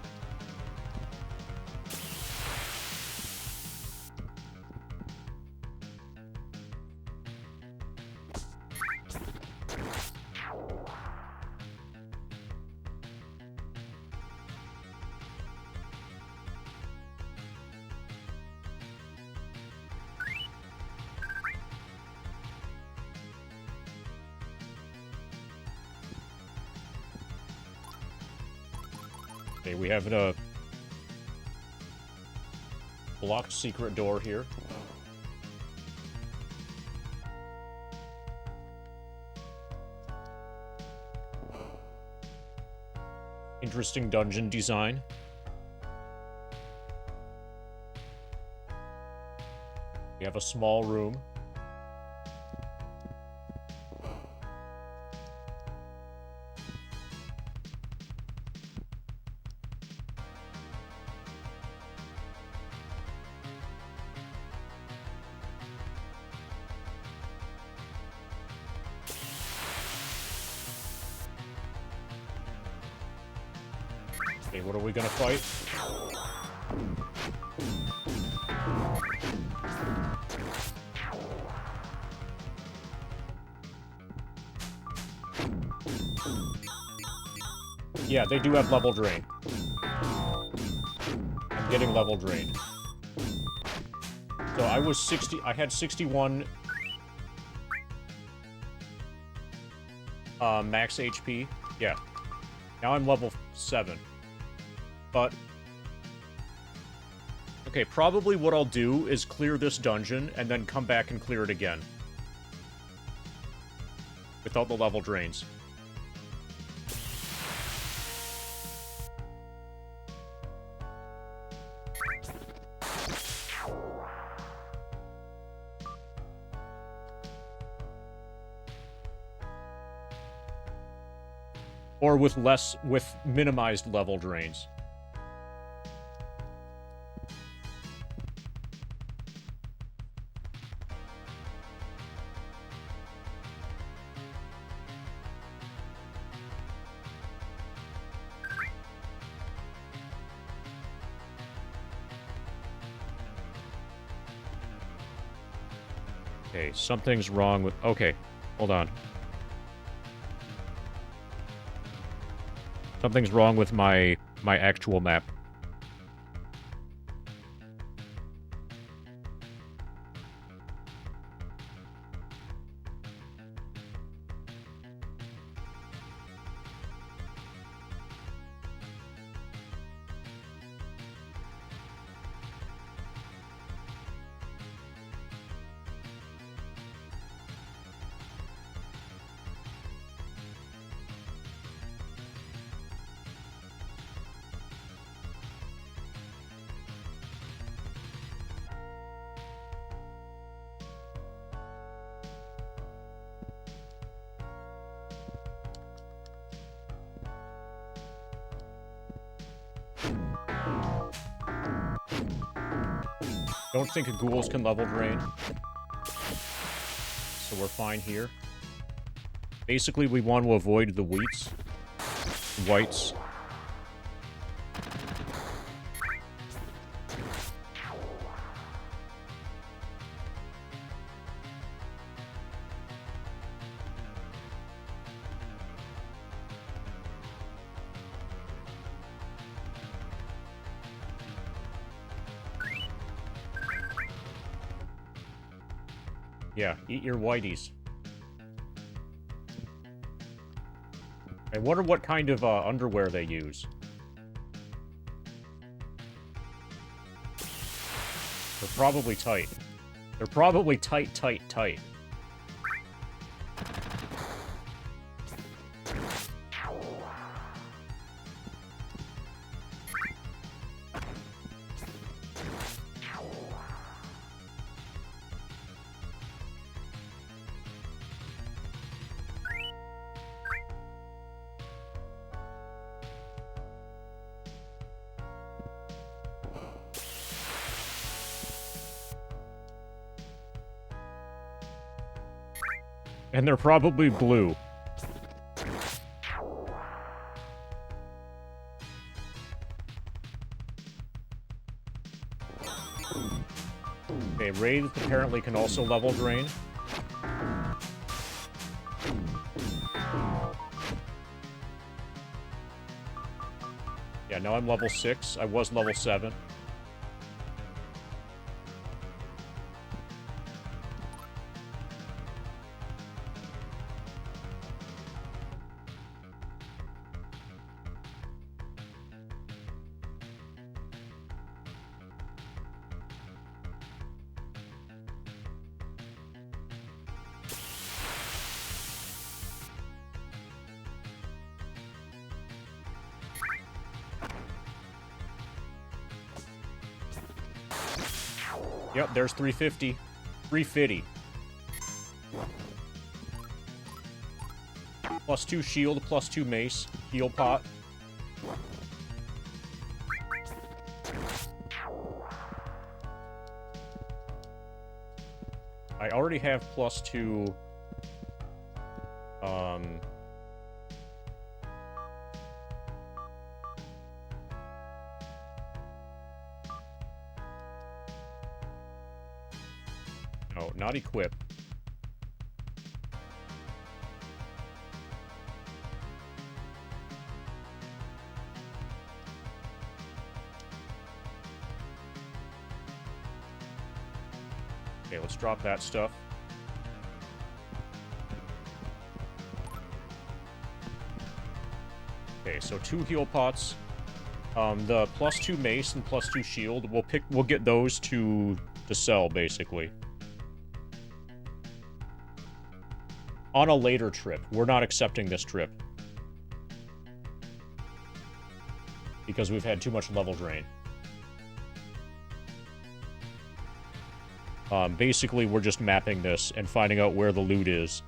Okay, we have a blocked secret door here. Interesting dungeon design. We have a small room. Okay, what are we gonna fight? Yeah, they do have level drain. I'm getting level drained. So I was 60... I had 61... max HP. Yeah. Now I'm level 7. But... okay, probably what I'll do is clear this dungeon, and then come back and clear it again. Without the level drains. Or with minimized level drains. Okay, something's wrong with... okay, hold on. Something's wrong with my actual map. Don't think ghouls can level drain. So we're fine here. Basically, we want to avoid the whites. Yeah, eat your whiteys. I wonder what kind of underwear they use. They're probably tight. They're probably tight. And they're probably blue. Okay, Wraiths apparently can also level drain. Yeah, now I'm level 6. I was level 7. Yep, there's 350. 350. Plus 2 shield, plus 2 mace. Heal pot. I already have plus 2... No, not equip. Okay, let's drop that stuff. Okay, so 2 heal pots. The +2 mace and +2 shield, we'll get those to sell, basically. On a later trip. We're not accepting this trip. Because we've had too much level drain. Basically, we're just mapping this and finding out where the loot is.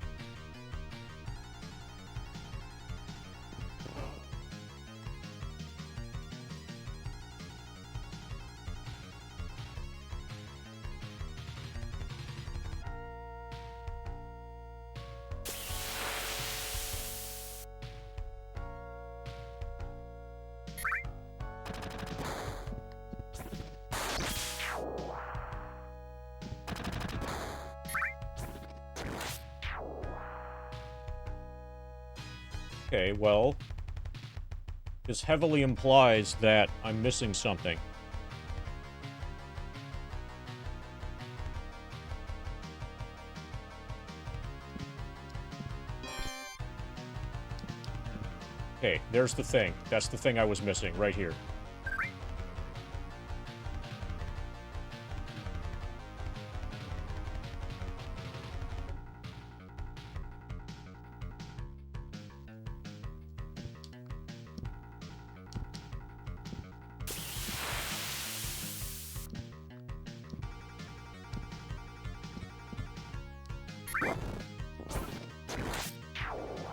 Okay, well, this heavily implies that I'm missing something. Okay, there's the thing. That's the thing I was missing, right here.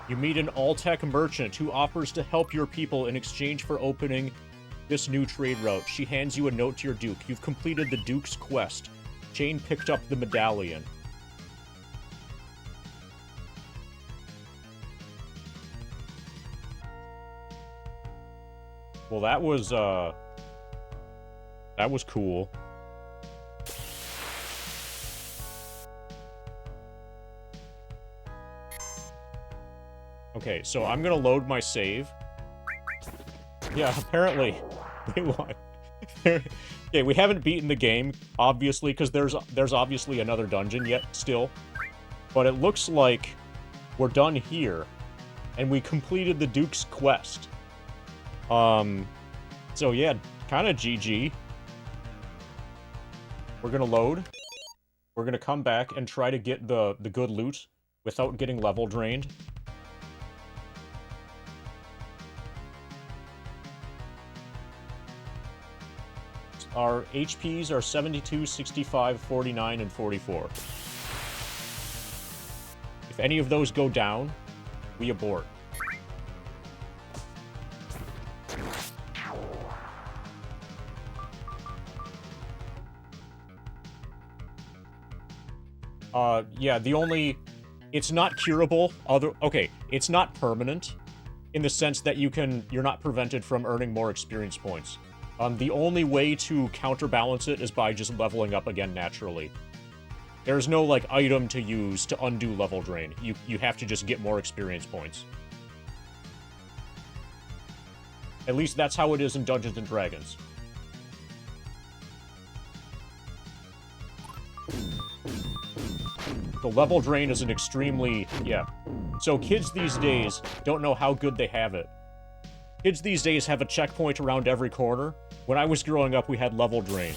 You meet an all-tech merchant who offers to help your people in exchange for opening this new trade route. She hands you a note to your duke. You've completed the duke's quest. Jane picked up the medallion. Well, that was cool. Okay, so I'm gonna load my save. Yeah, apparently. Wait, what? Okay, we haven't beaten the game, obviously, because there's obviously another dungeon yet, still. But it looks like we're done here, and we completed the Duke's quest. So yeah, kind of GG. We're gonna load. We're gonna come back and try to get the good loot without getting level drained. Our HPs are 72, 65, 49, and 44. If any of those go down, we abort. Yeah, the only... It's not curable, okay, it's not permanent, in the sense that you're not prevented from earning more experience points. The only way to counterbalance it is by just leveling up again naturally. There's no, like, item to use to undo level drain. You have to just get more experience points. At least that's how it is in Dungeons & Dragons. The level drain is an extremely... yeah. So kids these days don't know how good they have it. Kids these days have a checkpoint around every corner. When I was growing up, we had level drain.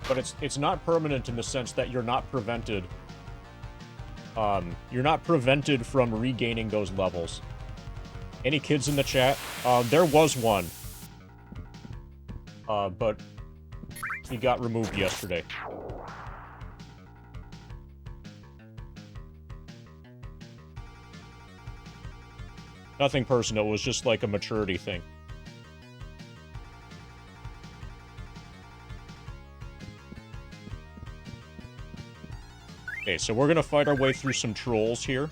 But it's not permanent in the sense that you're not prevented. You're not prevented from regaining those levels. Any kids in the chat? There was one. But he got removed yesterday. Nothing personal, it was just like a maturity thing. Okay, so we're gonna fight our way through some trolls here.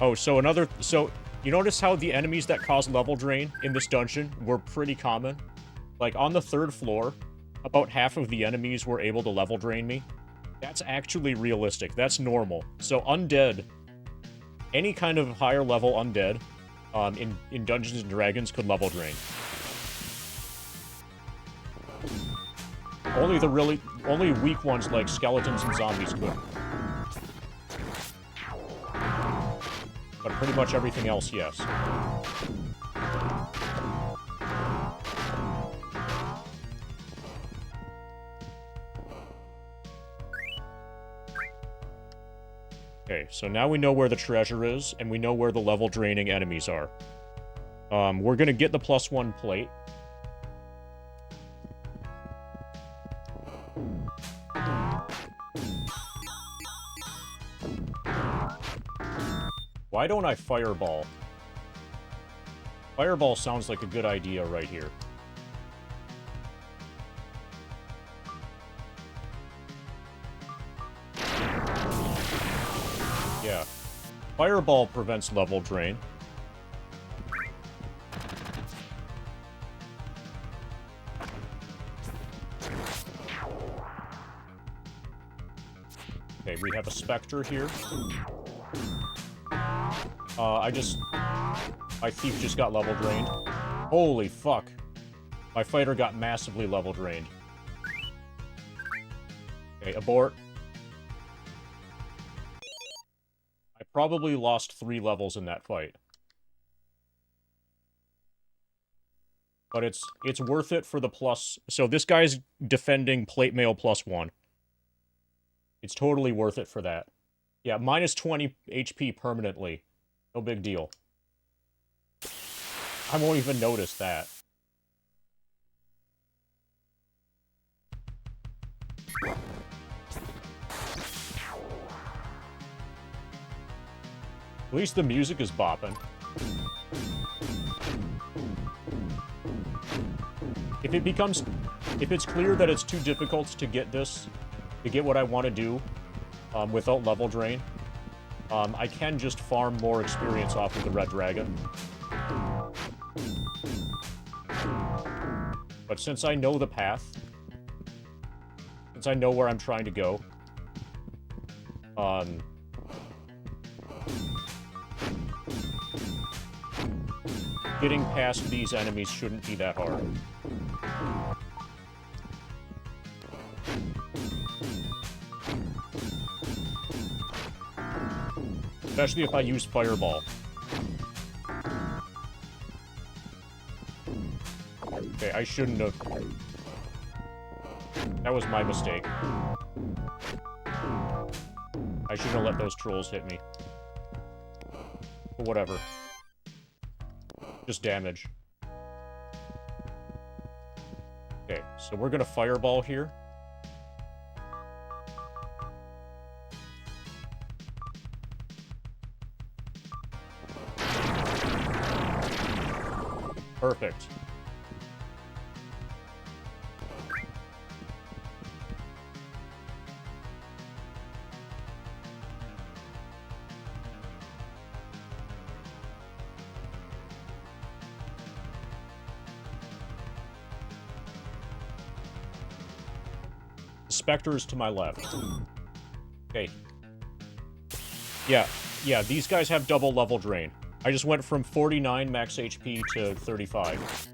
Oh, so you notice how the enemies that cause level drain in this dungeon were pretty common? Like, on the 3rd floor, about half of the enemies were able to level drain me. That's actually realistic. That's normal. So undead, any kind of higher level undead, in Dungeons & Dragons could level drain. Only weak ones like skeletons and zombies could. But pretty much everything else, yes. Okay, so now we know where the treasure is, and we know where the level draining enemies are. We're gonna get the +1 plate. Why don't I fireball? Fireball sounds like a good idea right here. Yeah. Fireball prevents level drain. Okay, we have a Spectre here. My thief just got level drained. Holy fuck. My fighter got massively level drained. Okay, abort. I probably lost 3 levels in that fight. But it's worth it for the plus... So this guy's defending plate mail +1. It's totally worth it for that. Yeah, minus 20 HP permanently. No big deal. I won't even notice that. At least the music is bopping. If it's clear that it's too difficult to get what I want to do, without level drain, I can just farm more experience off of the Red Dragon. But since I know the path, since I know where I'm trying to go, getting past these enemies shouldn't be that hard. Especially if I use Fireball. Okay, I shouldn't have... That was my mistake. I shouldn't have let those trolls hit me. But whatever. Just damage. Okay, so we're gonna Fireball here. Perfect. Spectre is to my left. Okay. Yeah, these guys have double level drain. I just went from 49 max HP to 35.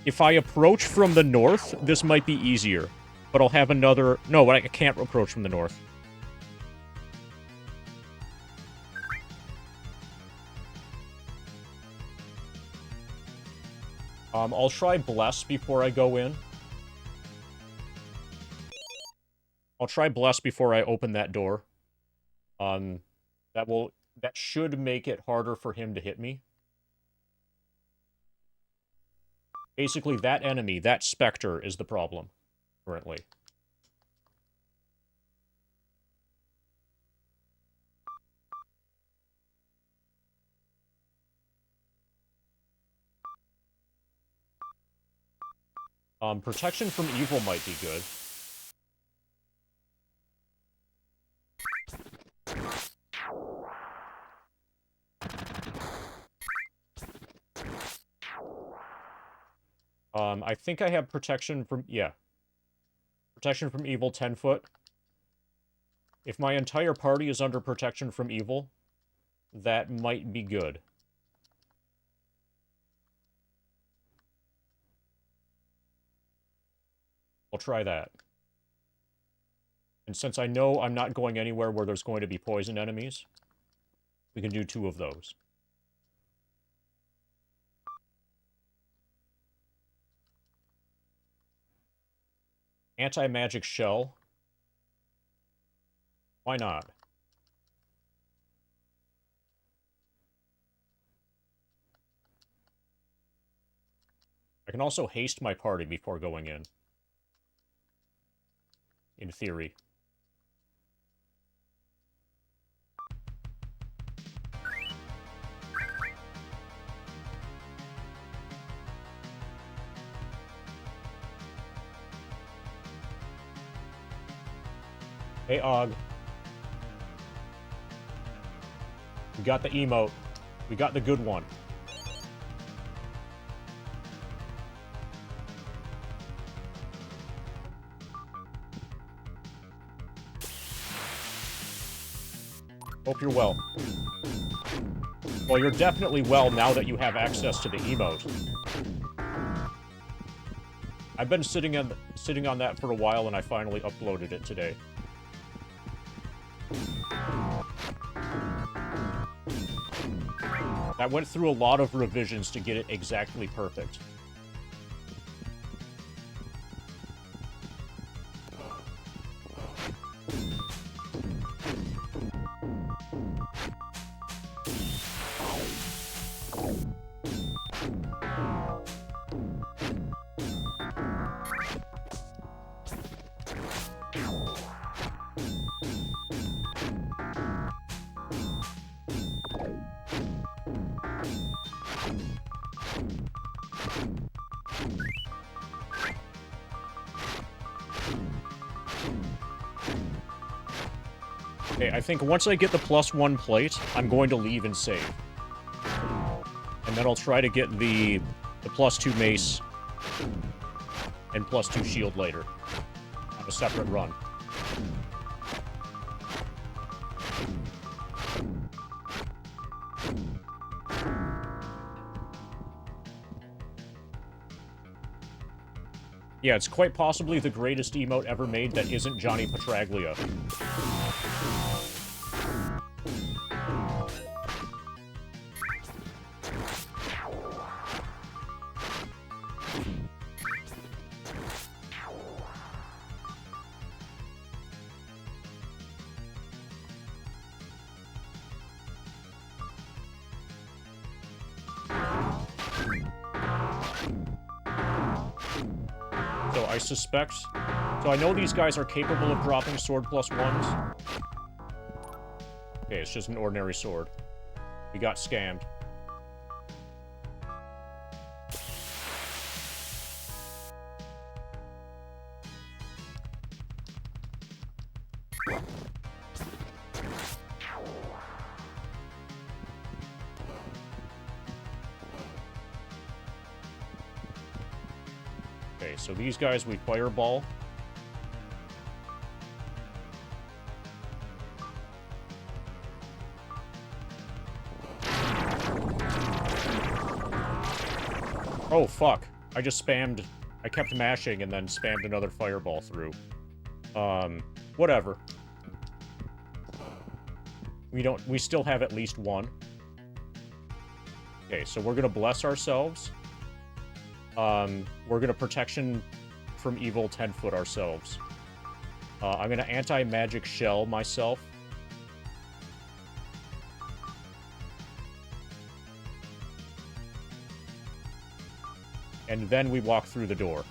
If I approach from the north, this might be easier. But I'll have another... No, I can't approach from the north. I'll try Bless before I go in. I'll try Bless before I open that door. That should make it harder for him to hit me. Basically, that enemy, that Spectre, is the problem, currently. Protection from evil might be good. I think I have protection from... Yeah. Protection from evil, 10 foot. If my entire party is under protection from evil, that might be good. I'll try that. And since I know I'm not going anywhere where there's going to be poison enemies, we can do 2 of those. Anti-magic shell. Why not? I can also haste my party before going in. In theory. Hey, Og. We got the emote. We got the good one. Hope you're well. Well, you're definitely well now that you have access to the emote. I've been sitting on that for a while, and I finally uploaded it today. I went through a lot of revisions to get it exactly perfect. Okay, I think once I get the +1 plate, I'm going to leave and save. And then I'll try to get the +2 mace and +2 shield later. On a separate run. Yeah, it's quite possibly the greatest emote ever made that isn't Johnny Petraglia. So I suspect... So I know these guys are capable of dropping sword +1s. Okay, it's just an ordinary sword. We got scammed. Okay, so these guys we fireball. Oh, fuck. I just spammed... I kept mashing and then spammed another fireball through. Whatever. We still have at least one. Okay, so we're gonna bless ourselves. We're gonna protection from evil 10-foot ourselves. I'm gonna anti-magic shell myself. And then we walk through the door.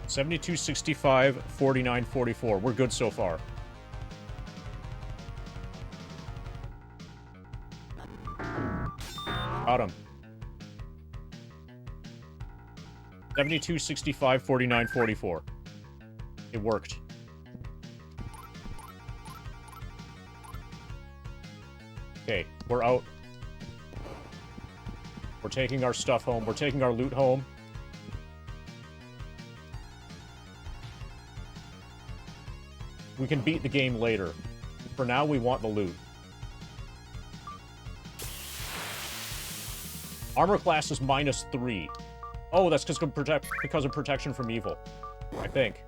$72, $65, $49, $44. We're good so far. Got him. $72, $65, $49, $44. It worked. Okay, we're out. We're taking our stuff home. We're taking our loot home. We can beat the game later. For now, we want the loot. Armor class is -3. Oh, that's because of protection from evil. I think.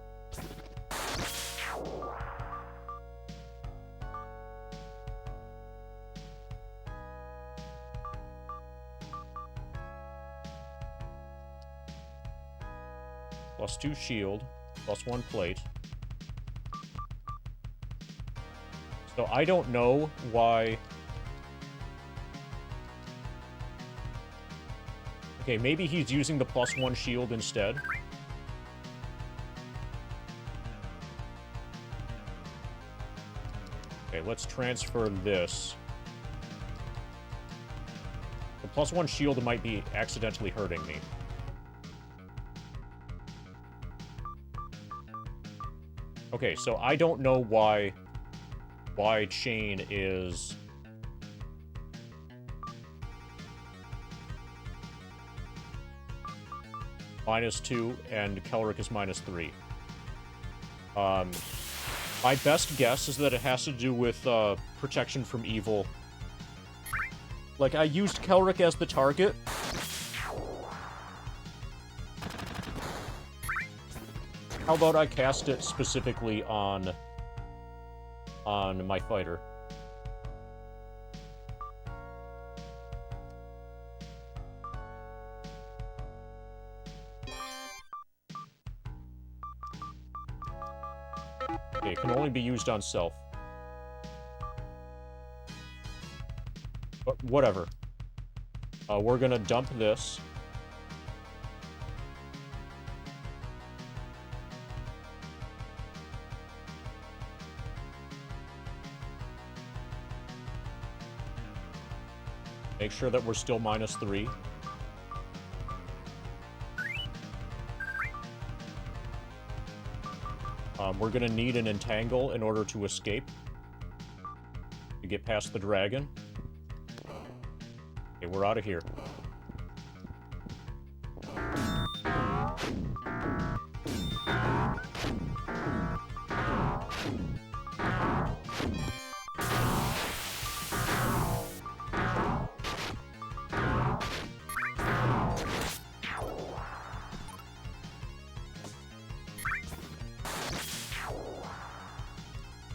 +2 shield, +1 plate. So I don't know why... Okay, maybe he's using the +1 shield instead. Okay, let's transfer this. The +1 shield might be accidentally hurting me. Okay, so I don't know why Chain is... -2 and Kelric is -3. My best guess is that it has to do with protection from evil. Like, I used Kelric as the target. How about I cast it specifically on my fighter? Okay, it can only be used on self. But whatever. We're gonna dump this. Make sure that we're still -3. We're gonna need an entangle in order to escape. To get past the dragon. Okay, we're out of here.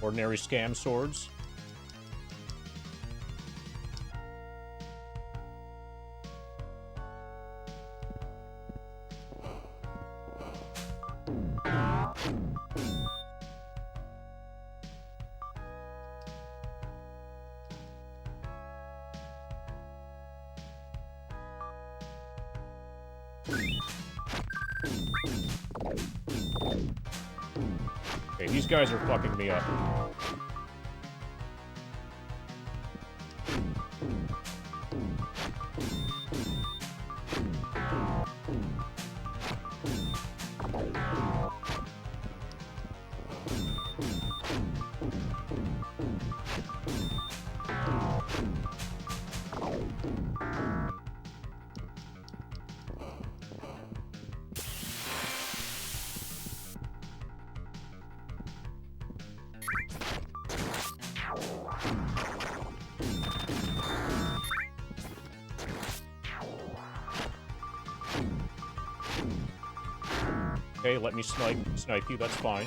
Ordinary scam swords. Okay, these guys are fucking me up. Okay, let me snipe you, that's fine.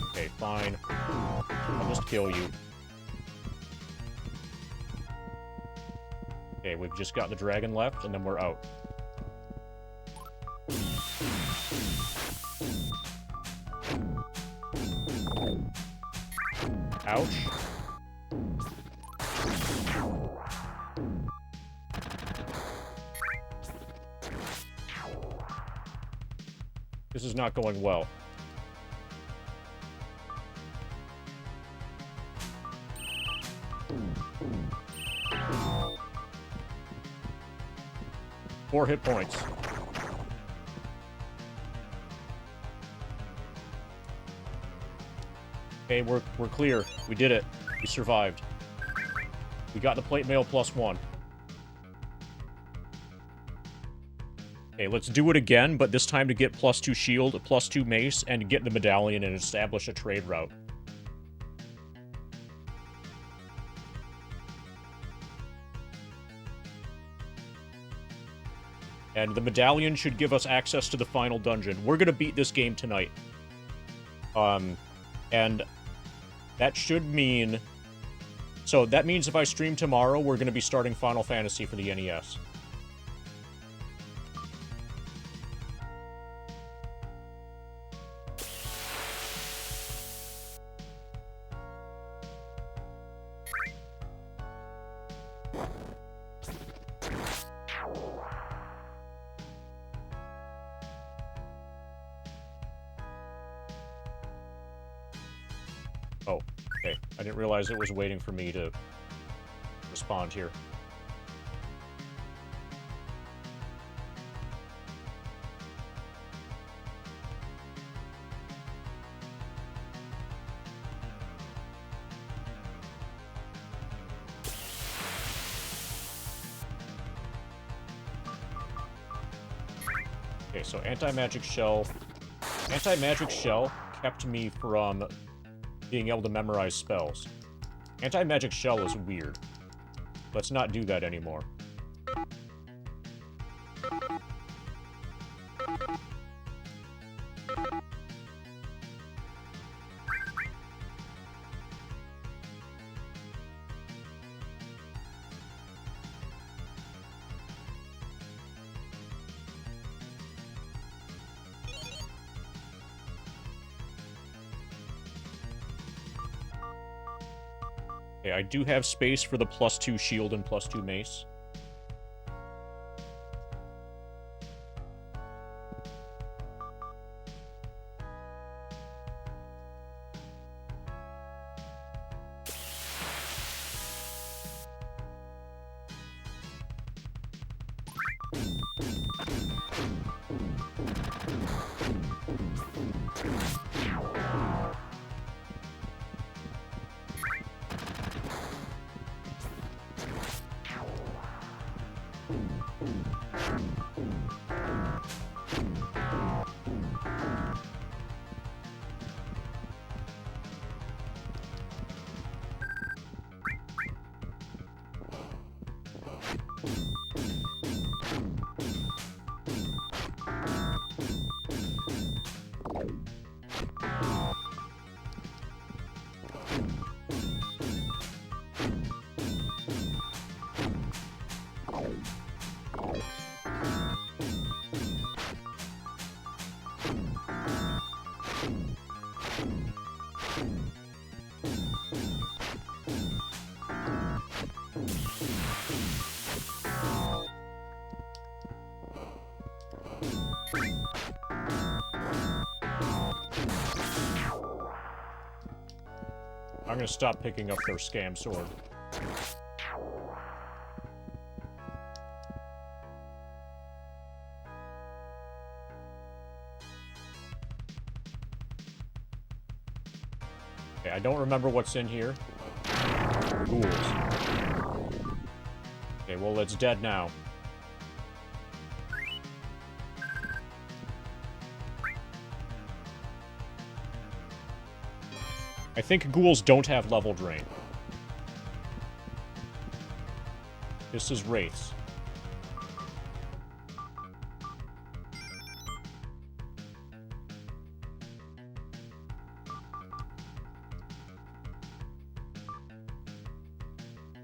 Okay, fine. I'll just kill you. Okay, we've just got the dragon left, and then we're out. Ouch. This is not going well. Four hit points. Okay, we're clear. We did it. We survived. We got the plate mail +1. Okay, let's do it again, but this time to get +2 shield, +2 mace, and get the medallion and establish a trade route. And the medallion should give us access to the final dungeon. We're gonna beat this game tonight. And that should mean... So that means if I stream tomorrow, we're gonna be starting Final Fantasy for the NES. Oh, okay. I didn't realize it was waiting for me to respond here. Okay, so anti-magic shell. Anti-magic shell kept me from being able to memorize spells. Anti-magic shell is weird. Let's not do that anymore. Okay, I do have space for the +2 shield and +2 mace. I'm gonna stop picking up their scam sword. Okay, I don't remember what's in here. Ghouls. Okay, well, it's dead now. I think ghouls don't have level drain. This is wraiths.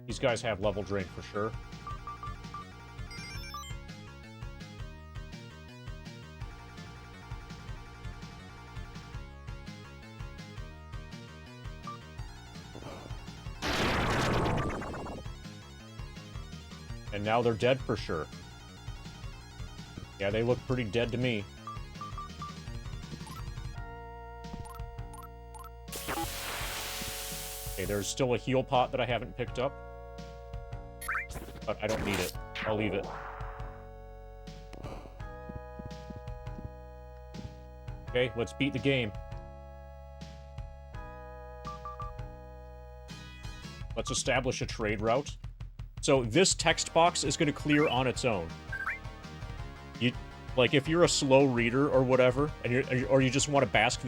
These guys have level drain for sure. And now they're dead for sure. Yeah, they look pretty dead to me. Okay, there's still a heal pot that I haven't picked up. But I don't need it. I'll leave it. Okay, let's beat the game. Let's establish a trade route. So this text box is going to clear on its own. Like, if you're a slow reader or whatever, and you just want to bask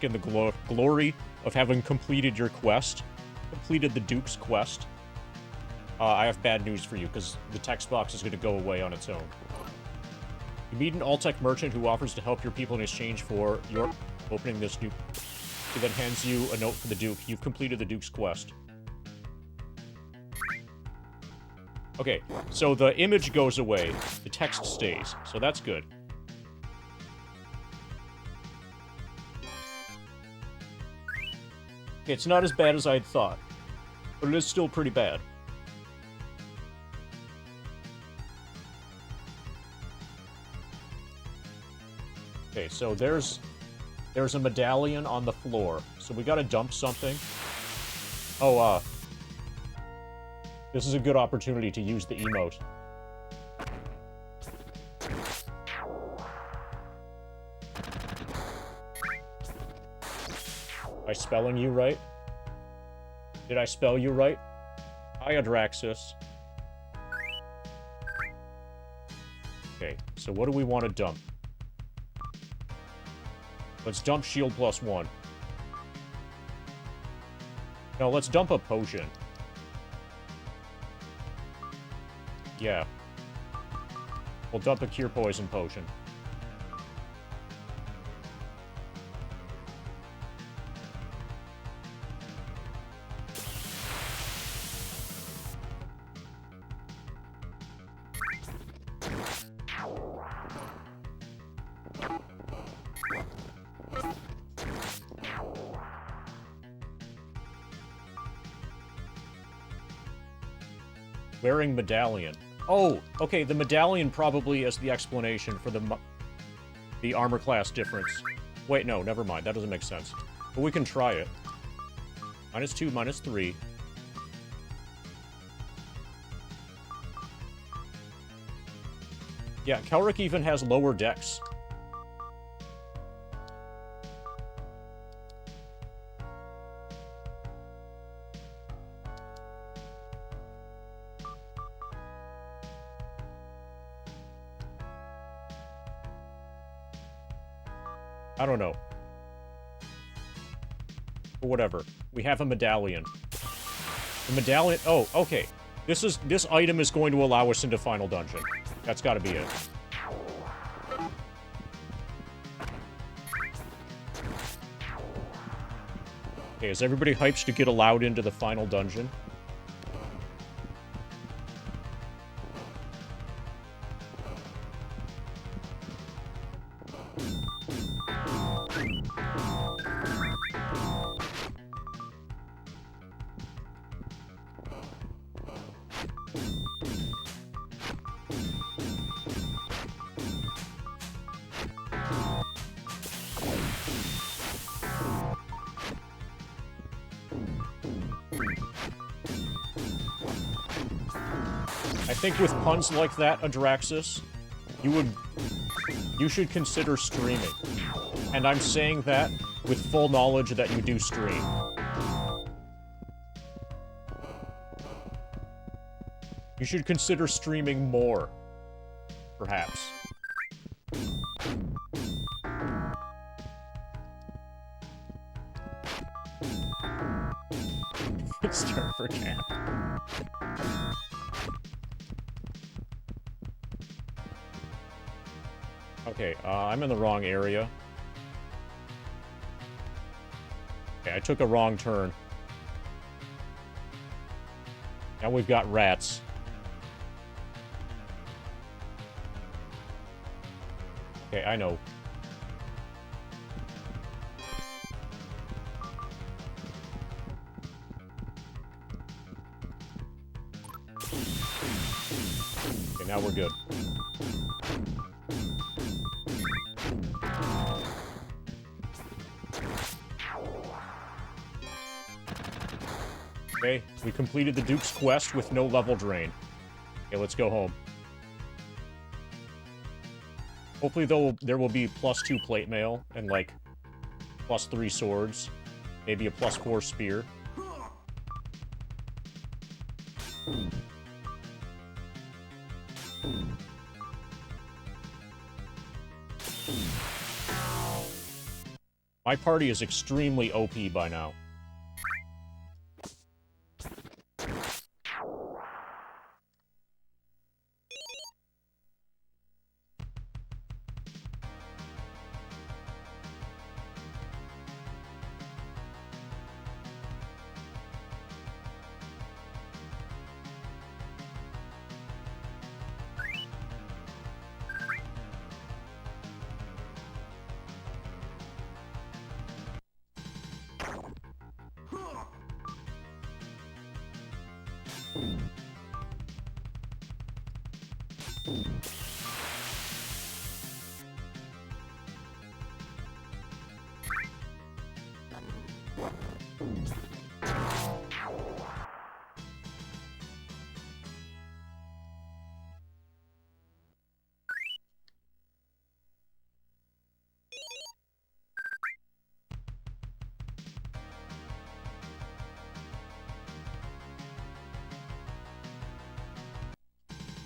in the glory of having completed your quest, completed the Duke's quest, I have bad news for you, because the text box is going to go away on its own. You meet an Altec merchant who offers to help your people in exchange for your opening this new... He then hands you a note for the Duke. You've completed the Duke's quest. Okay, so the image goes away, the text stays, so that's good. Okay, it's not as bad as I'd thought, but it is still pretty bad. Okay, so there's a medallion on the floor, so we gotta dump something. Oh, this is a good opportunity to use the emote. Am I spelling you right? Did I spell you right? Hi, Adraxis. Okay, so what do we want to dump? Let's dump shield +1. No, let's dump a potion. Yeah. We'll dump a cure poison potion. Wearing medallion. Oh, okay, the medallion probably is the explanation for the armor class difference. Wait, no, never mind. That doesn't make sense. But we can try it. -2, -3. Yeah, Kelric even has lower dex. I don't know. But whatever. We have a medallion. The medallion... Oh, okay. This item is going to allow us into Final Dungeon. That's gotta be it. Okay, is everybody hyped to get allowed into the Final Dungeon? think with puns like that, Adraxis, you should consider streaming. And I'm saying that with full knowledge that you do stream. You should consider streaming more, perhaps. Start for camp. Okay, I'm in the wrong area. Okay, I took a wrong turn. Now we've got rats. Okay, I know. Okay, now we're good. Okay, we completed the Duke's quest with no level drain. Okay, let's go home. Hopefully there will be +2 plate mail and, like, +3 swords. Maybe a +4 spear. My party is extremely OP by now.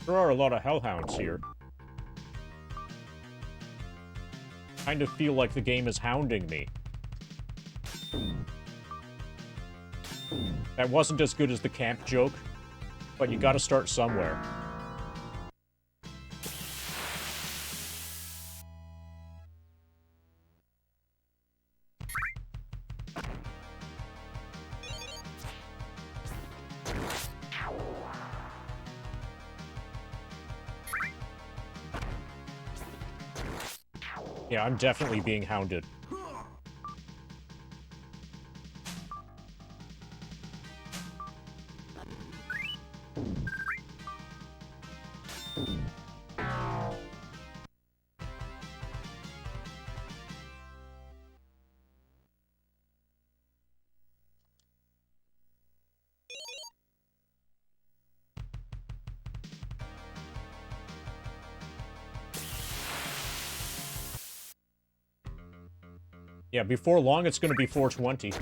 There are a lot of hellhounds here. Kind of feel like the game is hounding me. That wasn't as good as the camp joke, but you gotta start somewhere. Yeah, I'm definitely being hounded. Yeah, before long, it's gonna be 420.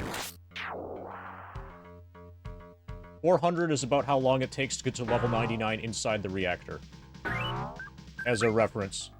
400 is about how long it takes to get to level 99 inside the reactor. As a reference.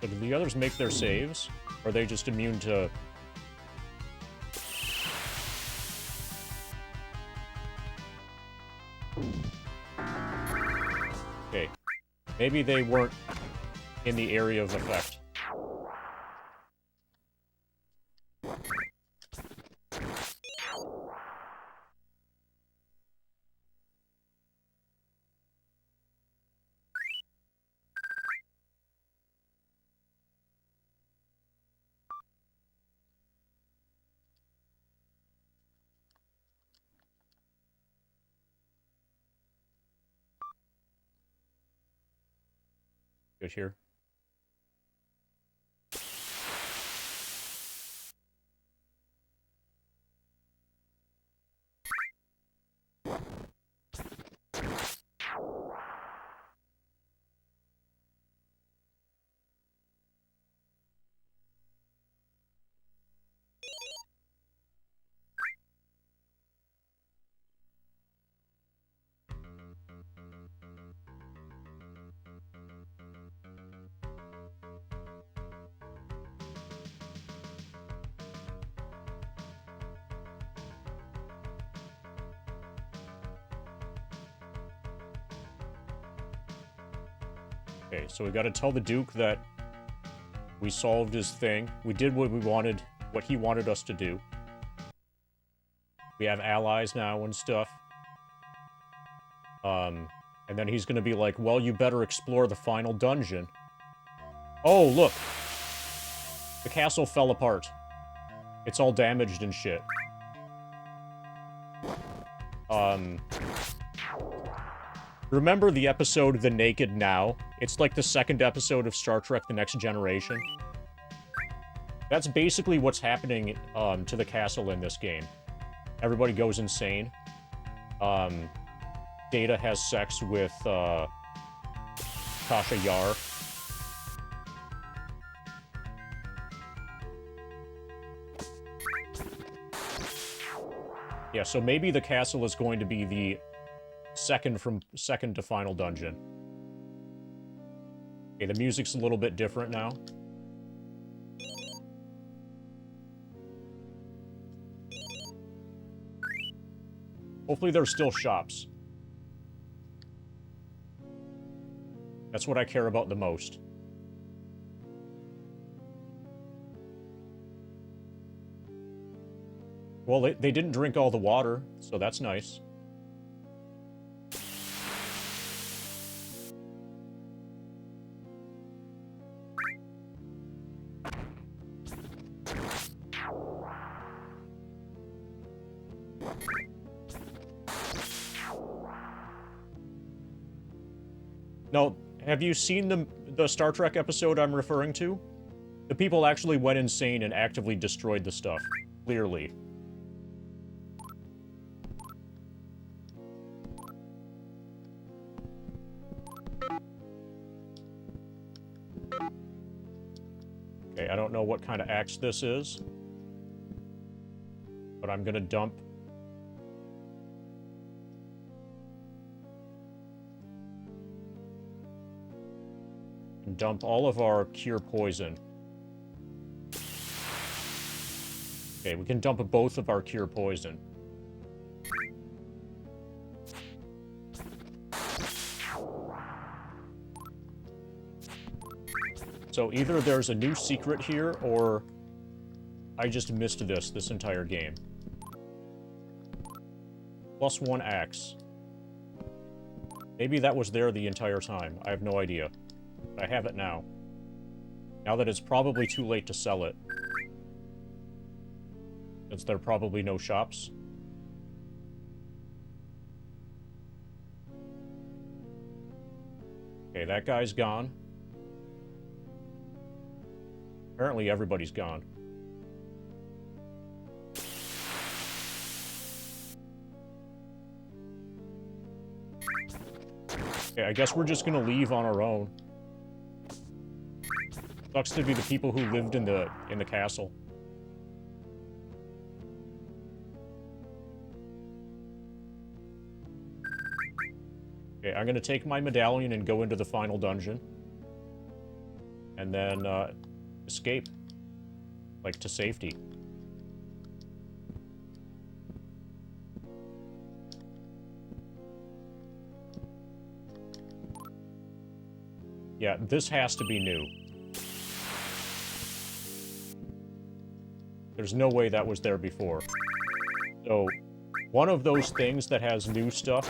So do the others make their saves? Or are they just immune to... Okay. Maybe they weren't in the area of effect. Good here. Okay, so we gotta tell the Duke that we solved his thing. We did what we wanted, what he wanted us to do. We have allies now and stuff. And then he's gonna be like, well, you better explore the final dungeon. Oh, look! The castle fell apart. It's all damaged and shit. Remember the episode The Naked Now? It's like the second episode of Star Trek The Next Generation. That's basically what's happening to the castle in this game. Everybody goes insane. Data has sex with Tasha Yar. Yeah, so maybe the castle is going to be the second to final dungeon. Okay, the music's a little bit different now. Hopefully there's still shops. That's what I care about the most. Well, they didn't drink all the water, so that's nice. No, have you seen the Star Trek episode I'm referring to? The people actually went insane and actively destroyed the stuff. Clearly. Okay, I don't know what kind of axe this is. But I'm gonna dump... dump all of our cure poison. Okay, we can dump both of our cure poison. So either there's a new secret here, or I just missed this entire game. +1 axe. Maybe that was there the entire time. I have no idea. But I have it now. Now that it's probably too late to sell it. Since there are probably no shops. Okay, that guy's gone. Apparently everybody's gone. Okay, I guess we're just gonna leave on our own. Sucks to be the people who lived in the castle. Okay, I'm gonna take my medallion and go into the final dungeon. And then, escape. Like, to safety. Yeah, this has to be new. There's no way that was there before. So, one of those things that has new stuff,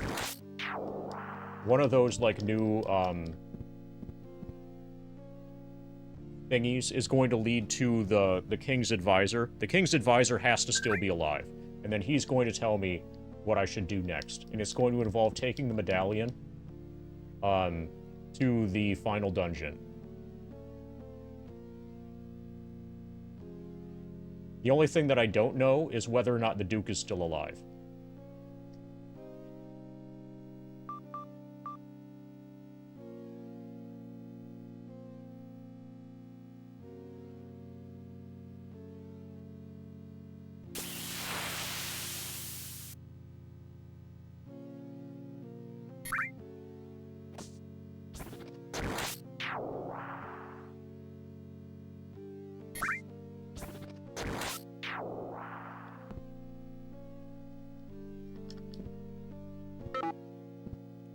one of those, like, new, thingies is going to lead to the King's Advisor. The King's Advisor has to still be alive. And then he's going to tell me what I should do next. And it's going to involve taking the medallion, to the final dungeon. The only thing that I don't know is whether or not the Duke is still alive.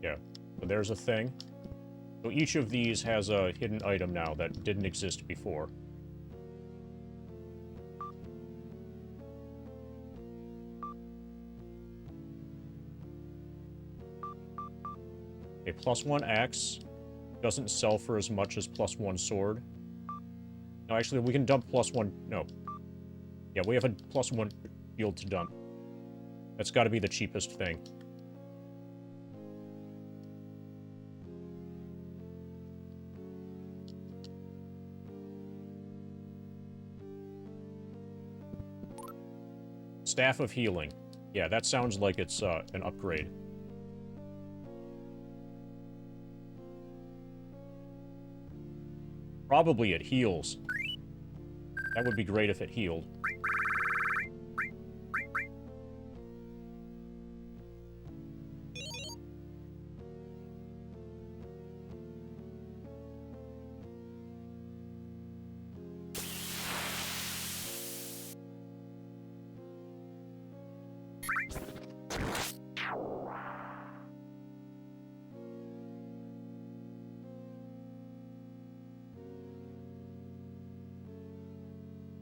Yeah, so there's a thing. So each of these has a hidden item now that didn't exist before. Okay, +1 axe doesn't sell for as much as +1 sword. No, actually, we can dump +1... No. Yeah, we have a +1 shield to dump. That's got to be the cheapest thing. Staff of Healing. Yeah, that sounds like it's an upgrade. Probably it heals. That would be great if it healed.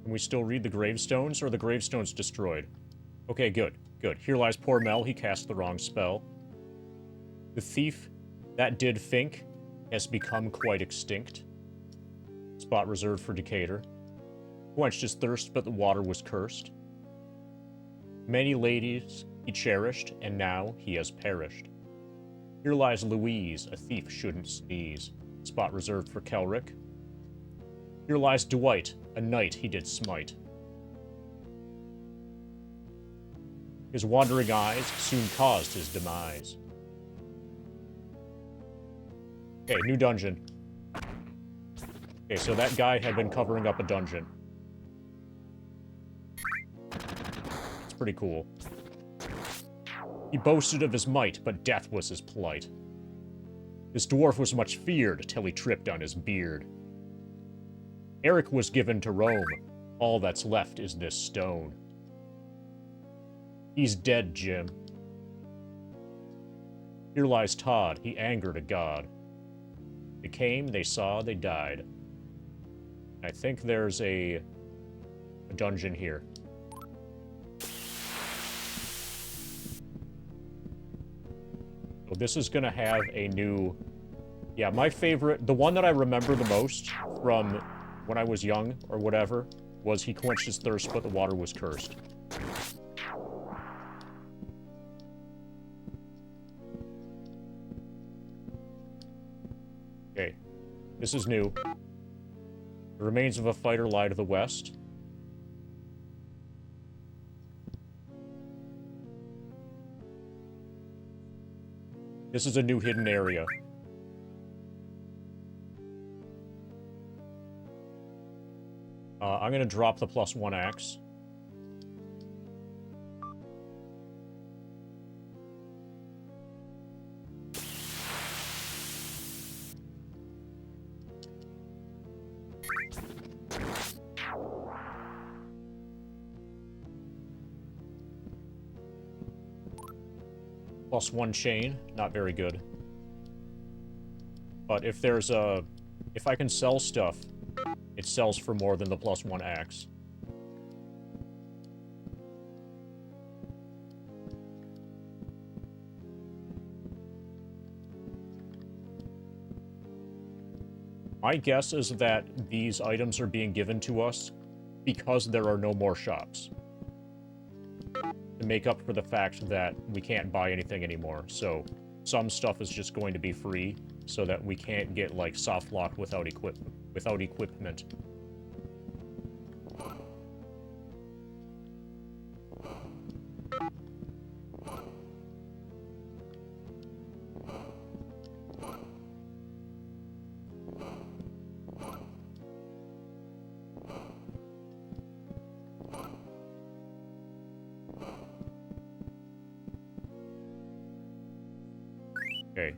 Can we still read the gravestones, or are the gravestones destroyed? Okay, good, good. Here lies poor Mel, he cast the wrong spell. The thief that did think has become quite extinct. Spot reserved for Decatur. Quenched his thirst, but the water was cursed. Many ladies he cherished, and now he has perished. Here lies Louise, a thief shouldn't sneeze. Spot reserved for Kelrick. Here lies Dwight, a knight he did smite. His wandering eyes soon caused his demise. Okay, new dungeon. Okay, so that guy had been covering up a dungeon. It's pretty cool. He boasted of his might, but death was his plight. This dwarf was much feared till he tripped on his beard. Eric was given to Rome. All that's left is this stone. He's dead, Jim. Here lies Todd. He angered a god. They came, they saw, they died. I think there's a dungeon here. So this is gonna have a new... Yeah, my favorite... The one that I remember the most from when I was young, or whatever, was he quenched his thirst, but the water was cursed. This is new. The remains of a fighter lie to the west. This is a new hidden area. I'm gonna drop the +1 axe. +1 chain, not very good. But if there's a... if I can sell stuff, it sells for more than the +1 axe. My guess is that these items are being given to us because there are no more shops. To make up for the fact that we can't buy anything anymore. So some stuff is just going to be free so that we can't get like soft lock without equipment. Okay.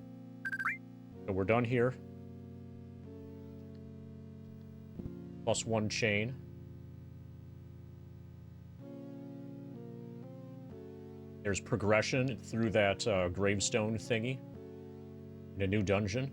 So we're done here. +1 chain. There's progression through that gravestone thingy in a new dungeon.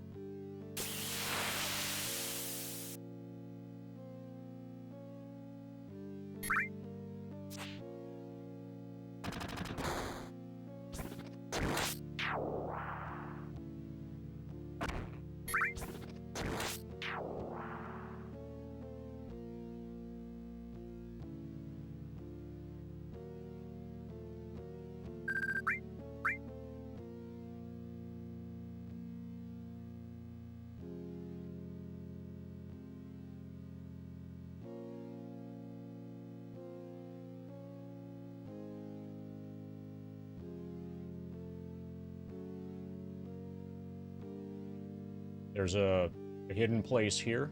There's a hidden place here.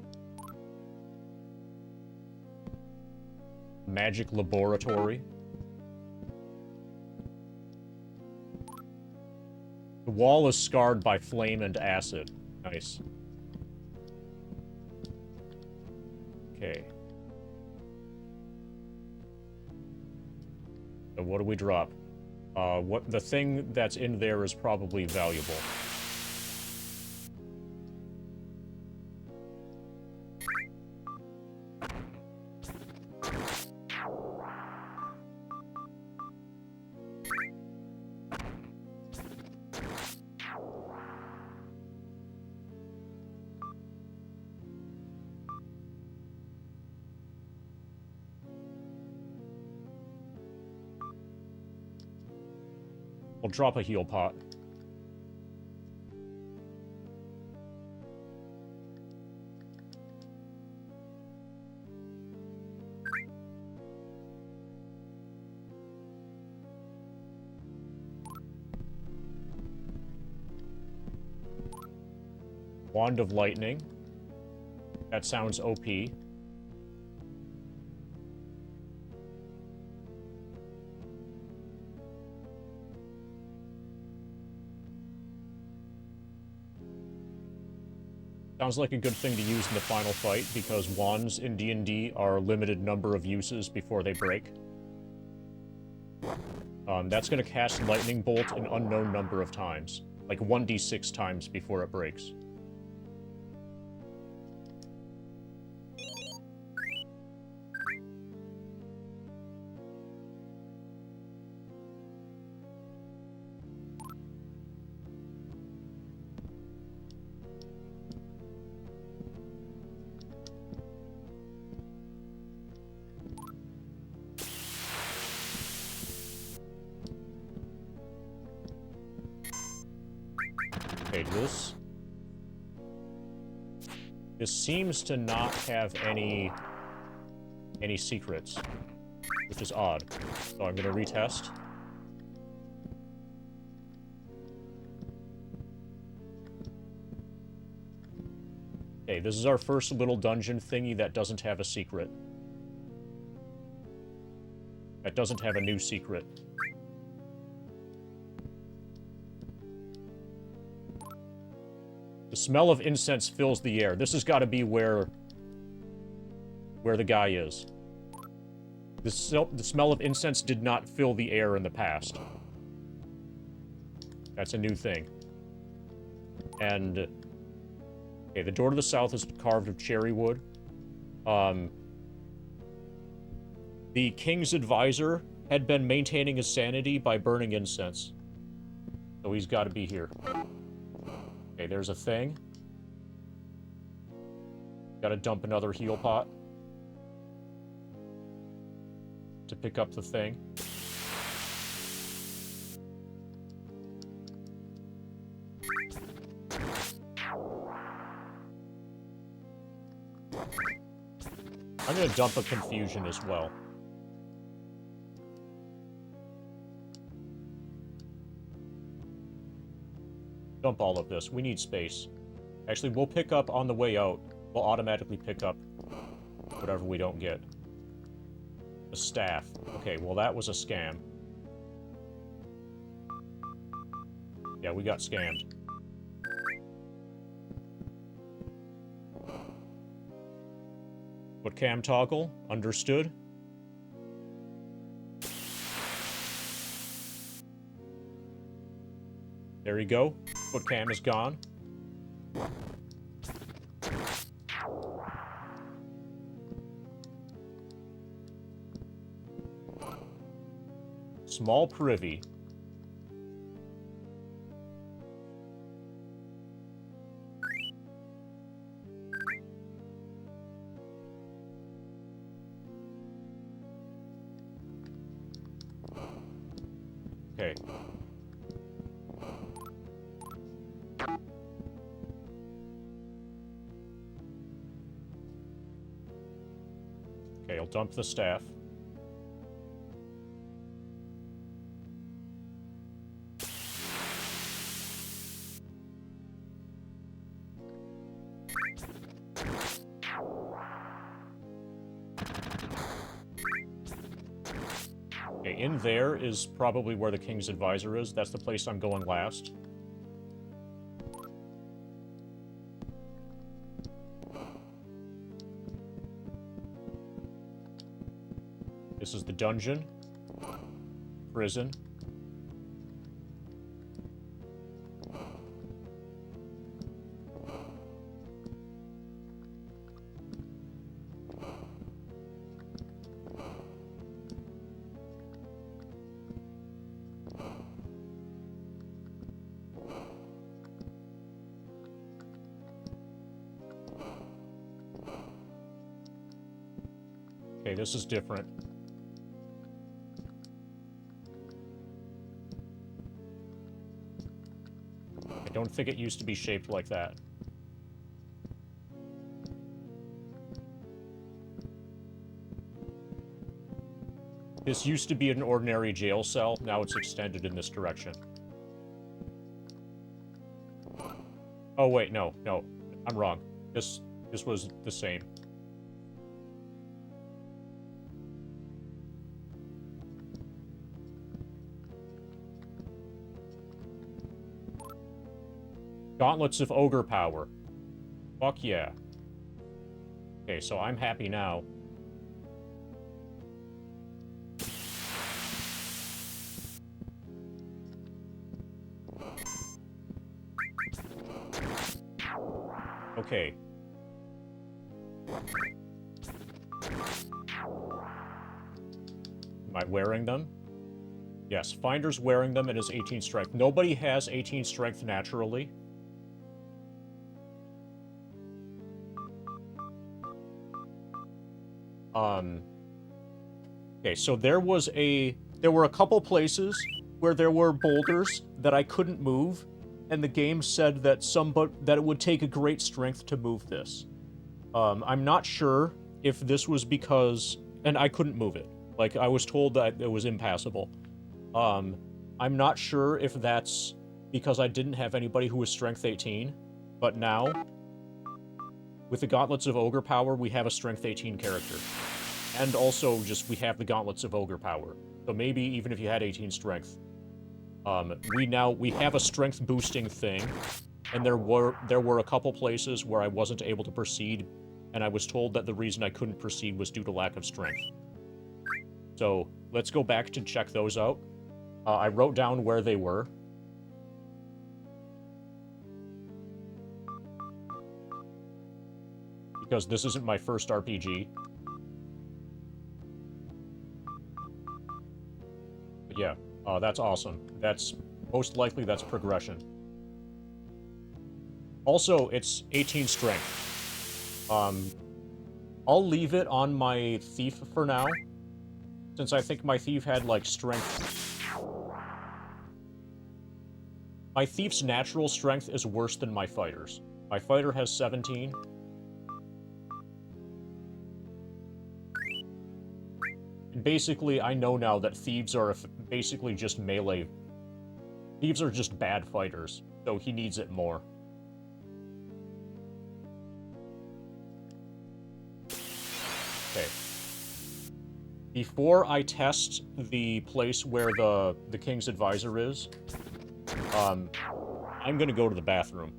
Magic laboratory. The wall is scarred by flame and acid. Nice. Okay. So what do we drop? What the thing that's in there is probably valuable. I'll drop a heal pot. Wand of Lightning. That sounds OP. Sounds like a good thing to use in the final fight, because wands in D&D are a limited number of uses before they break. That's going to cast Lightning Bolt an unknown number of times. Like 1d6 times before it breaks. Okay, this. This seems to not have any secrets, which is odd. So I'm gonna retest. Okay, this is our first little dungeon thingy that doesn't have a secret. That doesn't have a new secret. The smell of incense fills the air. This has got to be where the guy is. The smell of incense did not fill the air in the past. That's a new thing. And... okay, the door to the south is carved of cherry wood. The king's advisor had been maintaining his sanity by burning incense. So he's got to be here. Okay, there's a thing. Gotta dump another heal pot. To pick up the thing. I'm gonna dump a confusion as well. Dump all of this. We need space. Actually, we'll pick up on the way out. We'll automatically pick up whatever we don't get. The staff. Okay, well that was a scam. Yeah, we got scammed. Put cam toggle. Understood. There you go. Foot cam is gone. Small privy. Okay. Okay, I'll dump the staff. Okay, in there is probably where the king's advisor is. That's the place I'm going last. This is the dungeon. Prison. Okay, this is different. I don't think it used to be shaped like that. This used to be an ordinary jail cell, now it's extended in this direction. Oh wait, no, I'm wrong. This was the same. Gauntlets of Ogre Power. Fuck yeah. Okay, so I'm happy now. Okay. Am I wearing them? Yes, Finder's wearing them and is 18 strength. Nobody has 18 strength naturally. Okay, so there were a couple places where there were boulders that I couldn't move, and the game said that it would take a great strength to move this. I'm not sure if this was because... And I couldn't move it. Like, I was told that it was impassable. I'm not sure if that's because I didn't have anybody who was Strength 18, but now, with the Gauntlets of Ogre Power, we have a Strength 18 character. And also, just, we have the Gauntlets of Ogre Power. So maybe, even if you had 18 Strength, we have a Strength boosting thing, and there were a couple places where I wasn't able to proceed, and I was told that the reason I couldn't proceed was due to lack of strength. So, let's go back to check those out. I wrote down where they were. Because this isn't my first RPG. But yeah, that's awesome. Most likely that's progression. Also, it's 18 strength. I'll leave it on my thief for now, since I think my thief had, like, strength. My thief's natural strength is worse than my fighter's. My fighter has 17. And basically, I know now that thieves are basically just melee. Thieves are just bad fighters, so he needs it more. Okay. Before I test the place where the King's Advisor is, I'm gonna go to the bathroom.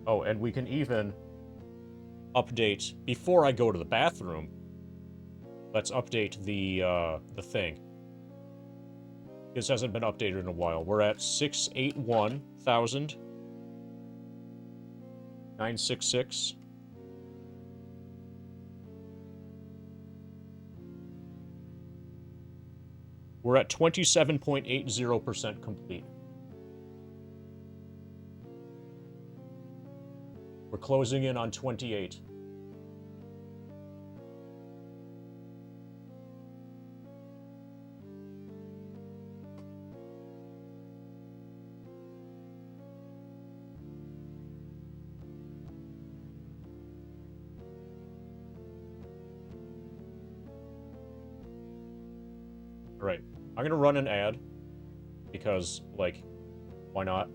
Oh, and we can even update, before I go to the bathroom, let's update the thing. This hasn't been updated in a while. We're at 681,966. We're at 27.80% complete. We're closing in on 28. Alright, I'm gonna run an ad, because, like, why not?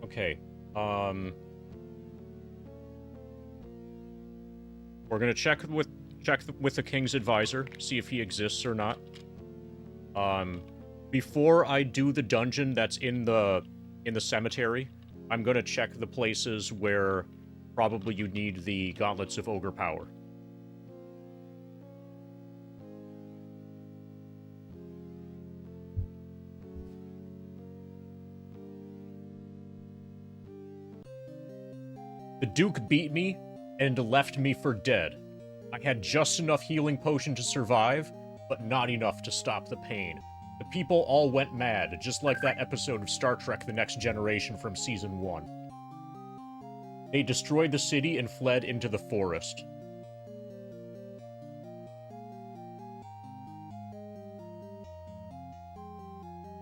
Okay, we're gonna check with the King's Advisor, see if he exists or not. Before I do the dungeon that's in the cemetery, I'm gonna check the places where probably you need the Gauntlets of Ogre Power. The Duke beat me and left me for dead. I had just enough healing potion to survive, but not enough to stop the pain. The people all went mad, just like that episode of Star Trek: The Next Generation from Season 1. They destroyed the city and fled into the forest.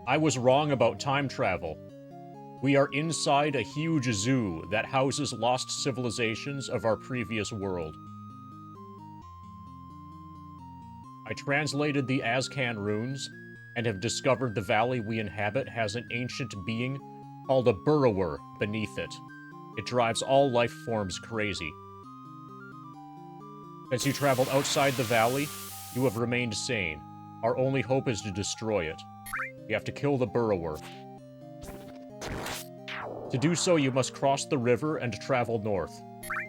I was wrong about time travel. We are inside a huge zoo that houses lost civilizations of our previous world. I translated the Azcan runes and have discovered the valley we inhabit has an ancient being called a burrower beneath it. It drives all life forms crazy. Since you traveled outside the valley, you have remained sane. Our only hope is to destroy it. We have to kill the burrower. To do so, you must cross the river and travel north.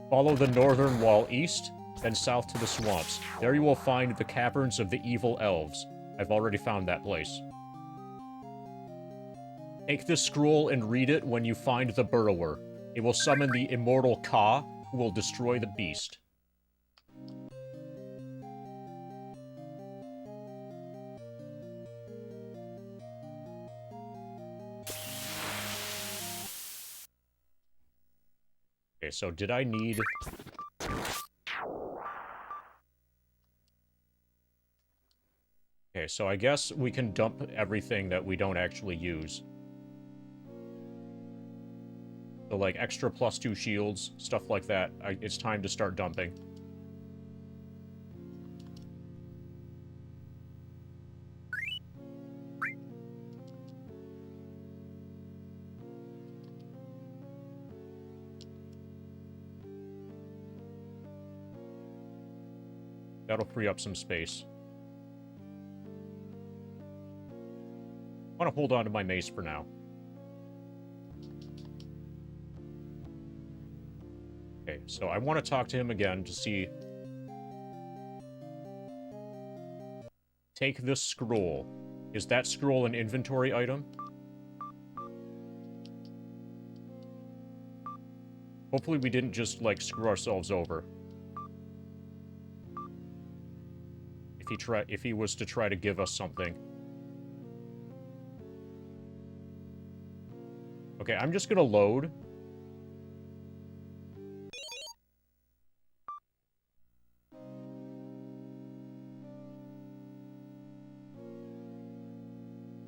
Follow the northern wall east, then south to the swamps. There you will find the caverns of the evil elves. I've already found that place. Take this scroll and read it when you find the burrower. It will summon the immortal Ka, who will destroy the beast. Okay, so did I need... Okay, so I guess we can dump everything that we don't actually use. So, like, extra +2 shields, stuff like that. It's time to start dumping. That'll free up some space. I want to hold on to my mace for now. Okay, so I want to talk to him again to see... Take this scroll. Is that scroll an inventory item? Hopefully we didn't just, like, screw ourselves over. If he was to try to give us something. Okay, I'm just gonna load.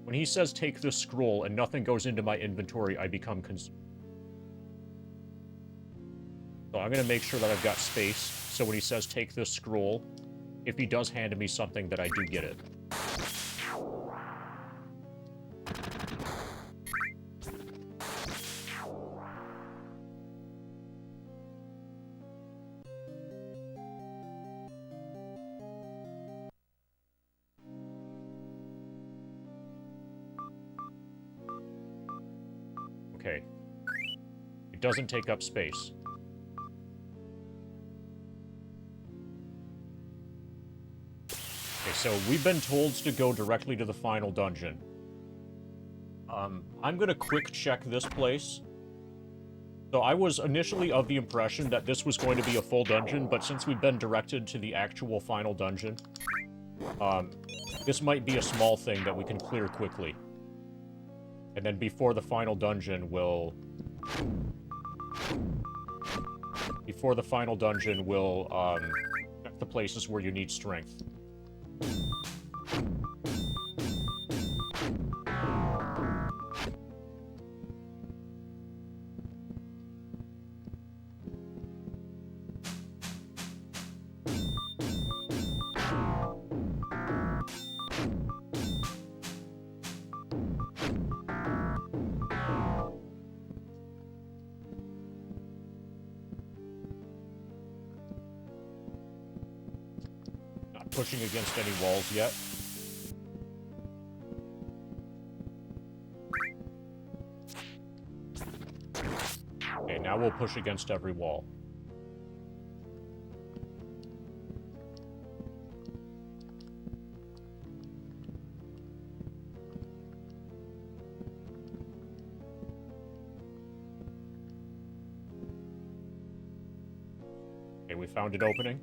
When he says take this scroll and nothing goes into my inventory, I become consumed. So I'm gonna make sure that I've got space, so when he says take this scroll, if he does hand me something, that I do get it. Okay. It doesn't take up space. Okay, so we've been told to go directly to the final dungeon. I'm gonna quick check this place. So I was initially of the impression that this was going to be a full dungeon, but since we've been directed to the actual final dungeon, this might be a small thing that we can clear quickly. And then before the final dungeon, we'll... check the places where you need strength. Pushing against any walls yet. Okay, now we'll push against every wall. Okay, we found an opening.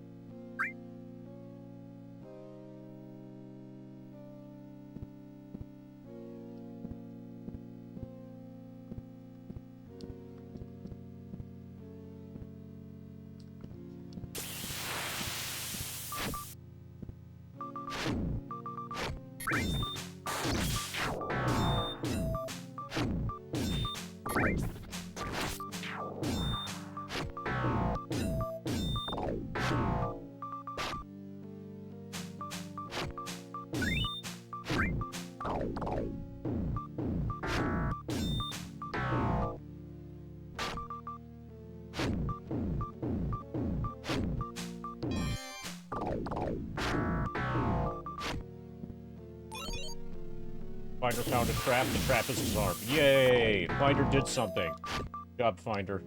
Finder found a trap. The trap is disarmed. Yay! Finder did something. Good job, Finder.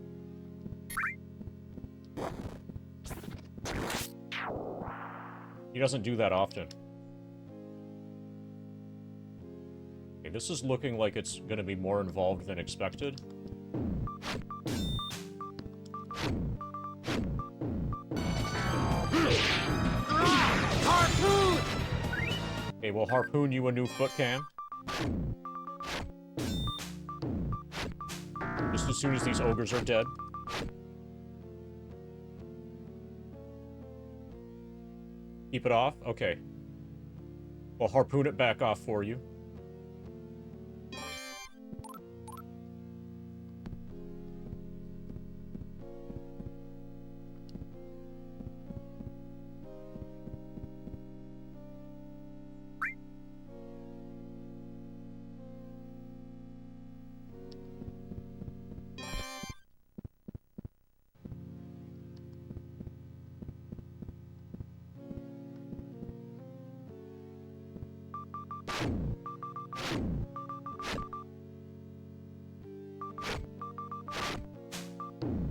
He doesn't do that often. Okay, this is looking like it's going to be more involved than expected. Harpoon! Okay, we'll harpoon you a new foot cam. Just as soon as these ogres are dead. Keep it off? Okay. We'll harpoon it back off for you.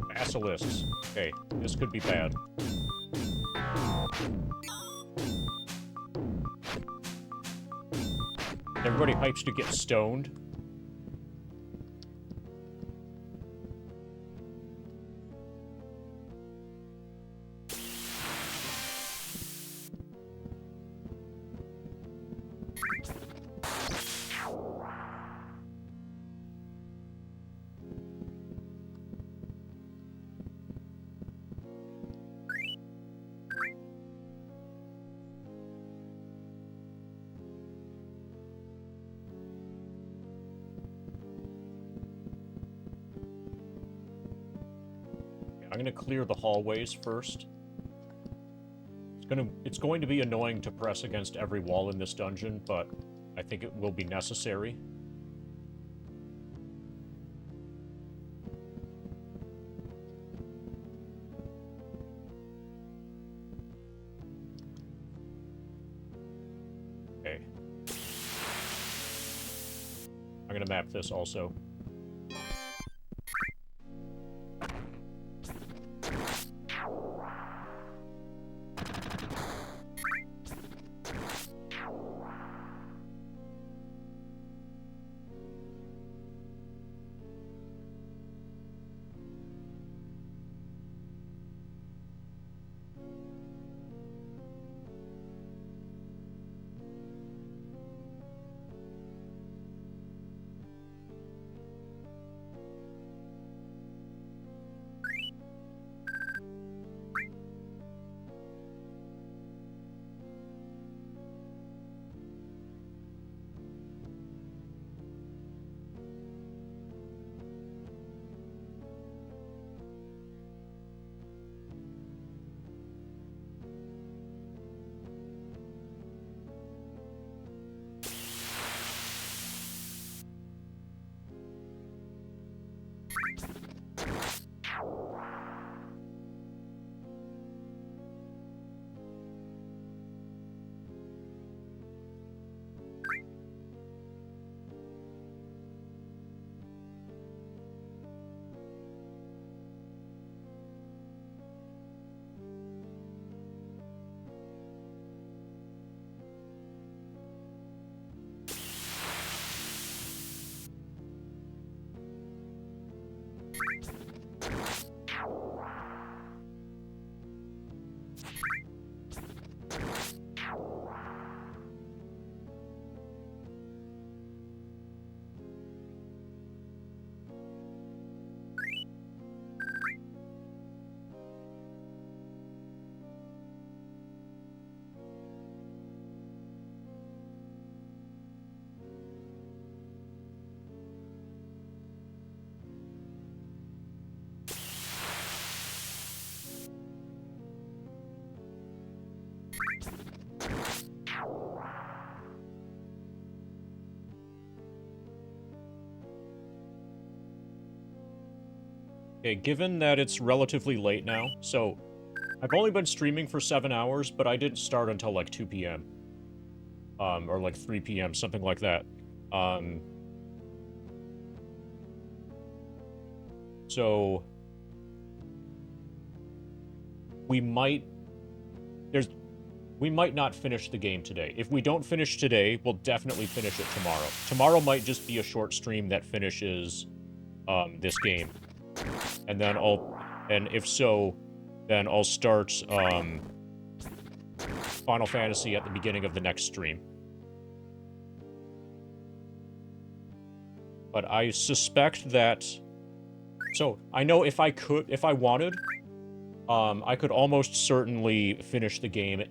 Basilisks. Okay, this could be bad. Everybody hypes to get stoned. I'm gonna clear the hallways first. It's going to be annoying to press against every wall in this dungeon, but I think it will be necessary. Okay. I'm gonna map this also. Okay, given that it's relatively late now, so I've only been streaming for 7 hours, but I didn't start until like 2 p.m. Or like 3 p.m., something like that. So we might not finish the game today. If we don't finish today, we'll definitely finish it tomorrow. Tomorrow might just be a short stream that finishes this game. And then if so, then I'll start Final Fantasy at the beginning of the next stream. But I suspect that... So, I know if I wanted, I could almost certainly finish the game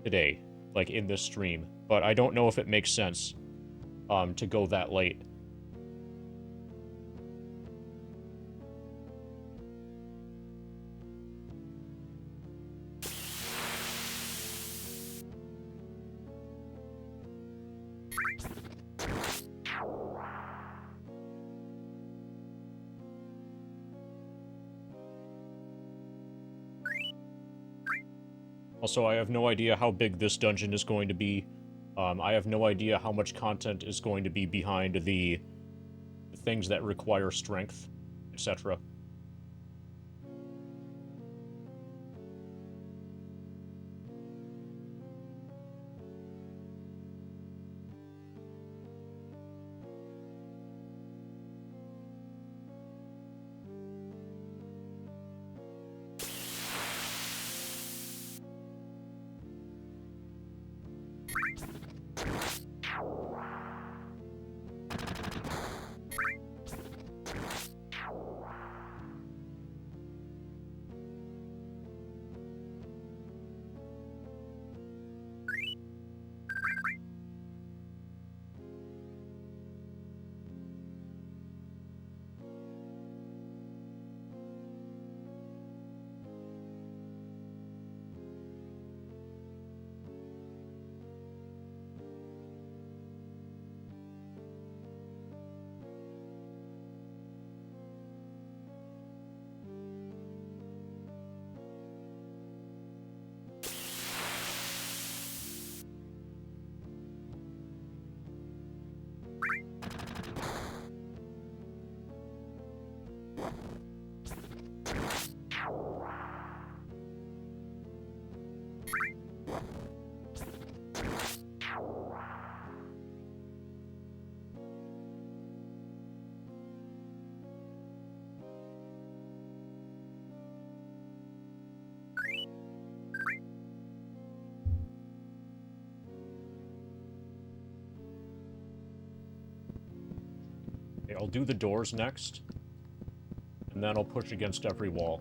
today, like in this stream. But I don't know if it makes sense to go that late. Also, I have no idea how big this dungeon is going to be. I have no idea how much content is going to be behind the things that require strength, etc. Okay, I'll do the doors next, and then I'll push against every wall.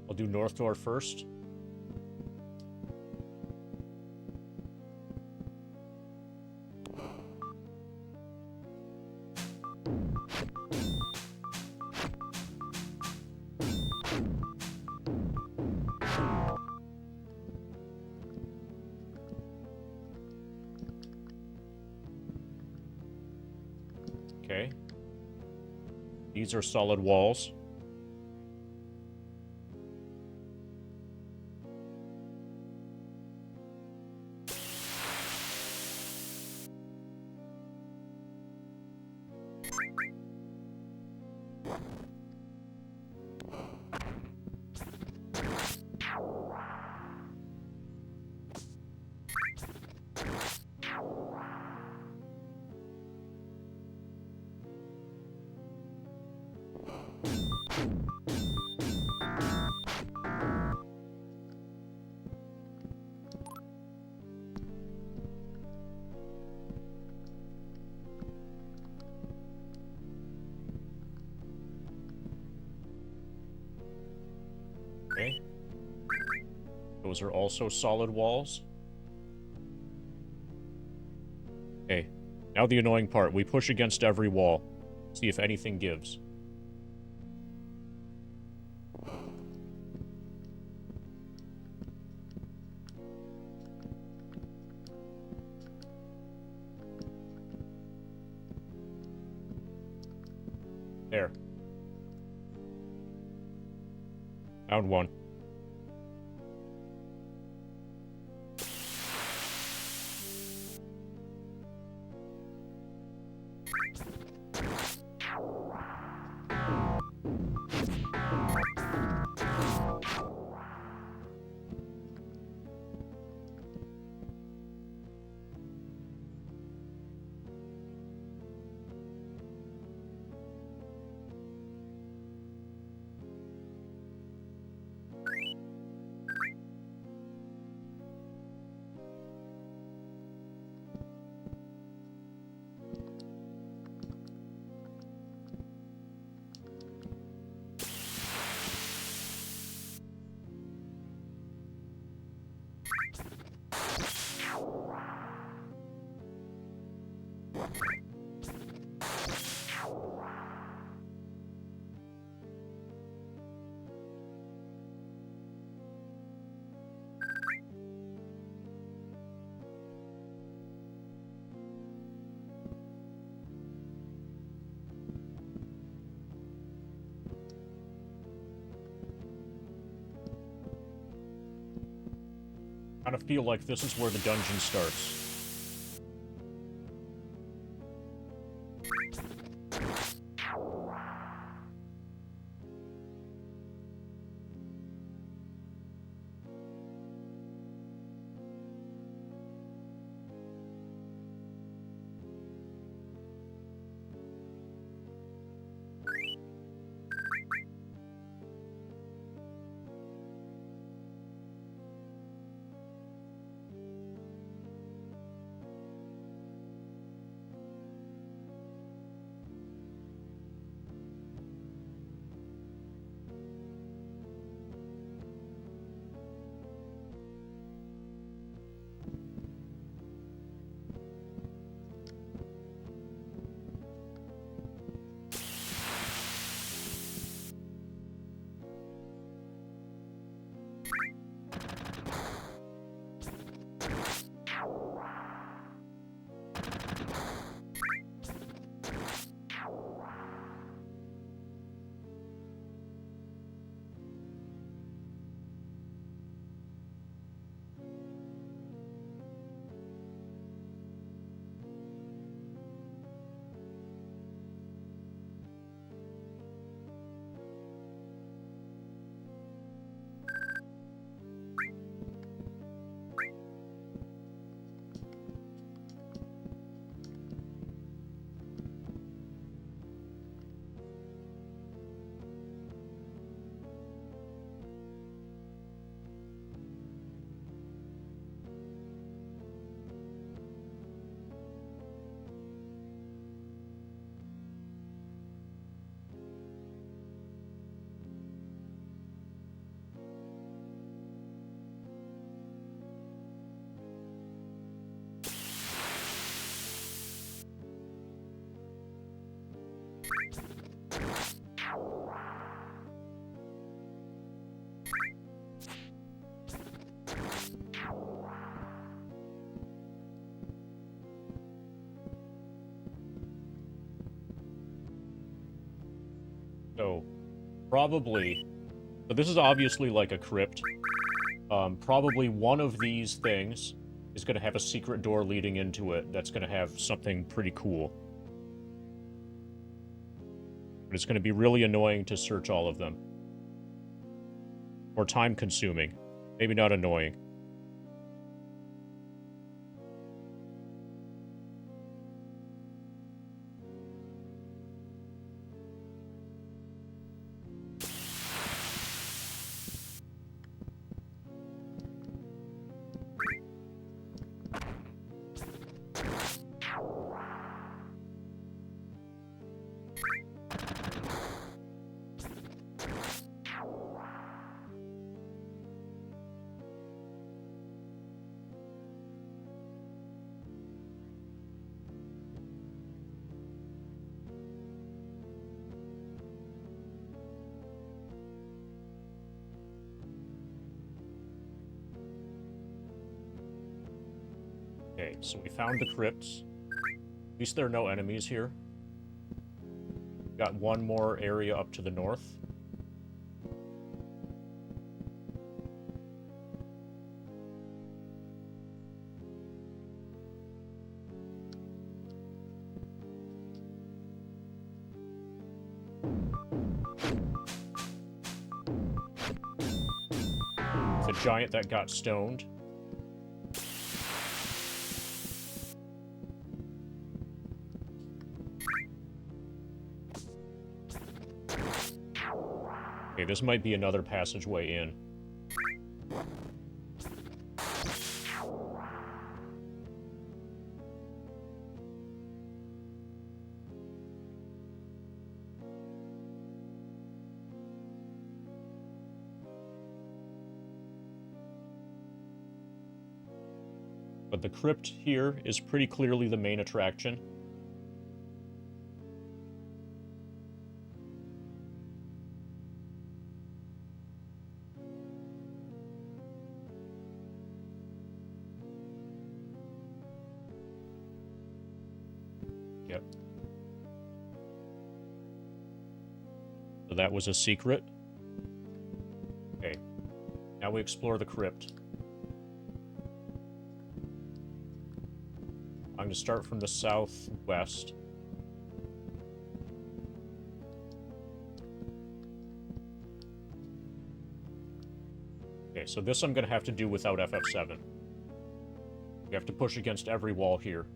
I'll do north door first. Okay. These are solid walls. Those are also solid walls. Okay. Now the annoying part. We push against every wall. See if anything gives. There. Found one. I kind of feel like this is where the dungeon starts. So, probably... So this is obviously like a crypt. Probably one of these things is going to have a secret door leading into it that's going to have something pretty cool. But it's going to be really annoying to search all of them. Or time-consuming. Maybe not annoying. Okay, so we found the crypts. At least there are no enemies here. Got one more area up to the north. The giant that got stoned. Okay, this might be another passageway in. But the crypt here is pretty clearly the main attraction. Yep. So that was a secret. Okay. Now we explore the crypt. I'm going to start from the southwest. Okay, so this I'm going to have to do without FF7. We have to push against every wall here.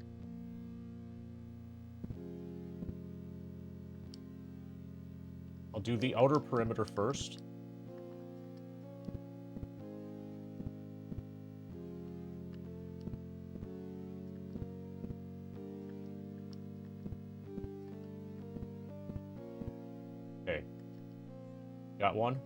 I'll do the outer perimeter first. Okay. Got one.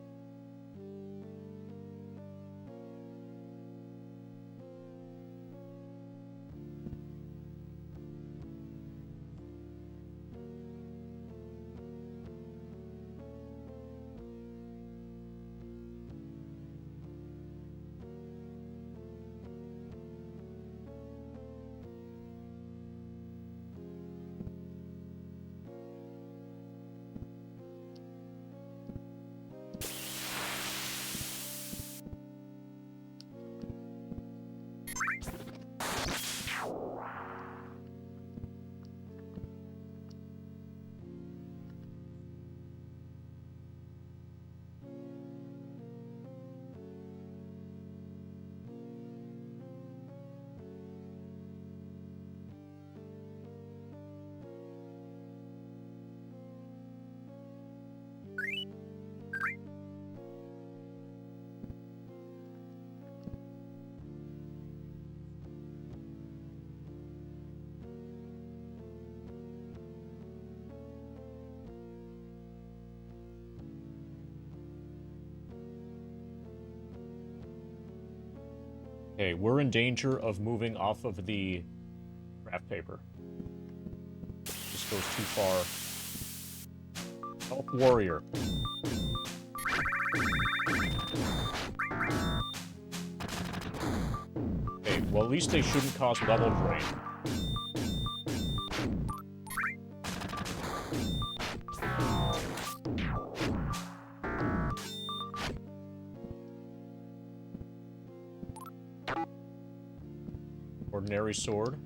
Okay, we're in danger of moving off of the craft paper. This goes too far. Help warrior. Okay, well at least they shouldn't cause level drain. Ordinary sword.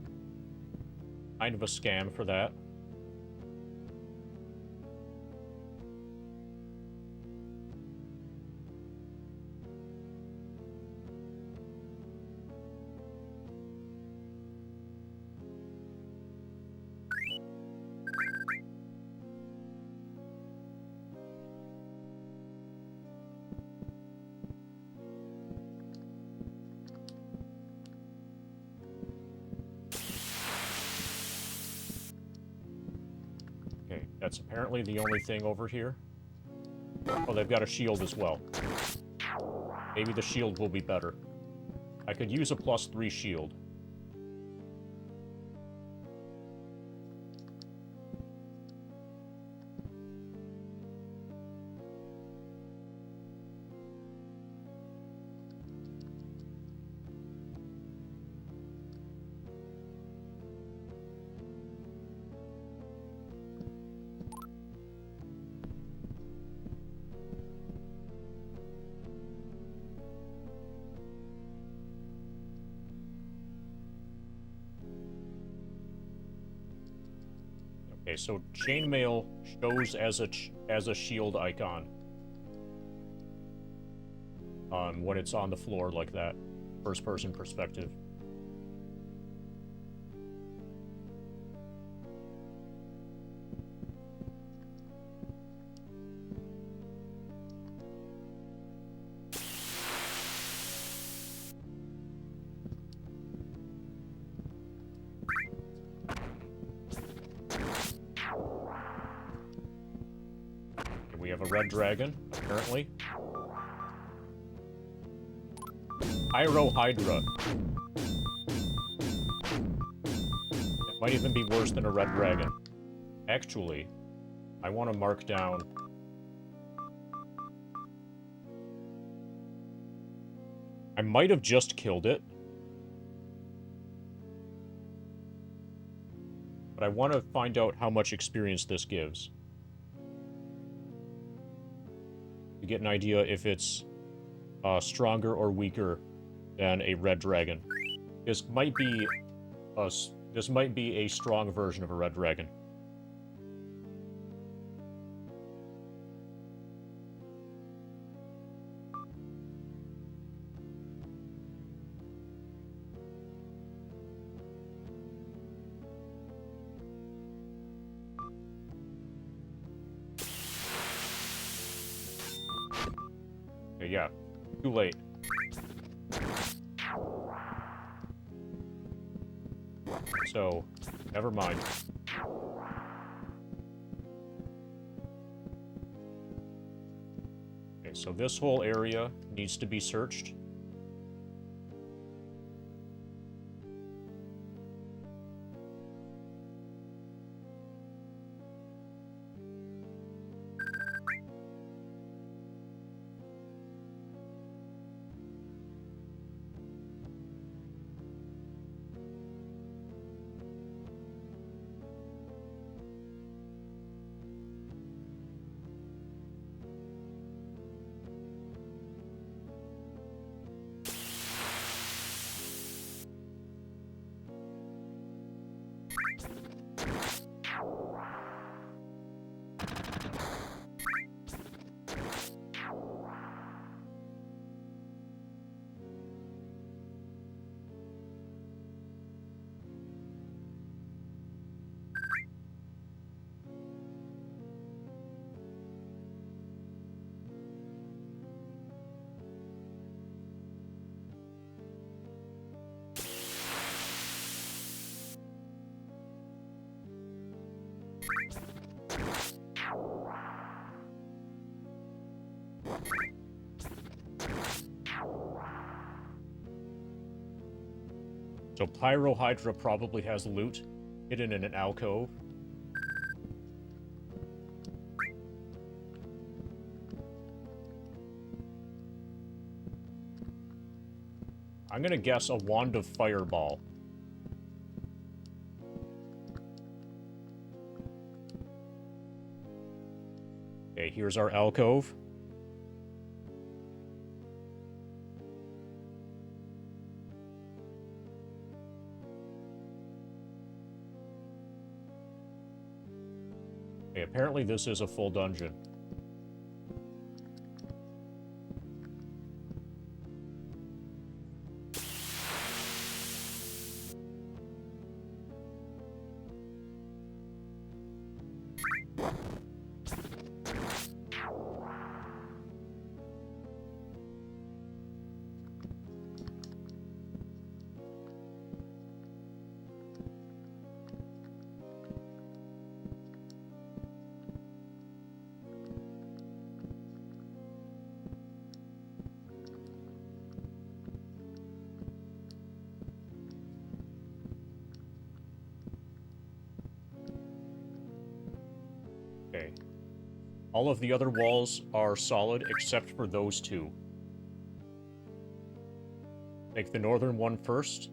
Kind of a scam for that. That's apparently the only thing over here. Oh, they've got a shield as well. Maybe the shield will be better. I could use a +3 shield. Okay, so chainmail shows as a shield icon. When it's on the floor like that. First person perspective. We have a red dragon, apparently. Pyrohydra. It might even be worse than a red dragon. Actually, I want to mark down... I might have just killed it. But I want to find out how much experience this gives. To get an idea if it's stronger or weaker than a red dragon. This might be a strong version of a red dragon. Okay, yeah. Too late. So, never mind. Okay, so this whole area needs to be searched. So Pyrohydra probably has loot hidden in an alcove. I'm gonna guess a wand of fireball. Okay, here's our alcove. Okay, apparently this is a full dungeon. Okay. All of the other walls are solid except for those two. Take the northern one first.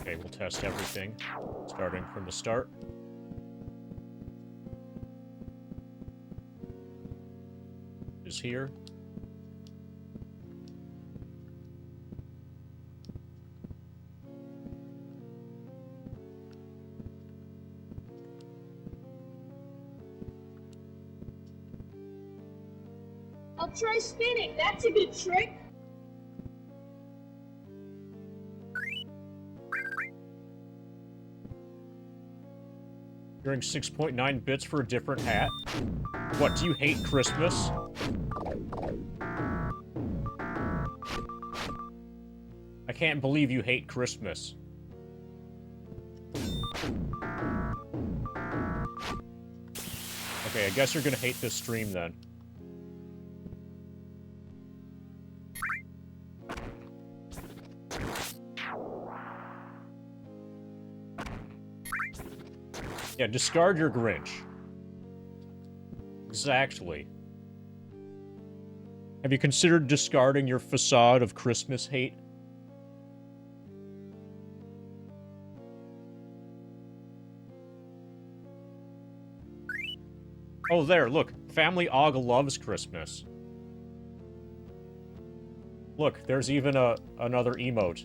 Okay, we'll test everything, starting from the start. Is here. I'll try spinning. That's a good trick. During 6.9 bits for a different hat? What, do you hate Christmas? I can't believe you hate Christmas. Okay, I guess you're gonna hate this stream then. Yeah, discard your Grinch. Exactly. Have you considered discarding your facade of Christmas hate? Oh, there, look. Family Og loves Christmas. Look, there's even another emote.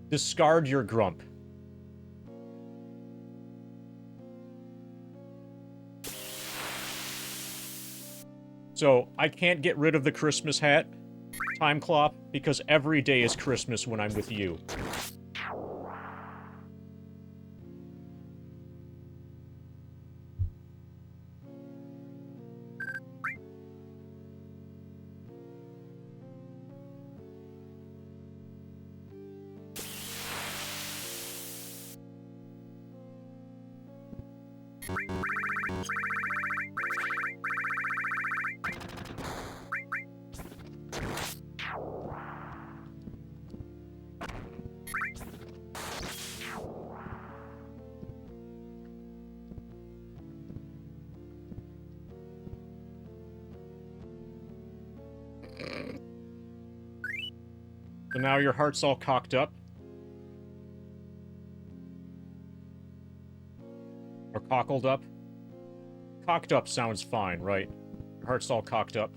Discard your grump. So, I can't get rid of the Christmas hat, Time Clop, because every day is Christmas when I'm with you. So now your heart's all cocked up? Or cockled up? Cocked up sounds fine, right? Your heart's all cocked up.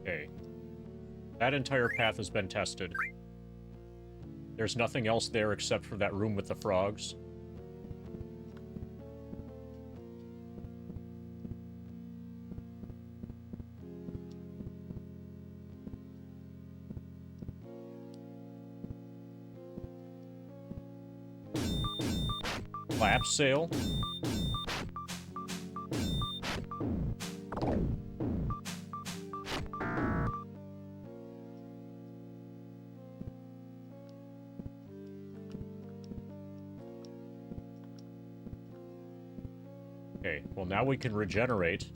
Okay. That entire path has been tested. There's nothing else there except for that room with the frogs. Collapse sale? Okay, well now we can regenerate.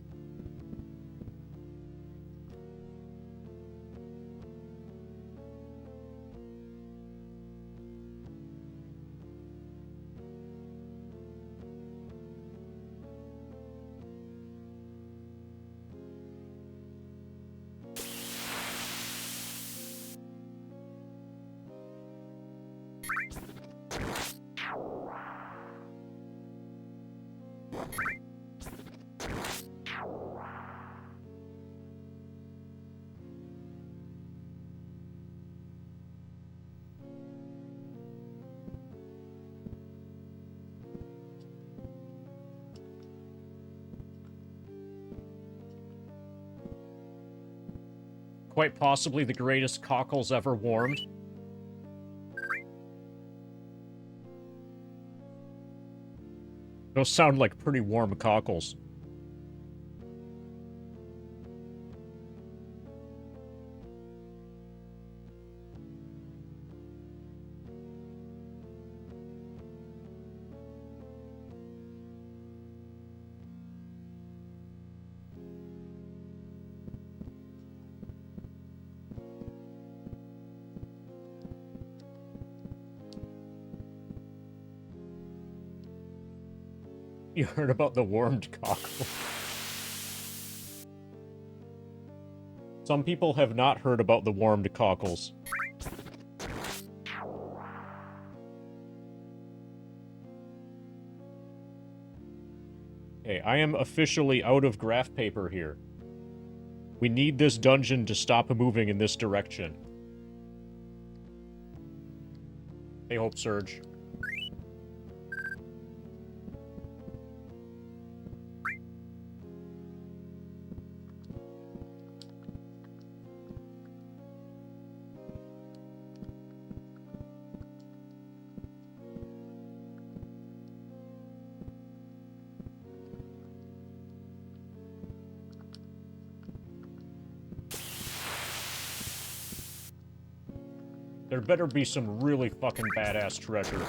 Quite possibly the greatest cockles ever warmed. Those sound like pretty warm cockles. You heard about the warmed cockle? Some people have not heard about the warmed cockles. Okay, I am officially out of graph paper here. We need this dungeon to stop moving in this direction. Hey, Hope Surge. There better be some really fucking badass treasure.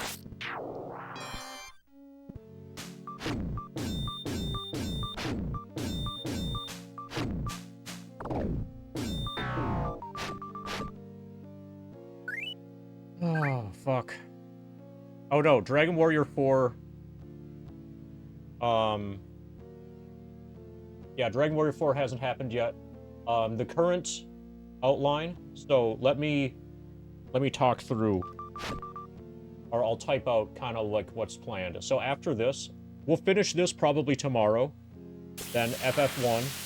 Oh, fuck. Oh no, Dragon Warrior 4... Yeah, Dragon Warrior 4 hasn't happened yet. The current outline, so let me talk through, or I'll type out kind of like what's planned. So after this, we'll finish this probably tomorrow, then FF1.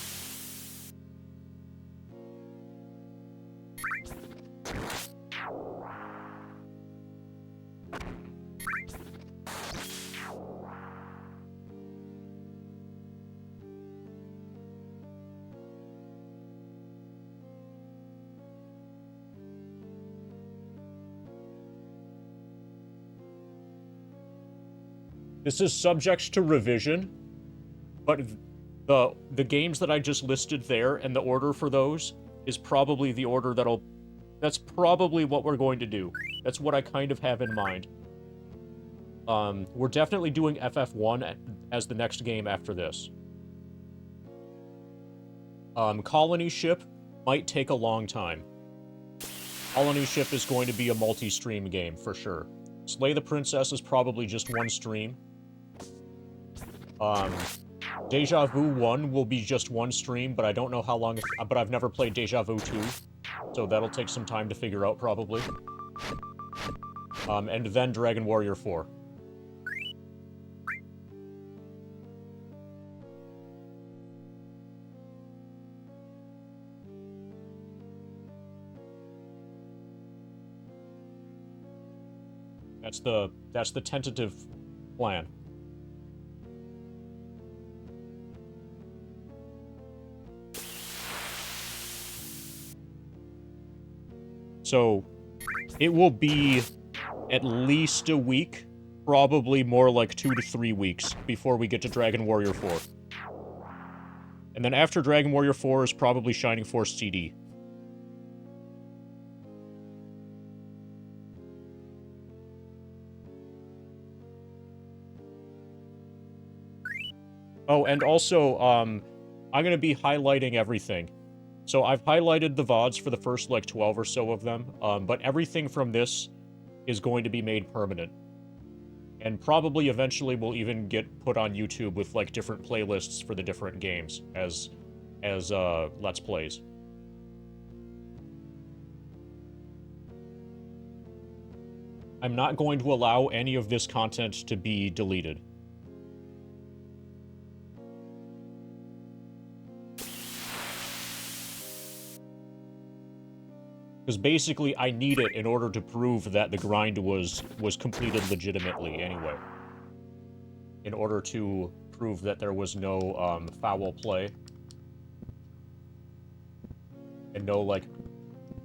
This is subject to revision, but the games that I just listed there and the order for those is probably the order that's probably what we're going to do. That's what I kind of have in mind. We're definitely doing FF1 as the next game after this. Colony Ship might take a long time. Colony Ship is going to be a multi-stream game, for sure. Slay the Princess is probably just one stream. Deja Vu 1 will be just one stream, but I don't know how long, but I've never played Deja Vu 2, so that'll take some time to figure out, probably. And then Dragon Warrior 4. That's the tentative plan. So, it will be at least a week, probably more like 2 to 3 weeks, before we get to Dragon Warrior 4. And then after Dragon Warrior 4 is probably Shining Force CD. Oh, and also, I'm gonna be highlighting everything. So I've highlighted the VODs for the first, like, 12 or so of them, but everything from this is going to be made permanent. And probably eventually will even get put on YouTube with, like, different playlists for the different games as Let's Plays. I'm not going to allow any of this content to be deleted. Because basically, I need it in order to prove that the grind was completed legitimately anyway. In order to prove that there was no, foul play. And no, like,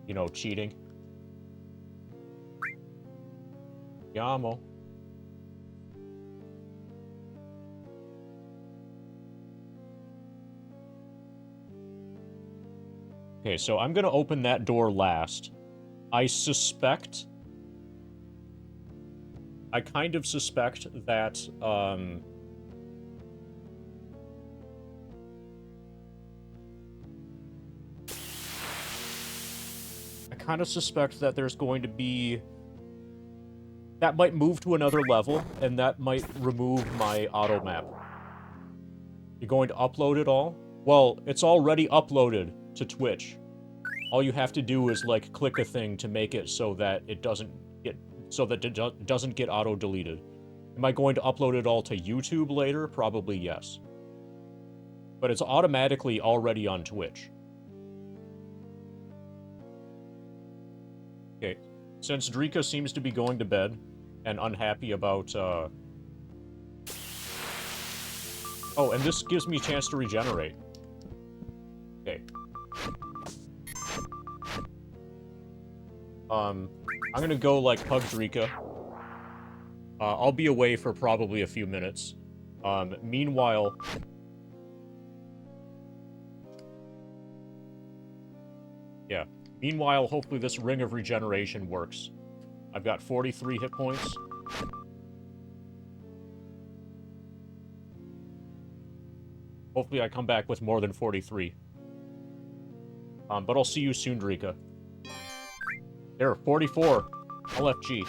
you know, cheating. Yamo. Okay, so I'm gonna open that door last. I suspect... I kind of suspect that, I kind of suspect that there's going to be... That might move to another level, and that might remove my auto map. You're going to upload it all? Well, it's already uploaded to Twitch. All you have to do is, like, click a thing to make it so that it doesn't get... So that it doesn't get auto-deleted. Am I going to upload it all to YouTube later? Probably yes. But it's automatically already on Twitch. Okay. Since Drika seems to be going to bed and unhappy about, Oh, and this gives me a chance to regenerate. Okay. I'm gonna go, like, hug Drika. I'll be away for probably a few minutes. Meanwhile... Yeah. Meanwhile, hopefully this Ring of Regeneration works. I've got 43 hit points. Hopefully I come back with more than 43. But I'll see you soon, Drika. There, 44. LFG.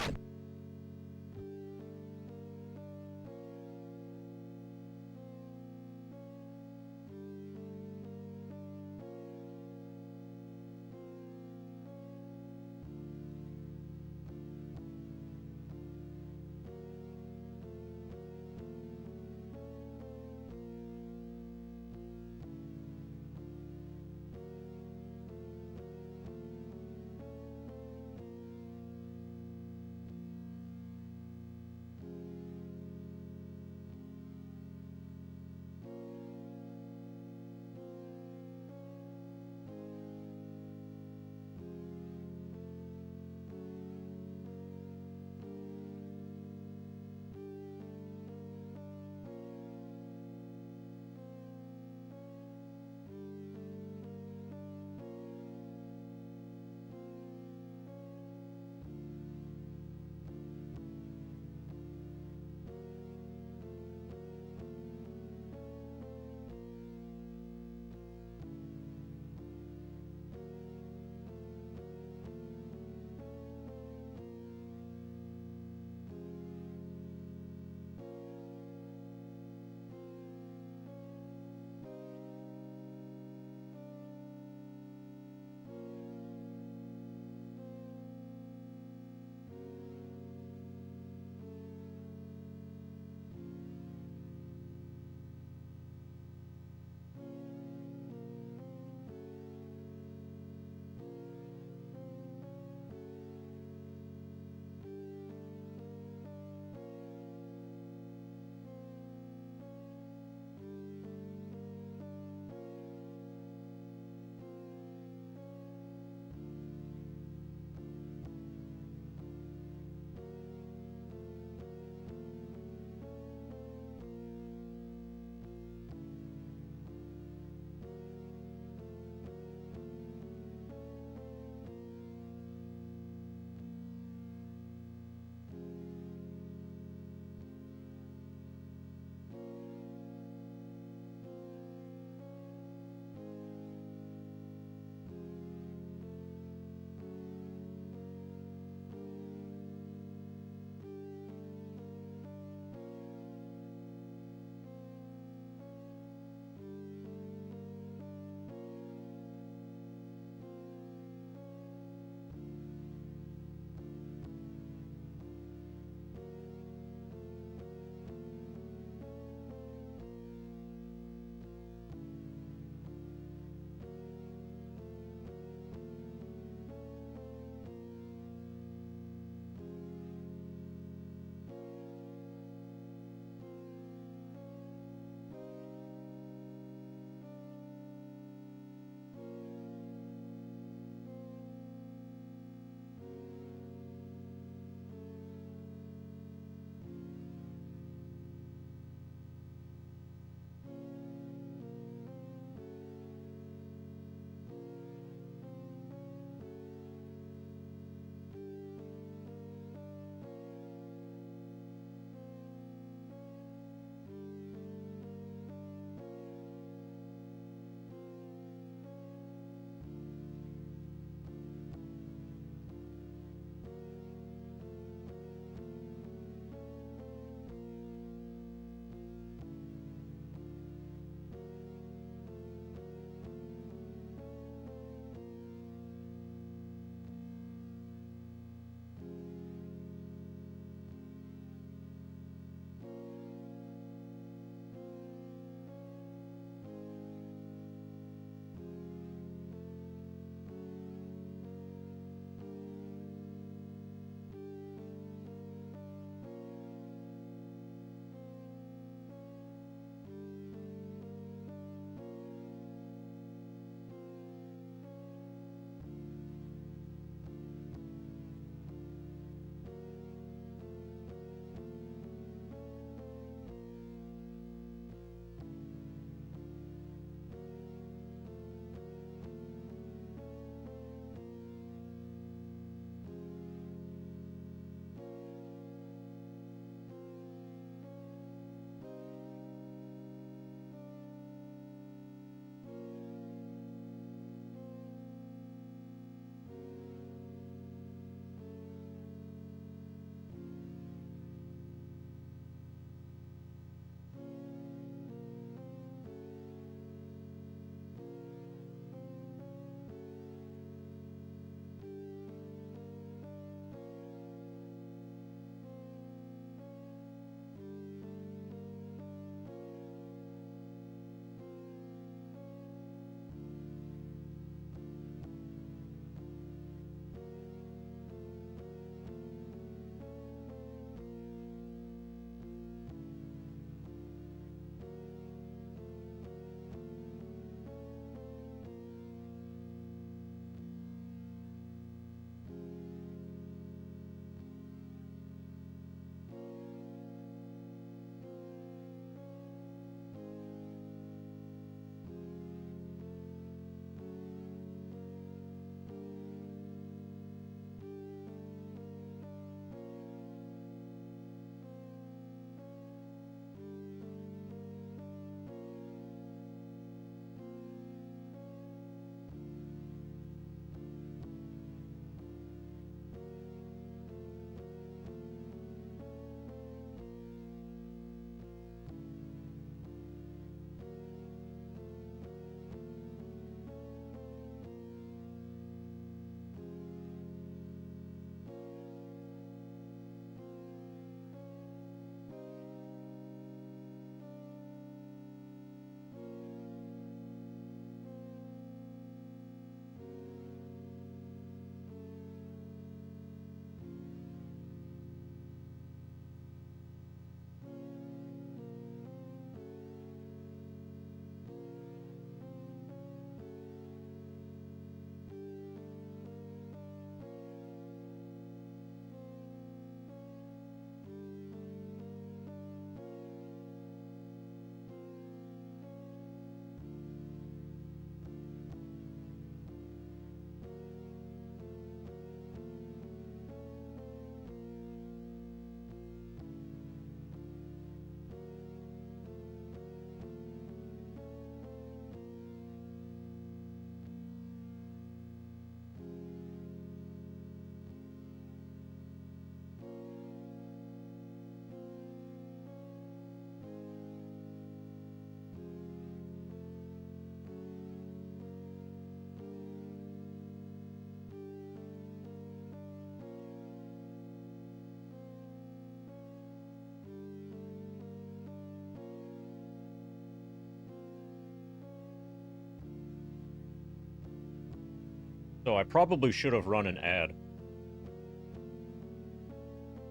So I probably should have run an ad.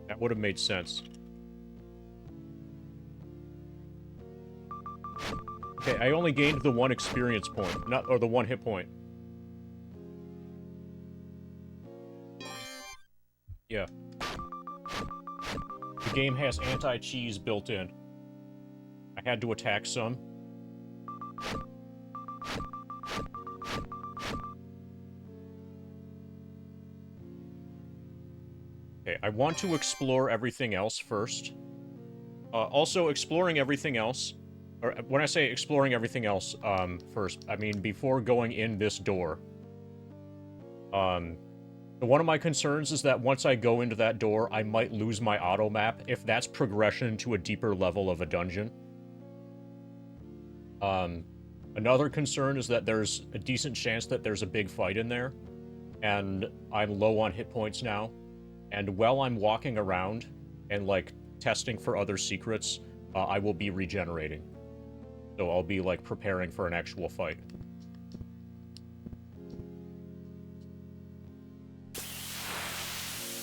That would have made sense. Okay, I only gained the 1 experience point, or the 1 hit point. Yeah. The game has anti-cheese built in. I had to attack some. Okay, I want to explore everything else first. Also, exploring everything else, or when I say exploring everything else first, I mean before going in this door. One of my concerns is that once I go into that door, I might lose my auto map if that's progression to a deeper level of a dungeon. Another concern is that there's a decent chance that there's a big fight in there, and I'm low on hit points now. And while I'm walking around and, like, testing for other secrets, I will be regenerating. So I'll be, like, preparing for an actual fight.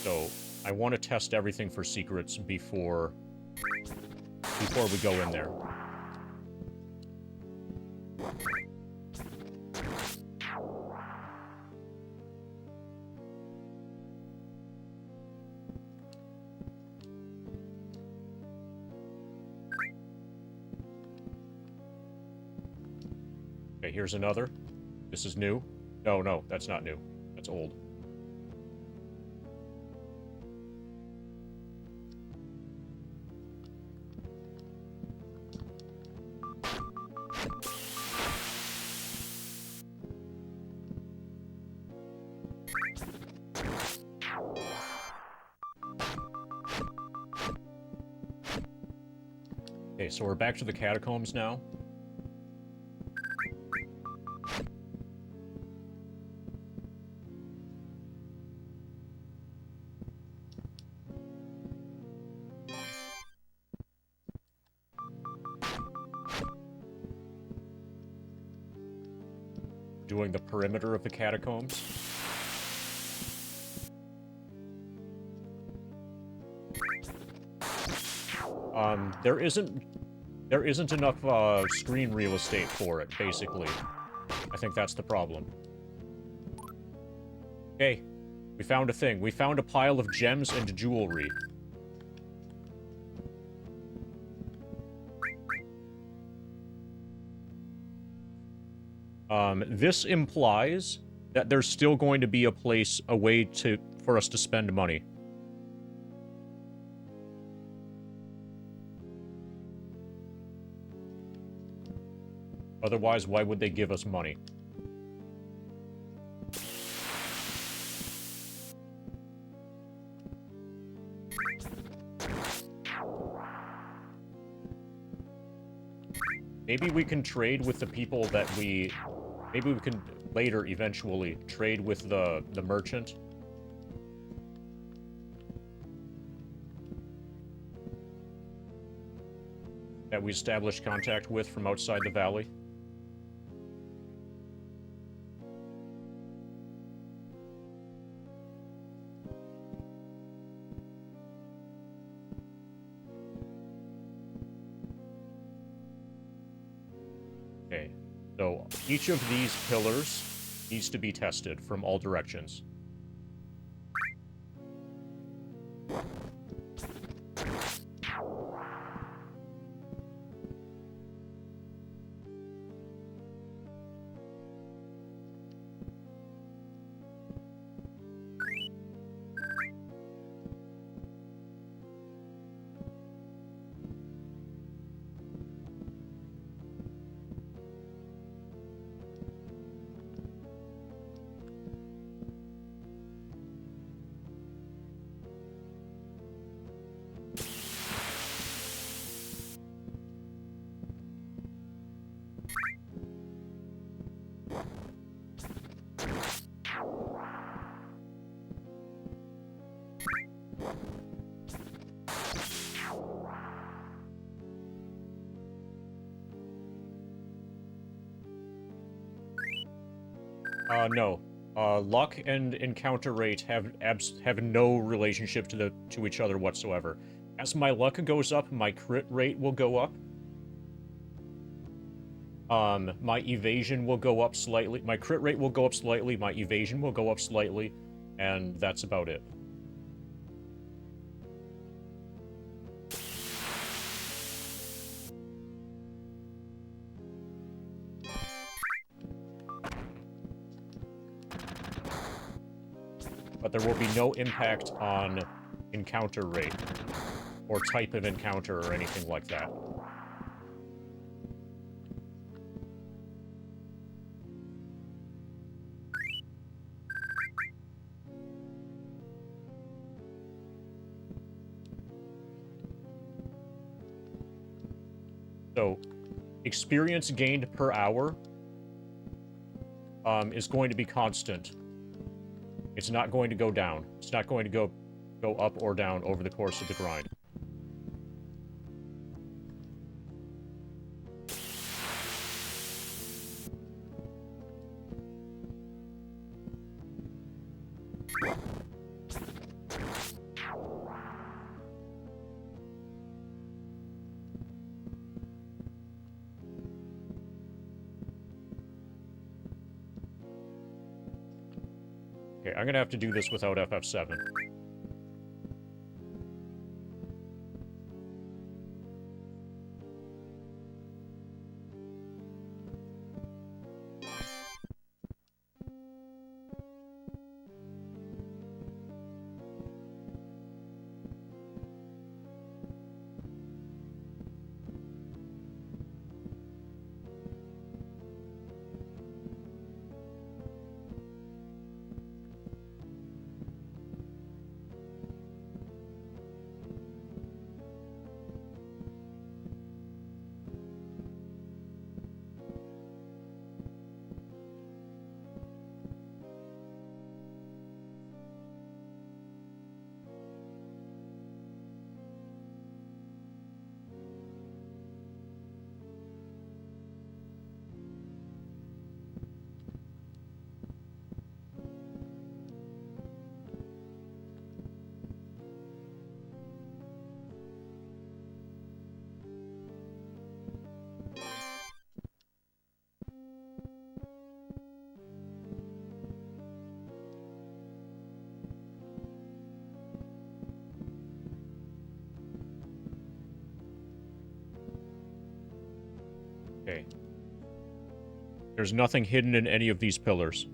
So I want to test everything for secrets before we go in there. Okay, here's another. This is new. No, that's not new. That's old. Okay, so we're back to the catacombs now. Doing the perimeter of the catacombs. There isn't enough screen real estate for it, basically. I think that's the problem. Okay, we found a thing. We found a pile of gems and jewelry. This implies that there's still going to be a way for us to spend money. Otherwise, why would they give us money? Maybe we can trade with the people that we... Maybe we can later, eventually, trade with the merchant. That we established contact with from outside the valley. Okay, so each of these pillars needs to be tested from all directions. No. Luck and encounter rate have no relationship to each other whatsoever. As my luck goes up, my crit rate will go up. My evasion will go up slightly. My crit rate will go up slightly. My evasion will go up slightly, and that's about it. But there will be no impact on encounter rate, or type of encounter, or anything like that. So, experience gained per hour is going to be constant. It's not going to go down. It's not going to go up or down over the course of the grind. Okay, I'm gonna have to do this without FF7. Okay. There's nothing hidden in any of these pillars.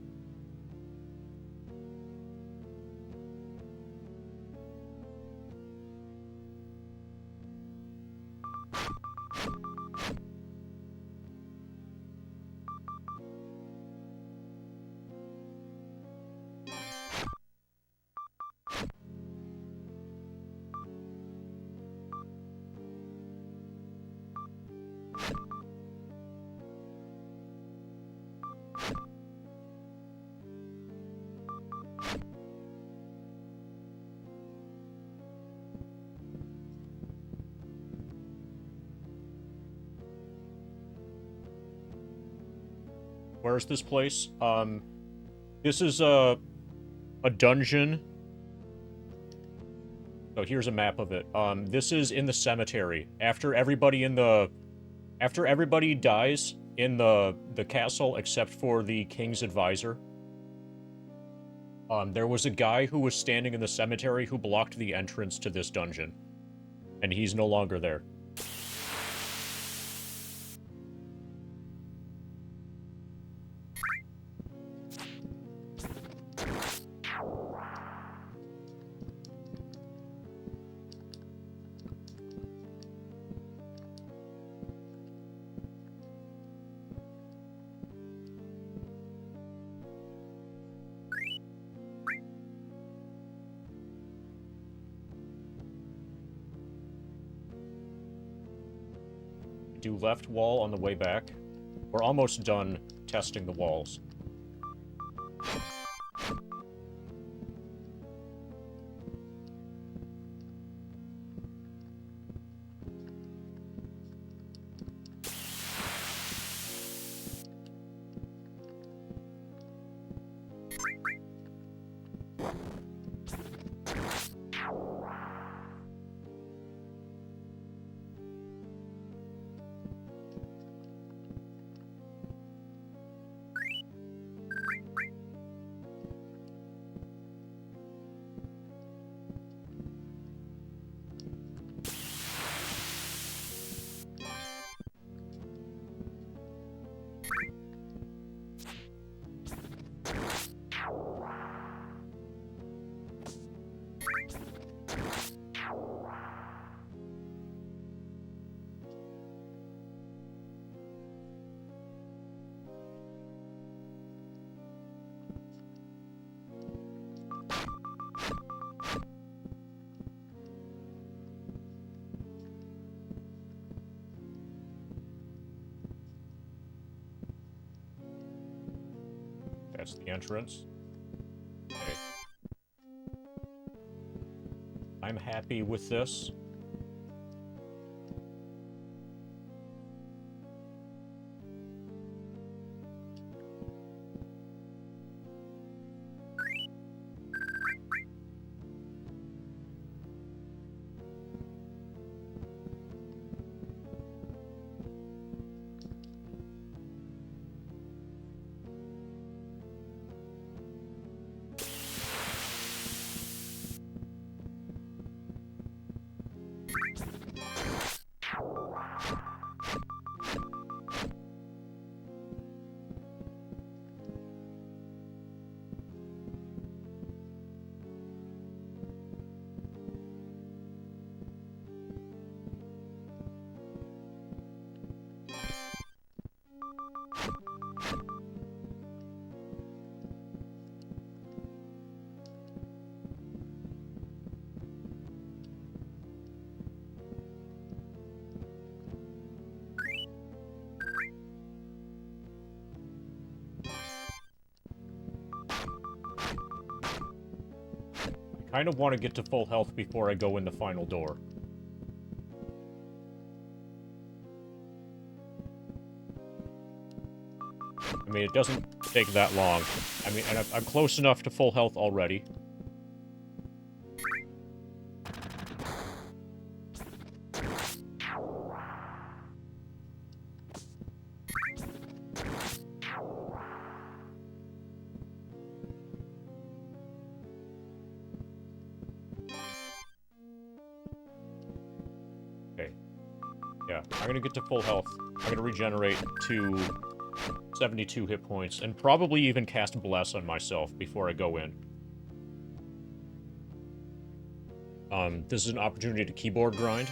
Where's this place? This is a dungeon. So here's a map of it. This is in the cemetery. After everybody dies in the castle except for the king's advisor. There was a guy who was standing in the cemetery who blocked the entrance to this dungeon. And he's no longer there. Do left wall on the way back. We're almost done testing the walls. That's the entrance. Okay. I'm happy with this. I kind of want to get to full health before I go in the final door. I mean, it doesn't take that long. I mean, and I'm close enough to full health already. Okay. Yeah, I'm gonna get to full health. I'm gonna regenerate to 72 hit points, and probably even cast Bless on myself before I go in. This is an opportunity to keyboard grind,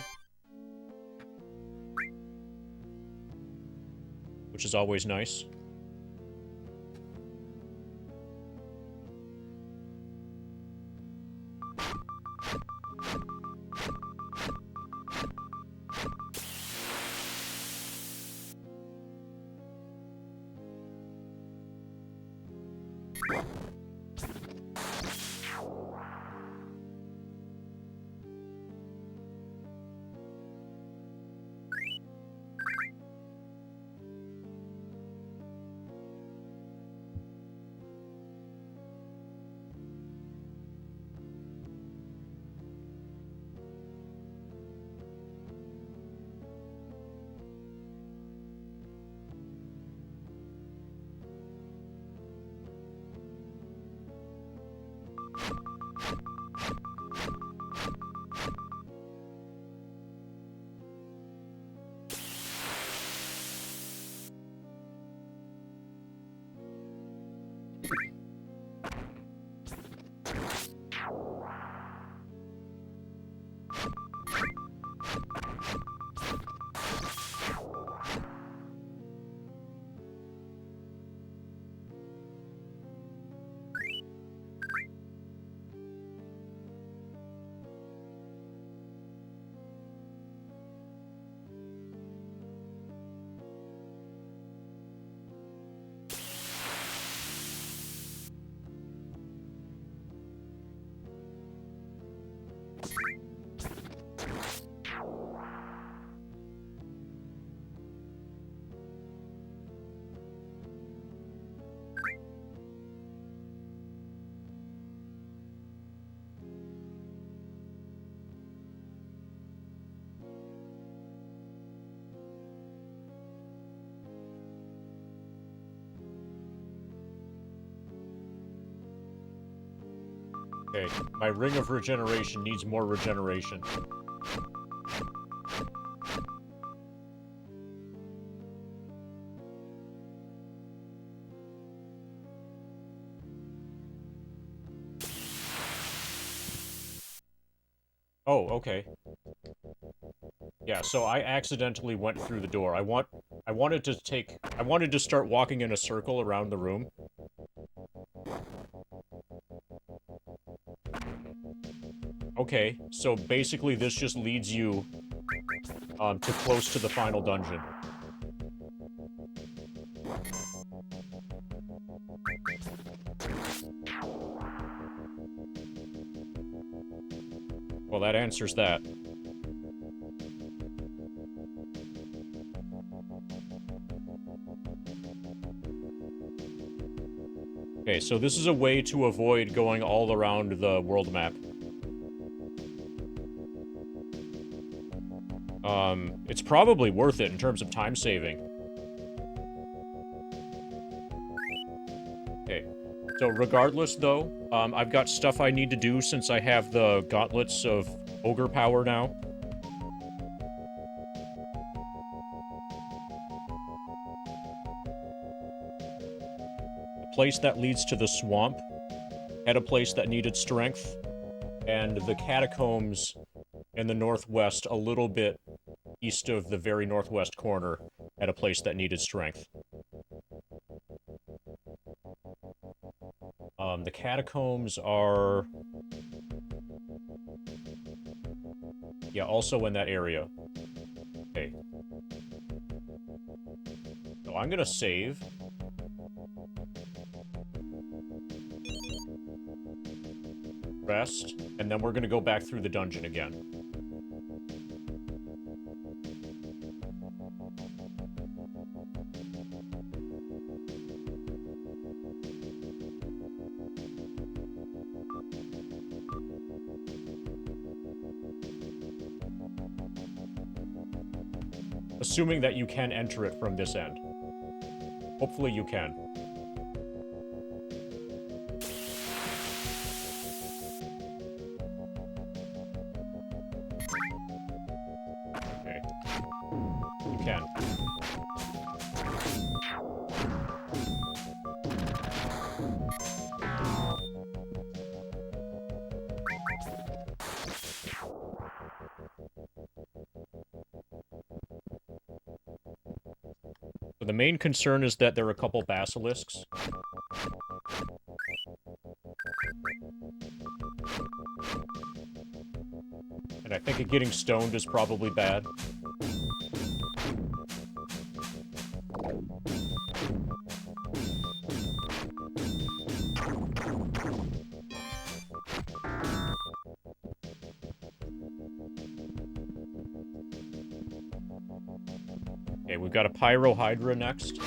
which is always nice. Okay, my Ring of Regeneration needs more regeneration. Oh, okay. Yeah, so I accidentally went through the door. I wanted to start walking in a circle around the room. Okay, so basically this just leads you to close to the final dungeon. Well, that answers that. Okay, so this is a way to avoid going all around the world map. It's probably worth it in terms of time saving. Okay, so regardless though, I've got stuff I need to do since I have the gauntlets of ogre power now. The place that leads to the swamp had a place that needed strength, and the catacombs in the northwest, a little bit east of the very northwest corner, had a place that needed strength. The catacombs are... yeah, also in that area. Okay. So I'm gonna save. Rest, and then we're gonna go back through the dungeon again. Assuming that you can enter it from this end. Hopefully you can. Okay. You can. The main concern is that there are a couple basilisks. And I think getting stoned is probably bad. Okay, we've got a Pyro Hydra next.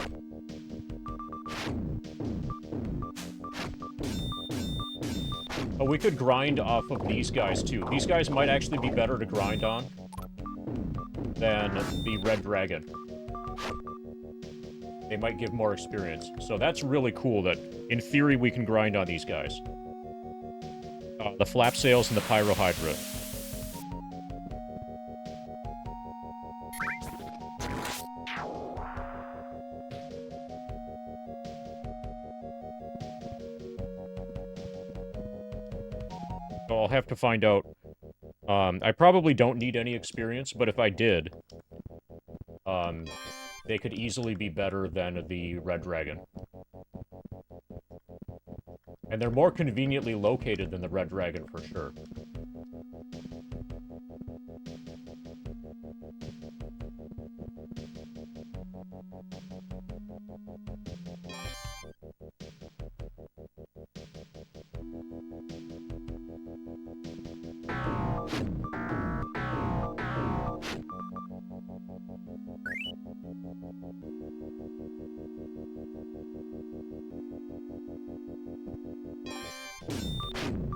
Oh, we could grind off of these guys, too. These guys might actually be better to grind on than the Red Dragon. They might give more experience. So that's really cool that, in theory, we can grind on these guys. The Flap Sails and the Pyro Hydra. So I'll have to find out. I probably don't need any experience, but if I did, they could easily be better than the Red Dragon. And they're more conveniently located than the Red Dragon, for sure.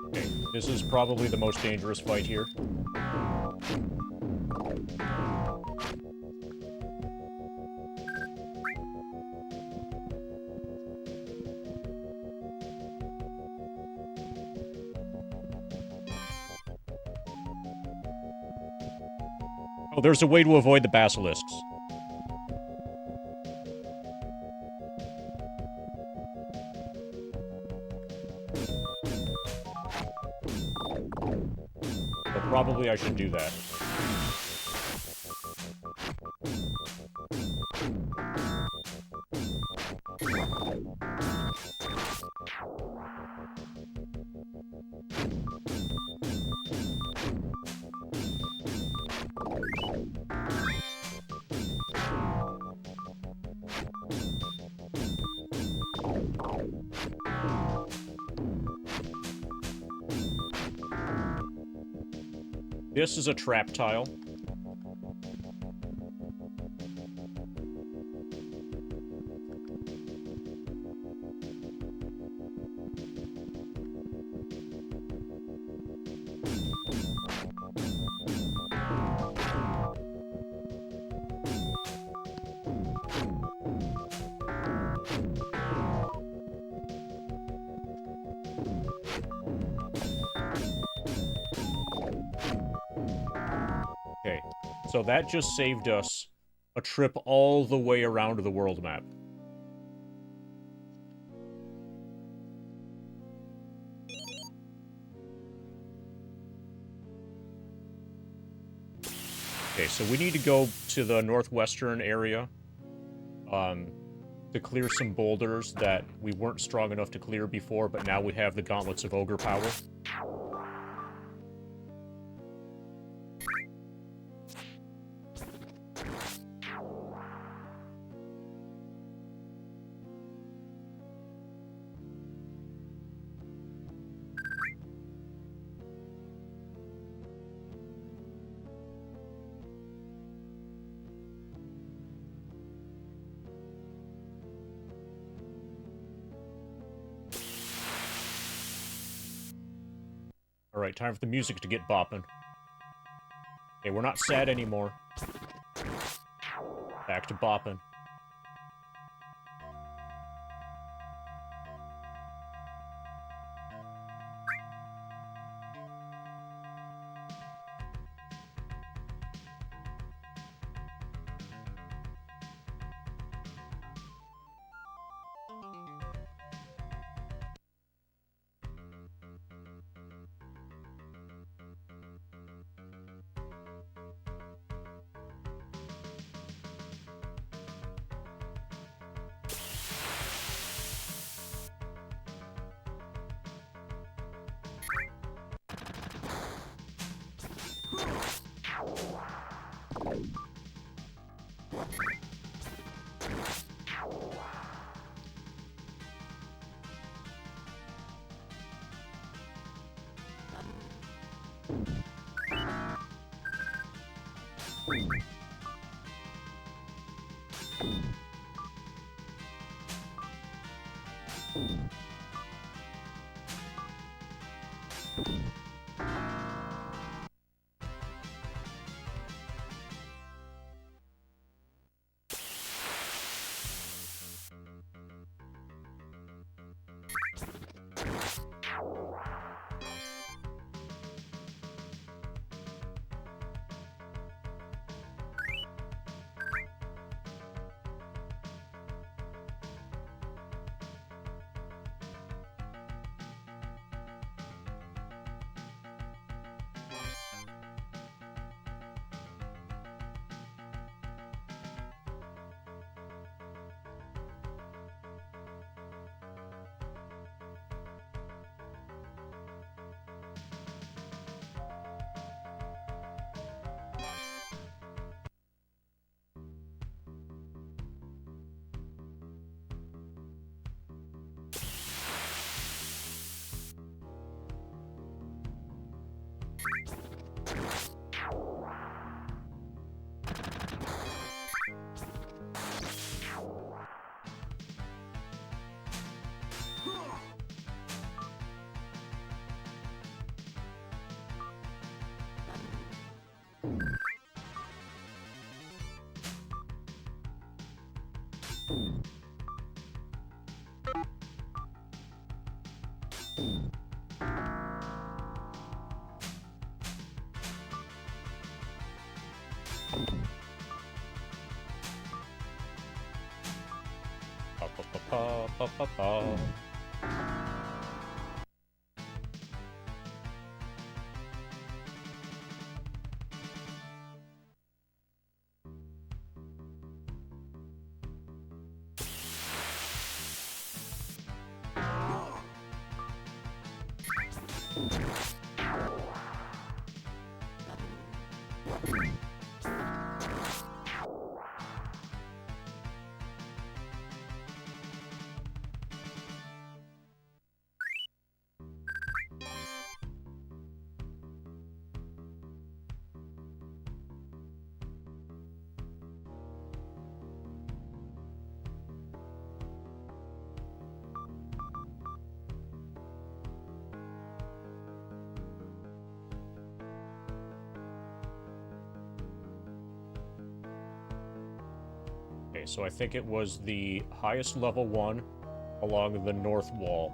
Okay, this is probably the most dangerous fight here. Oh, there's a way to avoid the basilisks. probably I should do that. This is a trap tile. Okay, so that just saved us a trip all the way around the world map. Okay, so we need to go to the northwestern area to clear some boulders that we weren't strong enough to clear before, but now we have the gauntlets of ogre power. Alright, time for the music to get bopping. Okay, we're not sad anymore. Back to bopping. Pa, pa, pa, pa, pa, pa, pa. Okay, so I think it was the highest level one along the north wall.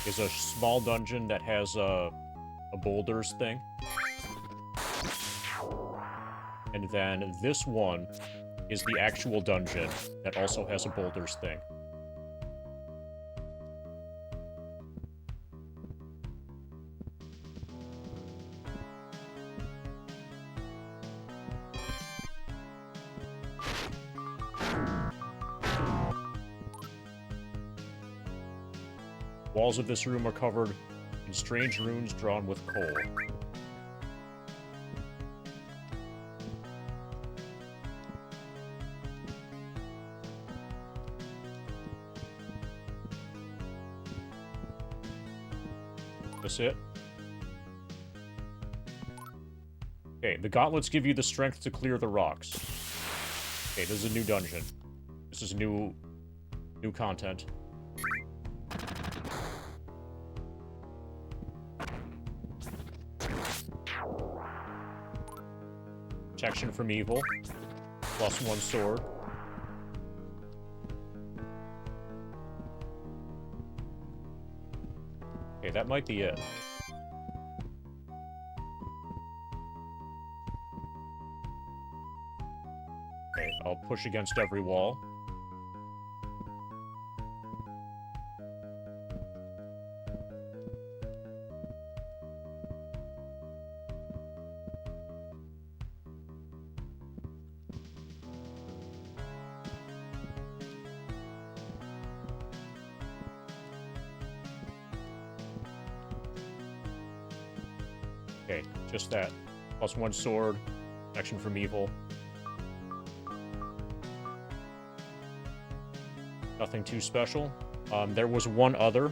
Is a small dungeon that has a boulders thing. And then this one is the actual dungeon that also has a boulders thing. Walls of this room are covered in strange runes drawn with coal. This it? Okay, the gauntlets give you the strength to clear the rocks. Okay, this is a new dungeon. This is new content. Protection from evil. +1 sword. Okay, that might be it. Okay, I'll push against every wall. Okay, just that. +1 sword, protection from evil. Nothing too special. There was one other.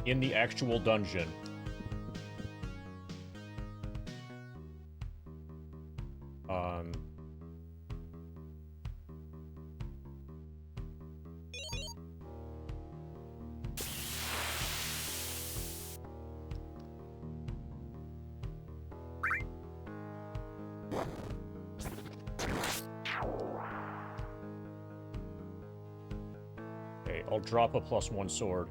In the actual dungeon. Okay, I'll drop a +1 sword.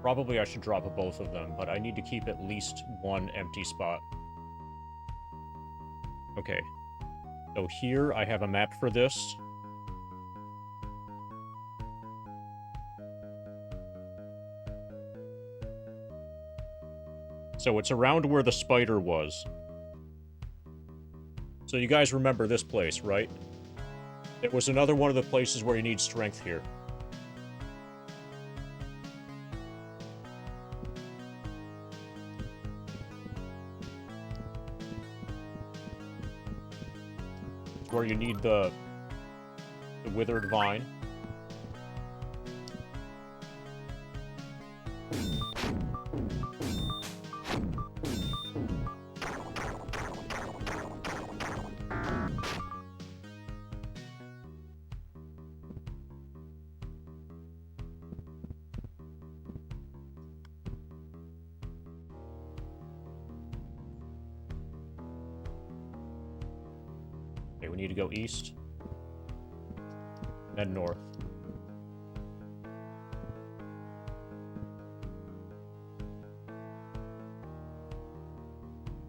Probably I should drop both of them, but I need to keep at least one empty spot. Okay. So here I have a map for this. So it's around where the spider was. So you guys remember this place, right? It was another one of the places where you need strength here. It's where you need the withered vine. Okay, we need to go east, then north.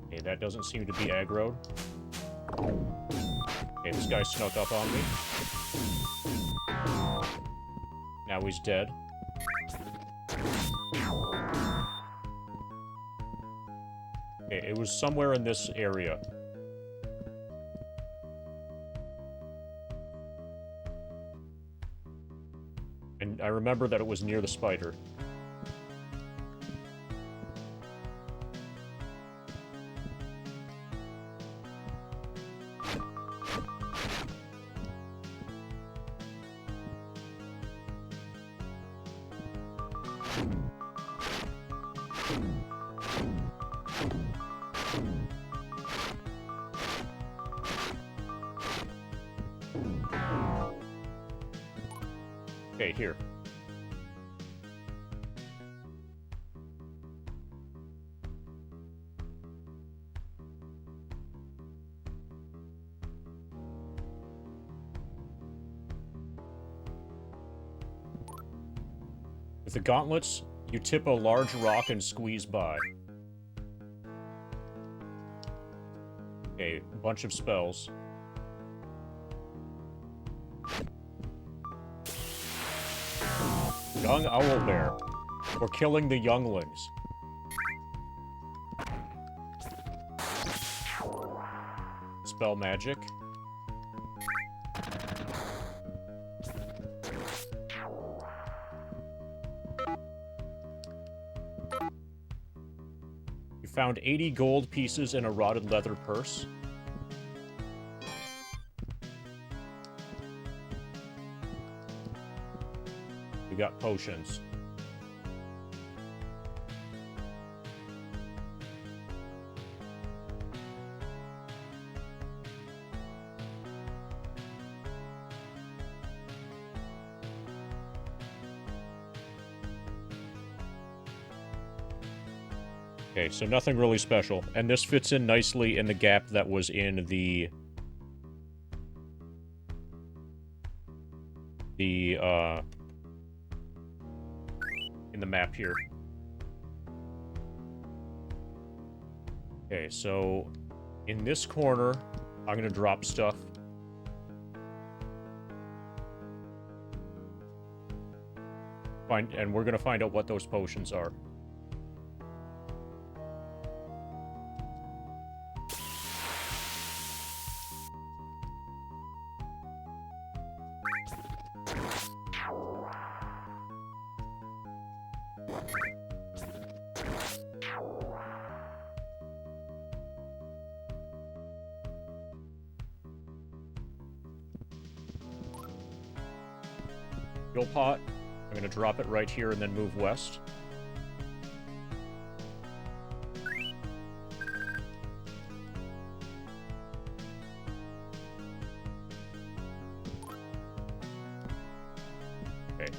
Okay, that doesn't seem to be aggroed. Okay, this guy snuck up on me. Now he's dead. Okay, it was somewhere in this area. I remember that it was near the spider. Okay, here. With the gauntlets, you tip a large rock and squeeze by. Okay, a bunch of spells. Young owlbear. We're killing the younglings. Spell magic. You found 80 gold pieces in a rotted leather purse. We got potions. Okay, so nothing really special. And this fits in nicely in the gap that was in the map here. Okay, so in this corner, I'm gonna drop stuff. And we're gonna find out what those potions are. Fuel pot. I'm gonna drop it right here and then move west. Okay.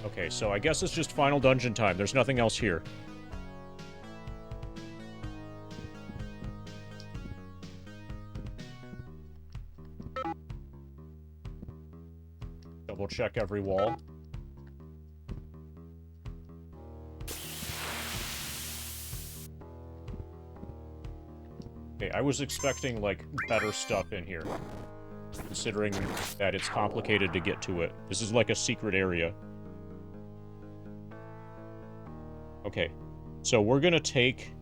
Okay, so I guess it's just final dungeon time. There's nothing else here. Double check every wall. Okay, I was expecting, like, better stuff in here. Considering that it's complicated to get to it. This is like a secret area. Okay, so we're gonna take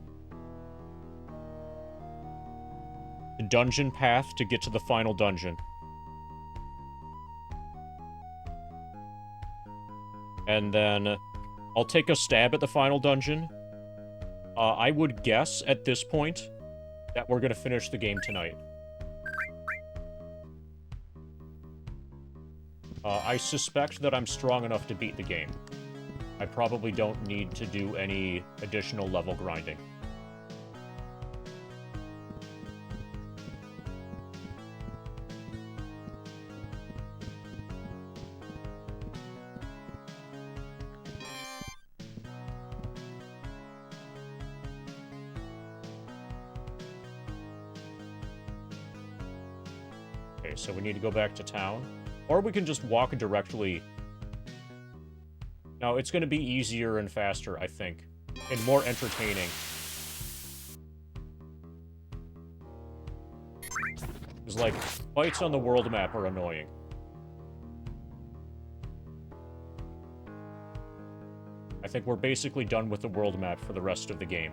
the dungeon path to get to the final dungeon. And then I'll take a stab at the final dungeon. I would guess at this point that we're gonna finish the game tonight. I suspect that I'm strong enough to beat the game. I probably don't need to do any additional level grinding. Okay, so we need to go back to town. Or we can just walk directly. No, it's going to be easier and faster, I think. And more entertaining. Because, like, fights on the world map are annoying. I think we're basically done with the world map for the rest of the game.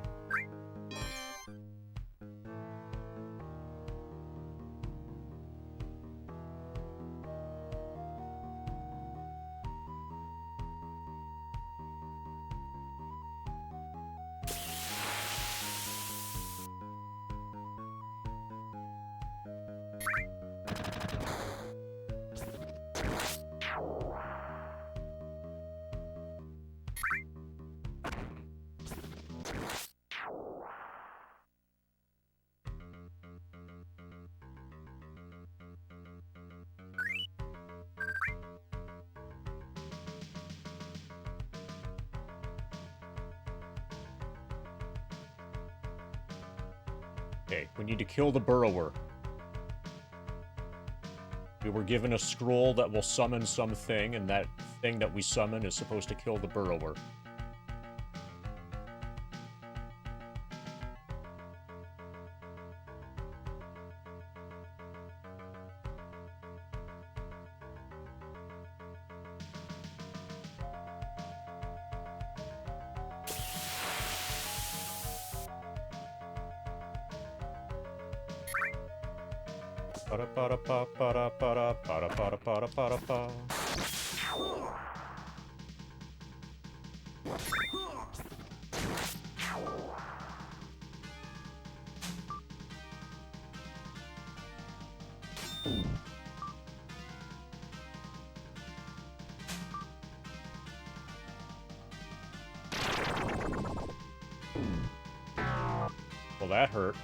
Okay, we need to kill the burrower. We were given a scroll that will summon something, and that thing that we summon is supposed to kill the burrower. Ba-da-ba-da-ba-ba-da-ba-da-ba-da-ba-da-ba-da-ba. Well, that hurt.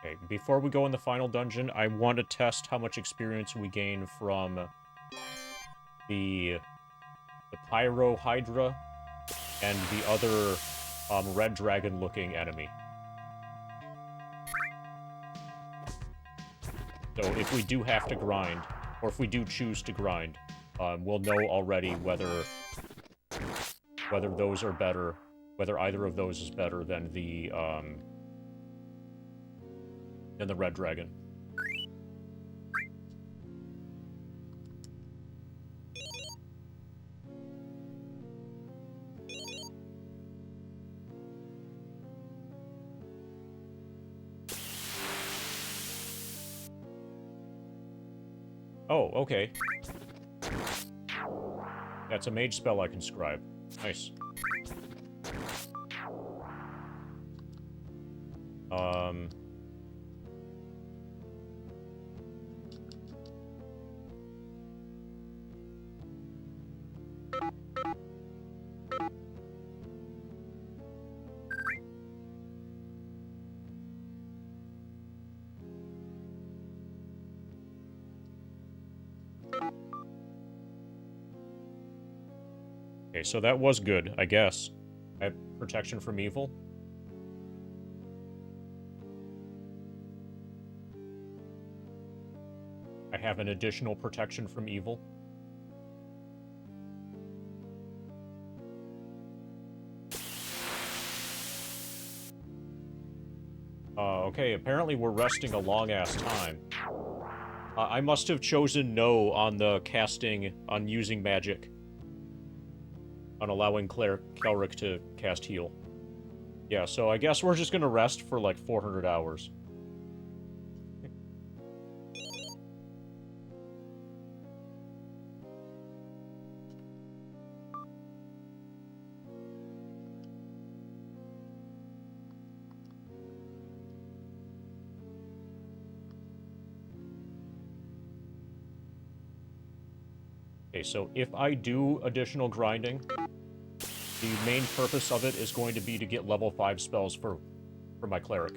Okay, before we go in the final dungeon, I want to test how much experience we gain from the Pyro Hydra and the other red dragon-looking enemy. So if we do have to grind, or if we do choose to grind, we'll know already whether those are better, whether either of those is better than the red dragon. Oh, okay. That's a mage spell I can scribe. Nice. Okay, so that was good, I guess. I have protection from evil. I have an additional protection from evil. Okay, apparently we're resting a long-ass time. I must have chosen no on the casting, on using magic. On allowing Cleric to cast heal. Yeah, so I guess we're just gonna rest for like 400 hours. Okay, so if I do additional grinding, the main purpose of it is going to be to get level 5 spells for my Cleric.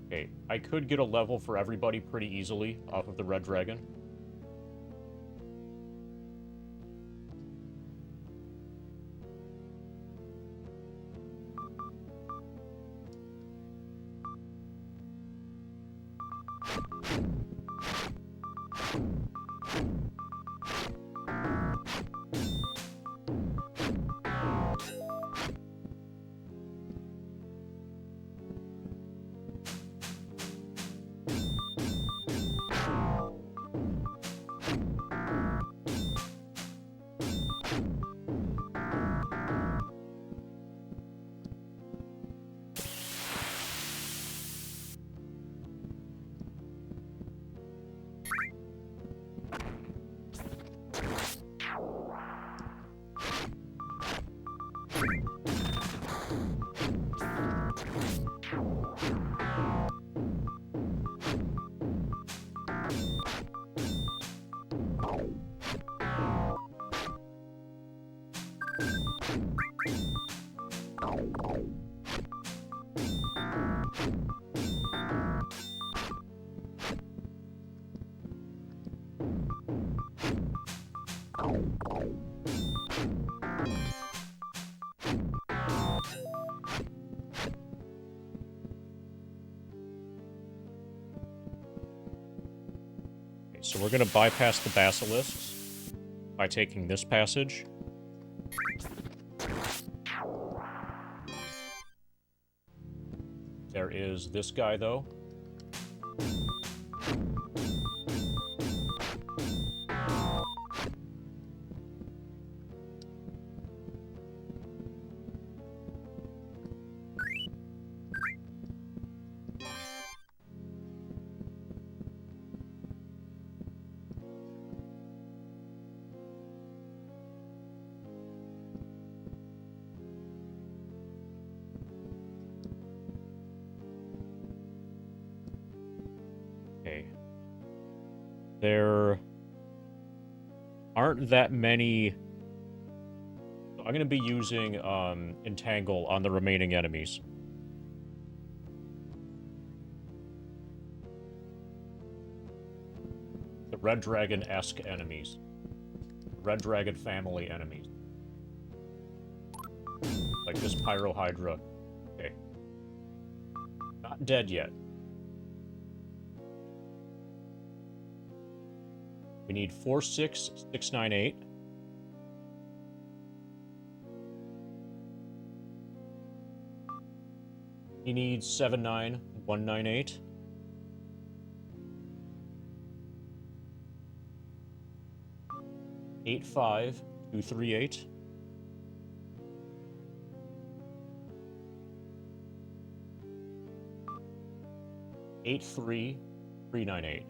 Okay, I could get a level for everybody pretty easily off of the Red Dragon. So we're going to bypass the basilisks by taking this passage. There is this guy, though. There aren't that many. So I'm going to be using Entangle on the remaining enemies. The Red Dragon-esque enemies. Red Dragon family enemies. Like this Pyrohydra. Okay. Not dead yet. We need 46698. He needs 79198. Eight 5 238. 83398.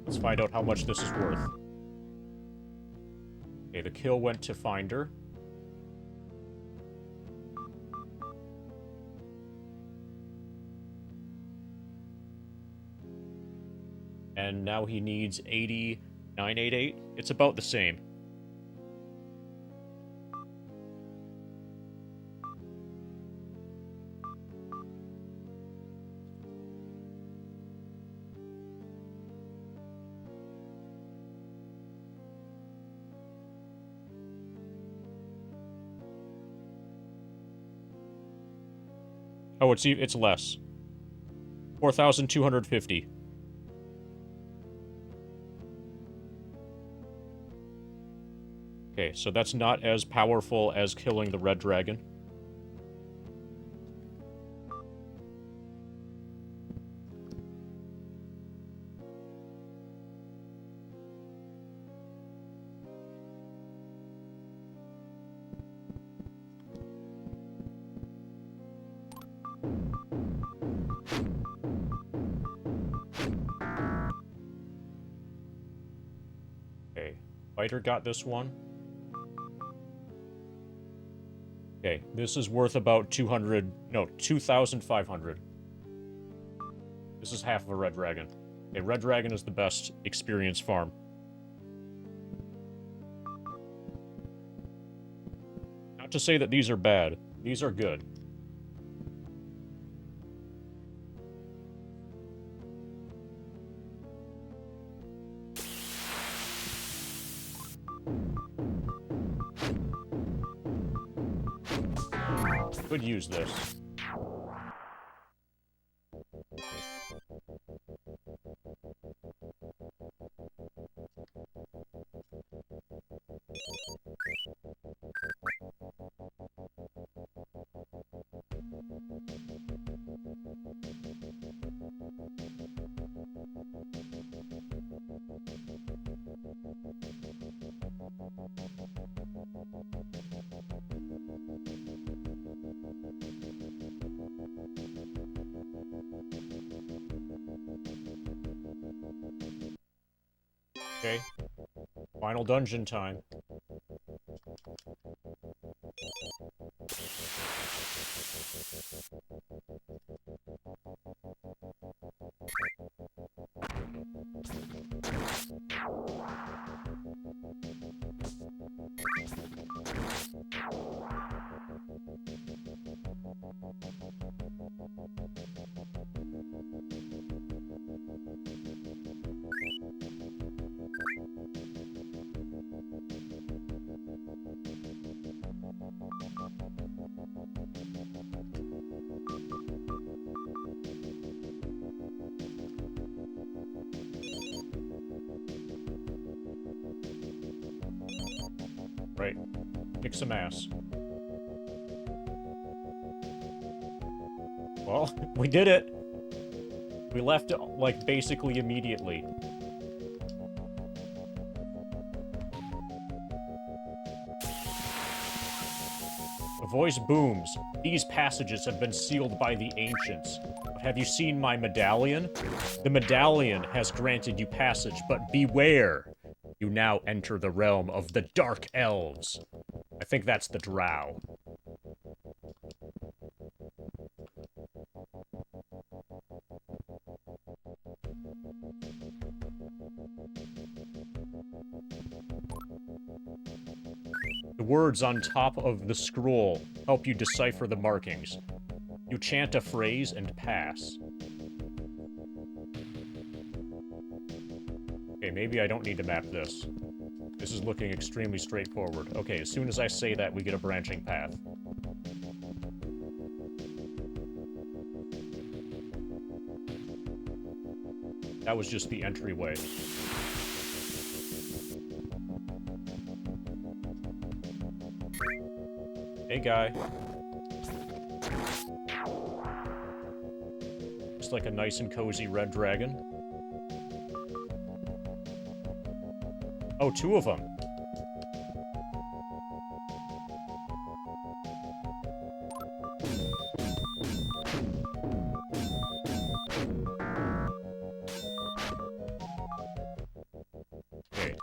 Let's find out how much this is worth. Okay, the kill went to Finder. And now he needs 80988. It's about the same. Oh, it's less. 4,250. Okay, so that's not as powerful as killing the Red Dragon. Okay, Fighter got this one. Okay, this is worth about 2,500. This is half of a Red Dragon. Okay, Red Dragon is the best experience farm. Not to say that these are bad. These are good. Could use this. Okay. Final dungeon time. Right. Kick some ass. Well, we did it! We left, like, basically immediately. A voice booms. These passages have been sealed by the ancients. But have you seen my medallion? The medallion has granted you passage, but beware! You now enter the realm of the Dark Elves. I think that's the Drow. The words on top of the scroll help you decipher the markings. You chant a phrase and pass. Okay, maybe I don't need to map this. This is looking extremely straightforward. Okay, as soon as I say that, we get a branching path. That was just the entryway. Hey, guy. Just like a nice and cozy red dragon. Oh, two of them. Okay.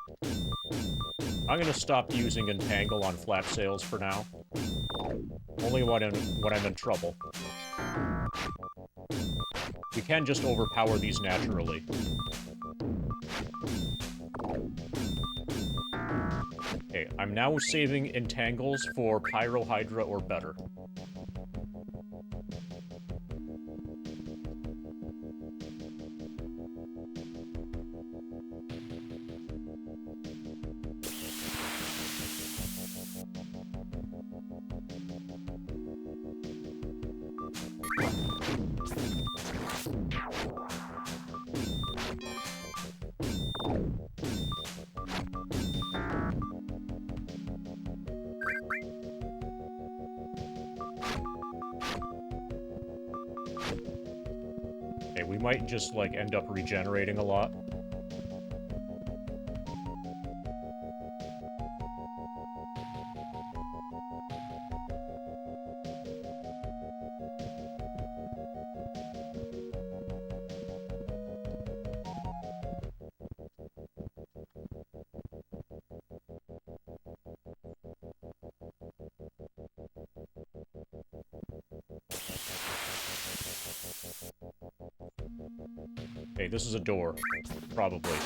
I'm gonna stop using Entangle on flat sails for now. Only when I'm in trouble. We can just overpower these naturally. Okay, I'm now saving Entangles for Pyrohydra or better. Okay, we might just, like, end up regenerating a lot. Okay, this is a door. Probably.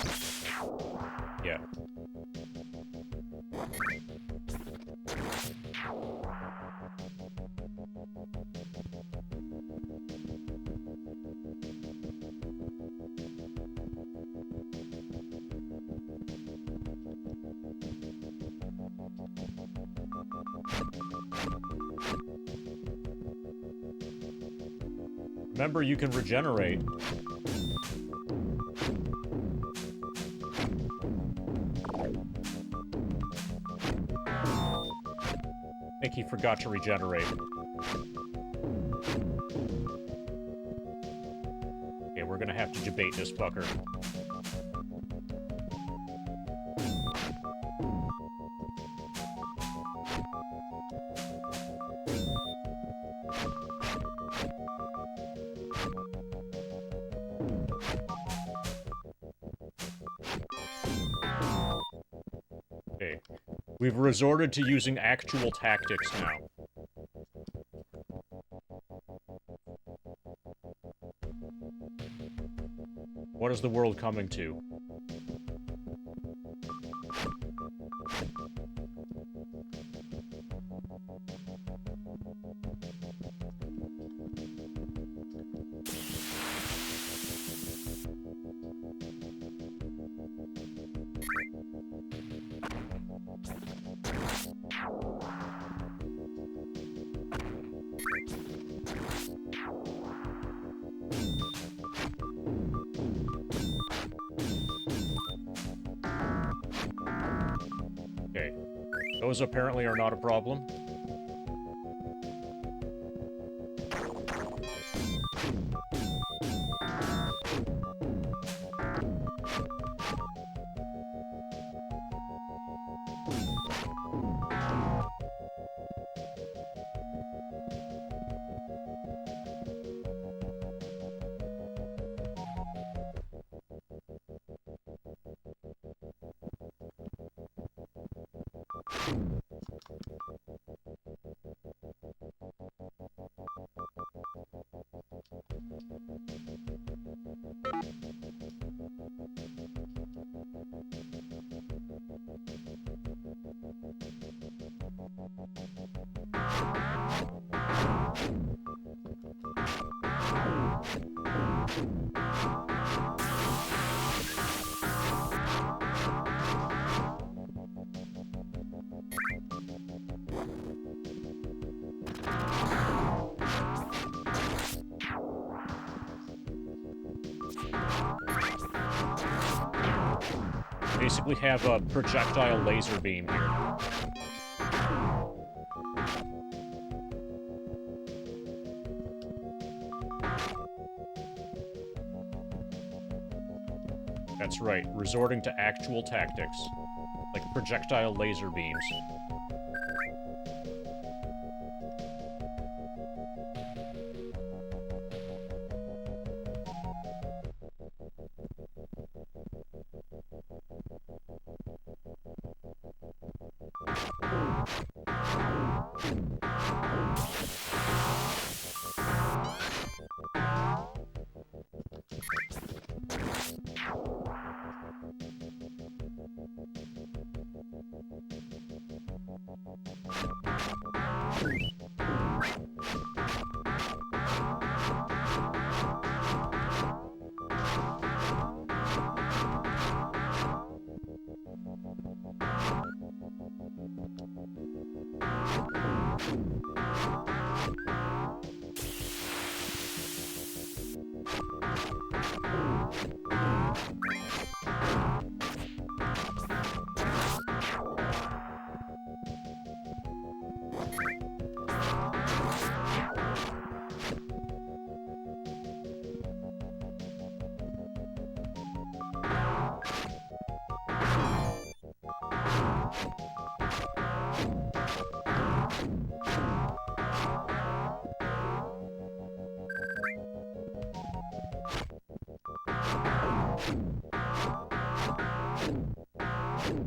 Yeah. Remember, you can regenerate. I think he forgot to regenerate. Okay, we're gonna have to debate this fucker. Okay. We've resorted to using actual tactics now. What is the world coming to? Those apparently are not a problem. Basically have a projectile laser beam here. That's right, resorting to actual tactics, like projectile laser beams.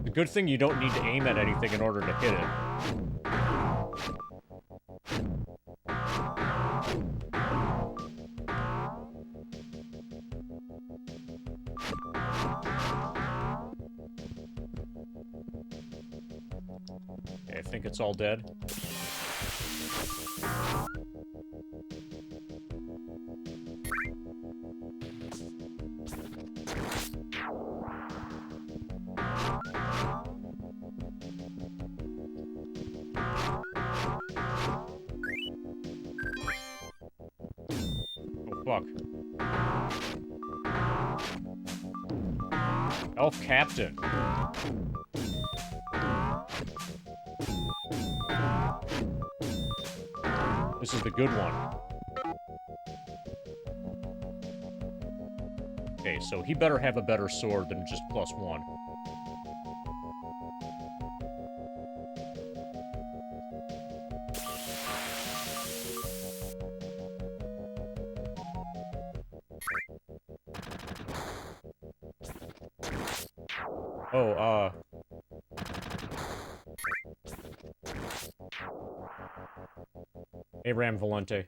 The good thing you don't need to aim at anything in order to hit it. Okay, I think it's all dead. Fuck. Elf Captain. This is the good one. Okay, so he better have a better sword than just +1. Oh, Abraham Valente.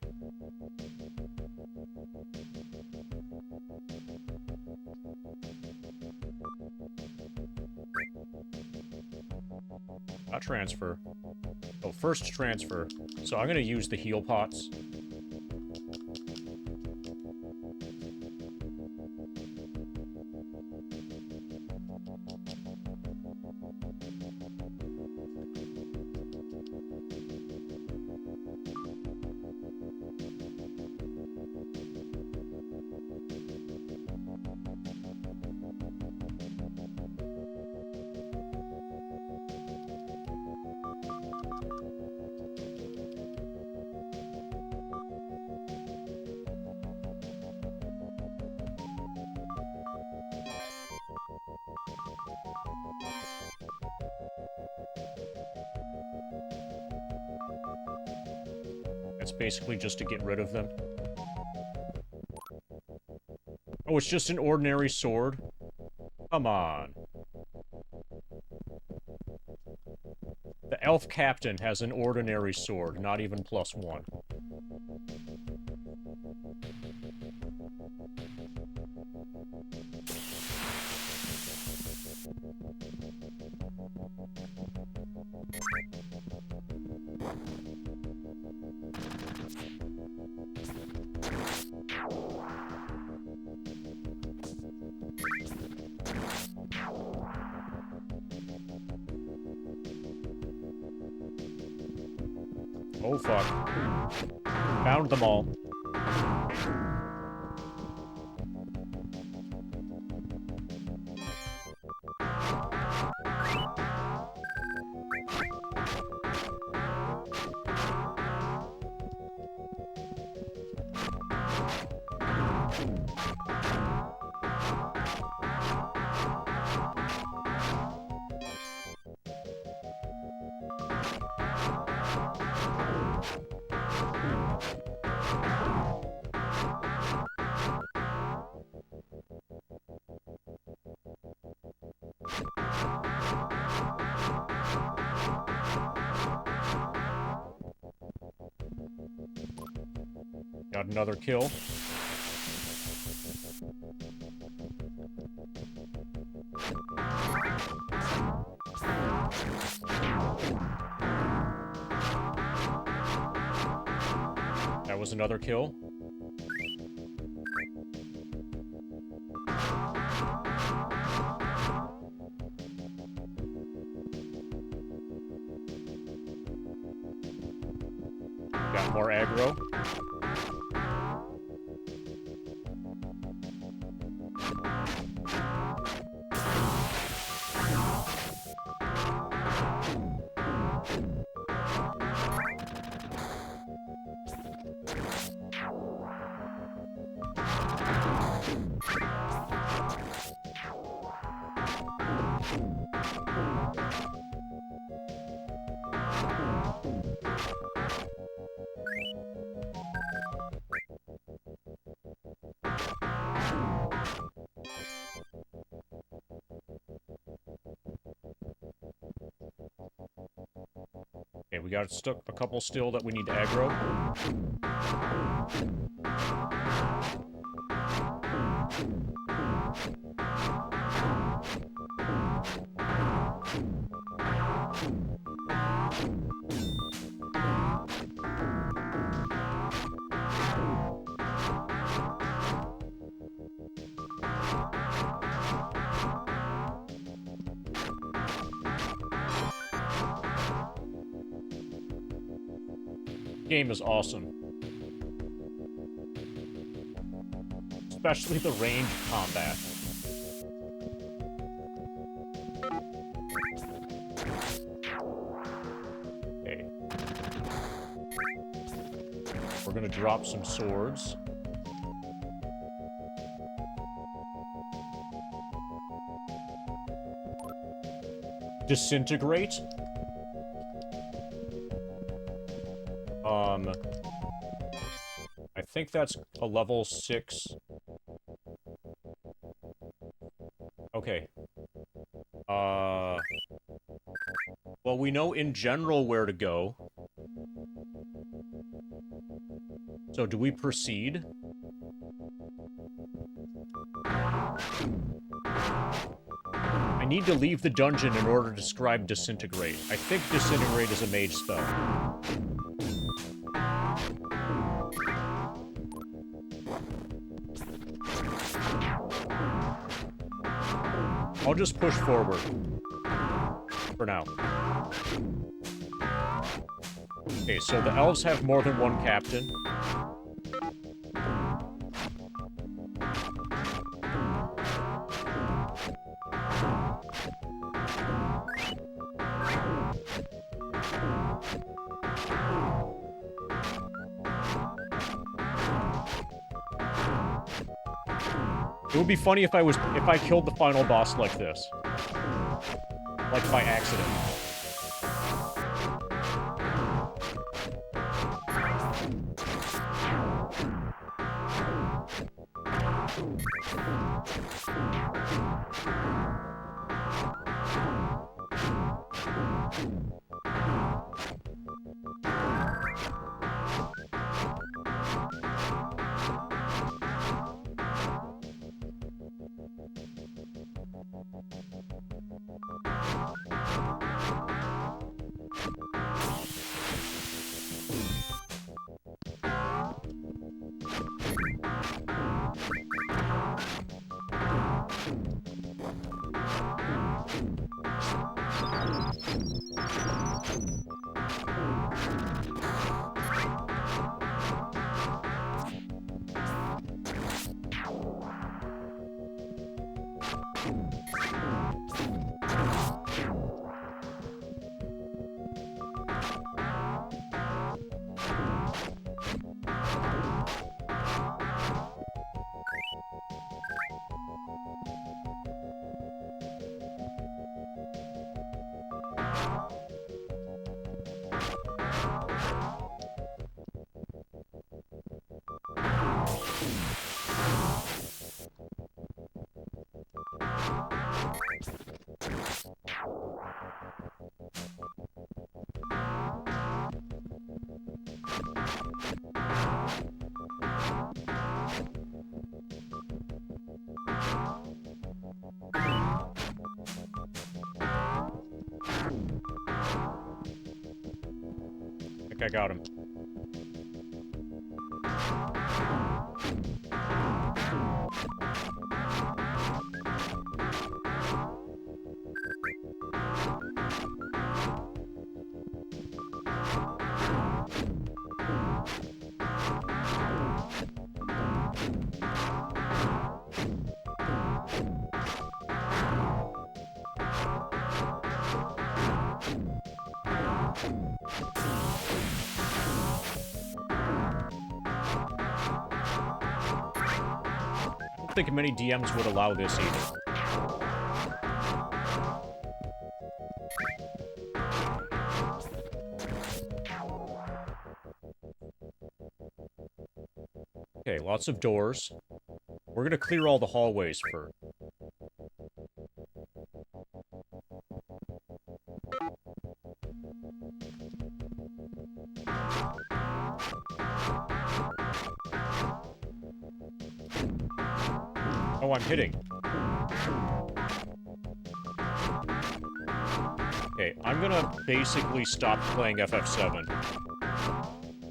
Not transfer. Oh, first transfer. So I'm gonna use the heal pots. It's basically just to get rid of them. Oh, it's just an ordinary sword? Come on. The elf captain has an ordinary sword, not even +1. Oh, fuck. Found them all. Got another kill. That was another kill. Got more aggro. Okay, we got stuck a couple still that we need to aggro. Game is awesome. Especially the ranged combat. Okay. We're gonna drop some swords. Disintegrate? I think that's a level 6. Okay. Well, we know in general where to go. So do we proceed? I need to leave the dungeon in order to describe Disintegrate. I think Disintegrate is a mage spell. I'll just push forward. For now. Okay, so the elves have more than one captain. It would be funny if I killed the final boss like this. Like by accident. I think I got him. I don't think many DMs would allow this either. Okay, lots of doors. We're gonna clear all the hallways first. Oh, I'm hitting. Okay, I'm gonna basically stop playing FF7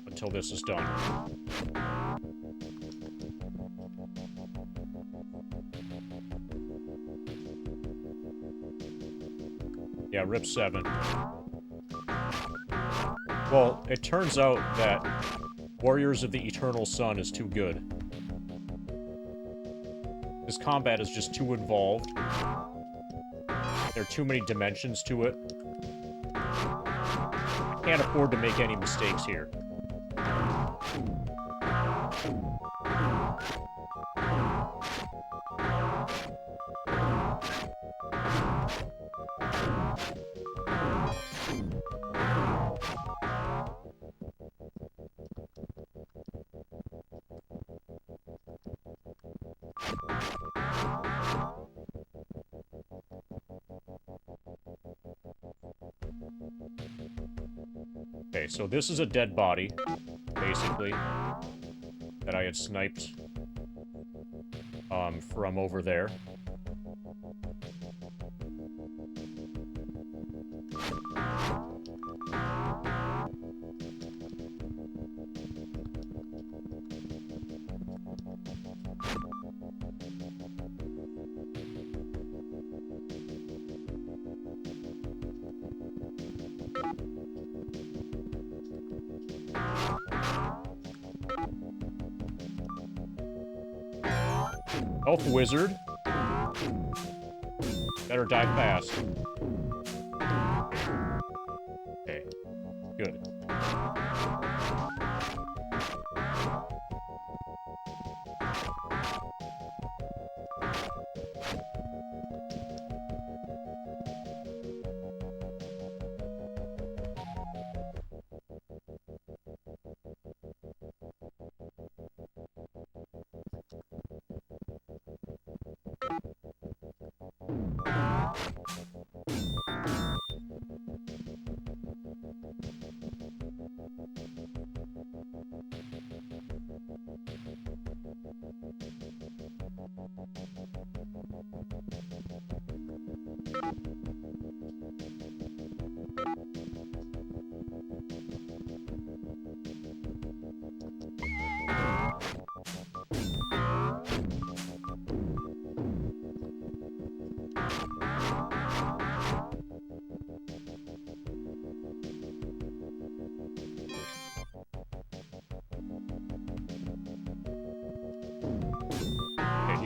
until this is done. Yeah, RIP 7. Well, it turns out that Warriors of the Eternal Sun is too good. This combat is just too involved. There are too many dimensions to it. I can't afford to make any mistakes here. Okay, so this is a dead body, basically, that I had sniped from over there. Health wizard. Better die fast. Okay. Good.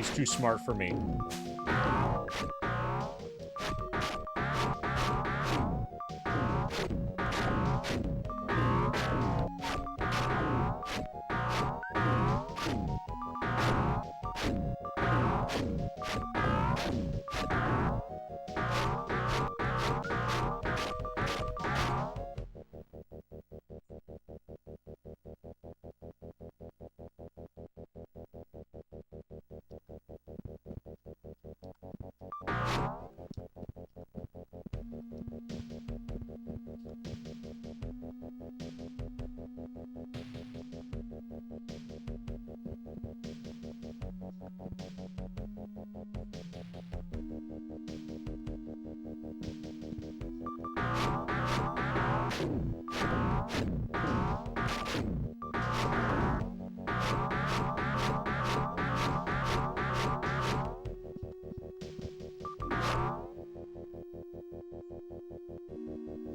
He's too smart for me.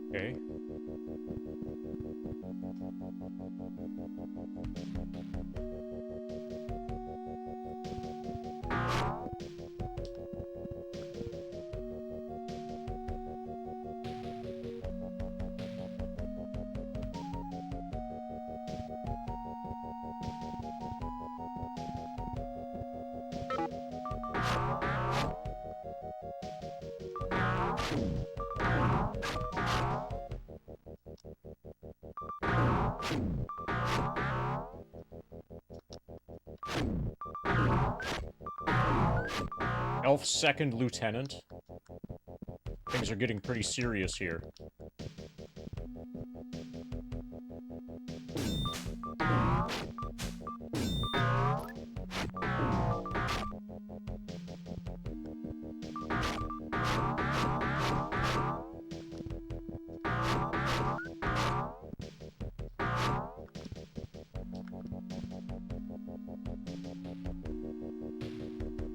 Okay. Elf second lieutenant. Things are getting pretty serious here.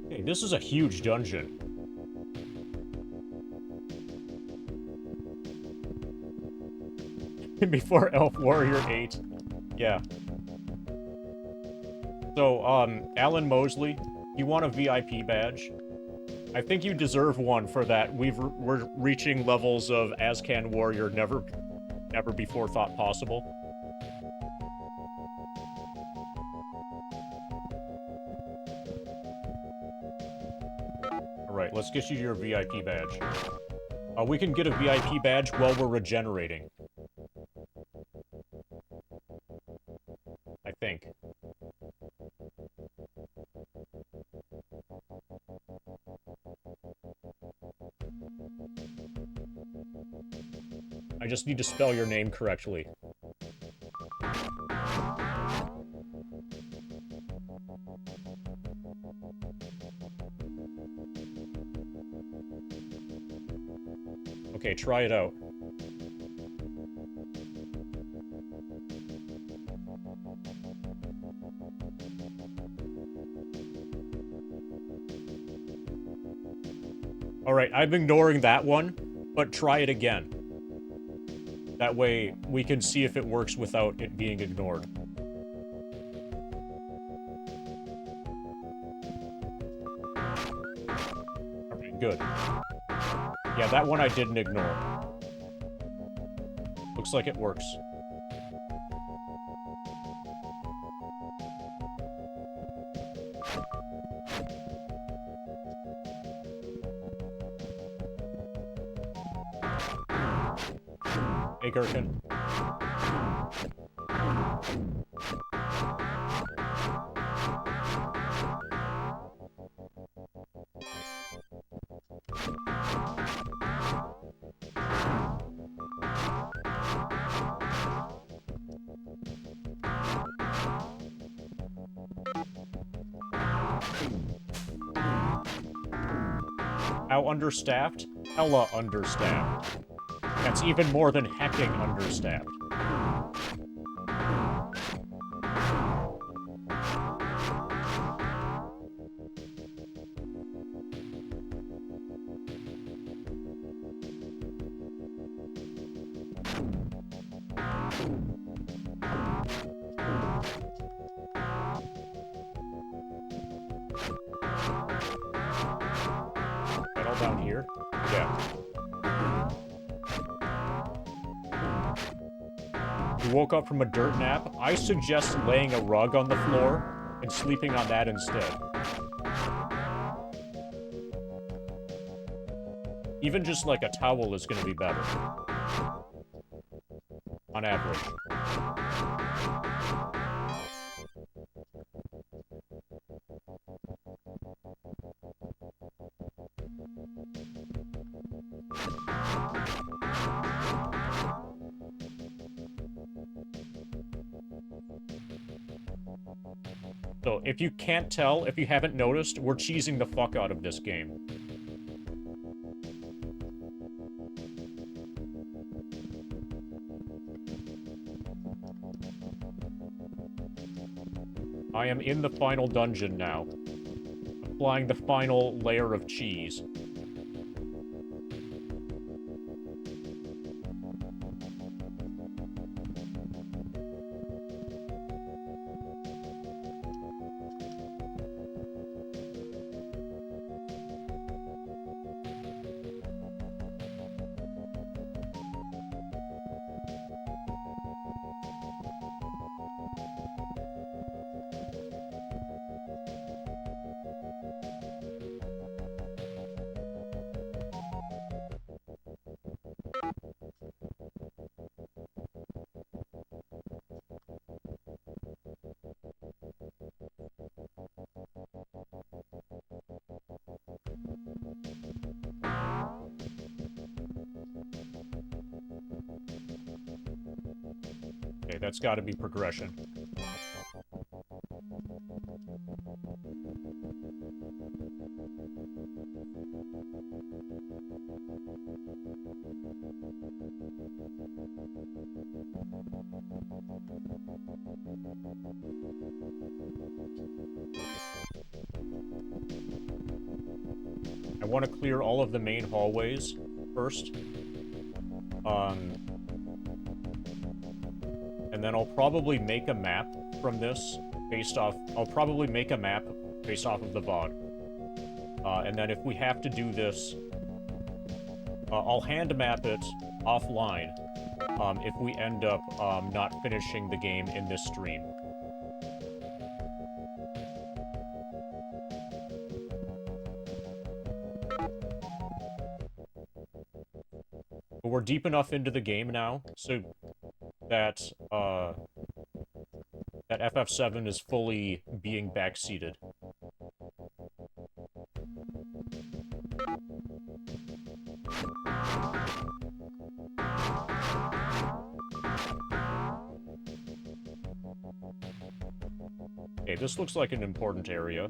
Hey, this is a huge dungeon. Before Elf Warrior 8. Yeah. So, Alan Mosley, you want a VIP badge? I think you deserve one for that. We're reaching levels of Azcan Warrior never before thought possible. Alright, let's get you your VIP badge. We can get a VIP badge while we're regenerating. I think. I just need to spell your name correctly. Okay, try it out. Alright, I'm ignoring that one, but try it again. That way, we can see if it works without it being ignored. Alright, good. Yeah, that one I didn't ignore. Looks like it works. Hey, Gherkin. How understaffed? Hella understaffed. That's even more than hecking understaffed. down here? Yeah. You woke up from a dirt nap? I suggest laying a rug on the floor and sleeping on that instead. Even just like a towel is gonna be better. On average. So, if you can't tell, if you haven't noticed, we're cheesing the fuck out of this game. I am in the final dungeon now. Applying the final layer of cheese. Okay, that's gotta be progression. I want to clear all of the main hallways first. And then I'll probably make a map from this based off... I'll probably make a map based off of the VOD. And then if we have to do this, I'll hand map it offline if we end up not finishing the game in this stream. But we're deep enough into the game now, so that, that FF7 is fully being backseated. Okay, this looks like an important area.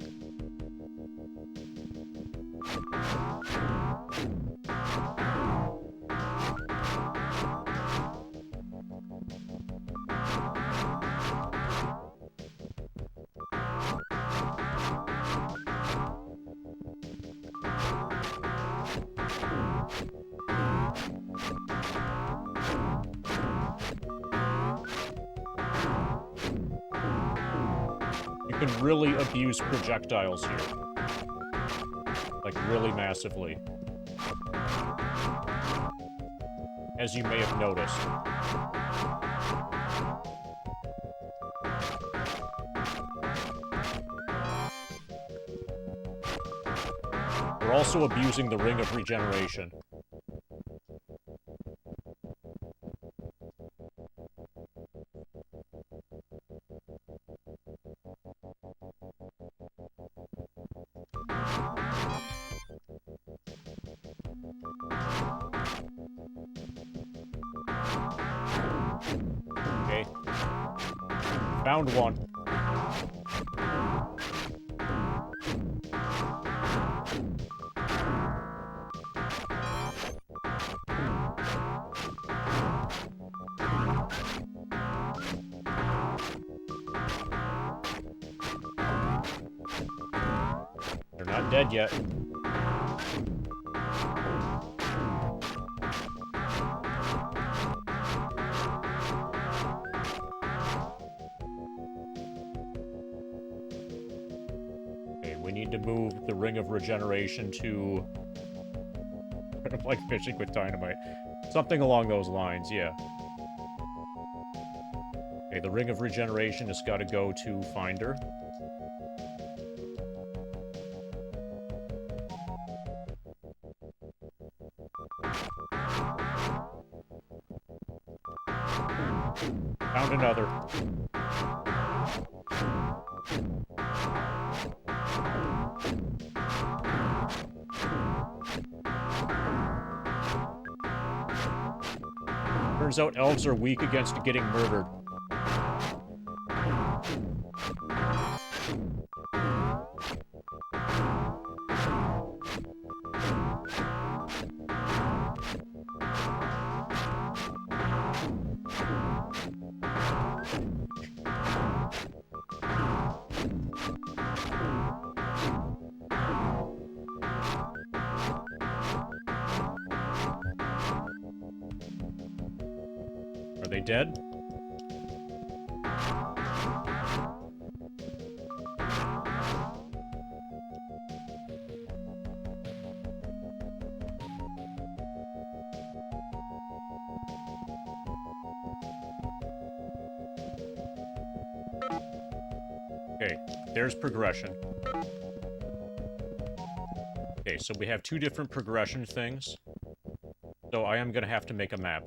You can really abuse projectiles here. Like, really massively. As you may have noticed. We're also abusing the Ring of Regeneration. Okay. Found one. They're not dead yet. Okay, we need to move the Ring of Regeneration to Sort of like fishing with dynamite. Something along those lines, yeah. Okay, the Ring of Regeneration has got to go to Finder. Found another. Turns out elves are weak against getting murdered. Are they dead? Okay, there's progression. Okay, so we have two different progression things. So I am gonna have to make a map.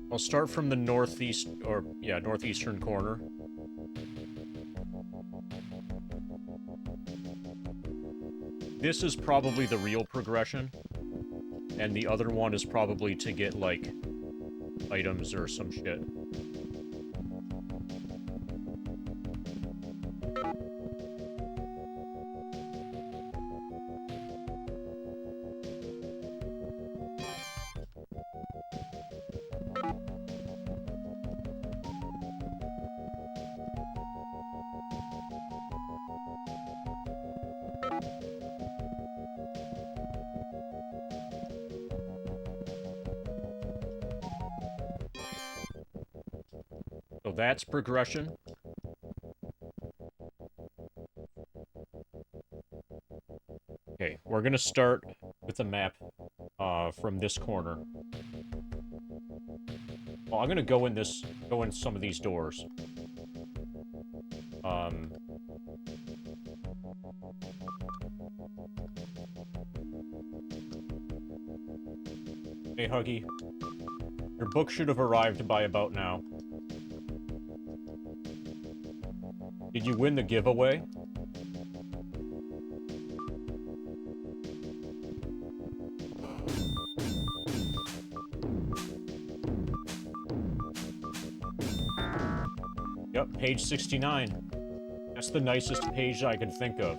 I'll start from the northeast, or yeah, northeastern corner. This is probably the real progression, and the other one is probably to get, like, items or some shit. So that's progression. Okay, we're gonna start with the map from this corner. Well, I'm gonna go in some of these doors. Hey, Huggy. Your book should have arrived by about now. Did you win the giveaway? Yep, page 69. That's the nicest page I can think of.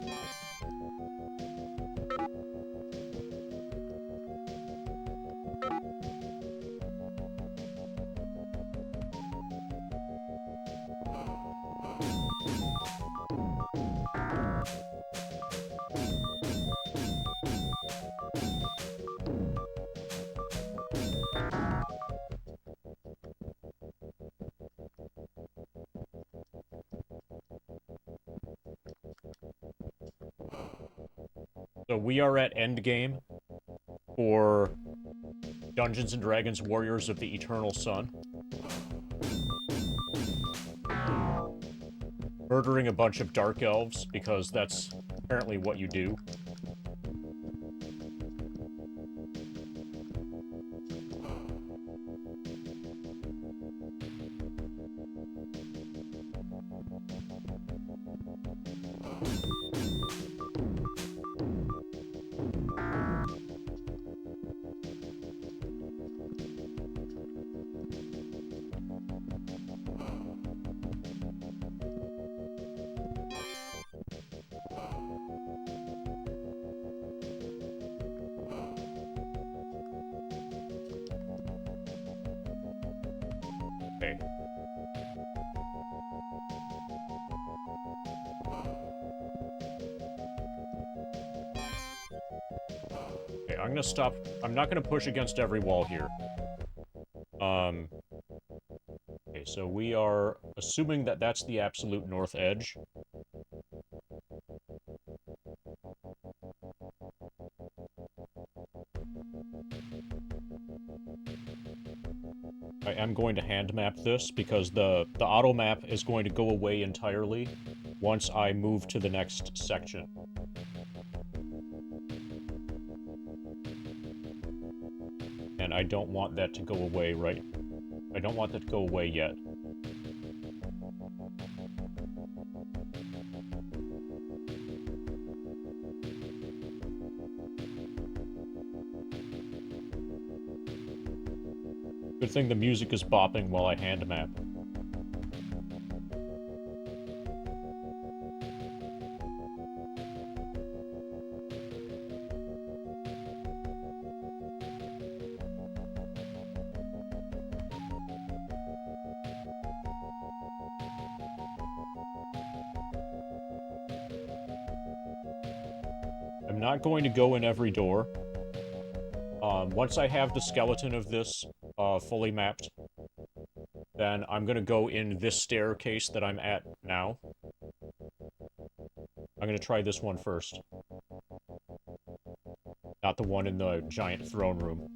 So we are at endgame for Dungeons & Dragons Warriors of the Eternal Sun. Murdering a bunch of dark elves, because that's apparently what you do. Okay. I'm gonna stop. I'm not gonna push against every wall here. Okay, so we are assuming that that's the absolute north edge. I am going to hand map this because the auto map is going to go away entirely once I move to the next section. And I don't want that to go away I don't want that to go away yet. Good thing the music is bopping while I hand map. I'm not going to go in every door. Once I have the skeleton of this fully mapped, then I'm gonna go in this staircase that I'm at now. I'm gonna try this one first. Not the one in the giant throne room.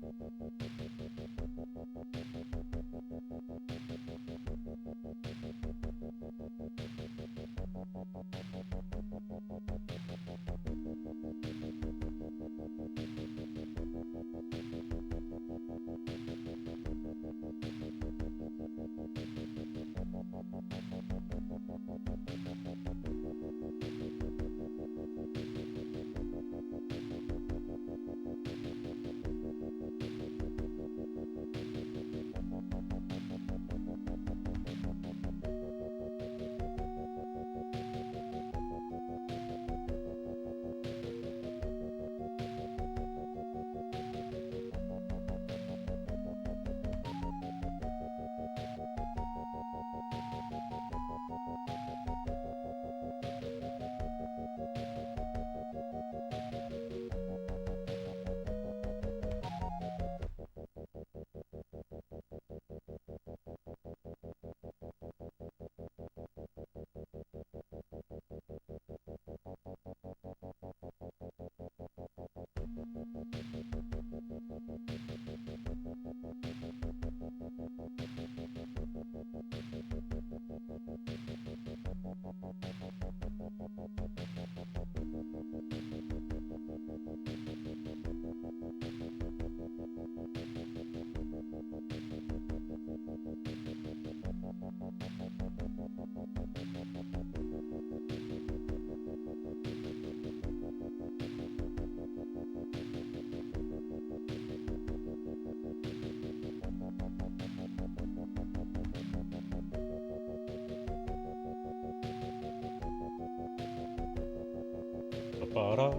Ba-da.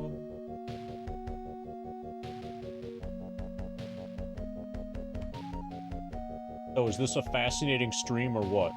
So is this a fascinating stream or what?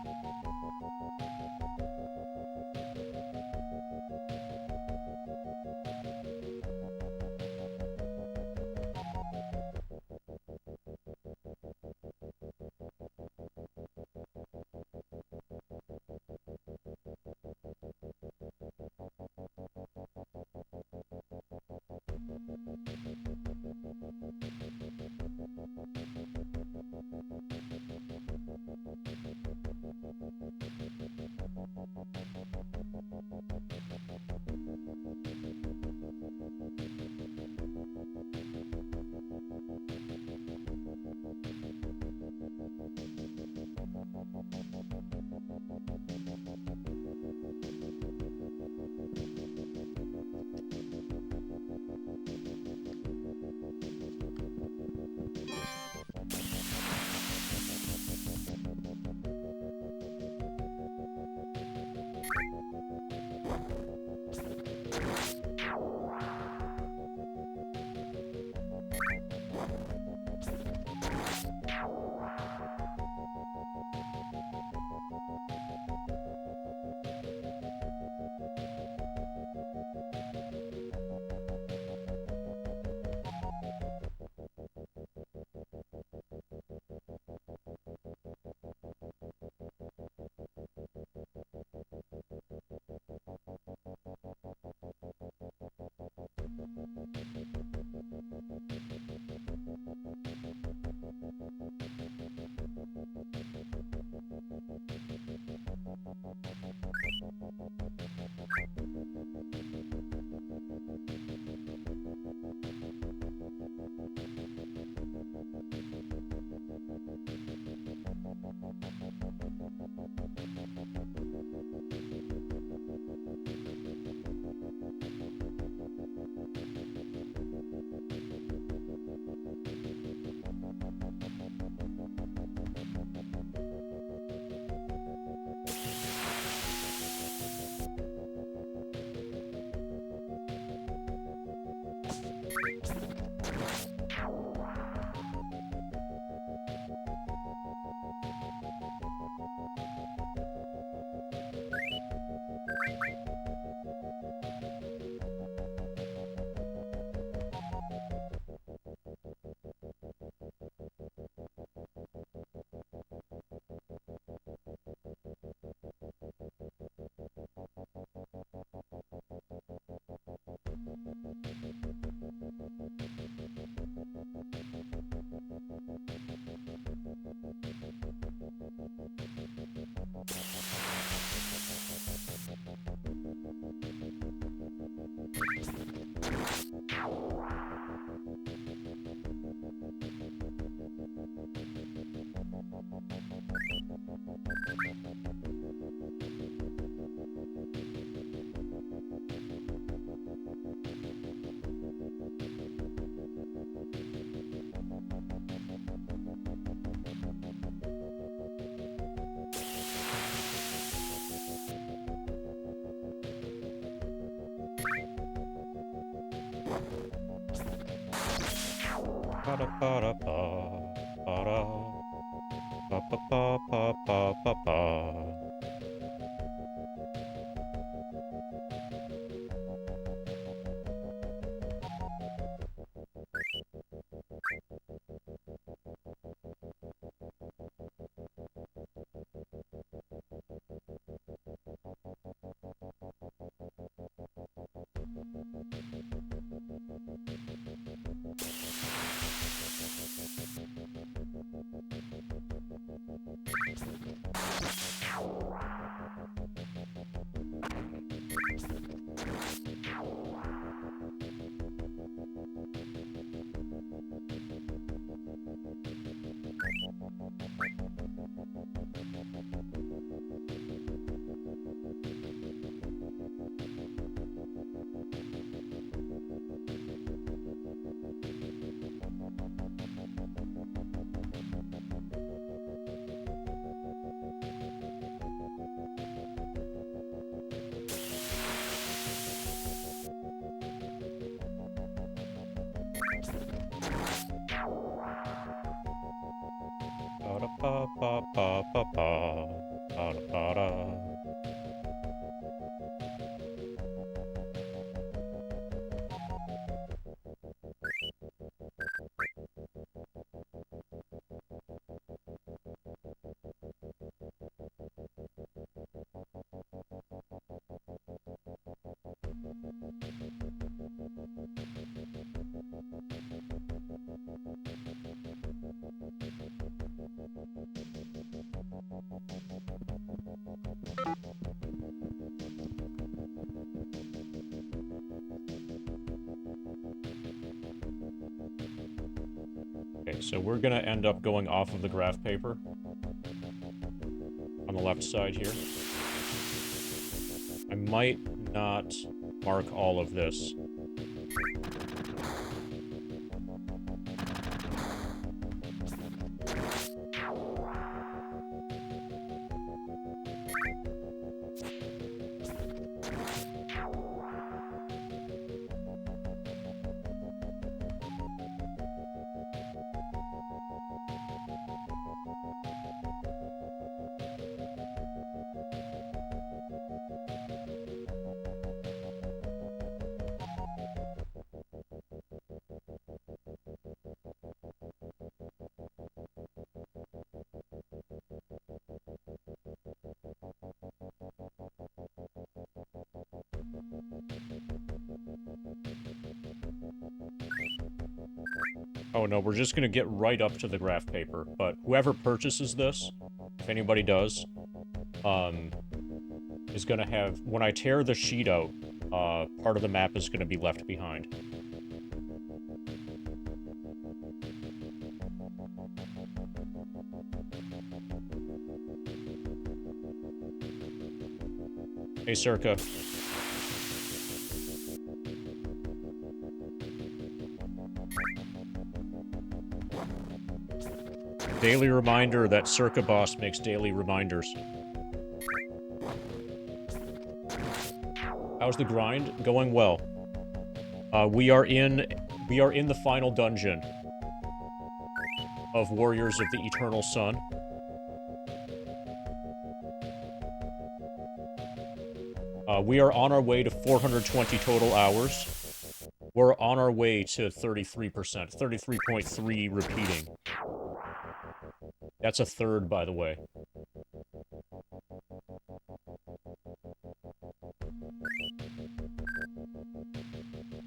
Ba-da-ba-da-ba, ba-da, ba-ba-ba-ba-ba-ba-ba. Ba-da-ba-ba-ba-ba-ba. Ba-da-ba-da. Okay, so we're gonna end up going off of the graph paper on the left side here. I might not mark all of this. Oh no, we're just gonna get right up to the graph paper. But whoever purchases this, if anybody does, is gonna have... When I tear the sheet out, part of the map is gonna be left behind. Hey, Circa. Daily reminder that Circa Boss makes daily reminders. How's the grind? Going well. We are in the final dungeon of Warriors of the Eternal Sun. We are on our way to 420 total hours. We're on our way to 33%. 33.3 repeating. That's a third, by the way.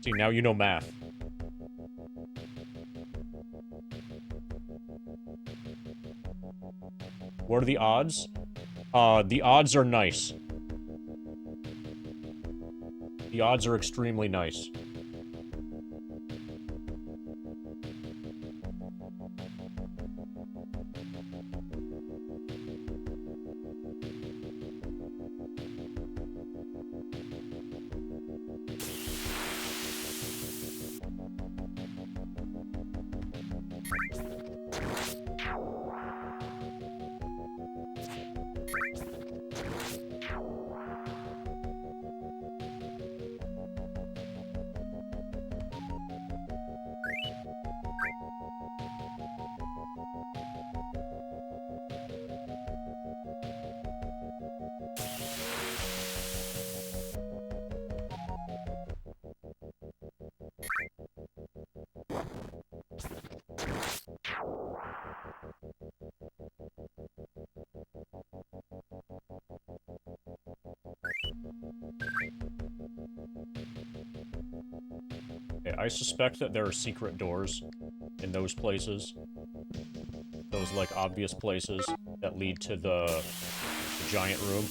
See, now you know math. What are the odds? The odds are nice. The odds are extremely nice. Okay, I suspect that there are secret doors in those places. Those, like, obvious places that lead to the giant room.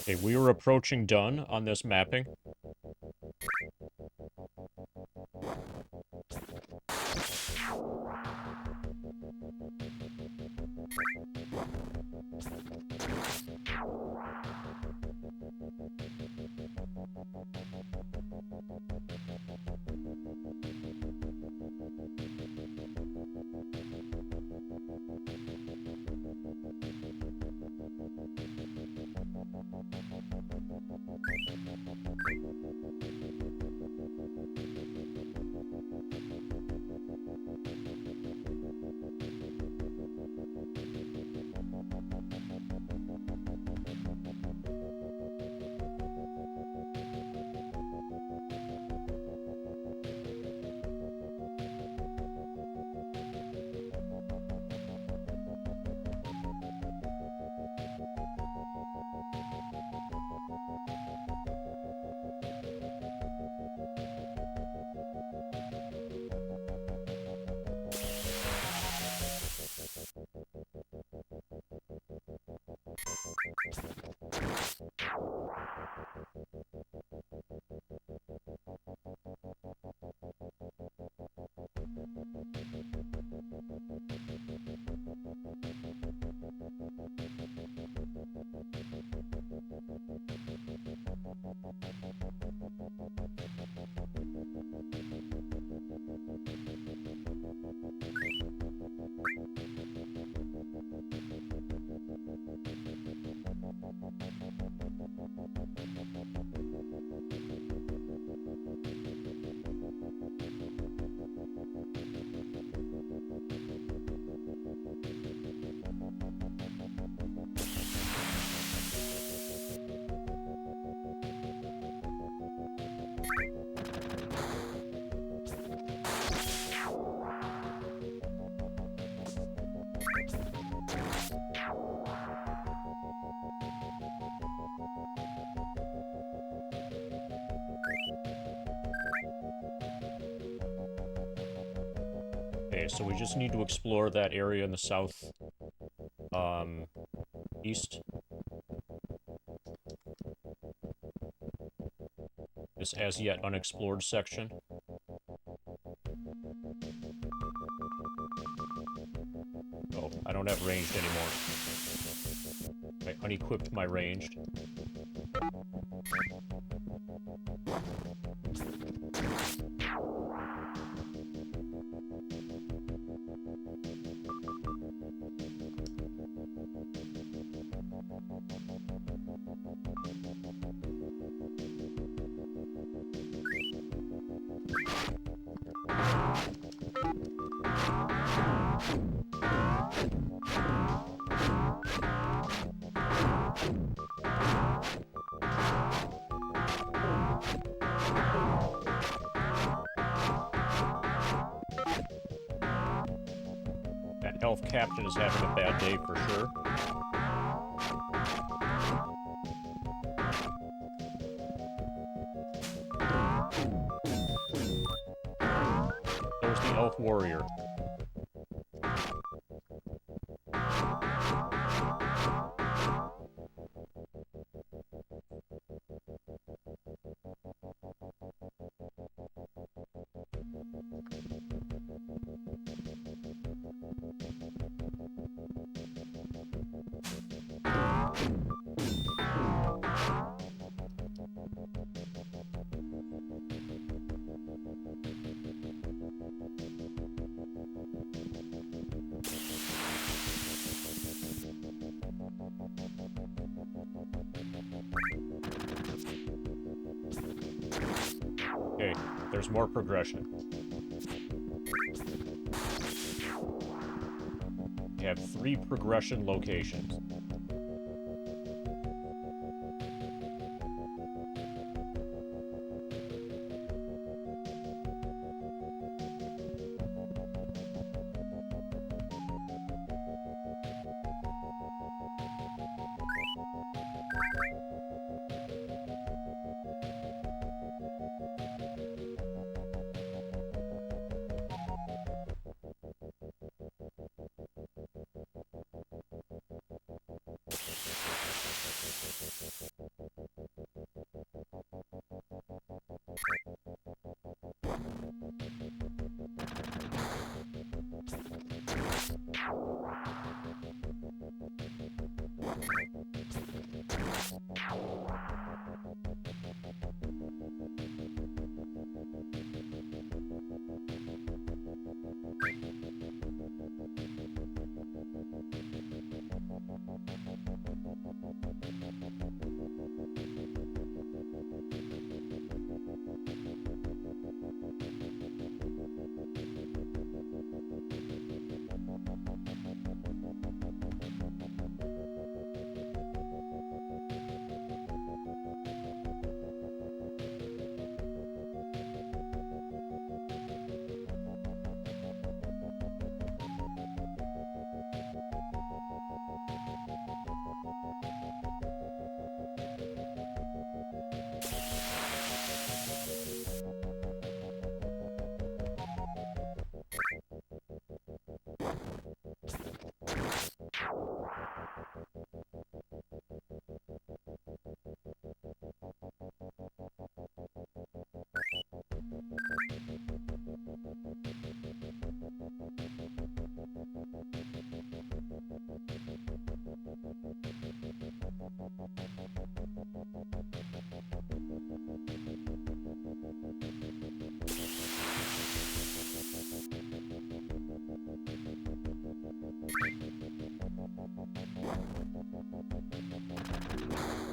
Okay, we are approaching done on this mapping. Okay, so we just need to explore that area in the south, east. This as yet unexplored section. Oh, I don't have ranged anymore. I unequipped my ranged. That elf captain is having a bad day for sure. There's the elf warrior. Okay, there's more progression. We have 3 progression locations.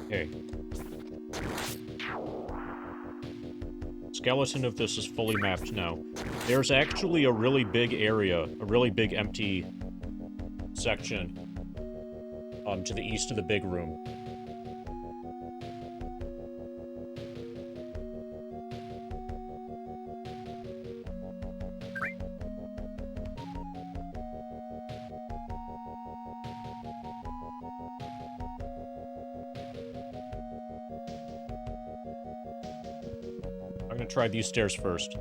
Okay. Skeleton of this is fully mapped now. There's actually a really big area, a really big empty section to the east of the big room. I'm gonna try these stairs first.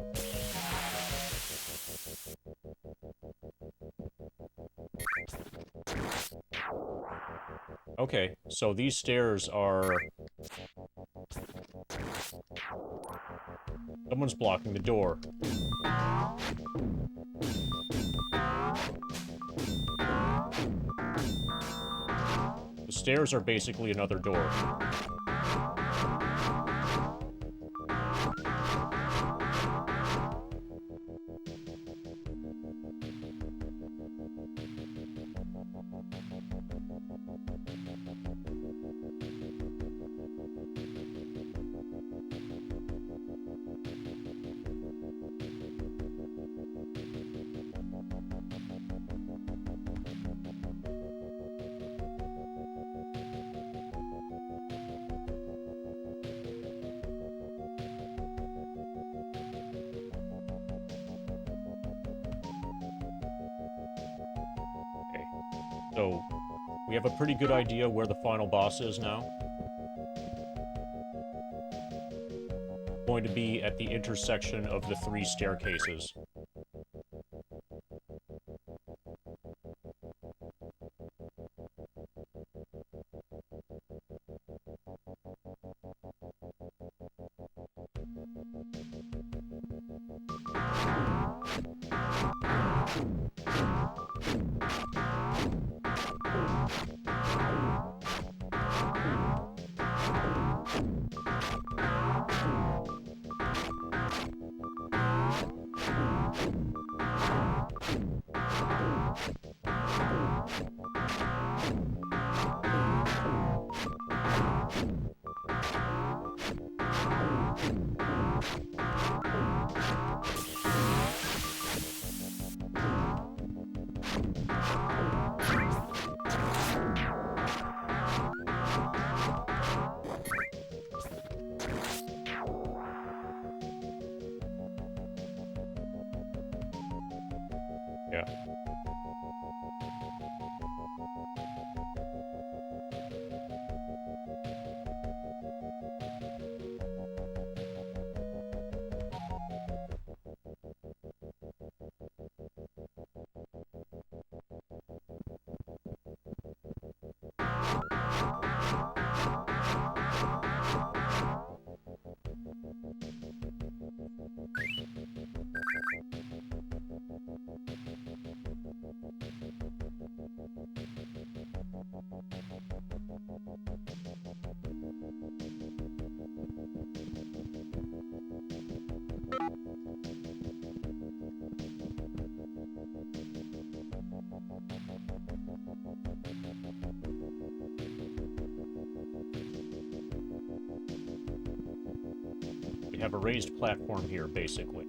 Okay, so these stairs are... Someone's blocking the door. The stairs are basically another door. So, we have a pretty good idea where the final boss is now. Going to be at the intersection of the 3 staircases. Yeah. We have a raised platform here, basically.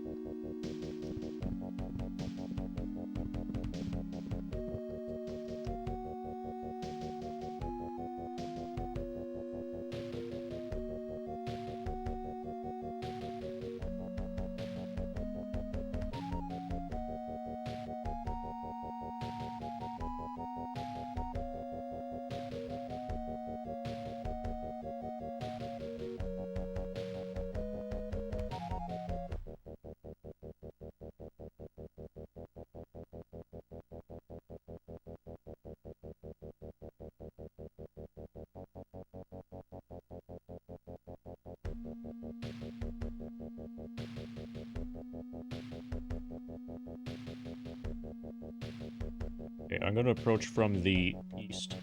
Okay, I'm going to approach from the east.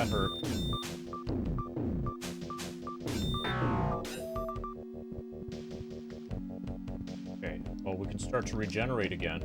that hurt. Okay, well, we can start to regenerate again.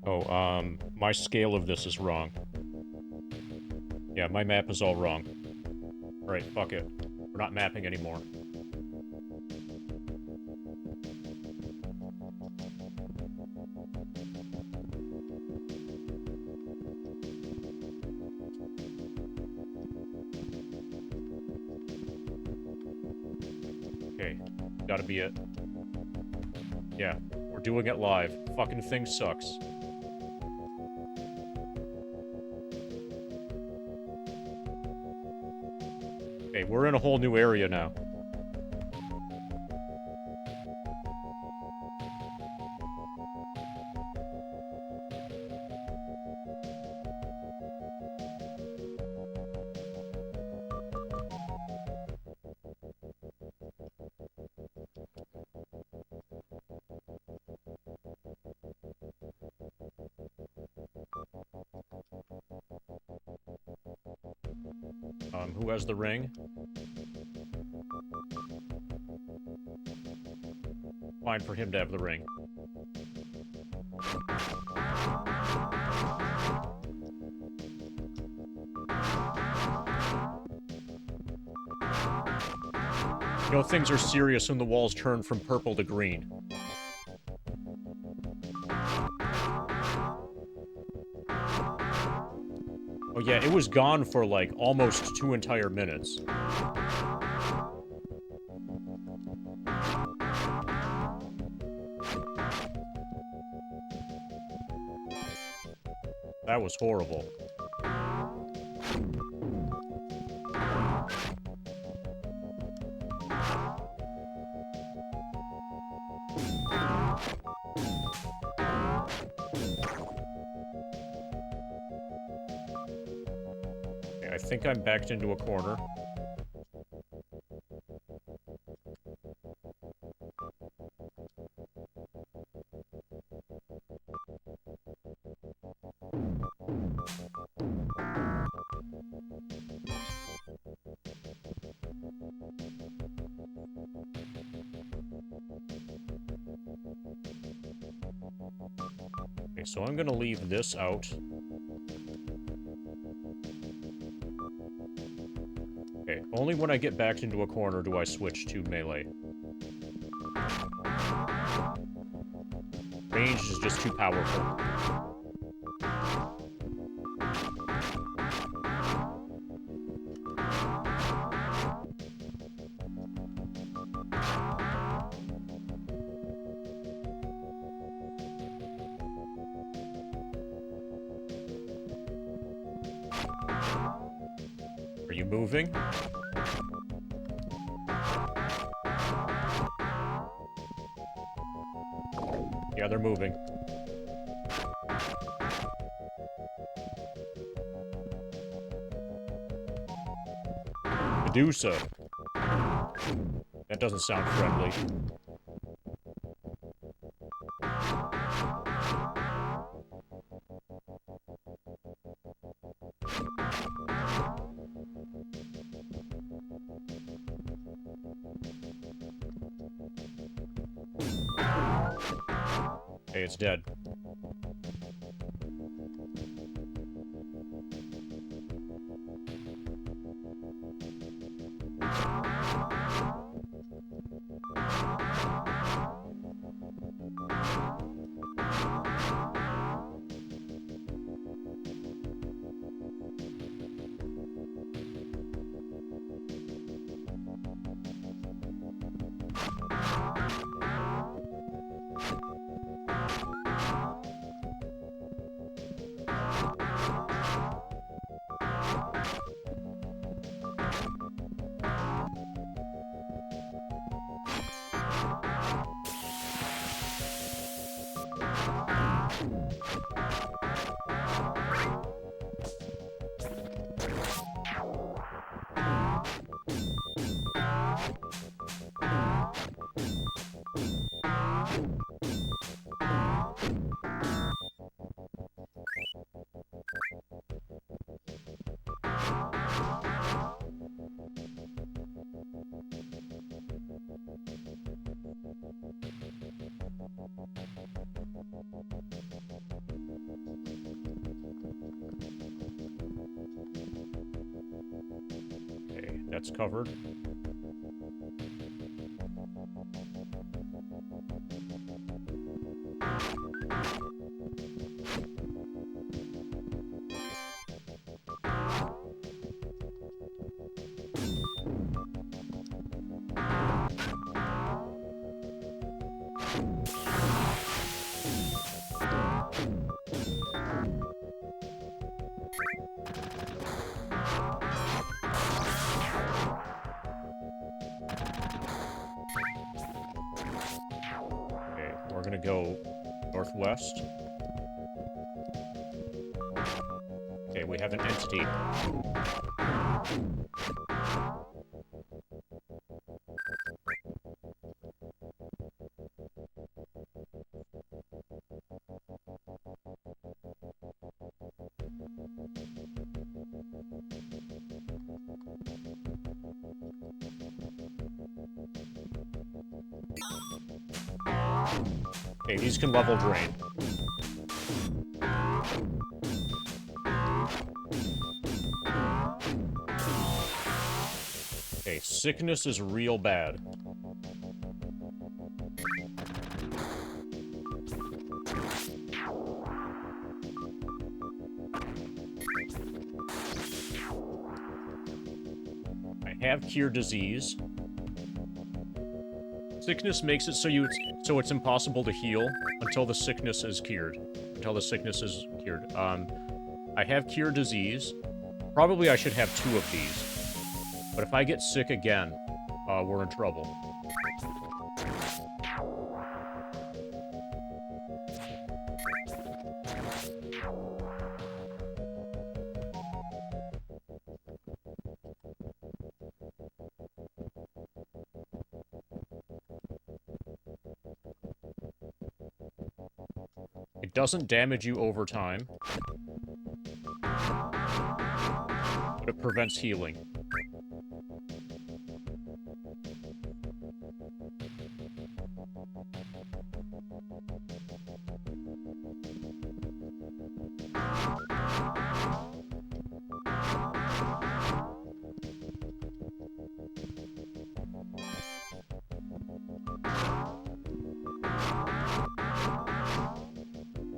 Oh, my scale of this is wrong. Yeah, my map is all wrong. Alright, fuck it. We're not mapping anymore. Okay, gotta be it. Yeah, we're doing it live. Fucking thing sucks. Okay, we're in a whole new area now. Who has the ring? Fine for him to have the ring. You know, things are serious when the walls turn from purple to green. Oh yeah, it was gone for like almost 2 entire minutes. That was horrible. Okay, I think I'm backed into a corner. Okay, so I'm gonna leave this out. Okay, only when I get backed into a corner do I switch to melee. Range is just too powerful. Are you moving? Yeah, they're moving. Medusa. That doesn't sound friendly. Okay, it's dead. That's covered. Okay, we're gonna go northwest. Okay, we have an entity. Okay, these can level drain. Okay, sickness is real bad. I have cure disease. Sickness makes it so it's impossible to heal until the sickness is cured. I have cure disease. Probably I should have 2 of these. But if I get sick again, we're in trouble. It doesn't damage you over time, but it prevents healing.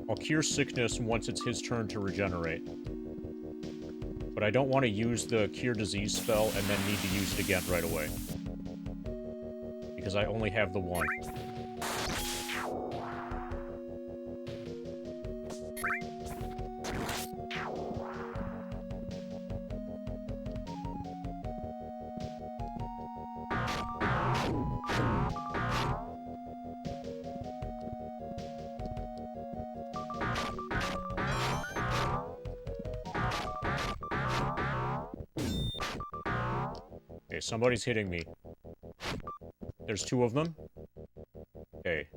I'll cure sickness once it's his turn to regenerate. But I don't want to use the cure disease spell and then need to use it again right away. Because I only have the one. Okay, somebody's hitting me. There's 2 of them? Okay.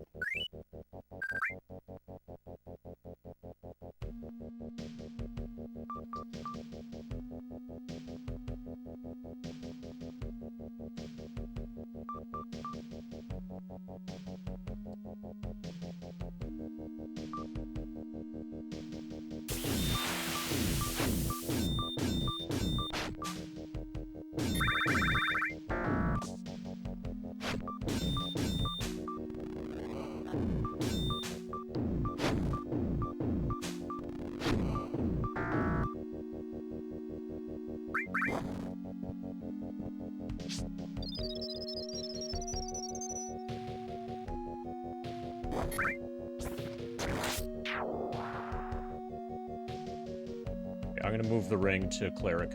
I'm gonna move the ring to Cleric.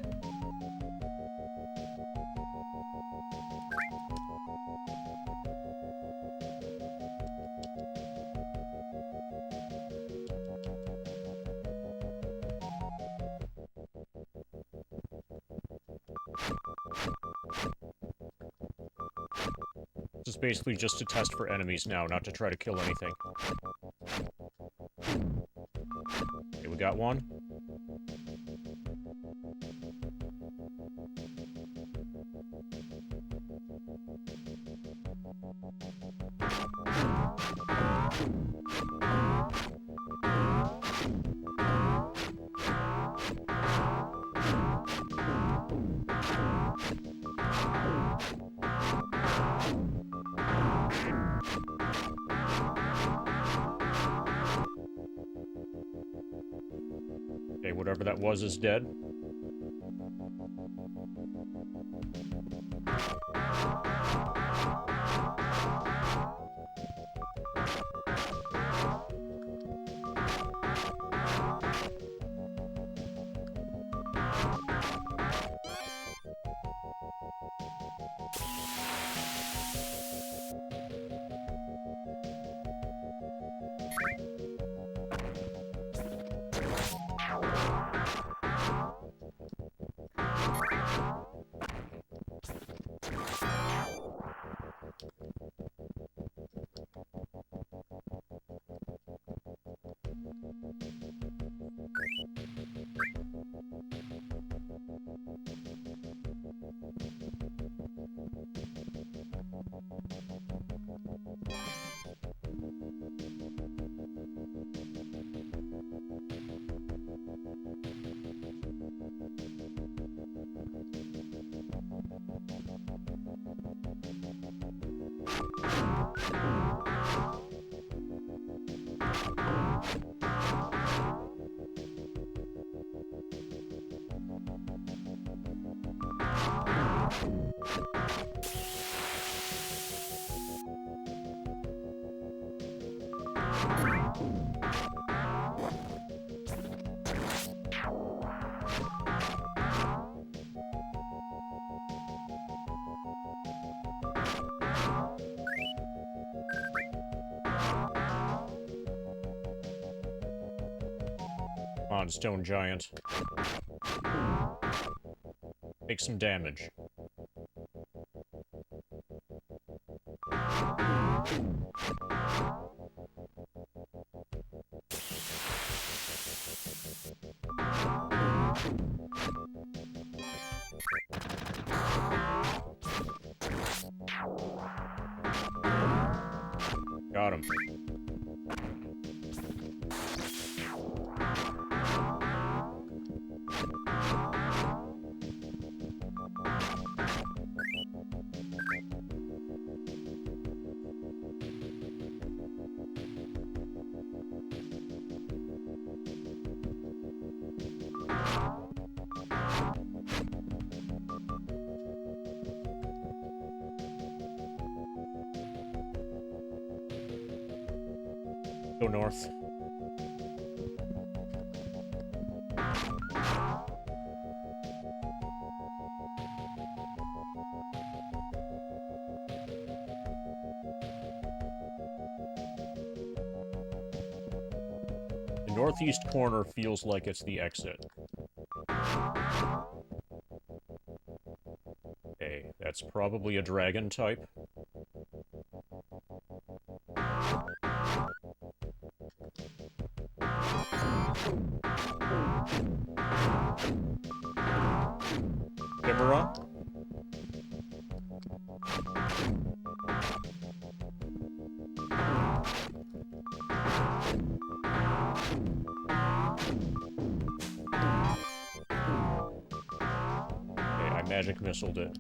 This is basically just to test for enemies now, not to try to kill anything. Okay, we got one. Okay, whatever that was is dead. Come on, stone giant. Take some damage. Got him. Go north. The northeast corner feels like it's the exit. Okay, that's probably a dragon type. Chimera? Okay, I magic missiled it.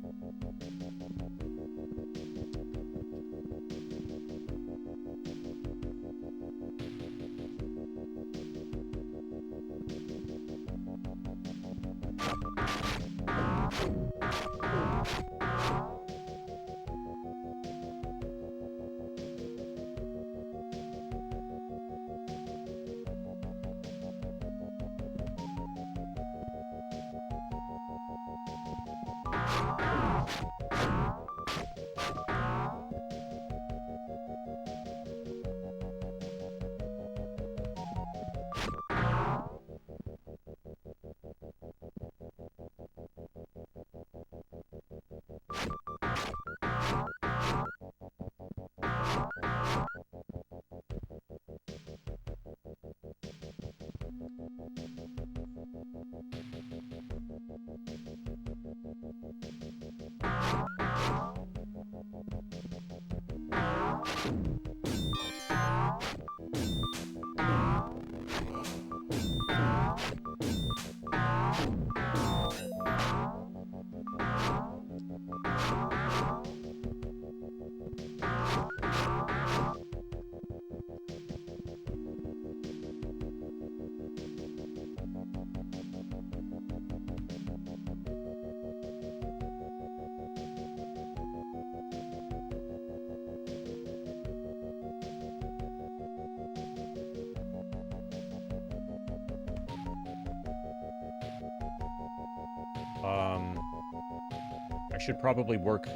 I should probably work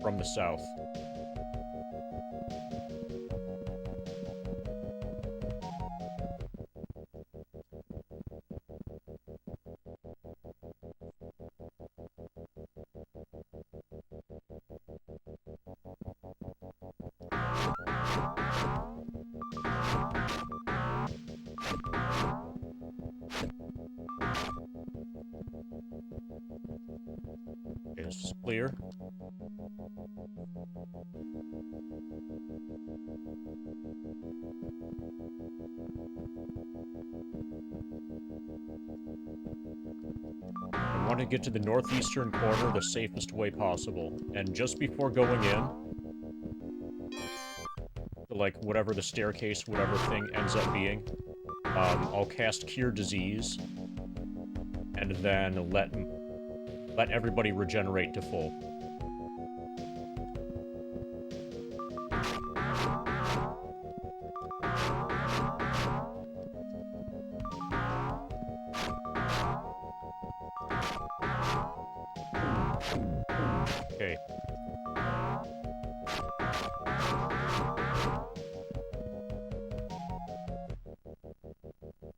from the south. Okay, this is clear. I want to get to the northeastern corner the safest way possible. And just before going in, like whatever the staircase, whatever thing ends up being, I'll cast Cure Disease, and then let everybody regenerate to full. Okay.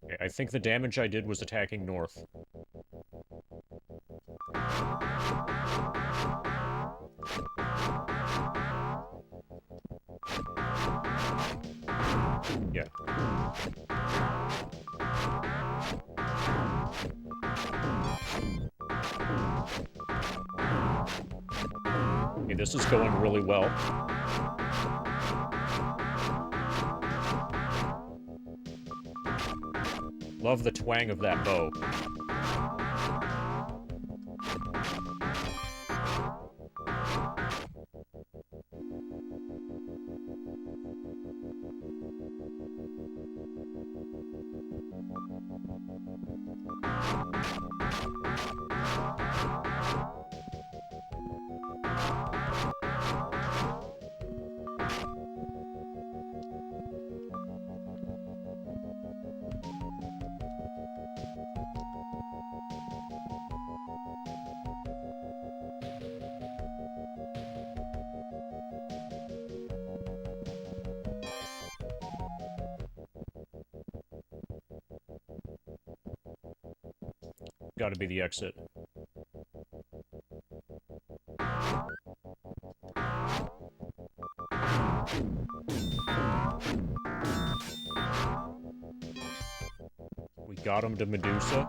Okay, I think the damage I did was attacking north. Yeah. Okay, this is going really well. Love the twang of that bow. Gotta be the exit. We got him to Medusa.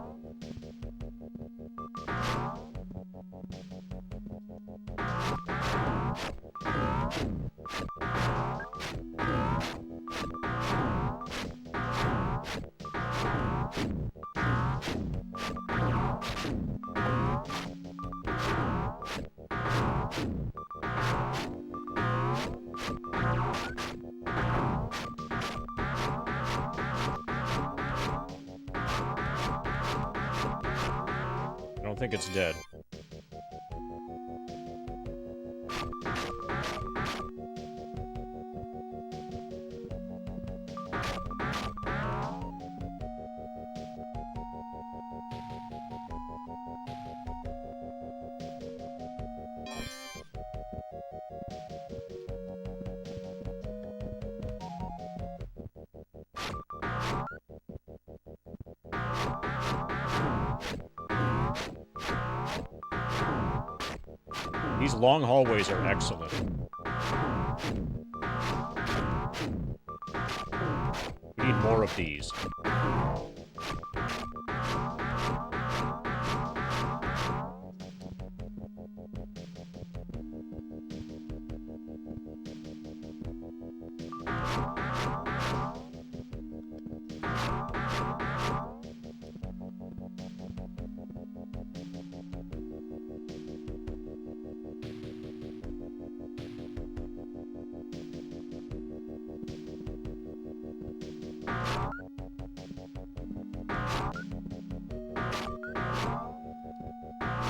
I don't think it's dead. These long hallways are excellent. We need more of these.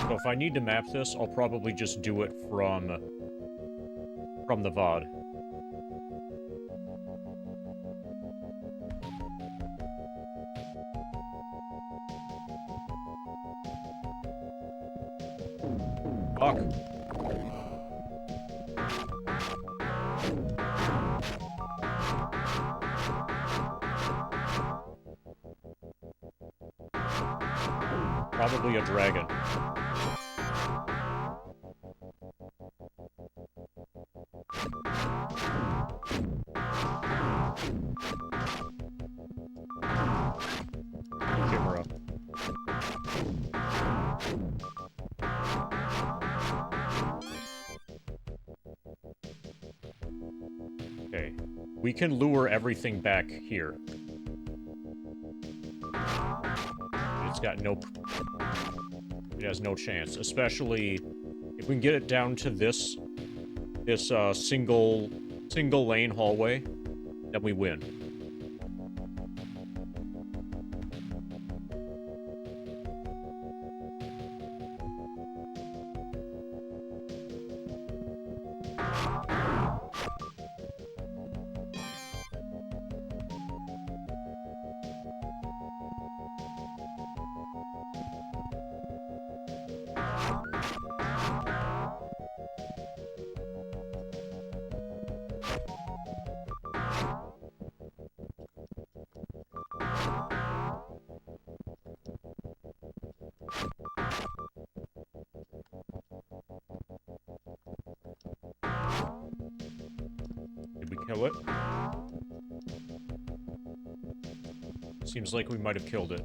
So if I need to map this, I'll probably just do it from the VOD. Fuck. Probably a dragon. Camera. Okay. We can lure everything back here. It's got no... It has no chance, especially if we can get it down to this single lane hallway, then we win. Did we kill it? Seems like we might have killed it.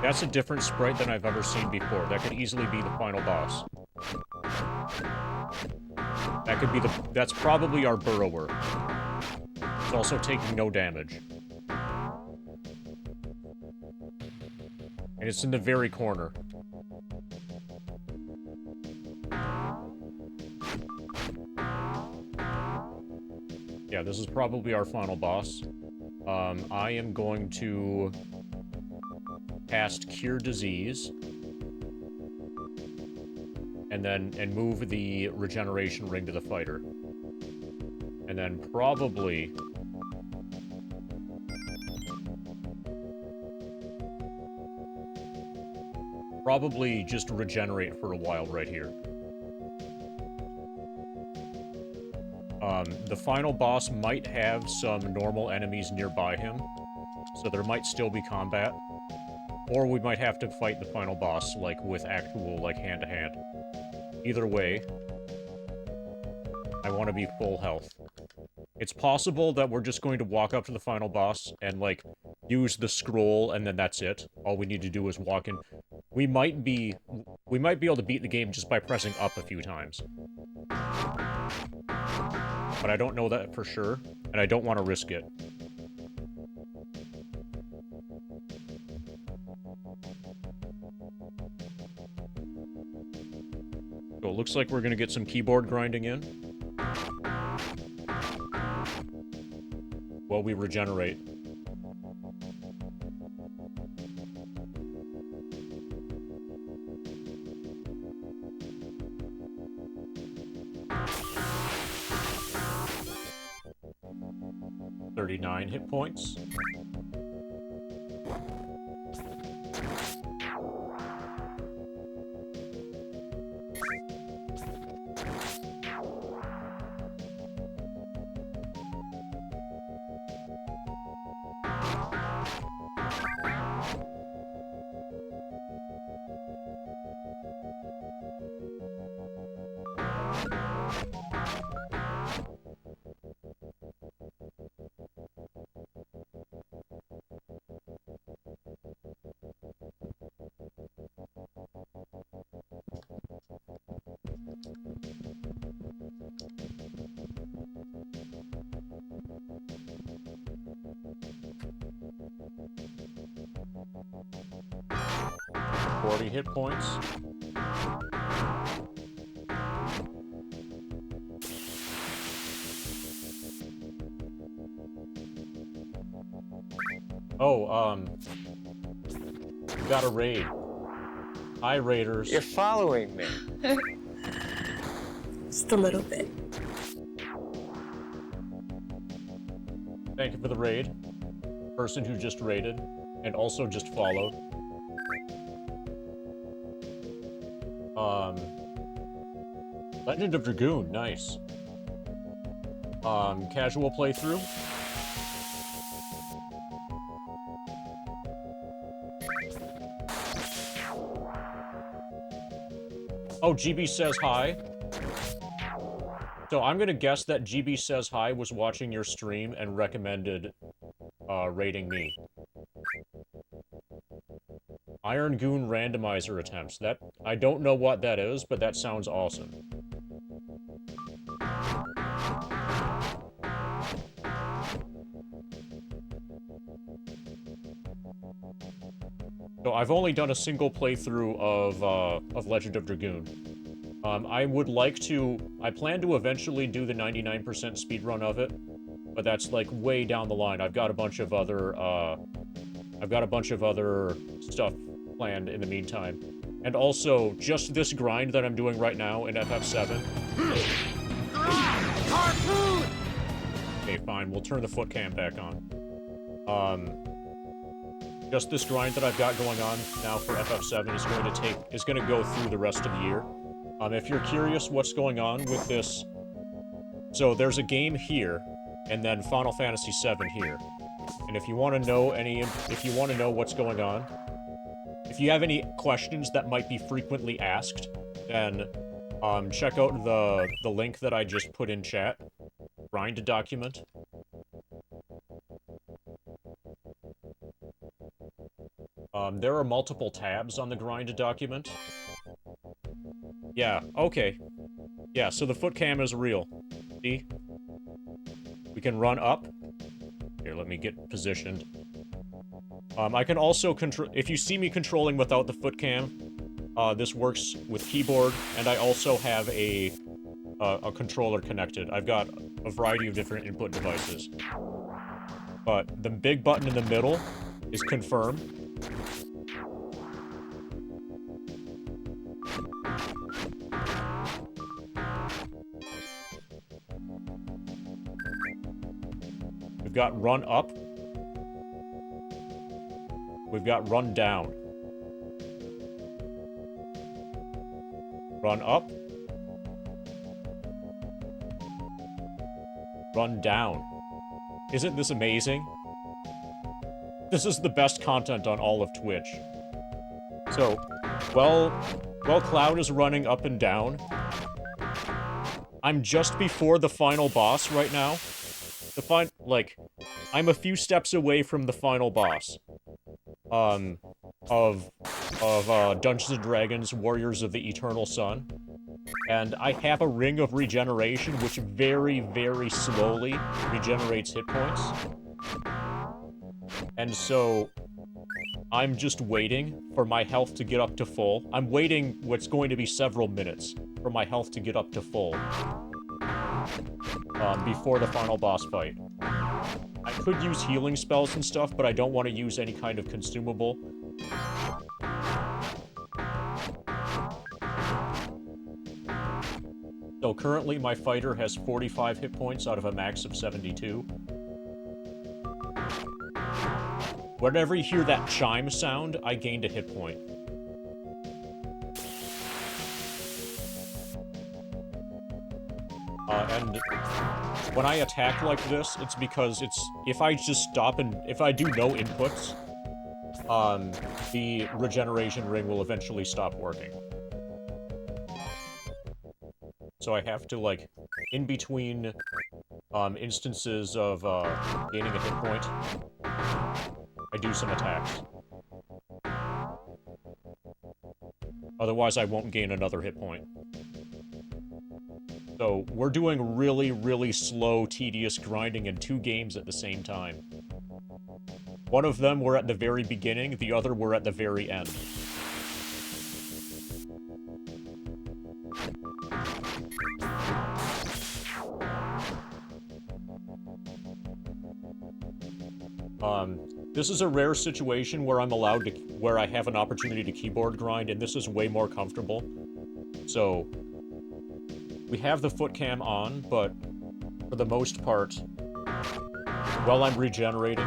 That's a different sprite than I've ever seen before. That could easily be the final boss. That could be the... That's probably our burrower. It's also taking no damage. And it's in the very corner. Yeah, this is probably our final boss. I am going to... cast Cure Disease, and move the regeneration ring to the fighter. And then probably... just regenerate for a while right here. The final boss might have some normal enemies nearby him, so there might still be combat. Or we might have to fight the final boss, like, with actual, like, hand-to-hand. Either way, I want to be full health. It's possible that we're just going to walk up to the final boss and, like, use the scroll, and then that's it. All we need to do is walk in. We might be able to beat the game just by pressing up a few times. But I don't know that for sure, and I don't want to risk it. So it looks like we're going to get some keyboard grinding in. While we regenerate. $39 hit points. 40 hit points. Oh, we got a raid. Hi, raiders. You're following me. Just a little bit. Thank you for the raid. Person who just raided and also just followed. Legend of Dragoon, nice. Casual playthrough. Oh, GB says hi. So I'm gonna guess that GB says hi was watching your stream and recommended raiding me. Iron Goon randomizer attempts. That I don't know what that is, but that sounds awesome. So I've only done a single playthrough of Legend of Dragoon. I would like to... I plan to eventually do the 99% speedrun of it, but that's, like, way down the line. I've got a bunch of other, stuff planned in the meantime. And also, just this grind that I'm doing right now in FF7... Okay, fine. We'll turn the foot cam back on. Just this grind that I've got going on now for FF7 is going to go through the rest of the year. If you're curious what's going on with this, so there's a game here, and then Final Fantasy VII here. And if you want to know what's going on, if you have any questions that might be frequently asked, then check out the link that I just put in chat. Grind document. There are multiple tabs on the grind document. Yeah, okay. Yeah, so the foot cam is real. See? We can run up. Here, let me get positioned. I can also control... If you see me controlling without the foot cam, this works with keyboard, and I also have a controller connected. I've got a variety of different input devices. But the big button in the middle is confirm. We've got run up. We've got run down. Run up. Run down. Isn't this amazing? This is the best content on all of Twitch. So, while Cloud is running up and down, I'm just before the final boss right now. I'm a few steps away from the final boss. Of Dungeons & Dragons Warriors of the Eternal Sun. And I have a ring of regeneration, which very, very slowly regenerates hit points. And so, I'm just waiting for my health to get up to full. I'm waiting what's going to be several minutes for my health to get up to full. Before the final boss fight. I could use healing spells and stuff, but I don't want to use any kind of consumable. So currently my fighter has 45 hit points out of a max of 72. Whenever you hear that chime sound, I gained a hit point. And when I attack like this, it's because if I just stop and if I do no inputs, the regeneration ring will eventually stop working. So I have to, like, in between instances of gaining a hit point, I do some attacks. Otherwise, I won't gain another hit point. So, we're doing really, really slow, tedious grinding in 2 games at the same time. One of them we're at the very beginning, the other we're at the very end. This is a rare situation where where I have an opportunity to keyboard grind, and this is way more comfortable. So, we have the foot cam on, but for the most part, while I'm regenerating,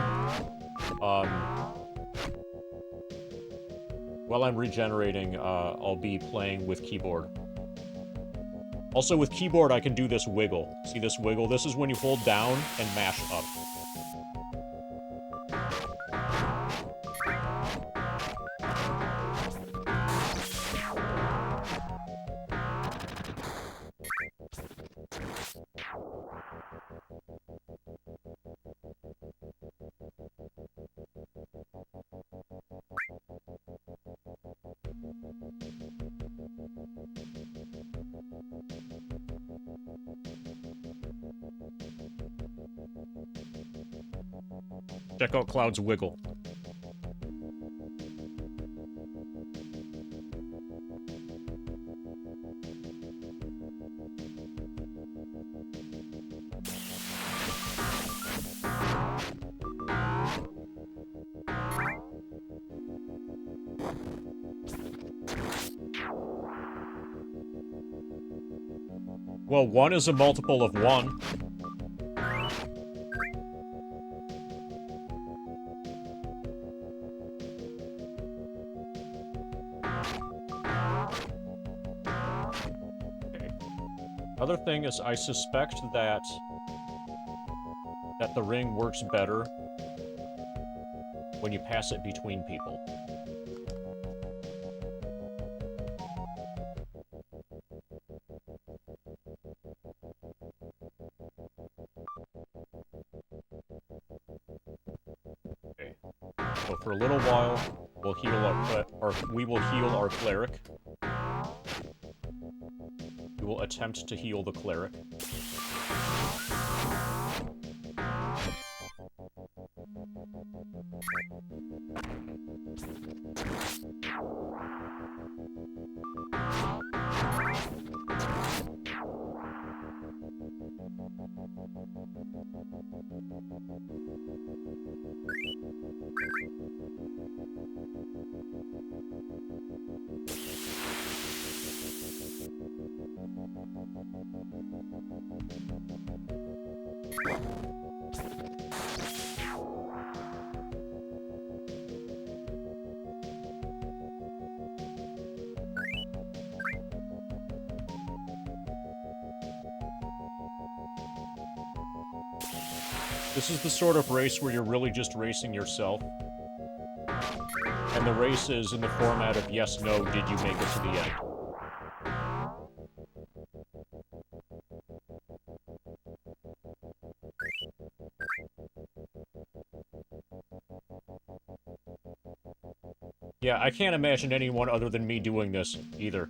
I'll be playing with keyboard. Also, with keyboard, I can do this wiggle. See this wiggle? This is when you hold down and mash up. Check out Cloud's wiggle. Well, 1 is a multiple of 1. Other thing is, I suspect that the ring works better when you pass it between people. Okay. So for a little while, we'll heal we will heal our cleric. We will attempt to heal the cleric. This is the sort of race where you're really just racing yourself. And the race is in the format of yes, no, did you make it to the end? Yeah, I can't imagine anyone other than me doing this, either.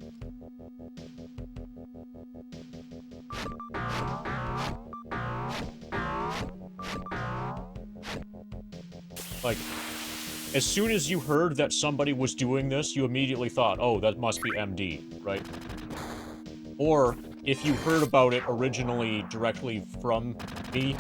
Like, as soon as you heard that somebody was doing this, you immediately thought, oh, that must be MD, right? Or, if you heard about it originally directly from me,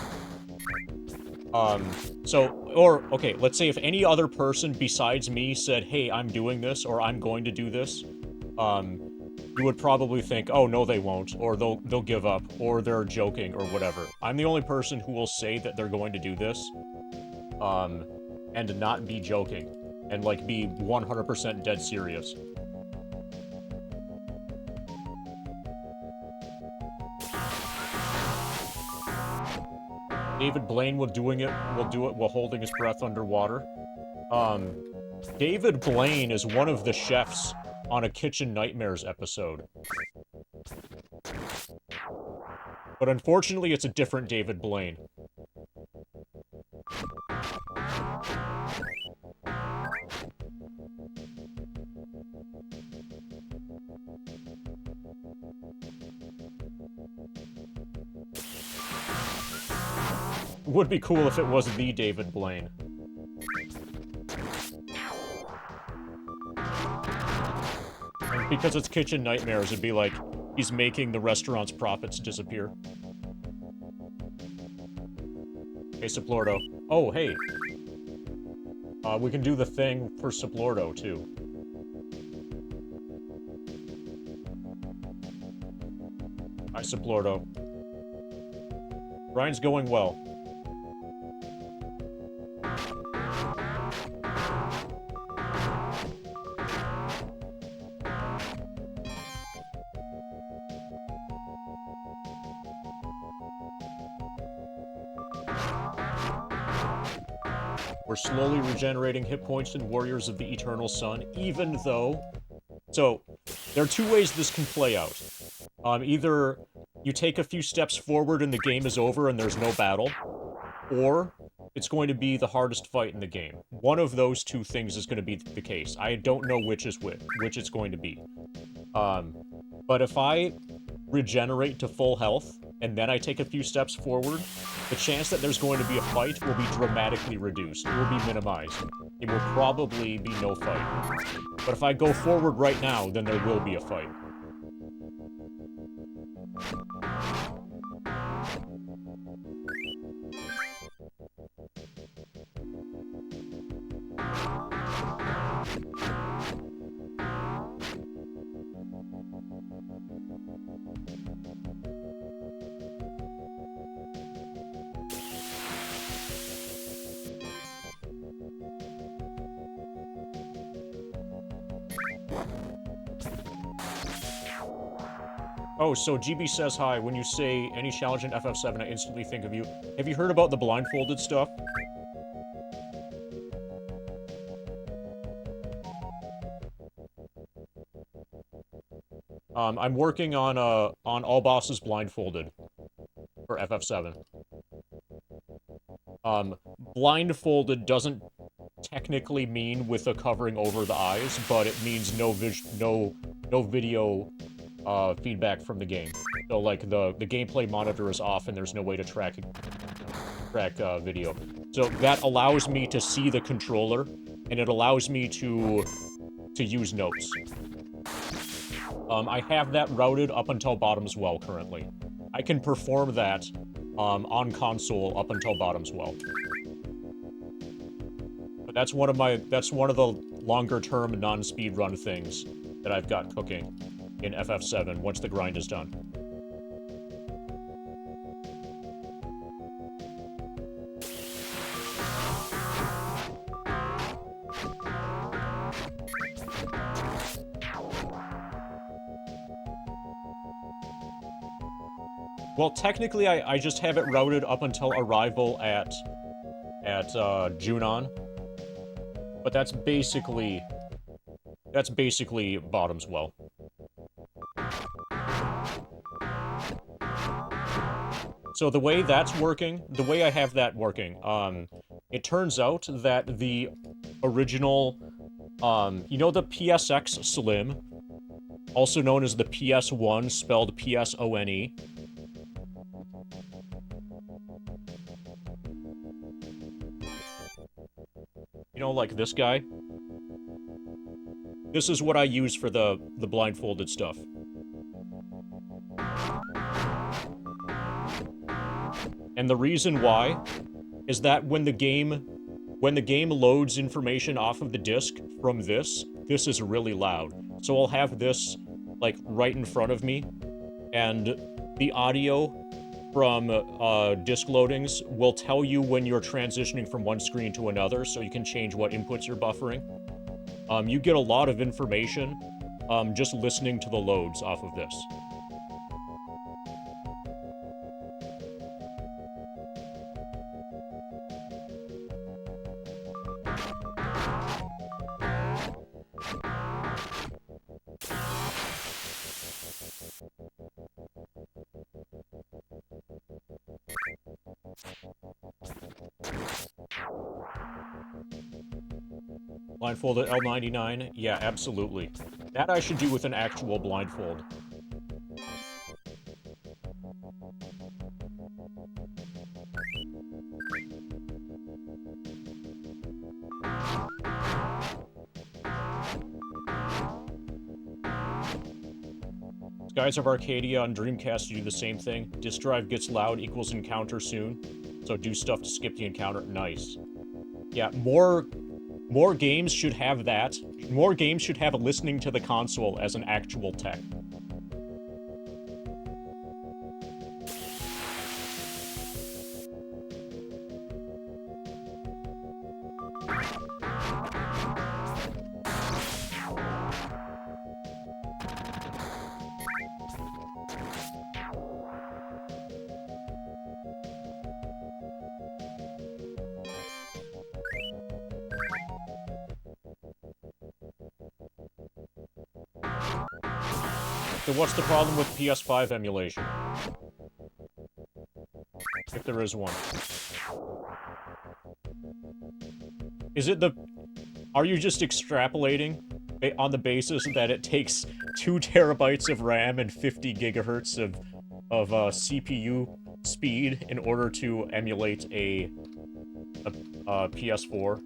okay, let's say if any other person besides me said, hey, I'm doing this, or I'm going to do this, you would probably think, oh, no, they won't, or they'll give up, or they're joking, or whatever. I'm the only person who will say that they're going to do this, and not be joking, and, like, be 100% dead serious. David Blaine will do it while holding his breath underwater. David Blaine is one of the chefs on a Kitchen Nightmares episode. But unfortunately, it's a different David Blaine. Would be cool if it was the David Blaine. And because it's Kitchen Nightmares, it'd be like, he's making the restaurant's profits disappear. Hey, Saplordo. Oh, hey. We can do the thing for Sublordo, too. Hi, Sublordo. Ryan's going well. We're slowly regenerating hit points in Warriors of the Eternal Sun, even though... So, there are two ways this can play out. Either you take a few steps forward and the game is over and there's no battle, or it's going to be the hardest fight in the game. One of those two things is going to be the case. I don't know which is which it's going to be. But if I regenerate to full health, and then I take a few steps forward, the chance that there's going to be a fight will be dramatically reduced. It will be minimized. It will probably be no fight. But if I go forward right now, then there will be a fight. Oh, so GB says hi. When you say any challenge in FF7, I instantly think of you. Have you heard about the blindfolded stuff? I'm working on all bosses blindfolded for FF7. Blindfolded doesn't technically mean with a covering over the eyes, but it means no video feedback from the game. So like the gameplay monitor is off and there's no way to track video. So that allows me to see the controller, and it allows me to use notes. I have that routed up until Bottom's Well currently. I can perform that on console up until Bottom's Well. But that's one of the longer term non-speedrun things that I've got cooking in FF7 once the grind is done. Well, technically, I just have it routed up until arrival at Junon, but that's basically Bottom's Well. So the way that's working, the way I have that working, it turns out that the original, you know the PSX Slim, also known as the PS1, spelled P-S-O-N-E? You know, like this guy? This is what I use for the blindfolded stuff. And the reason why is that when the game loads information off of the disc from this is really loud. So I'll have this, like, right in front of me, and the audio from disk loadings will tell you when you're transitioning from one screen to another, so you can change what inputs you're buffering. You get a lot of information just listening to the loads off of this. Blindfolded L99? Yeah, absolutely. That I should do with an actual blindfold. Skies of Arcadia on Dreamcast do the same thing. Disk drive gets loud equals encounter soon. So do stuff to skip the encounter. Nice. Yeah, more More games should have that. More games should have listening to the console as an actual tech. So what's the problem with PS5 emulation? If there is one. Is it the... Are you just extrapolating on the basis that it takes 2 terabytes of RAM and 50 gigahertz of CPU speed in order to emulate a PS4?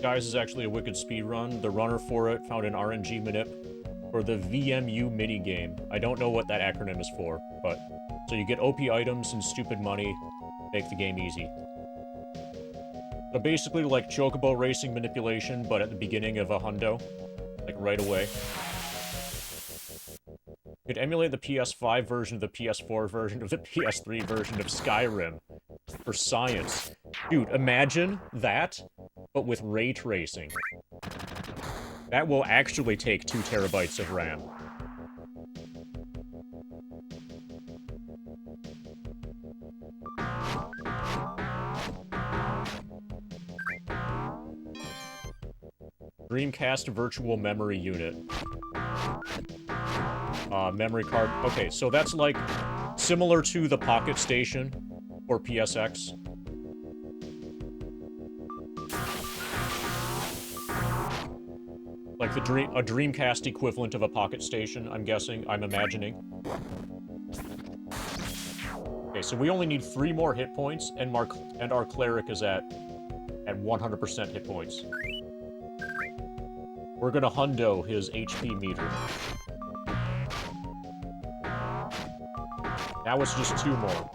Guys is actually a wicked speedrun. The runner for it found an RNG manip for the VMU mini game. I don't know what that acronym is for, but... So you get OP items and stupid money, make the game easy. So basically like chocobo racing manipulation, but at the beginning of a hundo. Like right away. You could emulate the PS5 version of the PS4 version of the PS3 version of Skyrim. For science. Dude, imagine that, but with ray tracing. That will actually take 2 terabytes of RAM. Dreamcast Virtual Memory Unit. Memory card. Okay, so that's like similar to the Pocket Station or PSX. Like a Dreamcast equivalent of a Pocket Station, I'm guessing, I'm imagining. Okay, so we only need 3 more hit points, and our cleric is at 100% hit points. We're gonna hundo his HP meter. Now it's just 2 more.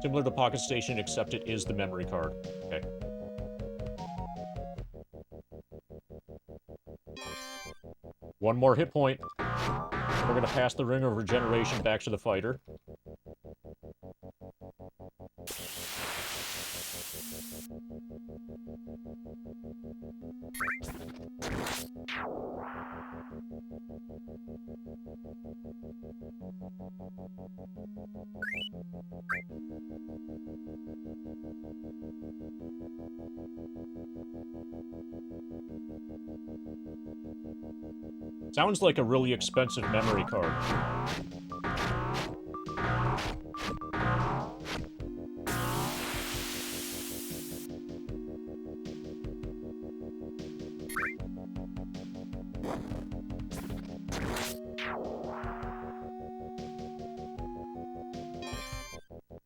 Similar to Pocket Station, except it is the memory card. Okay. One more hit point. We're gonna pass the Ring of Regeneration back to the fighter. Sounds like a really expensive memory card.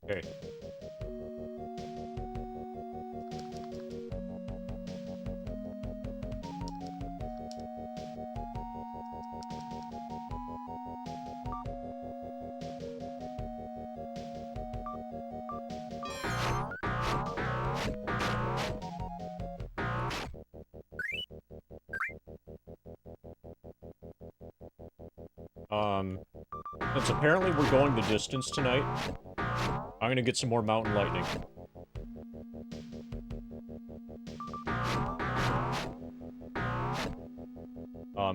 Okay. Since apparently we're going the distance tonight, I'm gonna get some more Mountain Lightning.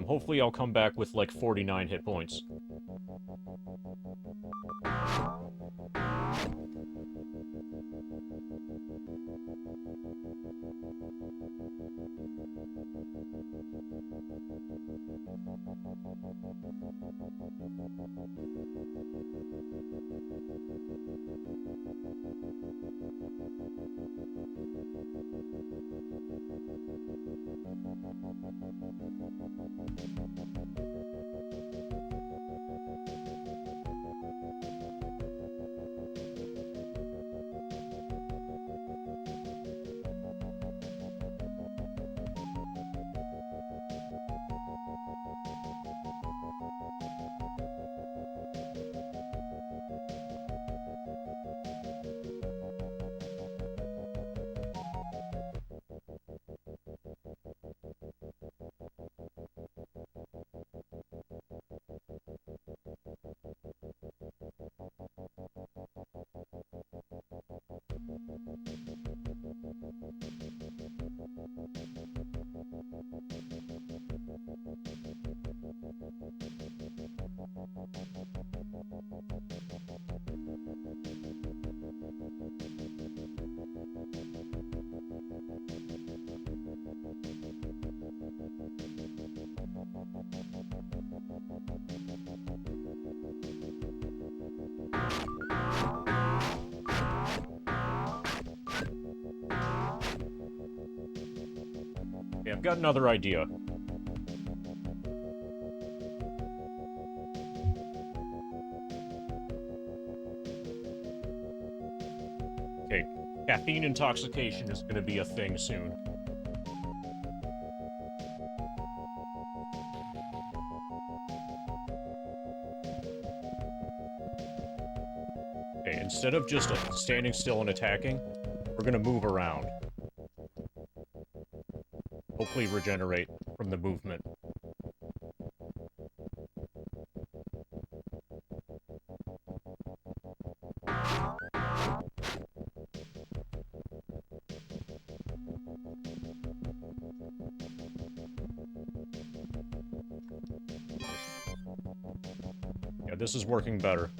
Hopefully I'll come back with like 49 hit points. I've got another idea. Okay, caffeine intoxication is gonna be a thing soon. Okay, instead of just standing still and attacking, we're gonna move around. Hopefully regenerate from the movement. Yeah, this is working better.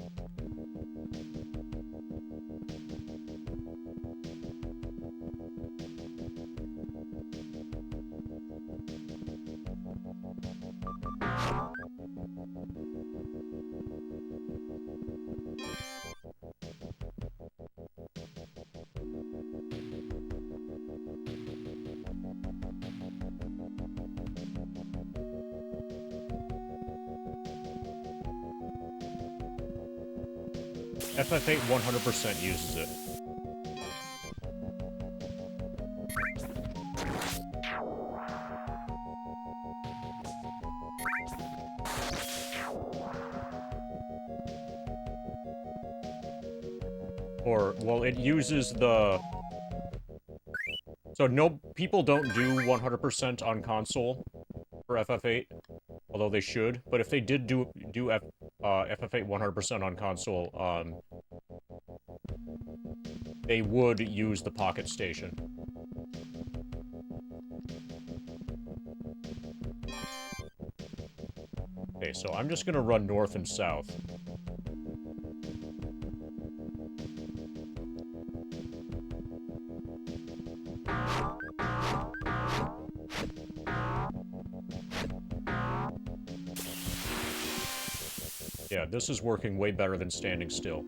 FF8 100% uses it. Or, well, it uses the... So no, people don't do 100% on console for FF8, although they should. But if they did do FF8 100% on console, they would use the Pocket Station. Okay, so I'm just gonna run north and south. Yeah, this is working way better than standing still.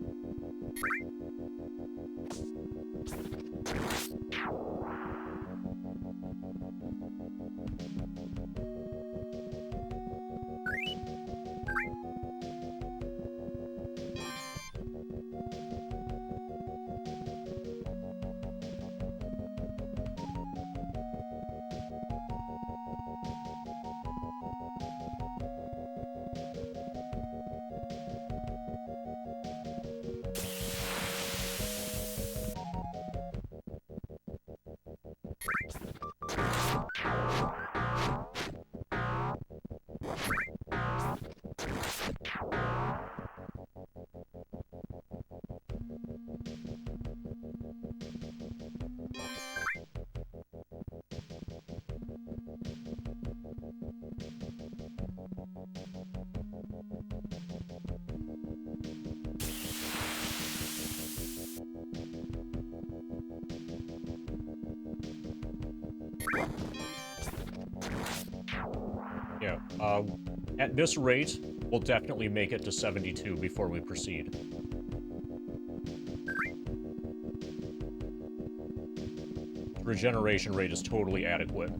Yeah, at this rate, we'll definitely make it to 72 before we proceed. Regeneration rate is totally adequate.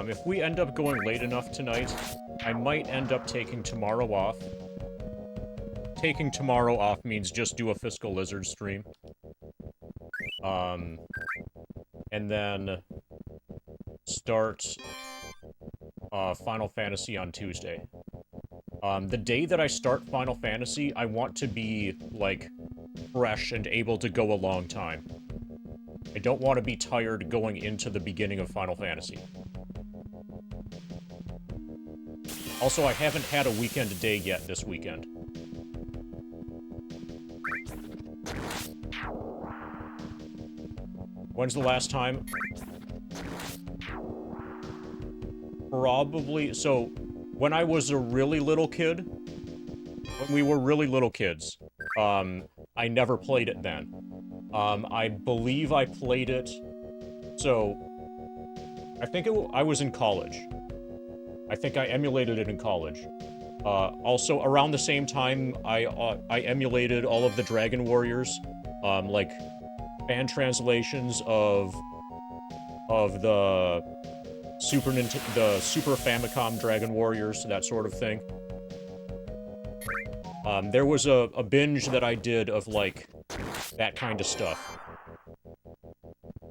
If we end up going late enough tonight, I might end up taking tomorrow off. Taking tomorrow off means just do a Fiscal Lizard stream. And then start Final Fantasy on Tuesday. The day that I start Final Fantasy, I want to be, like, fresh and able to go a long time. I don't want to be tired going into the beginning of Final Fantasy. Also, I haven't had a weekend day yet this weekend. When's the last time? Probably... So, when I was a really little kid, when we were really little kids, I never played it then. I believe I played it... So, I think I was in college. I think I emulated it in college. Also, around the same time, I emulated all of the Dragon Warriors, like, fan translations of the Super Famicom Dragon Warriors, that sort of thing. There was a binge that I did of, like, that kind of stuff.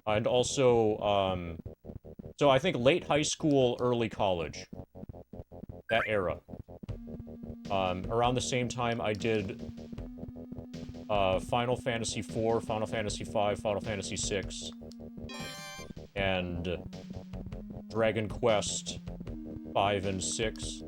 And also, so I think late high school, early college. That era. Around the same time, I did Final Fantasy IV, Final Fantasy V, Final Fantasy VI, and Dragon Quest 5 and 6.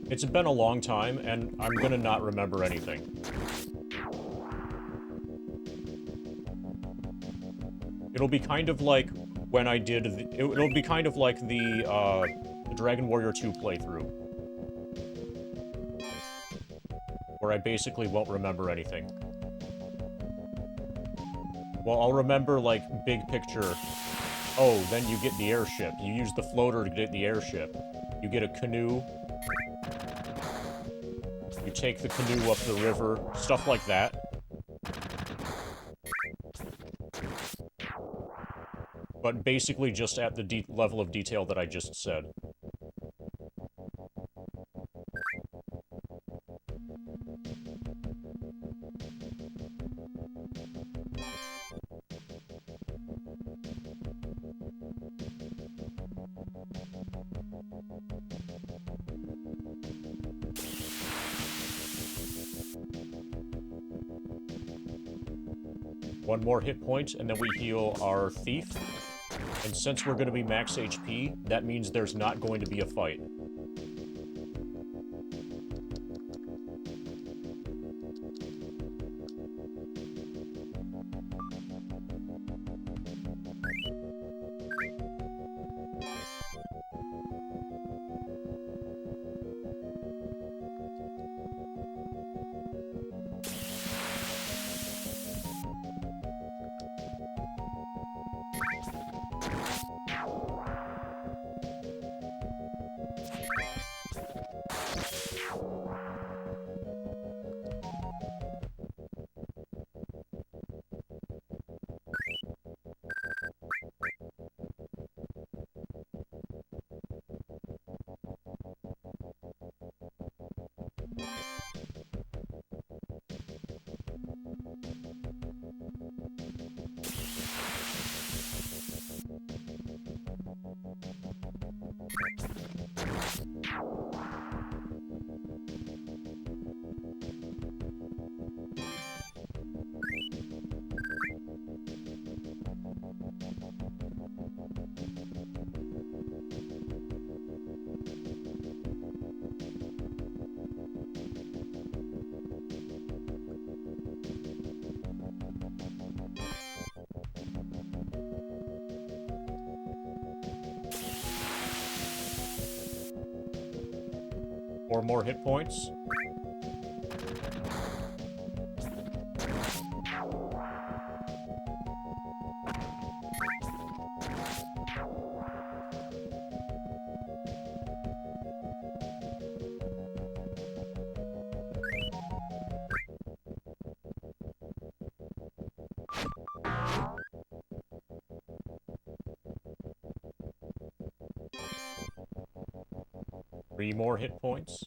It's been a long time, and I'm gonna not remember anything. It'll be kind of like when I did... It'll be kind of like the Dragon Warrior 2 playthrough. Where I basically won't remember anything. Well, I'll remember, like, big picture. Oh, then you get the airship. You use the floater to get the airship. You get a canoe. You take the canoe up the river. Stuff like that. But basically just at the level of detail that I just said. One more hit point, and then we heal our thief. And since we're going to be max HP, that means there's not going to be a fight. Four more hit points. 3 more hit points.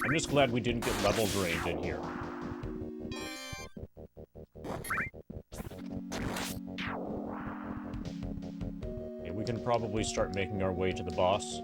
I'm just glad we didn't get level drained in here. Okay, we can probably start making our way to the boss.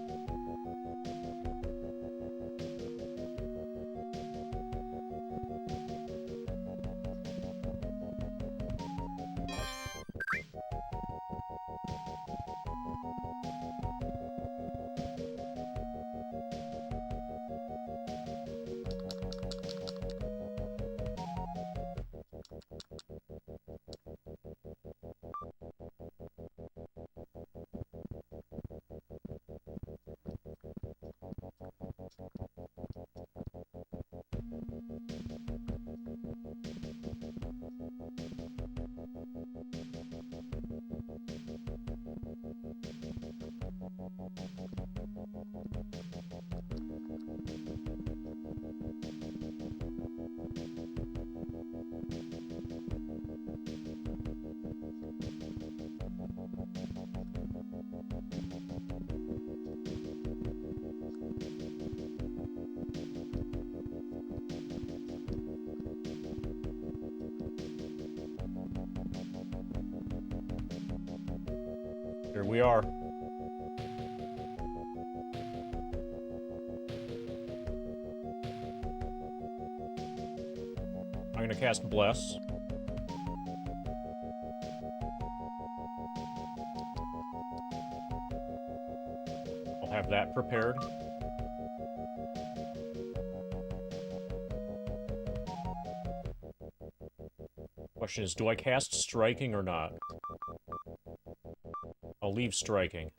Here we are. I'm gonna cast Bless. I'll have that prepared. Question is, do I cast Striking or not? I'll leave Striking.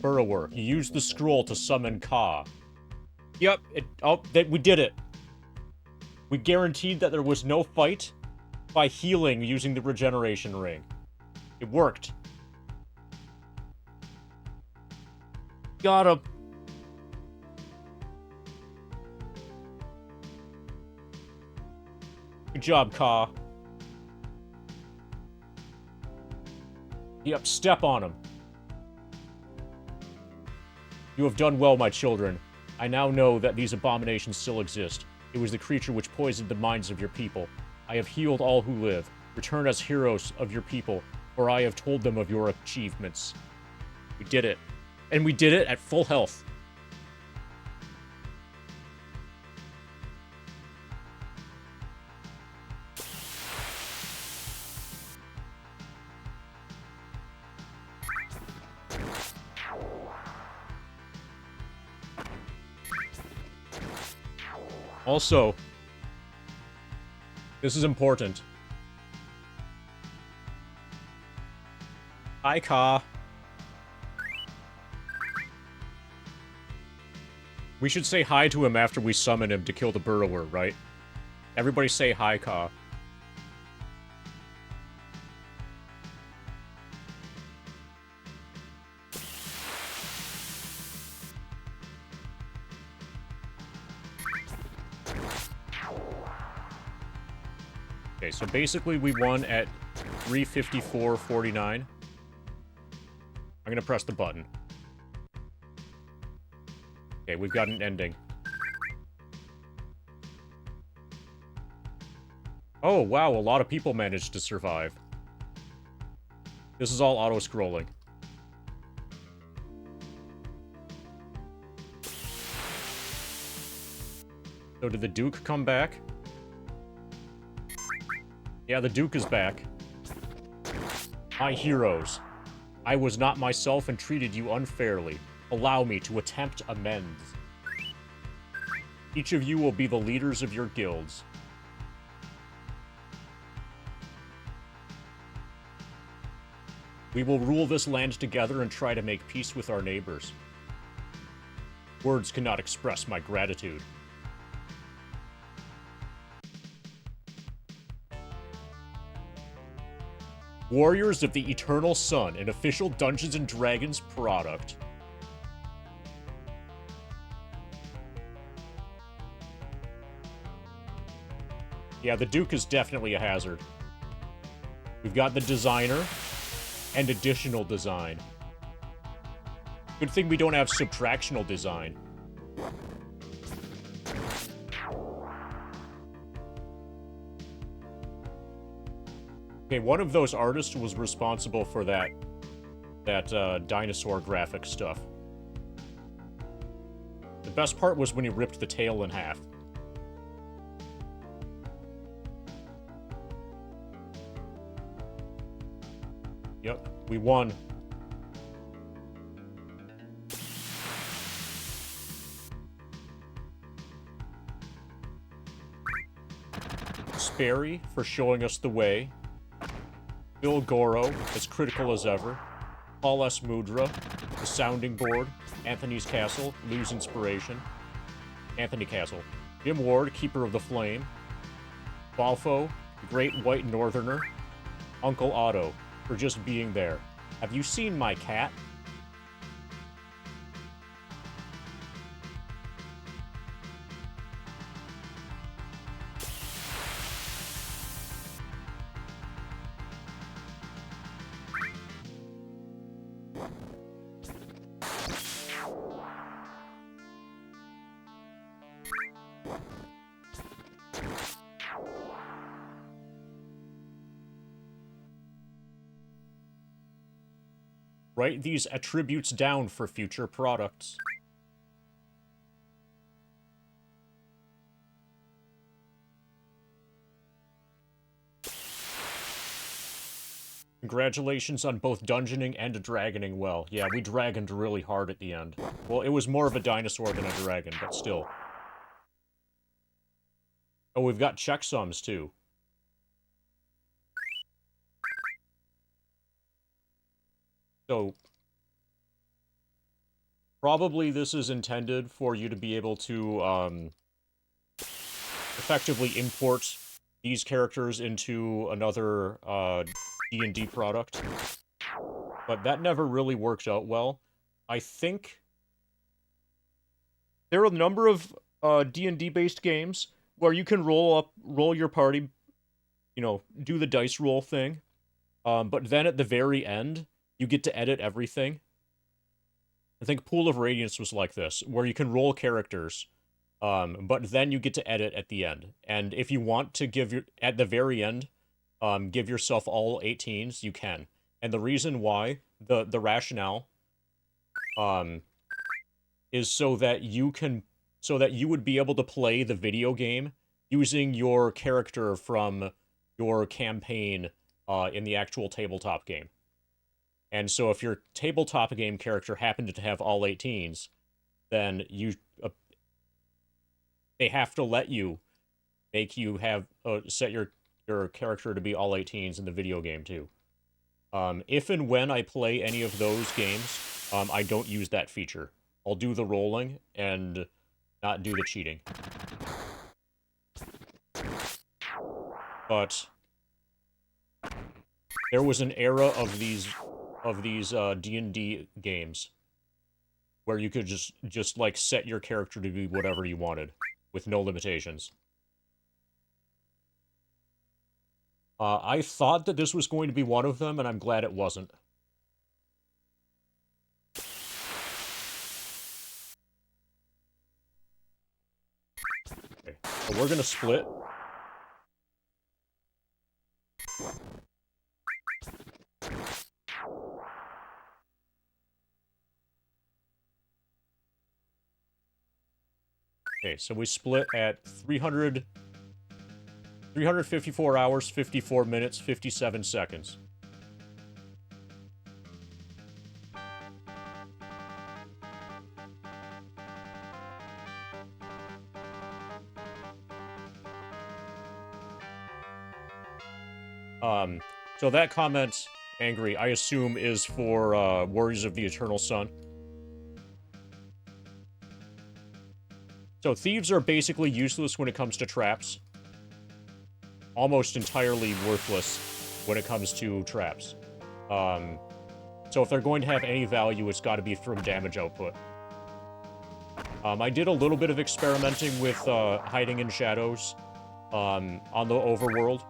Burrower, you used the scroll to summon Ka. Yep, we did it. We guaranteed that there was no fight by healing using the regeneration ring. It worked. Got him. Good job, Ka. Yep, step on him. You have done well, my children. I now know that these abominations still exist. It was the creature which poisoned the minds of your people. I have healed all who live. Return as heroes of your people, for I have told them of your achievements. We did it. And we did it at full health. Also, this is important. Hi, Ka. We should say hi to him after we summon him to kill the Burrower, right? Everybody say hi, Ka. Okay, so basically we won at 354.49. I'm gonna press the button. Okay, we've got an ending. Oh, wow, a lot of people managed to survive. This is all auto-scrolling. So did the Duke come back? Yeah, the Duke is back. My heroes. I was not myself and treated you unfairly. Allow me to attempt amends. Each of you will be the leaders of your guilds. We will rule this land together and try to make peace with our neighbors. Words cannot express my gratitude. Warriors of the Eternal Sun, an official Dungeons & Dragons product. Yeah, the Duke is definitely a hazard. We've got the designer and additional design. Good thing we don't have subtractional design. Okay, one of those artists was responsible for that dinosaur graphic stuff. The best part was when he ripped the tail in half. Yep, we won. Sperry for showing us the way. Bill Goro, as critical as ever. Paul S. Mudra, the sounding board. Anthony's Castle, lose inspiration. Anthony Castle. Jim Ward, Keeper of the Flame. Balfo, the Great White Northerner. Uncle Otto, for just being there. Have you seen my cat? Write these attributes down for future products. Congratulations on both dungeoning and dragoning well. Yeah, we dragoned really hard at the end. Well, it was more of a dinosaur than a dragon, but still. Oh, we've got checksums, too. So, probably this is intended for you to be able to, effectively import these characters into another, D&D product. But that never really worked out well. I think there are a number of, D&D-based games where you can roll your party, you know, do the dice roll thing, but then at the very end, you get to edit everything. I think Pool of Radiance was like this, where you can roll characters, but then you get to edit at the end. And if you want to at the very end, give yourself all 18s, you can. And the reason why, the rationale, is so that you would be able to play the video game using your character from your campaign, in the actual tabletop game. And so if your tabletop game character happened to have all 18s, then they have to let you set your character to be all 18s in the video game too. If and when I play any of those games, I don't use that feature. I'll do the rolling and not do the cheating. But there was an era of these D&D games where you could just like set your character to be whatever you wanted with no limitations. I thought that this was going to be one of them, and I'm glad it wasn't. Okay, so we're gonna split. Okay, so we split at 354 hours, 54 minutes, 57 seconds. So that comment angry, I assume is for Warriors of the Eternal Sun. So thieves are basically useless when it comes to traps. Almost entirely worthless when it comes to traps. So if they're going to have any value, it's got to be from damage output. I did a little bit of experimenting with hiding in shadows on the overworld.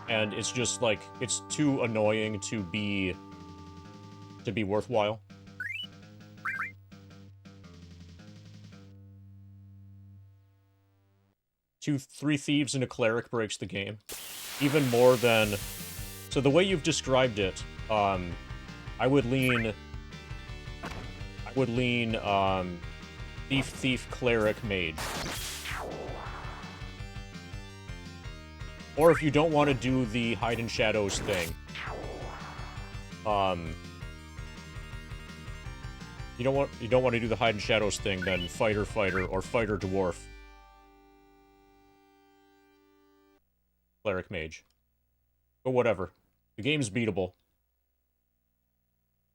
And it's just, like, it's too annoying to be worthwhile. Three thieves and a cleric breaks the game. Even more than... So the way you've described it, I would lean, thief, cleric, mage. Or if you don't want to do the hide in shadows thing, you don't want to do the hide in shadows thing, then fighter, or fighter, dwarf. Cleric, mage. But whatever. The game's beatable.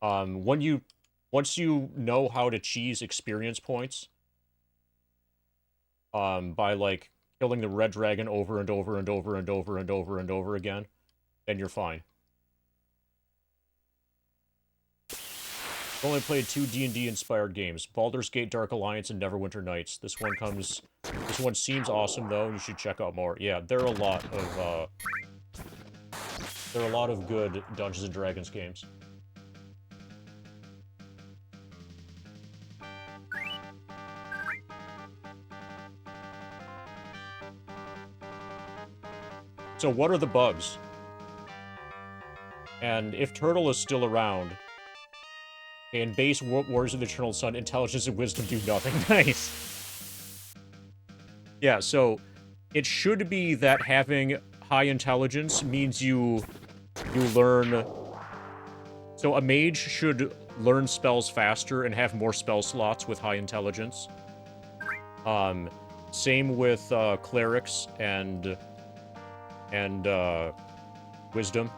Once you know how to cheese experience points, by, like, killing the red dragon over and over and over and over and over and over again, then you're fine. I've only played 2 D&D inspired games, Baldur's Gate Dark Alliance and Neverwinter Nights. This one seems awesome though, and you should check out more. Yeah, there are a lot of good Dungeons and Dragons games. So what are the bugs? And if Turtle is still around, in base Warriors of the Eternal Sun, intelligence and wisdom do nothing. Nice. Yeah, so it should be that having high intelligence means you learn... So a mage should learn spells faster and have more spell slots with high intelligence. Same with clerics and wisdom.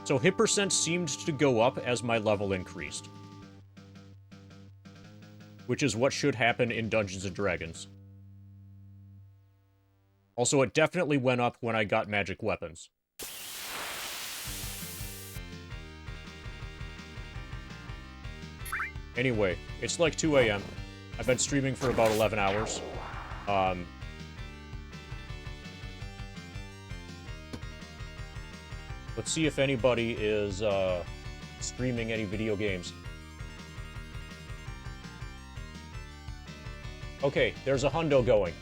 So hit percent seemed to go up as my level increased. Which is what should happen in Dungeons & Dragons. Also, it definitely went up when I got magic weapons. Anyway, it's like 2 a.m. I've been streaming for about 11 hours. Let's see if anybody is streaming any video games. Okay, there's a hundo going.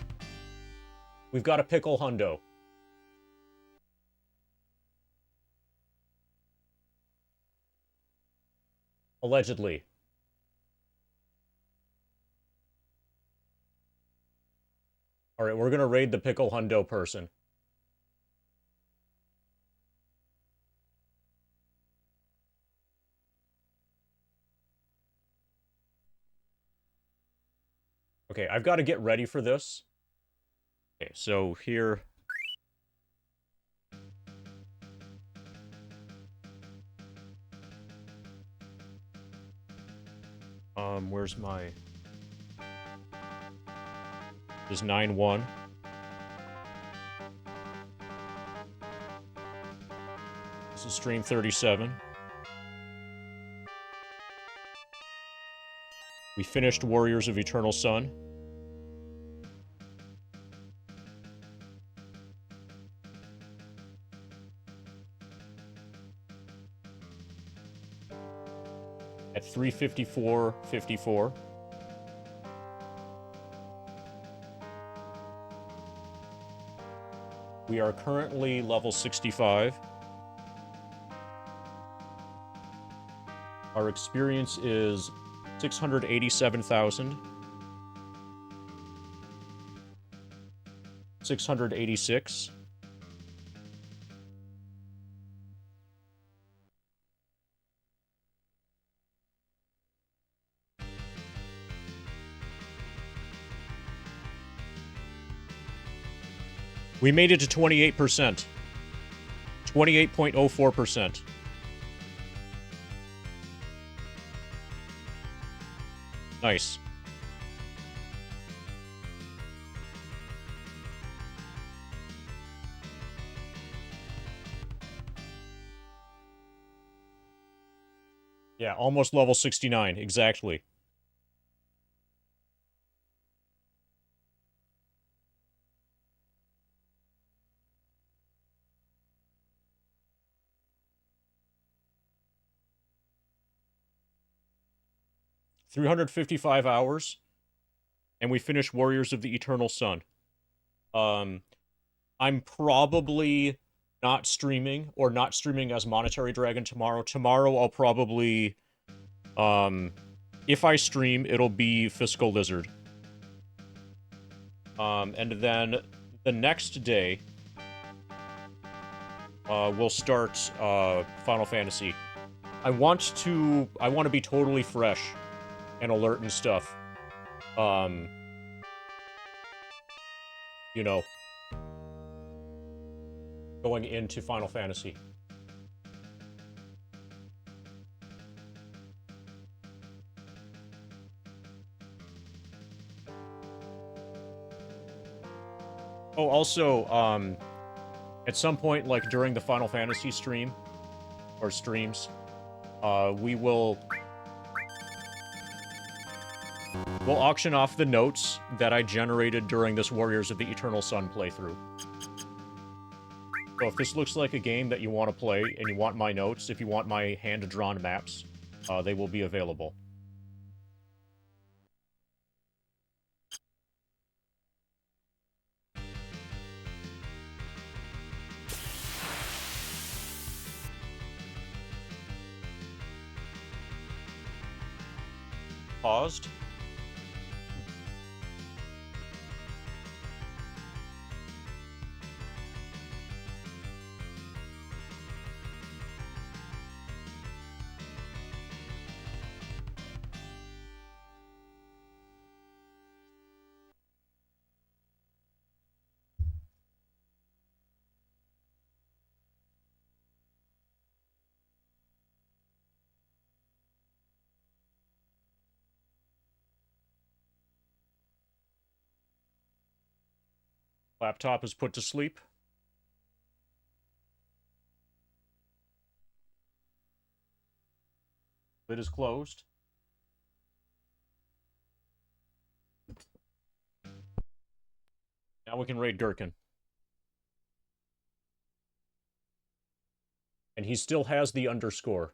We've got a pickle hundo. Allegedly. Alright, we're gonna raid the pickle hundo person. Okay, I've got to get ready for this. Okay, so here... where's my... This is 9-1. This is stream 37. We finished Warriors of Eternal Sun. At 3:54:54. We are currently level 65. Our experience is 687,000. 686. We made it to 28%. 28.04%. Nice. Yeah, almost level 69, exactly. $355 and we finish Warriors of the Eternal Sun. I'm probably not streaming or not streaming as Monetary Dragon tomorrow. Tomorrow I'll probably if I stream, it'll be Fiscal Lizard. And then the next day we'll start Final Fantasy. I want to be totally fresh and alert and stuff. You know, going into Final Fantasy. Oh, also, at some point, like during the Final Fantasy stream, or streams, we'll auction off the notes that I generated during this Warriors of the Eternal Sun playthrough. So if this looks like a game that you want to play, and you want my notes, if you want my hand-drawn maps, they will be available. Paused. Laptop is put to sleep. Lid is closed. Now we can raid Gherkin. And he still has the underscore.